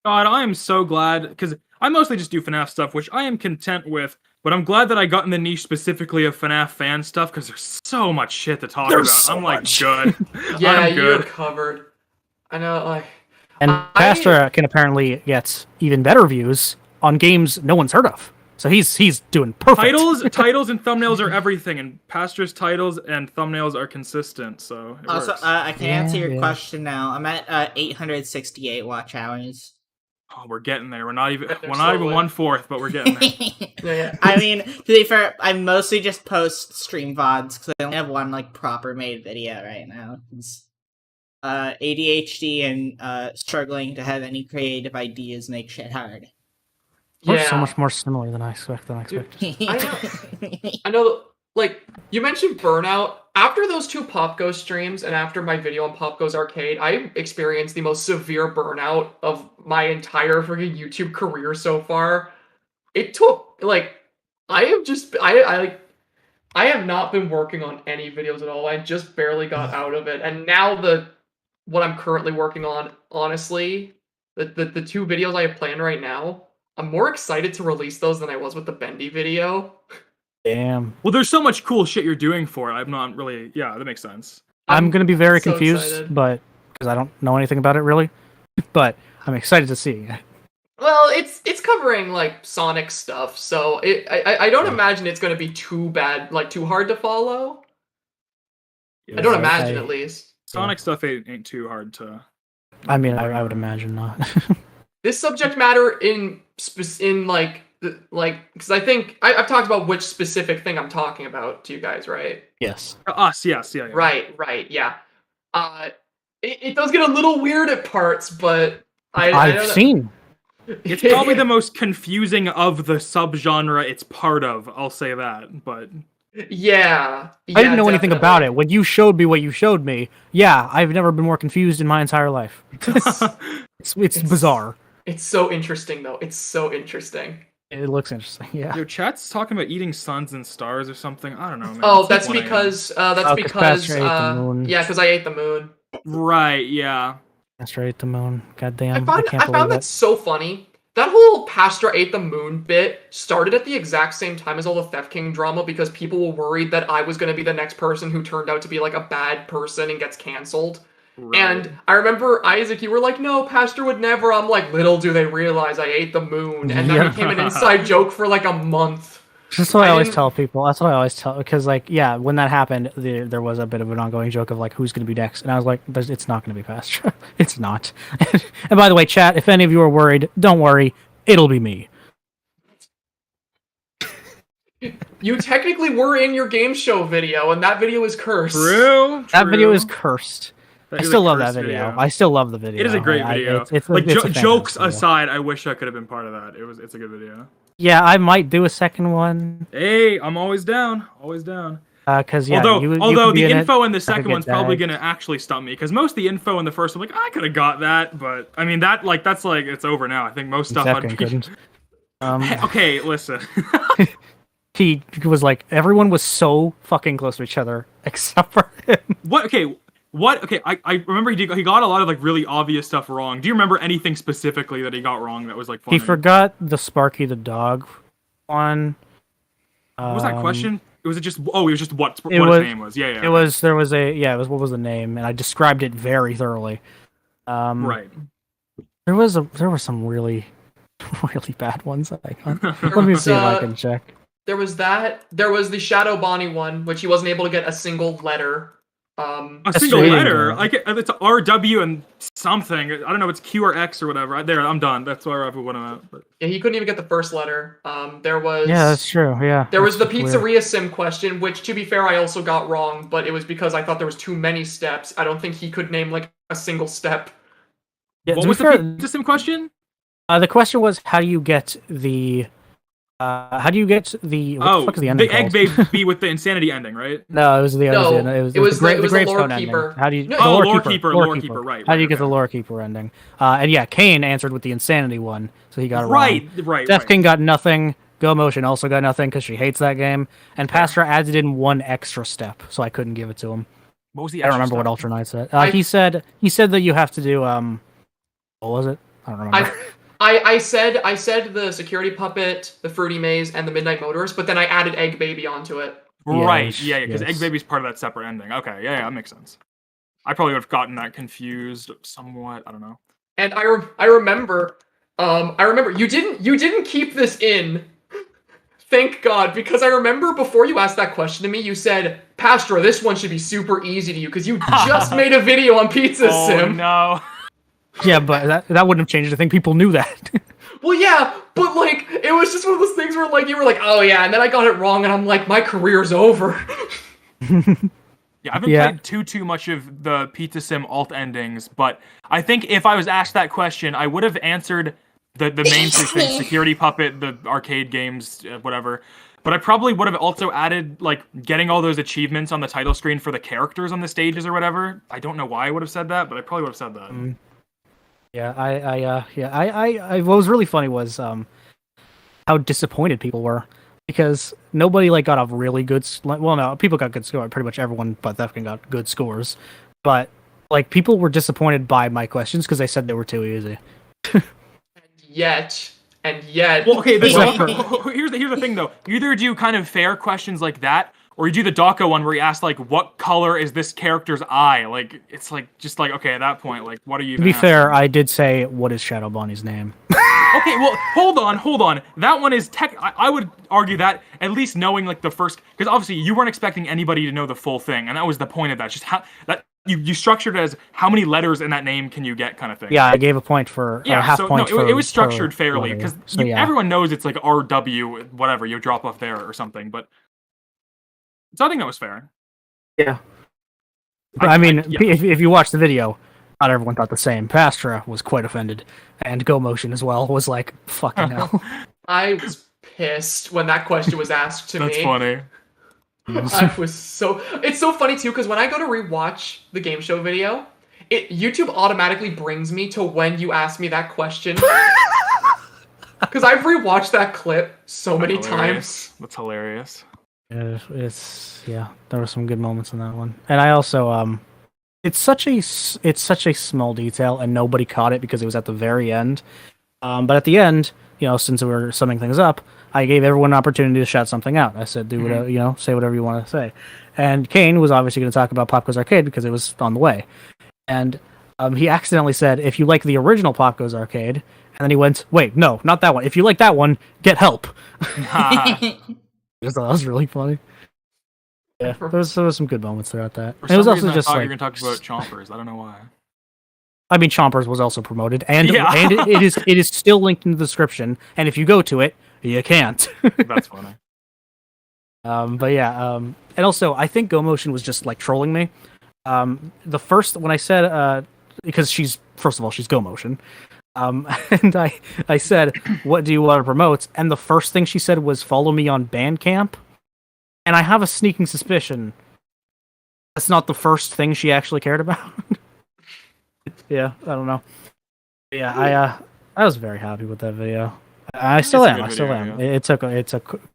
God, I am so glad, because I mostly just do FNAF stuff, which I am content with, but I'm glad that I got in the niche specifically of FNAF fan stuff, because there's so much shit to talk about. So I'm like, much. good. Yeah, I'm you're good. covered. I know, like... And Pastra can apparently get even better views on games no one's heard of. So he's doing perfect. Titles and thumbnails are everything, and Pastra's titles and thumbnails are consistent, so it Also, works. I can answer your question now. I'm at 868 watch hours. Oh, we're getting there. We're not even slowly. 1/4, but we're getting there. Yeah. I mean, to be fair, I mostly just post stream VODs because I only have one, like, proper made video right now. It's, ADHD and struggling to have any creative ideas make shit hard. We're so much more similar than I expected. I know, like, you mentioned burnout. After those 2 Pop Go streams and after my video on Pop Go's Arcade, I experienced the most severe burnout of my entire freaking YouTube career so far. It took, like, I have not been working on any videos at all. I just barely got out of it. And now what I'm currently working on, honestly, the 2 videos I have planned right now, I'm more excited to release those than I was with the Bendy video. Damn. Well, there's so much cool shit you're doing for it. I'm not really... Yeah, that makes sense. I'm going to be very so confused, excited. but because I don't know anything about it, really. But I'm excited to see. Well, it's covering, like, Sonic stuff, so I don't imagine it's going to be too bad, like, too hard to follow. I don't imagine, at least. Sonic stuff ain't too hard to... I mean, I would imagine not. This subject matter in like like, because I think I've talked about which specific thing I'm talking about to you guys, right? Yes. Us, yes, yeah. Right, yeah. It does get a little weird at parts, but I I've don't know. seen. It's probably the most confusing of the subgenre it's part of. I'll say that, but Yeah, I didn't know anything definitely. about it. When you showed me what you showed me, yeah, I've never been more confused in my entire life. It's bizarre. It's so interesting, though. It's so interesting. It looks interesting, yeah. Yo, chat's talking about eating suns and stars or something. I don't know, man. Oh, It's that's 1 a.m. because Pastra ate the moon. yeah, because I ate the moon. Right, yeah. Pastra ate the moon. Goddamn, I found believe that it. so funny. That whole Pastra ate the moon bit started at the exact same time as all the Theft King drama because people were worried that I was going to be the next person who turned out to be like a bad person and gets canceled. Right. And I remember, Isaac, you were like, no, Pastor would never. I'm like, little do they realize I ate the moon. And that Yeah. became an inside joke for like a month. That's what I always didn't- tell people. That's what I always tell, because like, yeah, when that happened, there was a bit of an ongoing joke of like, who's going to be next, and I was like, it's not going to be Pastra. It's not. And by the way, chat, if any of you are worried, don't worry, it'll be me. You technically were in your game show video, and that video is cursed. True. That video is cursed. That I is still a love that cursed video. I still love the video. It is a great video. It's like a fantastic jokes video. aside, I wish I could have been part of that. It's a good video. Yeah, I might do a second one. Hey, I'm always down. Always down. Because yeah, although you the could be in info it, in the I could second get one's probably Daggz. gonna actually stump me because most of the info in the first one, like I could have got that, but I mean that's like it's over now. I think most stuff I'd Second be. couldn't. Hey, okay, listen. He was like, everyone was so fucking close to each other except for him. What? Okay. What? Okay. I remember he got a lot of like really obvious stuff wrong. Do you remember anything specifically that he got wrong that was like funny? He forgot the Sparky the dog one. What was that question? It was just it was just what his name was. Yeah. It was what was the name, and I described it very thoroughly. Right. There were some really bad ones. Let me see if I can check. There was that. There was the Shadow Bonnie one, which he wasn't able to get a single letter. A single letter? It's RW and something. I don't know. It's Q or X or whatever. There, I'm done. That's where I put him at. But... Yeah, he couldn't even get the first letter. There was. Yeah, that's true. Yeah. There was the that's pizzeria weird. sim question, which, to be fair, I also got wrong, but it was because I thought there was too many steps. I don't think he could name like a single step. Yeah, what to be was fair, the pizza sim question? The question was, how do you get the? What the fuck is the ending the egg called? baby with the insanity ending, right? No, it was the No, it was the the gravestone lore ending. keeper. How do you? No, the lore keeper, right? How do you right, get the okay. lore keeper ending? And yeah, Kane answered with the insanity one, so he got it Right. wrong. Death King got nothing. Go Motion also got nothing because she hates that game. And Pastra added in one extra step, so I couldn't give it to him. What was the? I don't remember extra what stuff? Ultra Knight said. He said that you have to do what was it? I don't remember. I said the security puppet, the fruity maze, and the midnight motorist, but then I added egg baby onto it. Right. Yes, Yeah. Because yes. egg baby's part of that separate ending. Okay. Yeah. That makes sense. I probably would have gotten that confused somewhat. I don't know. And I remember you didn't keep this in. Thank God, because I remember before you asked that question to me, you said, Pastra, this one should be super easy to you because you just made a video on Pizza Sim. No. Yeah, but that wouldn't have changed anything. People knew that. Well, yeah, but like it was just one of those things where like you were like, oh yeah, and then I got it wrong, and I'm like, my career's over. Yeah, I haven't played too much of the Pizza Sim alt endings, but I think if I was asked that question, I would have answered the main three things: security puppet, the arcade games, whatever. But I probably would have also added like getting all those achievements on the title screen for the characters on the stages or whatever. I don't know why I would have said that, but I probably would have said that. Yeah, what was really funny was how disappointed people were because nobody like got a really good. Well, no, people got good scores. Pretty much everyone but Theft King got good scores, but like people were disappointed by my questions because they said they were too easy. And yet. Well, okay. Here's Except the thing though. You either do kind of fair questions like that, or you do the Daka one where you ask like, "What color is this character's eye?" Like, it's like just like okay, at that point, like, what are you? To be fair, I did say, "What is Shadow Bonnie's name?" Okay, well, hold on. That one is I would argue that at least knowing like the first, because obviously you weren't expecting anybody to know the full thing, and that was the point of that. Just how that you structured it as how many letters in that name can you get kind of thing. Yeah, I gave a point for yeah, a half so point no, for it was structured fairly letter. because So, yeah. everyone knows it's like RW whatever you drop off there or something. But so I think that was fair. Yeah. But I mean, if you watch the video, not everyone thought the same. Pastra was quite offended, and Go Motion as well was like, "Fucking hell." I was pissed when that question was asked to That's me. funny. I was so. It's so funny too because when I go to rewatch the game show video, YouTube automatically brings me to when you asked me that question. Because I've rewatched that clip so many times. That's hilarious. There were some good moments in that one, and I also it's such a small detail, and nobody caught it because it was at the very end. But at the end, since we were summing things up, I gave everyone an opportunity to shout something out. I said, do whatever, say whatever you want to say. And Kane was obviously going to talk about Pop Goes Arcade because it was on the way. And he accidentally said, if you like the original Pop Goes Arcade, and then he went, wait, no, not that one. If you like that one, get help. I just thought that was really funny. Yeah, there was some good moments throughout that. For And it was some also reason, just I thought like, you were going to talk about Chompers. I don't know why. I mean, Chompers was also promoted, and Yeah. and it is still linked in the description. And if you go to it, you can't. That's funny. But yeah, and also I think Go Motion was just like trolling me. The first when I said because she's first of all she's Go Motion, and I said, what do you want to promote? And the first thing she said was follow me on Bandcamp, and I have a sneaking suspicion that's not the first thing she actually cared about. Yeah, I don't know. Yeah, I was very happy with that video. I still am. Yeah. It took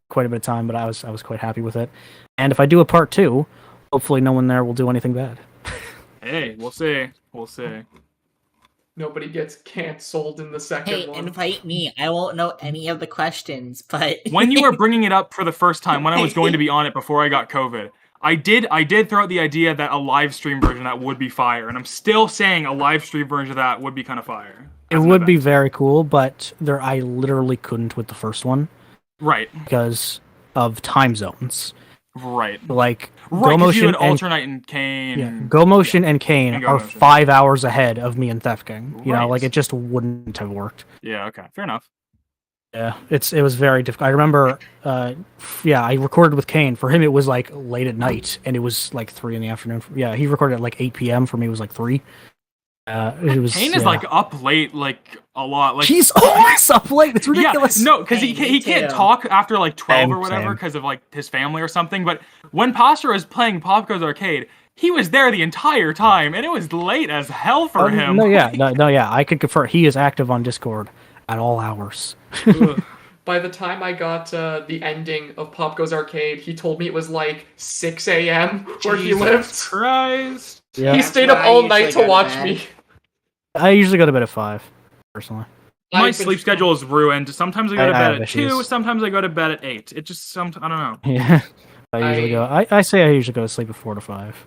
quite a bit of time, but I was quite happy with it. And if I do a part 2, hopefully no one there will do anything bad. Hey, we'll see. We'll see. Nobody gets canceled in the second Hey, one. invite me. I won't know any of the questions, but When you were bringing it up for the first time, when I was going to be on it before I got COVID, I did throw out the idea that a live stream version of that would be fire, and I'm still saying a live stream version of that would be kind of fire. It would be very cool, but I literally couldn't with the first one. Right. Because of time zones. Right. Like Right, Go Motion and and Alternate and Kane. yeah, Go Motion and Kane And Go are Motion. 5 hours ahead of me and Theft King. You know, Right. like it just wouldn't have worked. Yeah, okay. Fair enough. Yeah, it was very difficult. I remember, I recorded with Kane. For him, it was like late at night, and it was like 3 in the afternoon. Yeah, he recorded at like 8 p.m. For me, it was like 3. It was. Kane is like up late, like a lot. Like he's always up late. It's ridiculous. Yeah, no, because Hey, he can't too. talk after like 12 or Same, whatever same. because of like his family or something. But when Pastor was playing Pop Goes Arcade, he was there the entire time, and it was late as hell for him. No, yeah, I can confirm. He is active on Discord at all hours. By the time I got the ending of Pop Goes Arcade, he told me it was like 6 a.m. where he lived. Christ. Yeah, He stayed up where I all usually night go to to watch bed. me. I usually go to bed at 5, personally. My I've been- sleep schedule is ruined. Sometimes I go to I bed have at 2, issues. sometimes I go to bed at 8. It just, I don't know. Yeah, I usually go to sleep at 4 to 5.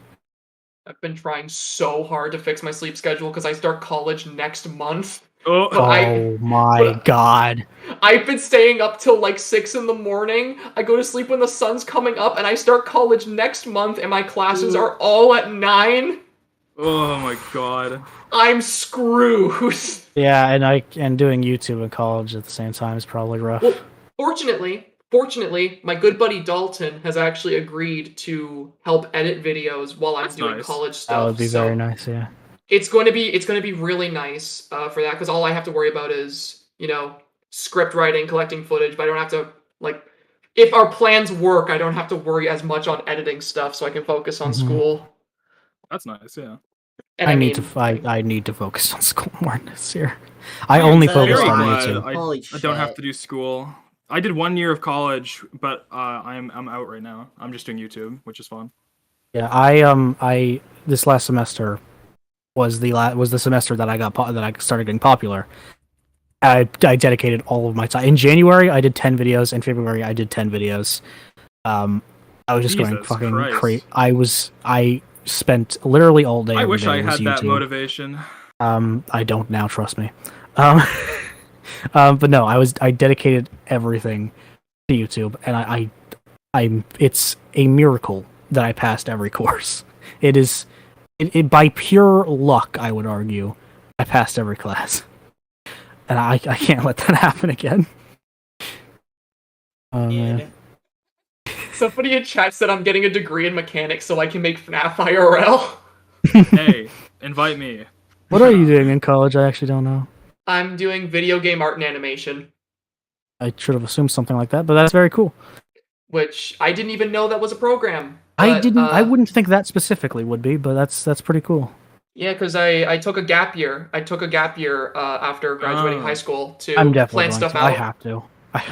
I've been trying so hard to fix my sleep schedule because I start college next month. Oh, But Oh my god. I've been staying up till like 6 in the morning. I go to sleep when the sun's coming up, and I start college next month, and my classes are all at 9. oh my god. I'm screwed. Yeah, and doing YouTube in college at the same time is probably rough. Well, fortunately, my good buddy Dalton has actually agreed to help edit videos while I'm That's doing nice. college stuff. That would be so very nice, yeah. It's going to be really nice for that because all I have to worry about is script writing, collecting footage, but I don't have to if our plans work, I don't have to worry as much on editing stuff, so I can focus on Mhm. school. That's nice, yeah. And I mean, need to focus on school more this year. I only so focus Very on glad YouTube. Holy I don't have shit. to do school. I did 1 year of college, but I'm out right now. I'm just doing YouTube, which is fun. Yeah, I this last semester was the semester that I started getting popular. I dedicated all of my time. In January, I did 10 videos. In February, I did 10 videos. I was just going Jesus fucking Christ. crazy. I spent literally all day. I every wish day I was had that YouTube. motivation. I don't now, trust me. But no, I dedicated everything to YouTube, and it's a miracle that I passed every course. It is by pure luck, I would argue, I passed every class. And I can't let that happen again. Oh, man. Somebody in chat said I'm getting a degree in mechanics so I can make FNAF IRL. Hey, invite me. What are you doing in college? I actually don't know. I'm doing video game art and animation. I should have assumed something like that, but that's very cool. Which I didn't even know that was a program. I wouldn't think that specifically would be, but that's pretty cool. Yeah, because I took a gap year. I took a gap year after graduating high school to I'm definitely plan going stuff to. out. I have to.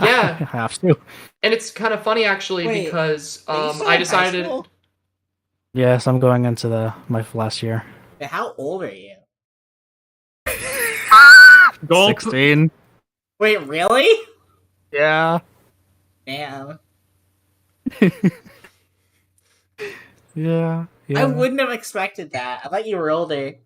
Yeah. I have to. And it's kind of funny actually. Wait, because are you still I in high decided. school? Yes, I'm going into my last year. How old are you? Gulp. 16. Wait, really? Yeah. Damn. Yeah. I wouldn't have expected that. I thought you were older.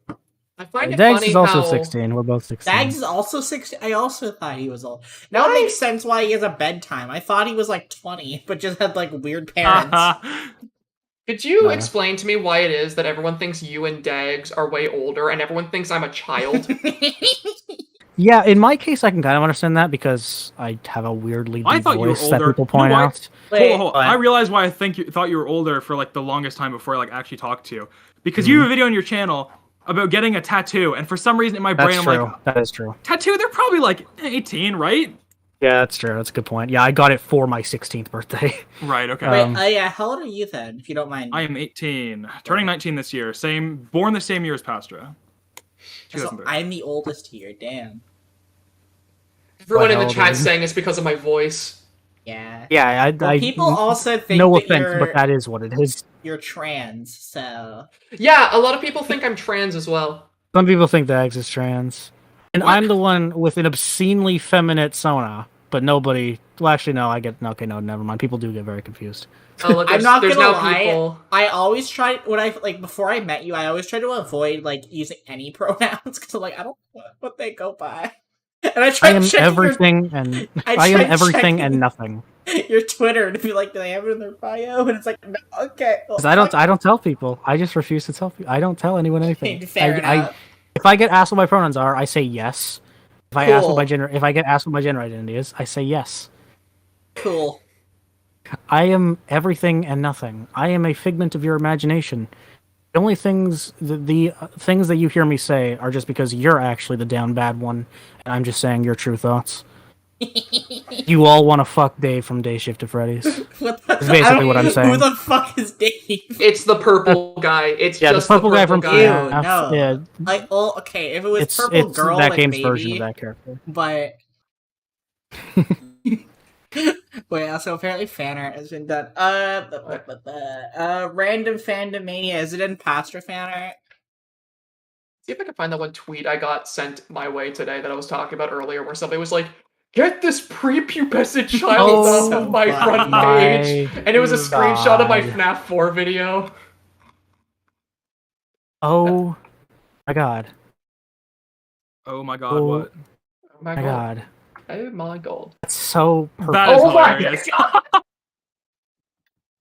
I find it Daggz funny is also how 16. We're both 16. Daggz is also 16. I also thought he was old. Now it makes sense why he has a bedtime. I thought he was like 20, but just had like weird parents. Could you explain to me why it is that everyone thinks you and Daggz are way older and everyone thinks I'm a child? Yeah, in my case, I can kind of understand that because I have a weirdly deep voice that people point out. Hold on. I realized why I thought you were older for like the longest time before I like actually talked to you. Because you have a video on your channel about getting a tattoo, and for some reason in my brain I'm like, that is true. Tattoo? They're probably like 18, right? Yeah, that's true. That's a good point. Yeah, I got it for my 16th birthday. Right, okay. Wait, yeah, how old are you then, if you don't mind? I am 18. Turning 19 this year. Born the same year as Pastra. So I'm the oldest here, damn. Everyone in the chat saying it's because of my voice. Yeah. Yeah, people also think no that offense, but that is what it is. You're trans, so... Yeah, a lot of people think I'm trans as well. Some people think Daggz is trans. And I'm the one with an obscenely feminine sona, but nobody... Well, actually, no, okay, no, never mind. People do get very confused. Oh, look, I'm not gonna lie. People... I always tried before I met you. I always tried to avoid using any pronouns because I'm like I don't know what they go by. And I am everything and nothing. Your Twitter to be like, do they have it in their bio? And it's like, no, okay. Well, I don't tell people. I just refuse to tell people. I don't tell anyone anything. Fair enough. If I get asked what my pronouns are, I say yes. If I get asked what my gender identity is, I say yes. Cool. I am everything and nothing. I am a figment of your imagination. The only things, the things that you hear me say are just because you're actually the down bad one, and I'm just saying your true thoughts. You all want to fuck Dave from Day Shift to Freddy's. That's basically what I'm saying. Who the fuck is Dave? It's the purple guy. It's just the purple guy from Ew, no. Yeah. Okay, if it was purple girl, that like, game's maybe, version of that character. But wait, so apparently fan art has been done. Random Fandomania, is it in Pastra fan art? See if I can find that one tweet I got sent my way today that I was talking about earlier, where somebody was like, "Get this prepubescent child off of my front page," and it was a screenshot of my FNAF 4 video. Oh my god! Oh my god! What? Oh my god! Oh my god! That's so perfect. That is hilarious.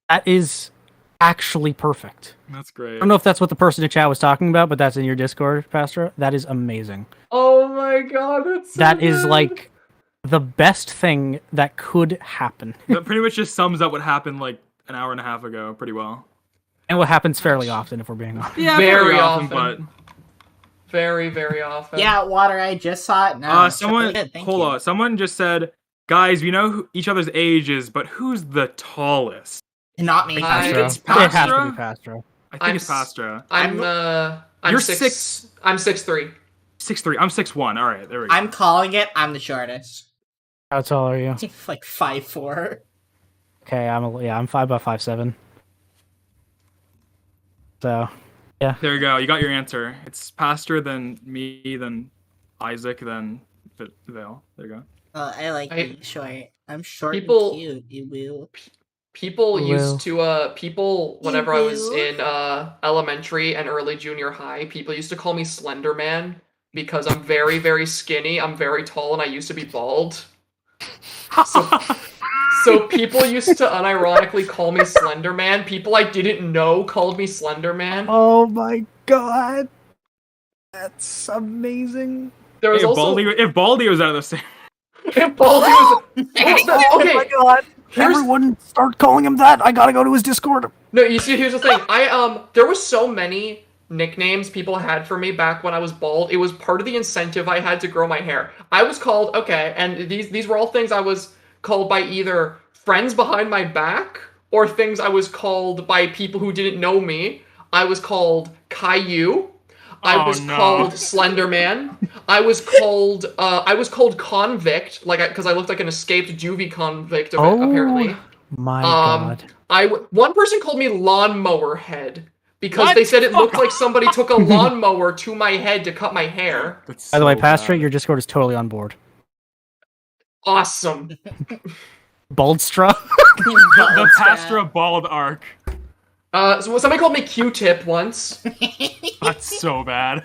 That is actually perfect. That's great. I don't know if that's what the person in chat was talking about, but that's in your Discord, Pastor. That is amazing. Oh my god, that's so that good. Is like the best thing that could happen. That pretty much just sums up what happened like an hour and a half ago pretty well. And what happens fairly often, if we're being honest. Yeah, very often, but very, very often. Yeah, Water, I just saw it now. Hold on. Someone just said, guys, we know each other's ages, but who's the tallest? Not me. I think it's Pastra. It has to be Pastra. I think it's Pastra. I'm You're 6'3". I'm 6'3". 6'3". I'm 6'1". All right, there we go. I'm calling it. I'm the shortest. How tall are you? Like 5'4". Okay, I'm 5 by 5'7". So, yeah. There you go. You got your answer. It's Pastor, then me, then Isaac, then Vale. There you go. I like being short. I'm short and cute. You will. People used to whenever I was in elementary and early junior high, people used to call me Slender Man because I'm very, very skinny, I'm very tall, and I used to be bald. So So people used to unironically call me Slender Man. People I didn't know called me Slender Man. Oh my god. That's amazing. There was Hey, also if Baldy was out of the same. if Baldy was okay. Oh my god. Everyone start calling him that. I gotta go to his Discord. No, you see, here's the thing. There was so many nicknames people had for me back when I was bald. It was part of the incentive I had to grow my hair. I was called and these were all things I was called by either friends behind my back or things I was called by people who didn't know me. I was called Caillou. I was called Slender Man. I was called convict, because I looked like an escaped juvie convict apparently. My god. One person called me lawnmower head because they said it looked like somebody took a lawnmower to my head to cut my hair. By the way, Pastra, your Discord is totally on board. Awesome. Baldstraw. The Pastra bald arc. So somebody called me Q-tip once. That's so bad.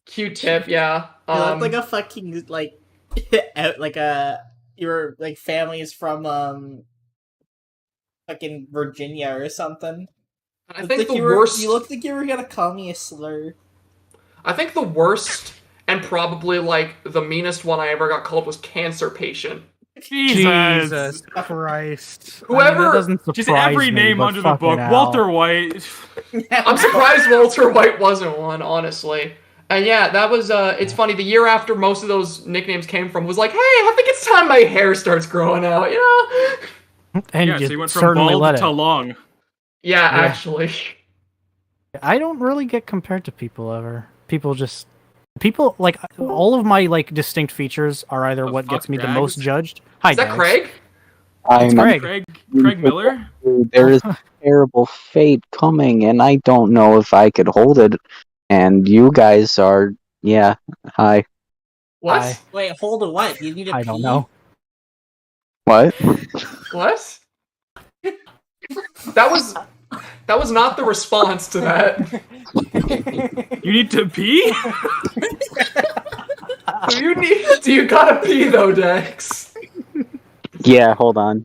Q-tip, yeah. You look like a fucking your family is from fucking Virginia or something. I think the worst. You look like you were gonna call me a slur. I think the worst and probably the meanest one I ever got called was cancer patient. Jesus Christ. Whoever- that doesn't surprise Just every me, name but under the fucking book. hell. Walter White. I'm surprised Walter White wasn't one, honestly. And yeah, that was, it's funny, the year after most of those nicknames came from was like, hey, I think it's time my hair starts growing out, you know? And Yeah, you so you went from certainly bald let to it. long. Yeah, actually. I don't really get compared to people ever. People all of my distinct features are either Oh, what gets fuck, me the Daggz? most judged. Hi, Is that Daggz. Craig? It's Craig. Craig Miller? There is a terrible fate coming, and I don't know if I could hold it. And you guys are, yeah, hi. What? Hi. Wait, hold on. What? You need to pee? I don't know. What? What? That was not the response to that. You need to pee? Do you gotta pee though, Dex? Yeah, hold on.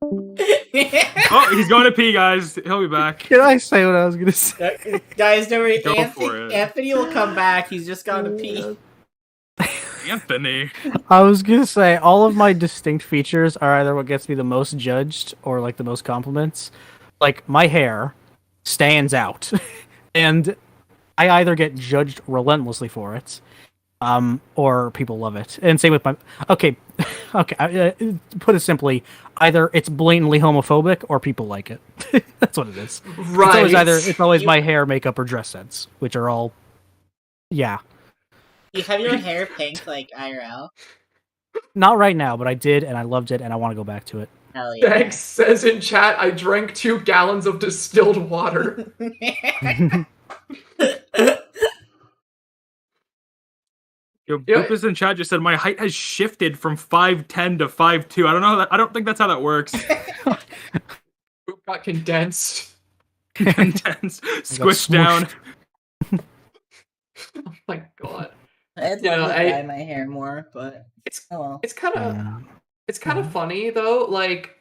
Oh, he's going to pee, guys. He'll be back. Can I say what I was gonna say? Guys, don't worry. Go for it. Anthony will come back. He's just got to pee. Anthony. I was gonna say all of my distinct features are either what gets me the most judged or the most compliments. Like my hair stands out, and I either get judged relentlessly for it, or people love it. And same with my okay. Put it simply, either it's blatantly homophobic or people like it. That's what it is. Right. It's always my hair, makeup, or dress sense, which are all, yeah. You have your hair pink like IRL. Not right now, but I did, and I loved it, and I want to go back to it. Hell yeah. Dex says in chat, I drank 2 gallons of distilled water. Yo, Boopus in chat just said my height has shifted from 5'10 to 5'2. I don't know. I don't think that's how that works. Boop got condensed. Intense. Squished down. Oh my god. I'd Yeah, love to dye my hair more, but It's oh well. it's kind of it's kind of funny though.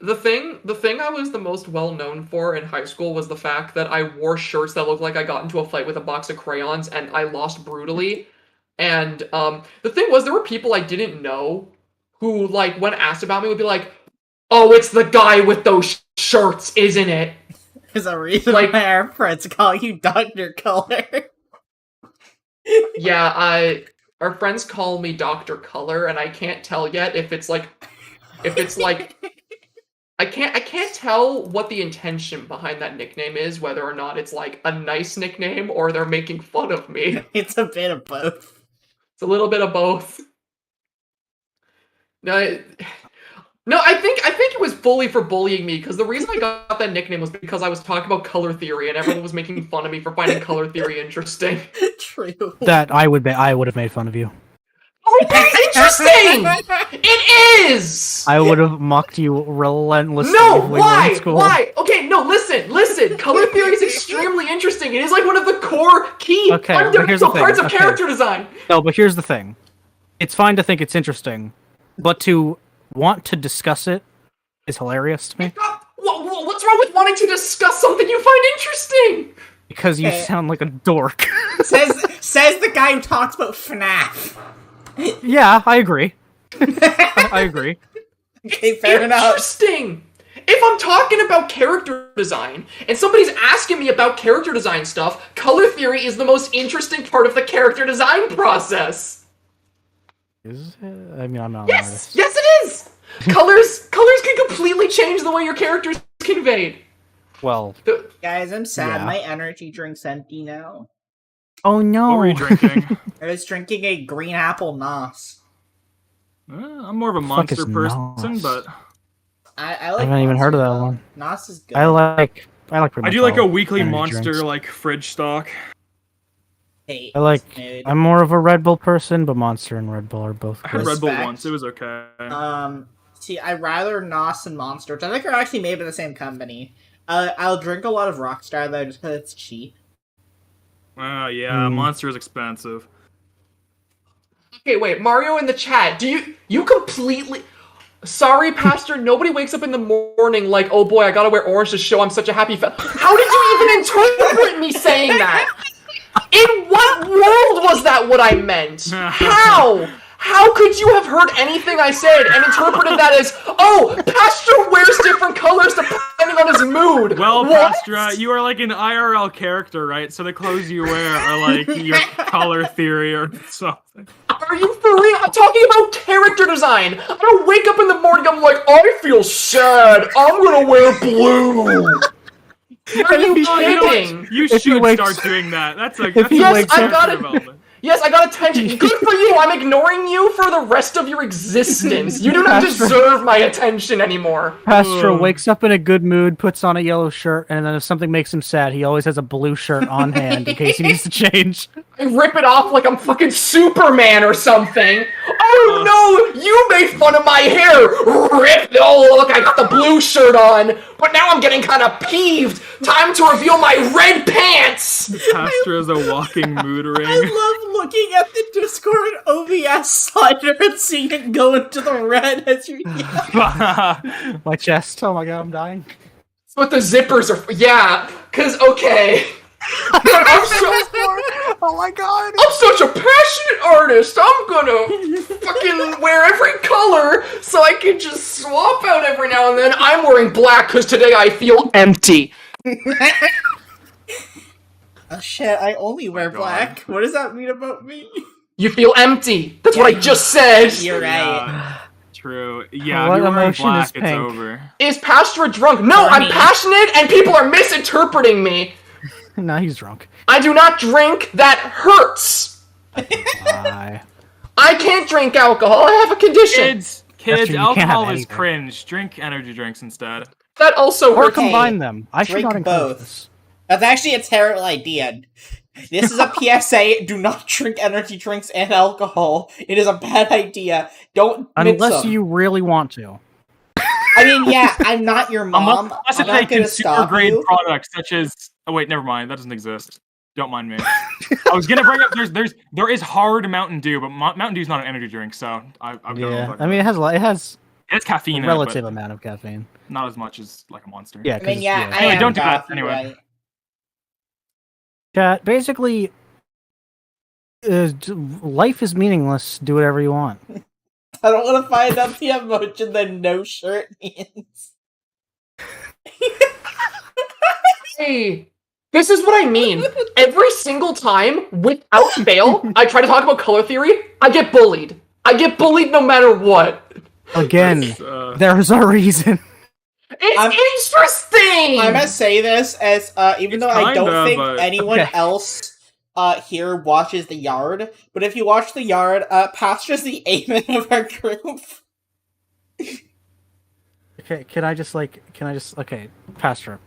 The thing I was the most well known for in high school was the fact that I wore shirts that looked like I got into a fight with a box of crayons and I lost brutally. And the thing was, there were people I didn't know who, when asked about me, would be like, "Oh, it's the guy with those shirts, isn't it?" There's a reason why our friends call you Dr. Color. Yeah, our friends call me Dr. Color, and I can't tell yet if it's I can't tell what the intention behind that nickname is, whether or not it's a nice nickname or they're making fun of me. It's a bit of both. It's a little bit of both. No, I think it was fully for bullying me, because the reason I got that nickname was because I was talking about color theory and everyone was making fun of me for finding color theory interesting. True. That I would have made fun of you. Oh, that's interesting! It is! I would have mocked you relentlessly. No, when we were why? in school. Why? Okay, no, listen. Color theory is extremely interesting. It is one of the core key Okay, but here's the fundamental thing. parts of Okay. character design. No, but here's the thing. It's fine to think it's interesting, but to want to discuss it is hilarious to me. What's wrong with wanting to discuss something you find interesting? Because you sound like a dork. says the guy who talks about FNAF. Yeah, I agree. I agree. Okay, fair enough. Interesting! If I'm talking about character design, and somebody's asking me about character design stuff, color theory is the most interesting part of the character design process. Is it? I mean, I'm not an Yes! artist. Yes, it is! Colors can completely change the way your character is conveyed. Well, Guys, I'm sad. Yeah. My energy drink's empty now. oh no. What were you drinking? I was drinking a green apple Nos. I'm more of a fuck is monster person, Nos? but I like. I haven't even heard of that Monster, one. though. Nos is good. I like pretty I much do like a all weekly energy monster drinks. like fridge stock. Hate I like. this mood. I'm more of a Red Bull person, but Monster and Red Bull are both I had good. Red Bull Respect. once. It was okay. See, I'd rather Nos and Monster, which I think are actually made by the same company. I'll drink a lot of Rockstar though, just because it's cheap. Yeah, Monster is expensive. Okay, wait, Mario in the chat, you completely... Sorry, Pastor, nobody wakes up in the morning like, oh boy, I gotta wear orange to show I'm such a happy How did you even interpret me saying that? In what world was that what I meant? How? How could you have heard anything I said and interpreted that as, oh, Pastor wears different colors depending on his mood? Well, What? Pastra, you are like an IRL character, right? So the clothes you wear are like your color theory or something. Are you for real? I'm talking about character design. I don't wake up in the morning, I'm like, I feel sad. I'm gonna wear blue. Are you kidding? You If he should wakes- start doing that. That's a If he Yes, wakes I up- got it. development. Yes, I got attention. Good for you. I'm ignoring you for the rest of your existence. You do not Pastor- deserve my attention anymore. Pastor wakes up in a good mood, puts on a yellow shirt, and then if something makes him sad, he always has a blue shirt on hand in case he needs to change. I rip it off like I'm fucking Superman or something. Oh no, you made fun of my hair. Rip. Oh look, I got the blue shirt on. But now I'm getting kind of peeved. Time to reveal my red pants. Pastra is a walking mood ring. I love looking at the Discord OBS slider and seeing it go into the red as you yell. My chest. Oh my god, I'm dying. That's what the zippers are. Yeah, cause okay. I'm Oh my god. I'm such a passionate artist. I'm gonna fucking wear every color so I can just swap out every now and then. I'm wearing black because today I feel empty. Oh shit, I only wear God. black. What does that mean about me? You feel empty. That's what I just said. You're right. Yeah, true. Yeah, What if you're wearing emotion black, is it's pink? over. Is Pastra drunk? No, I'm Bernie. passionate and people are misinterpreting me. Nah, he's drunk. I do not drink. That hurts. Why? I can't drink alcohol. I have a condition. Kids, true, you can't have alcohol is anything. cringe. Drink energy drinks instead. That also Or hurts. combine them. I should drink not encourage both. this. That's actually a terrible idea. This is a PSA. Do not drink energy drinks and alcohol. It is a bad idea. Don't mix Unless them. you really want to. I mean, yeah, I'm not your mom. Unless I'm it's a not gonna consumer stop grade you. product such as. Oh wait, never mind. That doesn't exist. Don't mind me. I was gonna bring up there is hard Mountain Dew, but Mountain Dew's not an energy drink, so I'm Yeah, I mean it has it's caffeine a in relative it, amount of caffeine. but not as much as like a Monster. Yeah, I mean, 'cause, yeah, I Anyway, am don't do that, coffee, anyway. right? Chat, basically, life is meaningless. Do whatever you want. I don't want to find out the emotion that no shirt means. Hey, this is what I mean. Every single time, without fail, I try to talk about color theory, I get bullied. I get bullied no matter what. Again, Uh, there's a reason. It's interesting! I'm gonna say this as even It's though I don't kinda, think but- anyone Okay. else here watches The Yard, but if you watch The Yard, Pastra's the amen of our group. Okay, can I just okay, Pastor.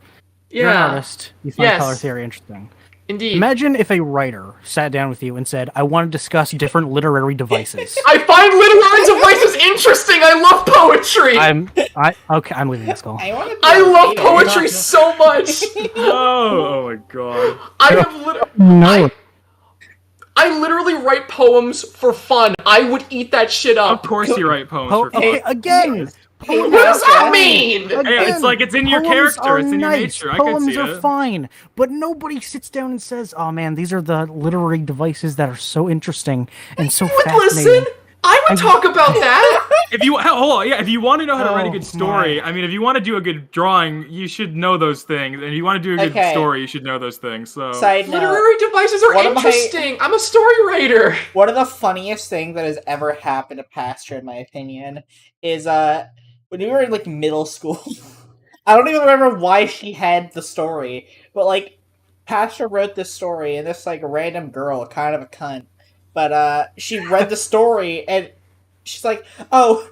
You're an Yeah, artist. You find Yes. color theory interesting. indeed. Imagine if a writer sat down with you and said, "I want to discuss different literary devices." I find literary devices interesting. I love poetry. I'm leaving this call. I want to. I love poetry so much. oh my god. I have literally. No. I I literally write poems for fun. I would eat that shit up. Of course you write poems for fun. Okay, again. What does that mean? Hey, it's like it's in your poems character, it's in your nice. nature. I can Poems see are it. fine, but nobody sits down and says, "Oh man, these are the literary devices that are so interesting and so fascinating." Listen, I would talk about that. If you if you want to know how to write a good story, I mean, if you want to do a good drawing, you should know those things. And if you want to do a good story, you should know those things. So Side note, literary devices are interesting. I'm a story writer. One of the funniest things that has ever happened to Pastra, in my opinion, is when we were in like middle school. I don't even remember why she had the story, but like Pastra wrote this story, and this like random girl, kind of a cunt, but she read the story and she's like, "Oh,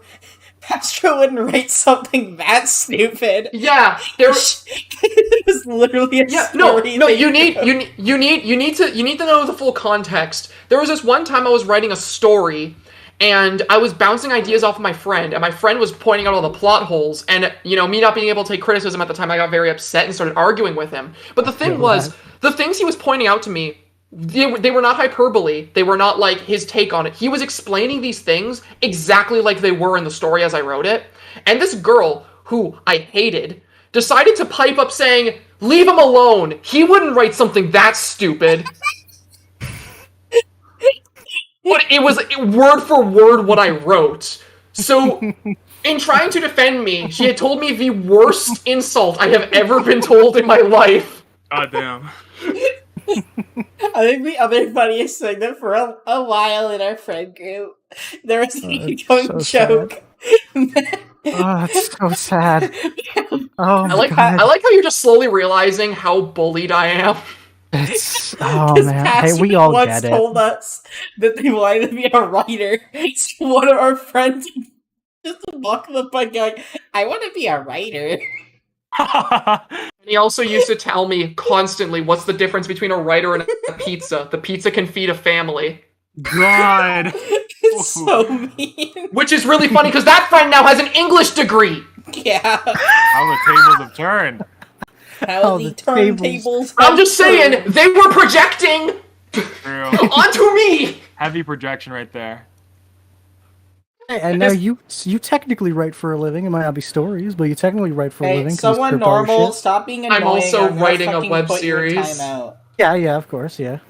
Pastra wouldn't write something that stupid." Yeah, there it was literally a story. No, you need to know the full context. There was this one time I was writing a story, and I was bouncing ideas off of my friend, and my friend was pointing out all the plot holes, and, you know, me not being able to take criticism at the time, I got very upset and started arguing with him. But the thing was, the things he was pointing out to me, they were not hyperbole. They were not, like, his take on it. He was explaining these things exactly like they were in the story as I wrote it. And this girl, who I hated, decided to pipe up saying, "Leave him alone. He wouldn't write something that stupid." But it was word for word what I wrote. So, in trying to defend me, she had told me the worst insult I have ever been told in my life. God damn. I think the other funniest thing that for a while in our friend group, there was an ongoing joke. Oh, it's so sad. Oh, I like how you're just slowly realizing how bullied I am. Oh man, hey, we all once get it. told us that they wanted to be a writer. So one of our friends just walked the bug going, "I want to be a writer." He also used to tell me constantly what's the difference between a writer and a pizza. The pizza can feed a family. God. It's so mean. Which is really funny because that friend now has an English degree. Yeah. How the tables have turned. How the turntables. I'm just saying, they were projecting onto me. Heavy projection right there. And now you technically write for a living. It might not be stories, but you technically write for a living. Someone normal, stop being annoying. I'm also writing a web series. Yeah, of course, yeah.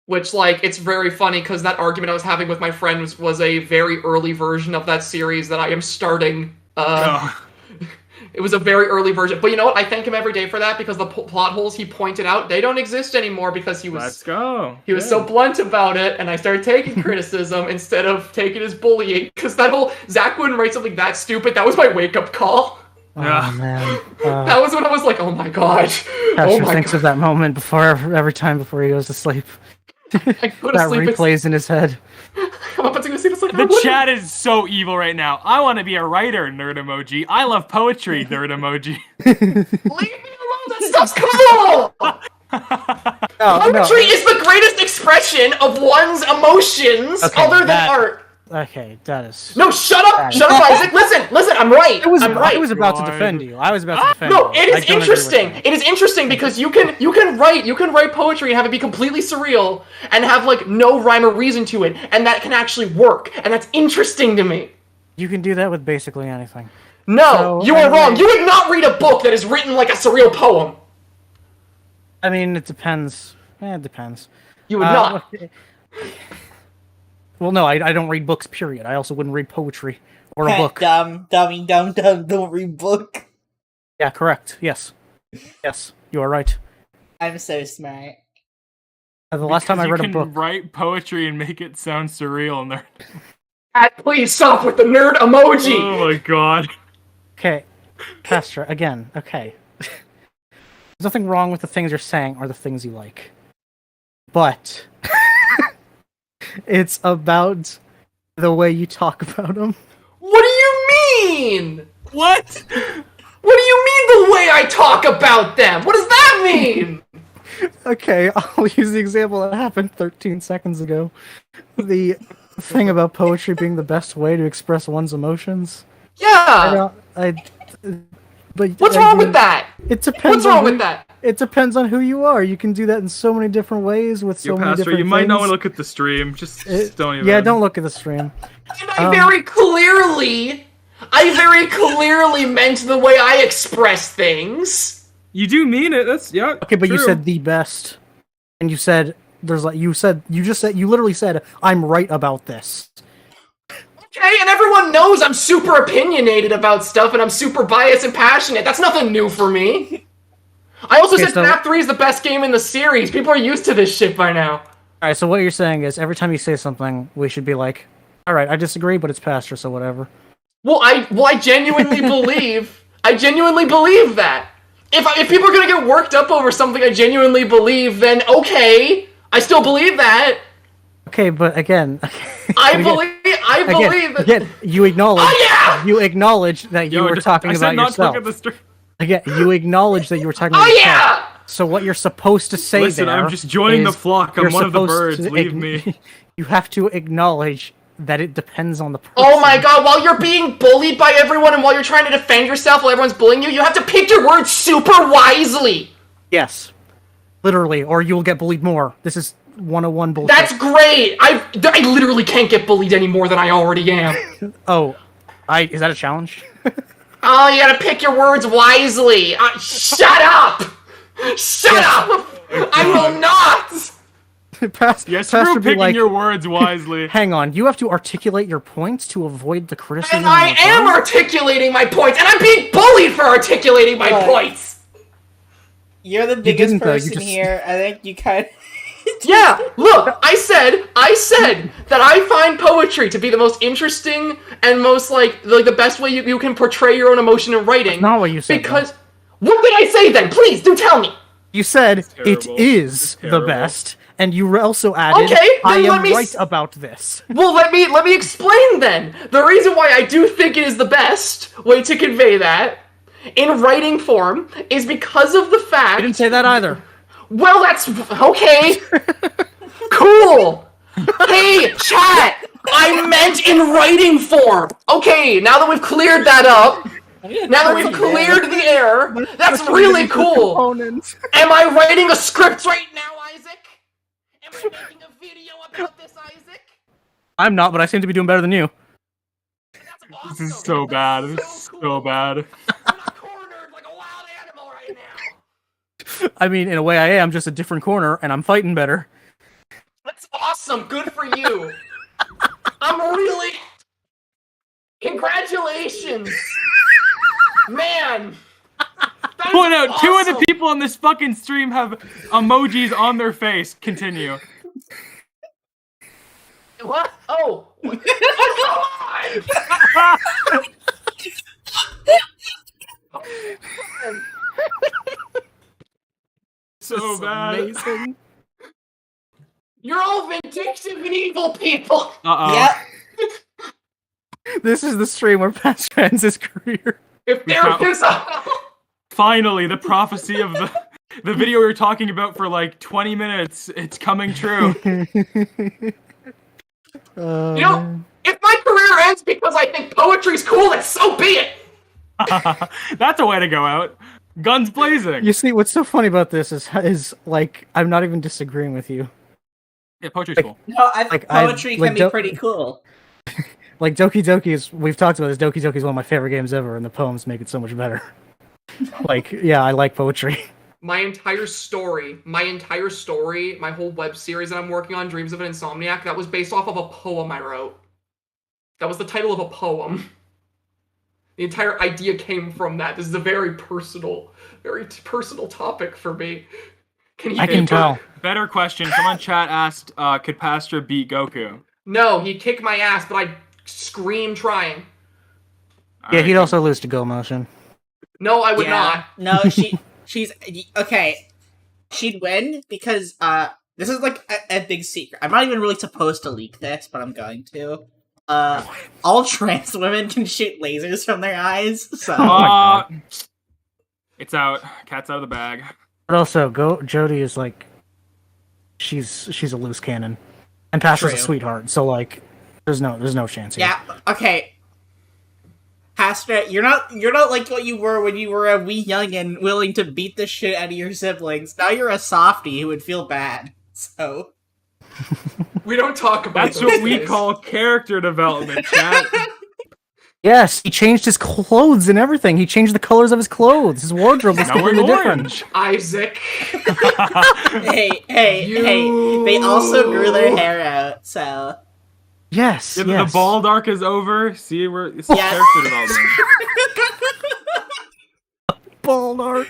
Which, like, it's very funny because that argument I was having with my friend was a very early version of that series that I am starting. It was a very early version. But you know what? I thank him every day for that because the plot holes he pointed out, they don't exist anymore because he was He was so blunt about it, and I started taking criticism instead of taking his bullying. Because that whole Zach wouldn't write something that stupid, that was my wake-up call. Oh, man. That was when I was like, oh my god. Pastor thinks of that moment every time before he goes to sleep. I go to that sleep replays in his head. I'm about to go see this. Like, the chat is so evil right now. I want to be a writer, nerd emoji. I love poetry, nerd emoji. Leave me alone. That stuff's cool. Poetry is the greatest expression of one's emotions other than art. Okay, that is... No, shut up! Shut up, Isaac! Listen, I'm right! I'm right! I was about to defend you. No, it is interesting! It is interesting because you can write poetry and have it be completely surreal and have, like, no rhyme or reason to it, and that can actually work, and that's interesting to me. You can do that with basically anything. No, you are wrong! You would not read a book that is written like a surreal poem! I mean, it depends. It depends. You would not. Well, no, I don't read books, period. I also wouldn't read poetry or a book. Dumb, don't read book. Yeah, correct. Yes. Yes, you are right. I'm so smart. The last time I read a book... you can write poetry and make it sound surreal, nerd. Please stop with the nerd emoji! Oh my god. Okay, Pastra, again, okay. There's nothing wrong with the things you're saying or the things you like. But... it's about the way you talk about them. What do you mean? What? What do you mean the way I talk about them? What does that mean? Okay, I'll use the example that happened 13 seconds ago. The thing about poetry being the best way to express one's emotions. Yeah. But what's wrong with that? It depends. What's wrong with that? It depends on who you are. You can do that in so many different ways with so many Pastor, different you might not want things. to look at the stream. Just don't even. Yeah, don't look at the stream. And I very clearly meant the way I express things. You do mean it. That's Okay, but true. you said the best, and you said you literally said I'm right about this. Okay, and everyone knows I'm super opinionated about stuff, and I'm super biased and passionate. That's nothing new for me. I also said FNAF 3 is the best game in the series. People are used to this shit by now. Alright, so what you're saying is every time you say something, we should be like, alright, I disagree, but it's Pastor, so whatever. Well, I genuinely believe that. If people are gonna get worked up over something I genuinely believe, then okay, I still believe that. Okay, but again, I believe that. Again, you acknowledge. Oh yeah! You acknowledge that you were talking about yourself. Again, you acknowledge that you were talking about yourself. Yeah! So what you're supposed to say Listen, there I'm just joining the is flock. I'm you're one of the supposed birds. to Leave me. You have to acknowledge that it depends on the person. Oh my god, while you're being bullied by everyone and while you're trying to defend yourself while everyone's bullying you, you have to pick your words super wisely. Yes. Literally, or you'll get bullied more. This is 101 bullshit. That's great! I literally can't get bullied any more than I already am. Oh. Is that a challenge? Oh, you gotta pick your words wisely. Shut up! Shut up! I will not! Yes, screw picking your words wisely. Hang on, you have to articulate your points to avoid the criticism. And I am articulating my points, and I'm being bullied for articulating my points! You're the biggest person here. I think you kind of... Yeah, look, I said that I find poetry to be the most interesting and most, like the best way you can portray your own emotion in writing. That's not what you said. Because, what did I say then? Please, do tell me! You said, it is the best, and you also added, I am right about this. Well, let me explain then. The reason why I do think it is the best way to convey that, in writing form, is because of the fact... I didn't say that either. Well, that's... okay. Cool. Hey, chat! I meant in writing form! Okay, now that we've cleared that up, now that we've cleared the air, that's really cool! Am I writing a script right now, Isaac? Am I making a video about this, Isaac? I'm not, but I seem to be doing better than you. This is so bad. This is so bad. I mean, in a way I am, just a different corner, and I'm fighting better. That's awesome! Good for you! I'm really... Congratulations! Man! Point out, awesome. 2 of the people on this fucking stream have emojis on their face. Continue. What? Oh! Oh, come on! So bad. Amazing. You're all vindictive and evil people! Yep. This is the stream where Pastor ends his career. If there is a... Finally, the prophecy of the video we were talking about for like 20 minutes, it's coming true. You know, if my career ends because I think poetry's cool, then so be it! That's a way to go out. Guns blazing. You see, what's so funny about this is like, I'm not even disagreeing with you. Yeah, poetry's cool. No, I think poetry can be pretty cool. Like, Doki Doki is, we've talked about this, Doki Doki is one of my favorite games ever, and the poems make it so much better. Like, yeah, I like poetry. My entire story, my whole web series that I'm working on, Dreams of an Insomniac, that was based off of a poem I wrote. That was the title of a poem. The entire idea came from that. This is a very personal topic for me. I can tell. Better question. Someone in chat asked, could Pastra beat Goku? No, he'd kick my ass, but I'd scream trying. Yeah, he'd also lose to Go Motion. No, I would not. No, she's... Okay. She'd win because, this is like a big secret. I'm not even really supposed to leak this, but I'm going to. All trans women can shoot lasers from their eyes, so... It's out. Cat's out of the bag. But also, Jodie is like... She's a loose cannon. And Pastra's a sweetheart, so like... There's no chance here. Yeah, okay. Pastra, you're not like what you were when you were a wee youngin' willing to beat the shit out of your siblings. Now you're a softie who would feel bad. So We don't talk about That's those what we days. call character development, chat. Yes, he changed his clothes and everything. He changed the colors of his clothes. His wardrobe was Now we're completely different. orange. Isaac. hey, they also grew their hair out, so Yes, Yeah, yes. The bald arc is over. See, it's Yeah. character development. bald arc.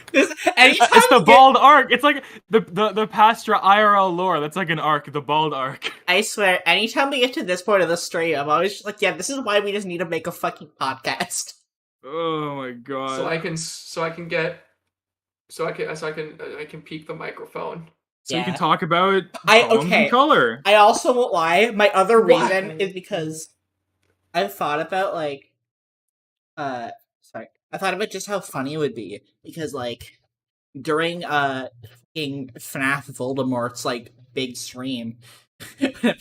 anytime It's the you get- bald arc. It's like the Pastra IRL lore. That's like an arc, the bald arc. I swear, anytime we get to this point of the stream, I'm always just like, yeah, this is why we just need to make a fucking podcast. Oh my god. I can peek the microphone. So you Yeah. can talk about Okay. okay. color. I also won't lie. My other Why? reason is because I've thought about I thought about just how funny it would be because like during fucking FNAF Voldemort's like big stream,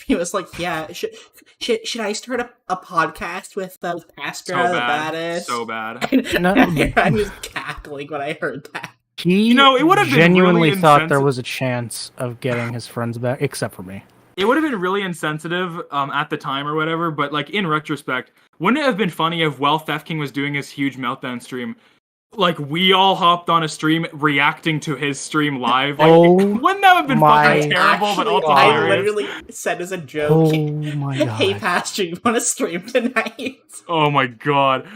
he was like, yeah, should I start a podcast with Pastra So the bad. baddest? So bad. And No. I was cackling when I heard that. He it would have been genuinely really thought there insensitive. was a chance of getting his friends back, except for me. It would have been really insensitive at the time or whatever, but like in retrospect, wouldn't it have been funny if while Theft King was doing his huge meltdown stream, like we all hopped on a stream reacting to his stream live? Like, Oh wouldn't that have been my fucking terrible, but also I hilarious? literally said as a joke, Oh my god. hey Pastor, you want to stream tonight? Oh my god.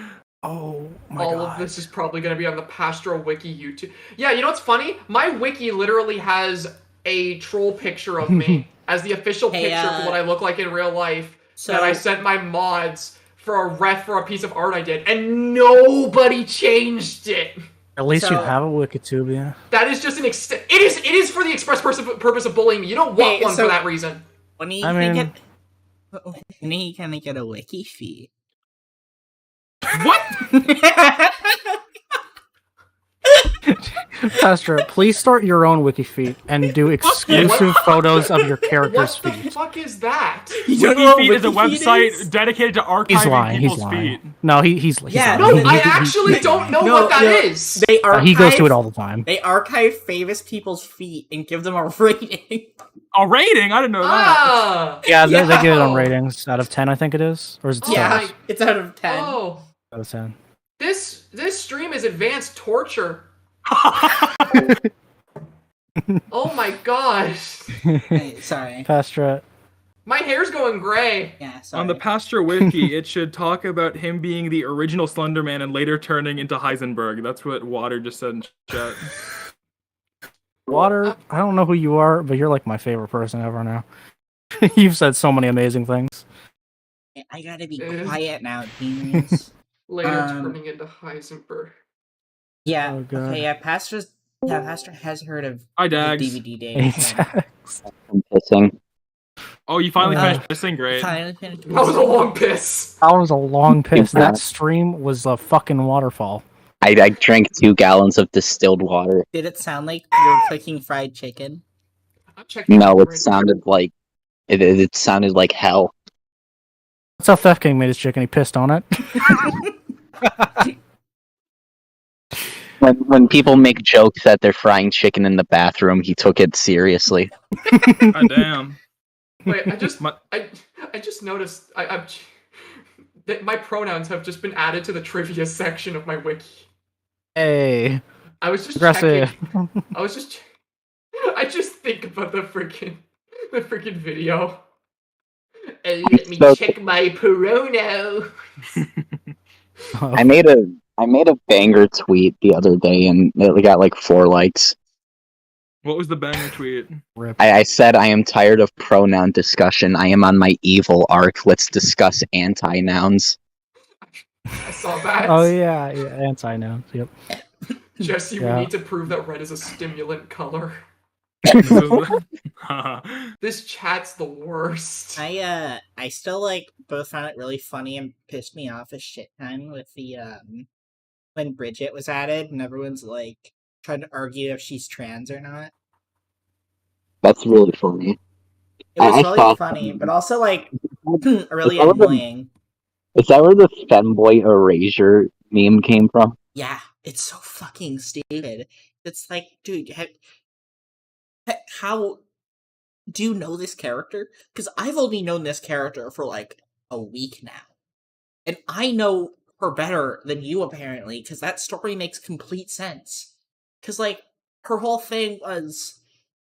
Oh my All god. of this is probably going to be on the Pastra Wiki YouTube. Yeah, you know what's funny? My wiki literally has a troll picture of me as the official Hey, picture for what I look like in real life that I sent my mods for a ref for a piece of art I did, and nobody changed it. At least So- you have a Wikitube, yeah. That is just an it is for the express purpose of bullying me. You don't want Hey, one so- for that reason. When are you I gonna mean- get a wiki feed? What? Pastor, please start your own wiki feed and do exclusive photos of your character's What the feed. fuck is that? You don't know what WikiFeed is a WikiFeed website is? dedicated to archiving He's lying. people's He's lying. feet. No, he's Yeah, lying. No, I actually don't know what that is. They archive, He goes to it all the time. They archive famous people's feet and give them a rating. A rating? I didn't know that. Ah! Yeah, they get it on Yo! ratings out of 10, I think it is, or is it Yeah, stars? it's out of 10. Oh, Out of 10. this stream is advanced torture. Oh my gosh. Hey, sorry. Pastra, My hair's going gray. Yeah, sorry. On the Pastra Wiki, it should talk about him being the original Slender Man and later turning into Heisenberg. That's what Water just said in chat. Water, I don't know who you are, but you're like my favorite person ever now. You've said so many amazing things. I gotta be quiet now, demons. Later turning into Heisenberg. Yeah, Oh, God. okay, Pastor has heard of Hi, the Daggz. DVD days. I'm pissing. Oh, you finally Uh, finished pissing? Great. Finally finished That was a long piss. That was a long piss. That stream was a fucking waterfall. I drank 2 gallons of distilled water. Did it sound like you were cooking fried chicken? I'm checking No, out it right sounded like it sounded like hell. That's how Theft King made his chicken. He pissed on it. When people make jokes that they're frying chicken in the bathroom, he took it seriously. God damn. Wait, I just My- I just noticed that my pronouns have just been added to the trivia section of my wiki. Hey, I was just aggressive. checking. I just think about the freaking video. And let me So- check my prono. I made a banger tweet the other day, and it got like 4 likes. What was the banger tweet? I said I am tired of pronoun discussion. I am on my evil arc. Let's discuss anti-nouns. I saw that. Oh yeah, anti-nouns. Yep. Jesse, Yeah. we need to prove that red is a stimulant color. This chat's the worst. I still both found it really funny and pissed me off a shit ton with the when Bridget was added and everyone's like trying to argue if she's trans or not. That's really funny. It was I really thought- funny, but also really It's a little bit- annoying. Is that where the femboy erasure meme came from? Yeah, it's so fucking stupid. It's like, dude, how do you know this character? Because I've only known this character for like a week now. And I know her better than you, apparently, because that story makes complete sense. Because, like, her whole thing was,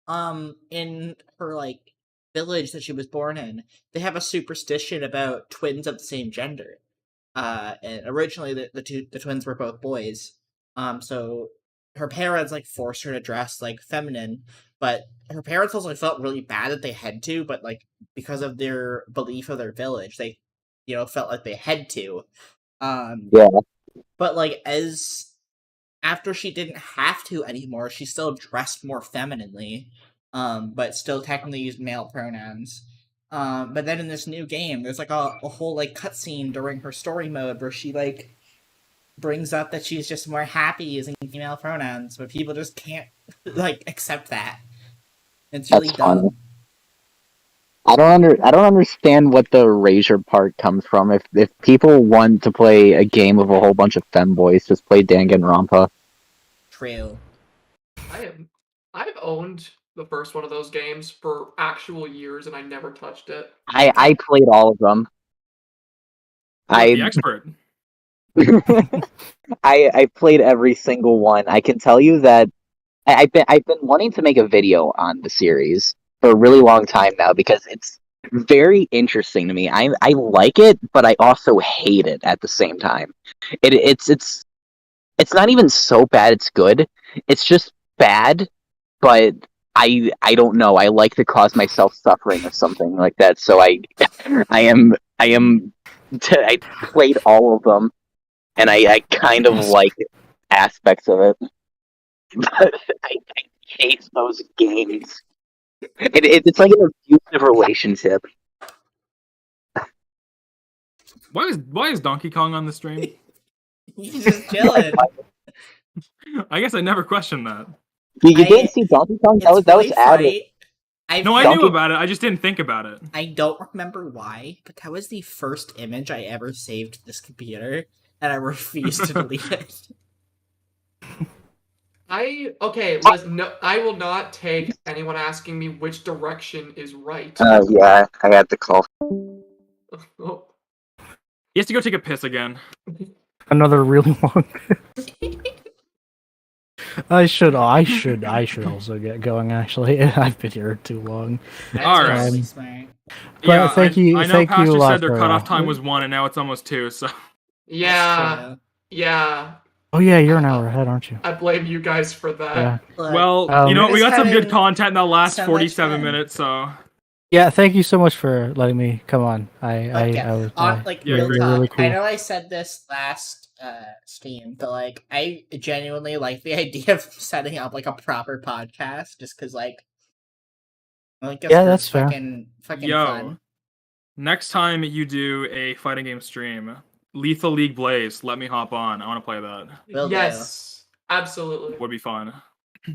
in her, like, village that she was born in, they have a superstition about twins of the same gender. And originally the twins were both boys. So her parents, like, forced her to dress, like, feminine, but her parents also felt really bad that they had to, but, like, because of their belief of their village, they, felt like they had to. Yeah. But like as after she didn't have to anymore, she still dressed more femininely, but still technically used male pronouns. But then in this new game, there's like a whole like cutscene during her story mode where she like brings up that she's just more happy using female pronouns, but people just can't like accept that. It's really That's funny. dumb. I don't understand what the erasure part comes from. If people want to play a game of a whole bunch of femboys, just play Danganronpa. True. I've owned the first one of those games for actual years, and I never touched it. I played all of them. You're the expert. I played every single one. I can tell you that I've been wanting to make a video on the series for a really long time now because it's very interesting to me. I like it, but I also hate it at the same time. It's not even so bad it's good. It's just bad, but I don't know. I like to cause myself suffering or something like that. So I played all of them, and I kind of like aspects of it. But I hate those games. It's like an abusive relationship. Why is Donkey Kong on the stream? He's just chilling. I guess I never questioned that. You didn't see Donkey Kong? That was added. I knew about it. I just didn't think about it. I don't remember why, but that was the first image I ever saved to this computer, and I refused to delete it. Listen, no, I will not take anyone asking me which direction is right. Yeah, I got the call. Oh. He has to go take a piss again. Another really long piss. I should also get going. Actually, I've been here too long. All right. Really smart. But yeah, thank you. I know thank Pastor you said their cutoff time was 1, and now it's almost 2. So. Yeah. Oh yeah, you're an hour ahead, aren't you? I blame you guys for that. Yeah. Well, you know what? We got some good content in the last 47 minutes, so. Yeah, thank you so much for letting me come on. Really cool. I know I said this last stream, but like I genuinely like the idea of setting up like a proper podcast, just because like that's fucking fun. Next time you do a fighting game stream, Lethal League Blaze, let me hop on. I want to play that. Yes, absolutely. Would be fun.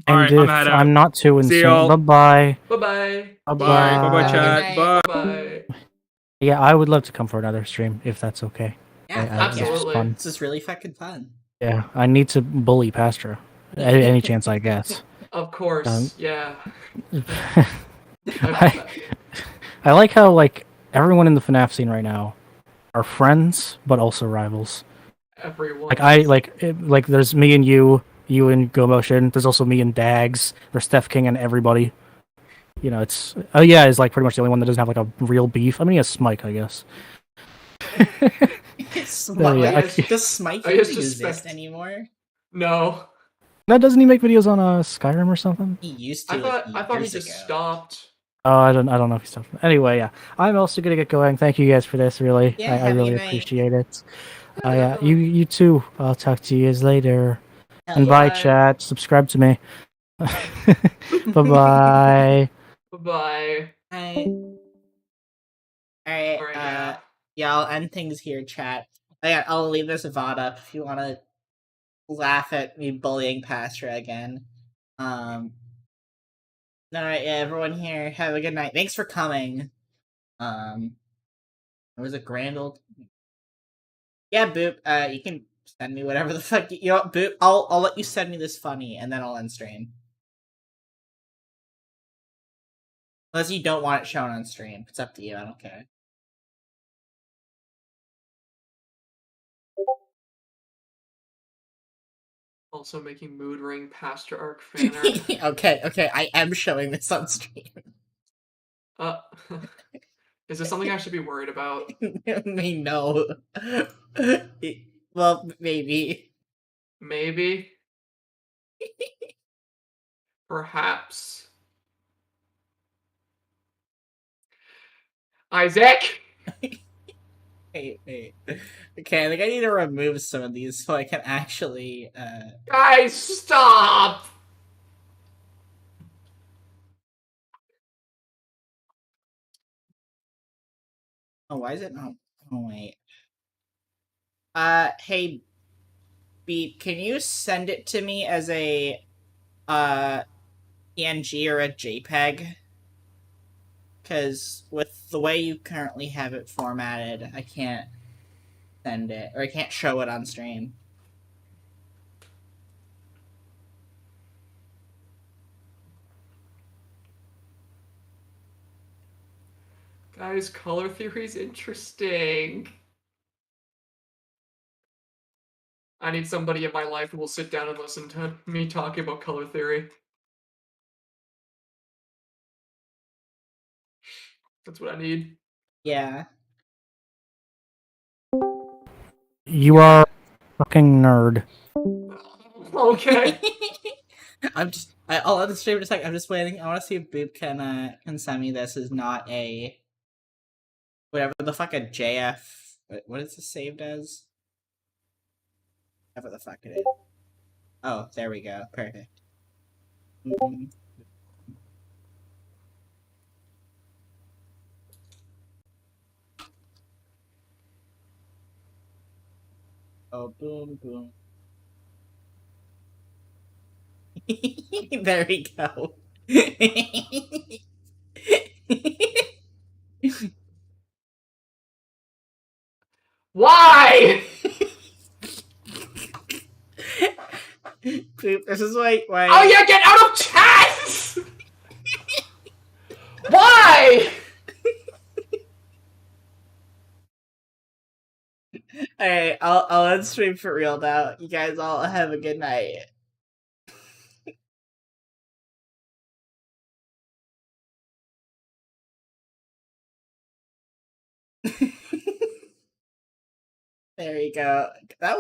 And all right, I'm not too insane. Bye-bye. Bye-bye. Bye-bye, chat. Bye. Bye. Yeah, I would love to come for another stream, if that's okay. Yeah, absolutely. This is really fucking fun. Yeah, I need to bully Pastra. Any chance I get. Of course, yeah. I like how, like, everyone in the FNAF scene right now are friends, but also rivals. Everyone. Like, there's me and you and GoMotion. There's also me and Daggz. There's Steph King and everybody. You know, it's is like pretty much the only one that doesn't have like a real beef. I mean, he has Smike, I guess. Does Smike even exist anymore? No. No, doesn't he make videos on Skyrim or something? He used to. I thought he just stopped. Oh, I don't know if he stopped. Anyway, yeah, I'm also gonna get going. Thank you guys for this. Really, I really appreciate it. You too. I'll talk to you guys later. And bye, chat. Subscribe to me. Bye-bye. Bye-bye. Alright, yeah, I'll end things here, chat. I'll leave this VOD up if you want to laugh at me bullying Pastra again. Alright, yeah, everyone here, have a good night. Thanks for coming. It was a grand old... Yeah, Boop. You can send me whatever the fuck. You know what, Boop? I'll let you send me this funny, and then I'll end stream. Unless you don't want it shown on stream, it's up to you. I don't care. Also making mood ring pastra arc fan art. Okay. I am showing this on stream. Is this something I should be worried about? I mean, no. Well, maybe. Maybe. Perhaps. Isaac! Wait. Okay, I think I need to remove some of these so I can actually, Guys, stop! Oh, why is it not? Oh, wait. Hey, Beep, can you send it to me as a, PNG or a JPEG? Because with the way you currently have it formatted, I can't send it, or I can't show it on stream. Guys, color theory's interesting. I need somebody in my life who will sit down and listen to me talking about color theory. That's what I need. Yeah. You are a fucking nerd. Okay. I'll end the stream in a sec. I'm just waiting. I want to see if Boop can send me this as not a whatever the fuck a JF. What is this saved as? Whatever the fuck it is. Oh, there we go. Perfect. Oh, boom. There we go. Why? Boop, this is why. Oh yeah, get out of chat! Why? Alright, I'll end stream for real now. You guys all have a good night. There you go. That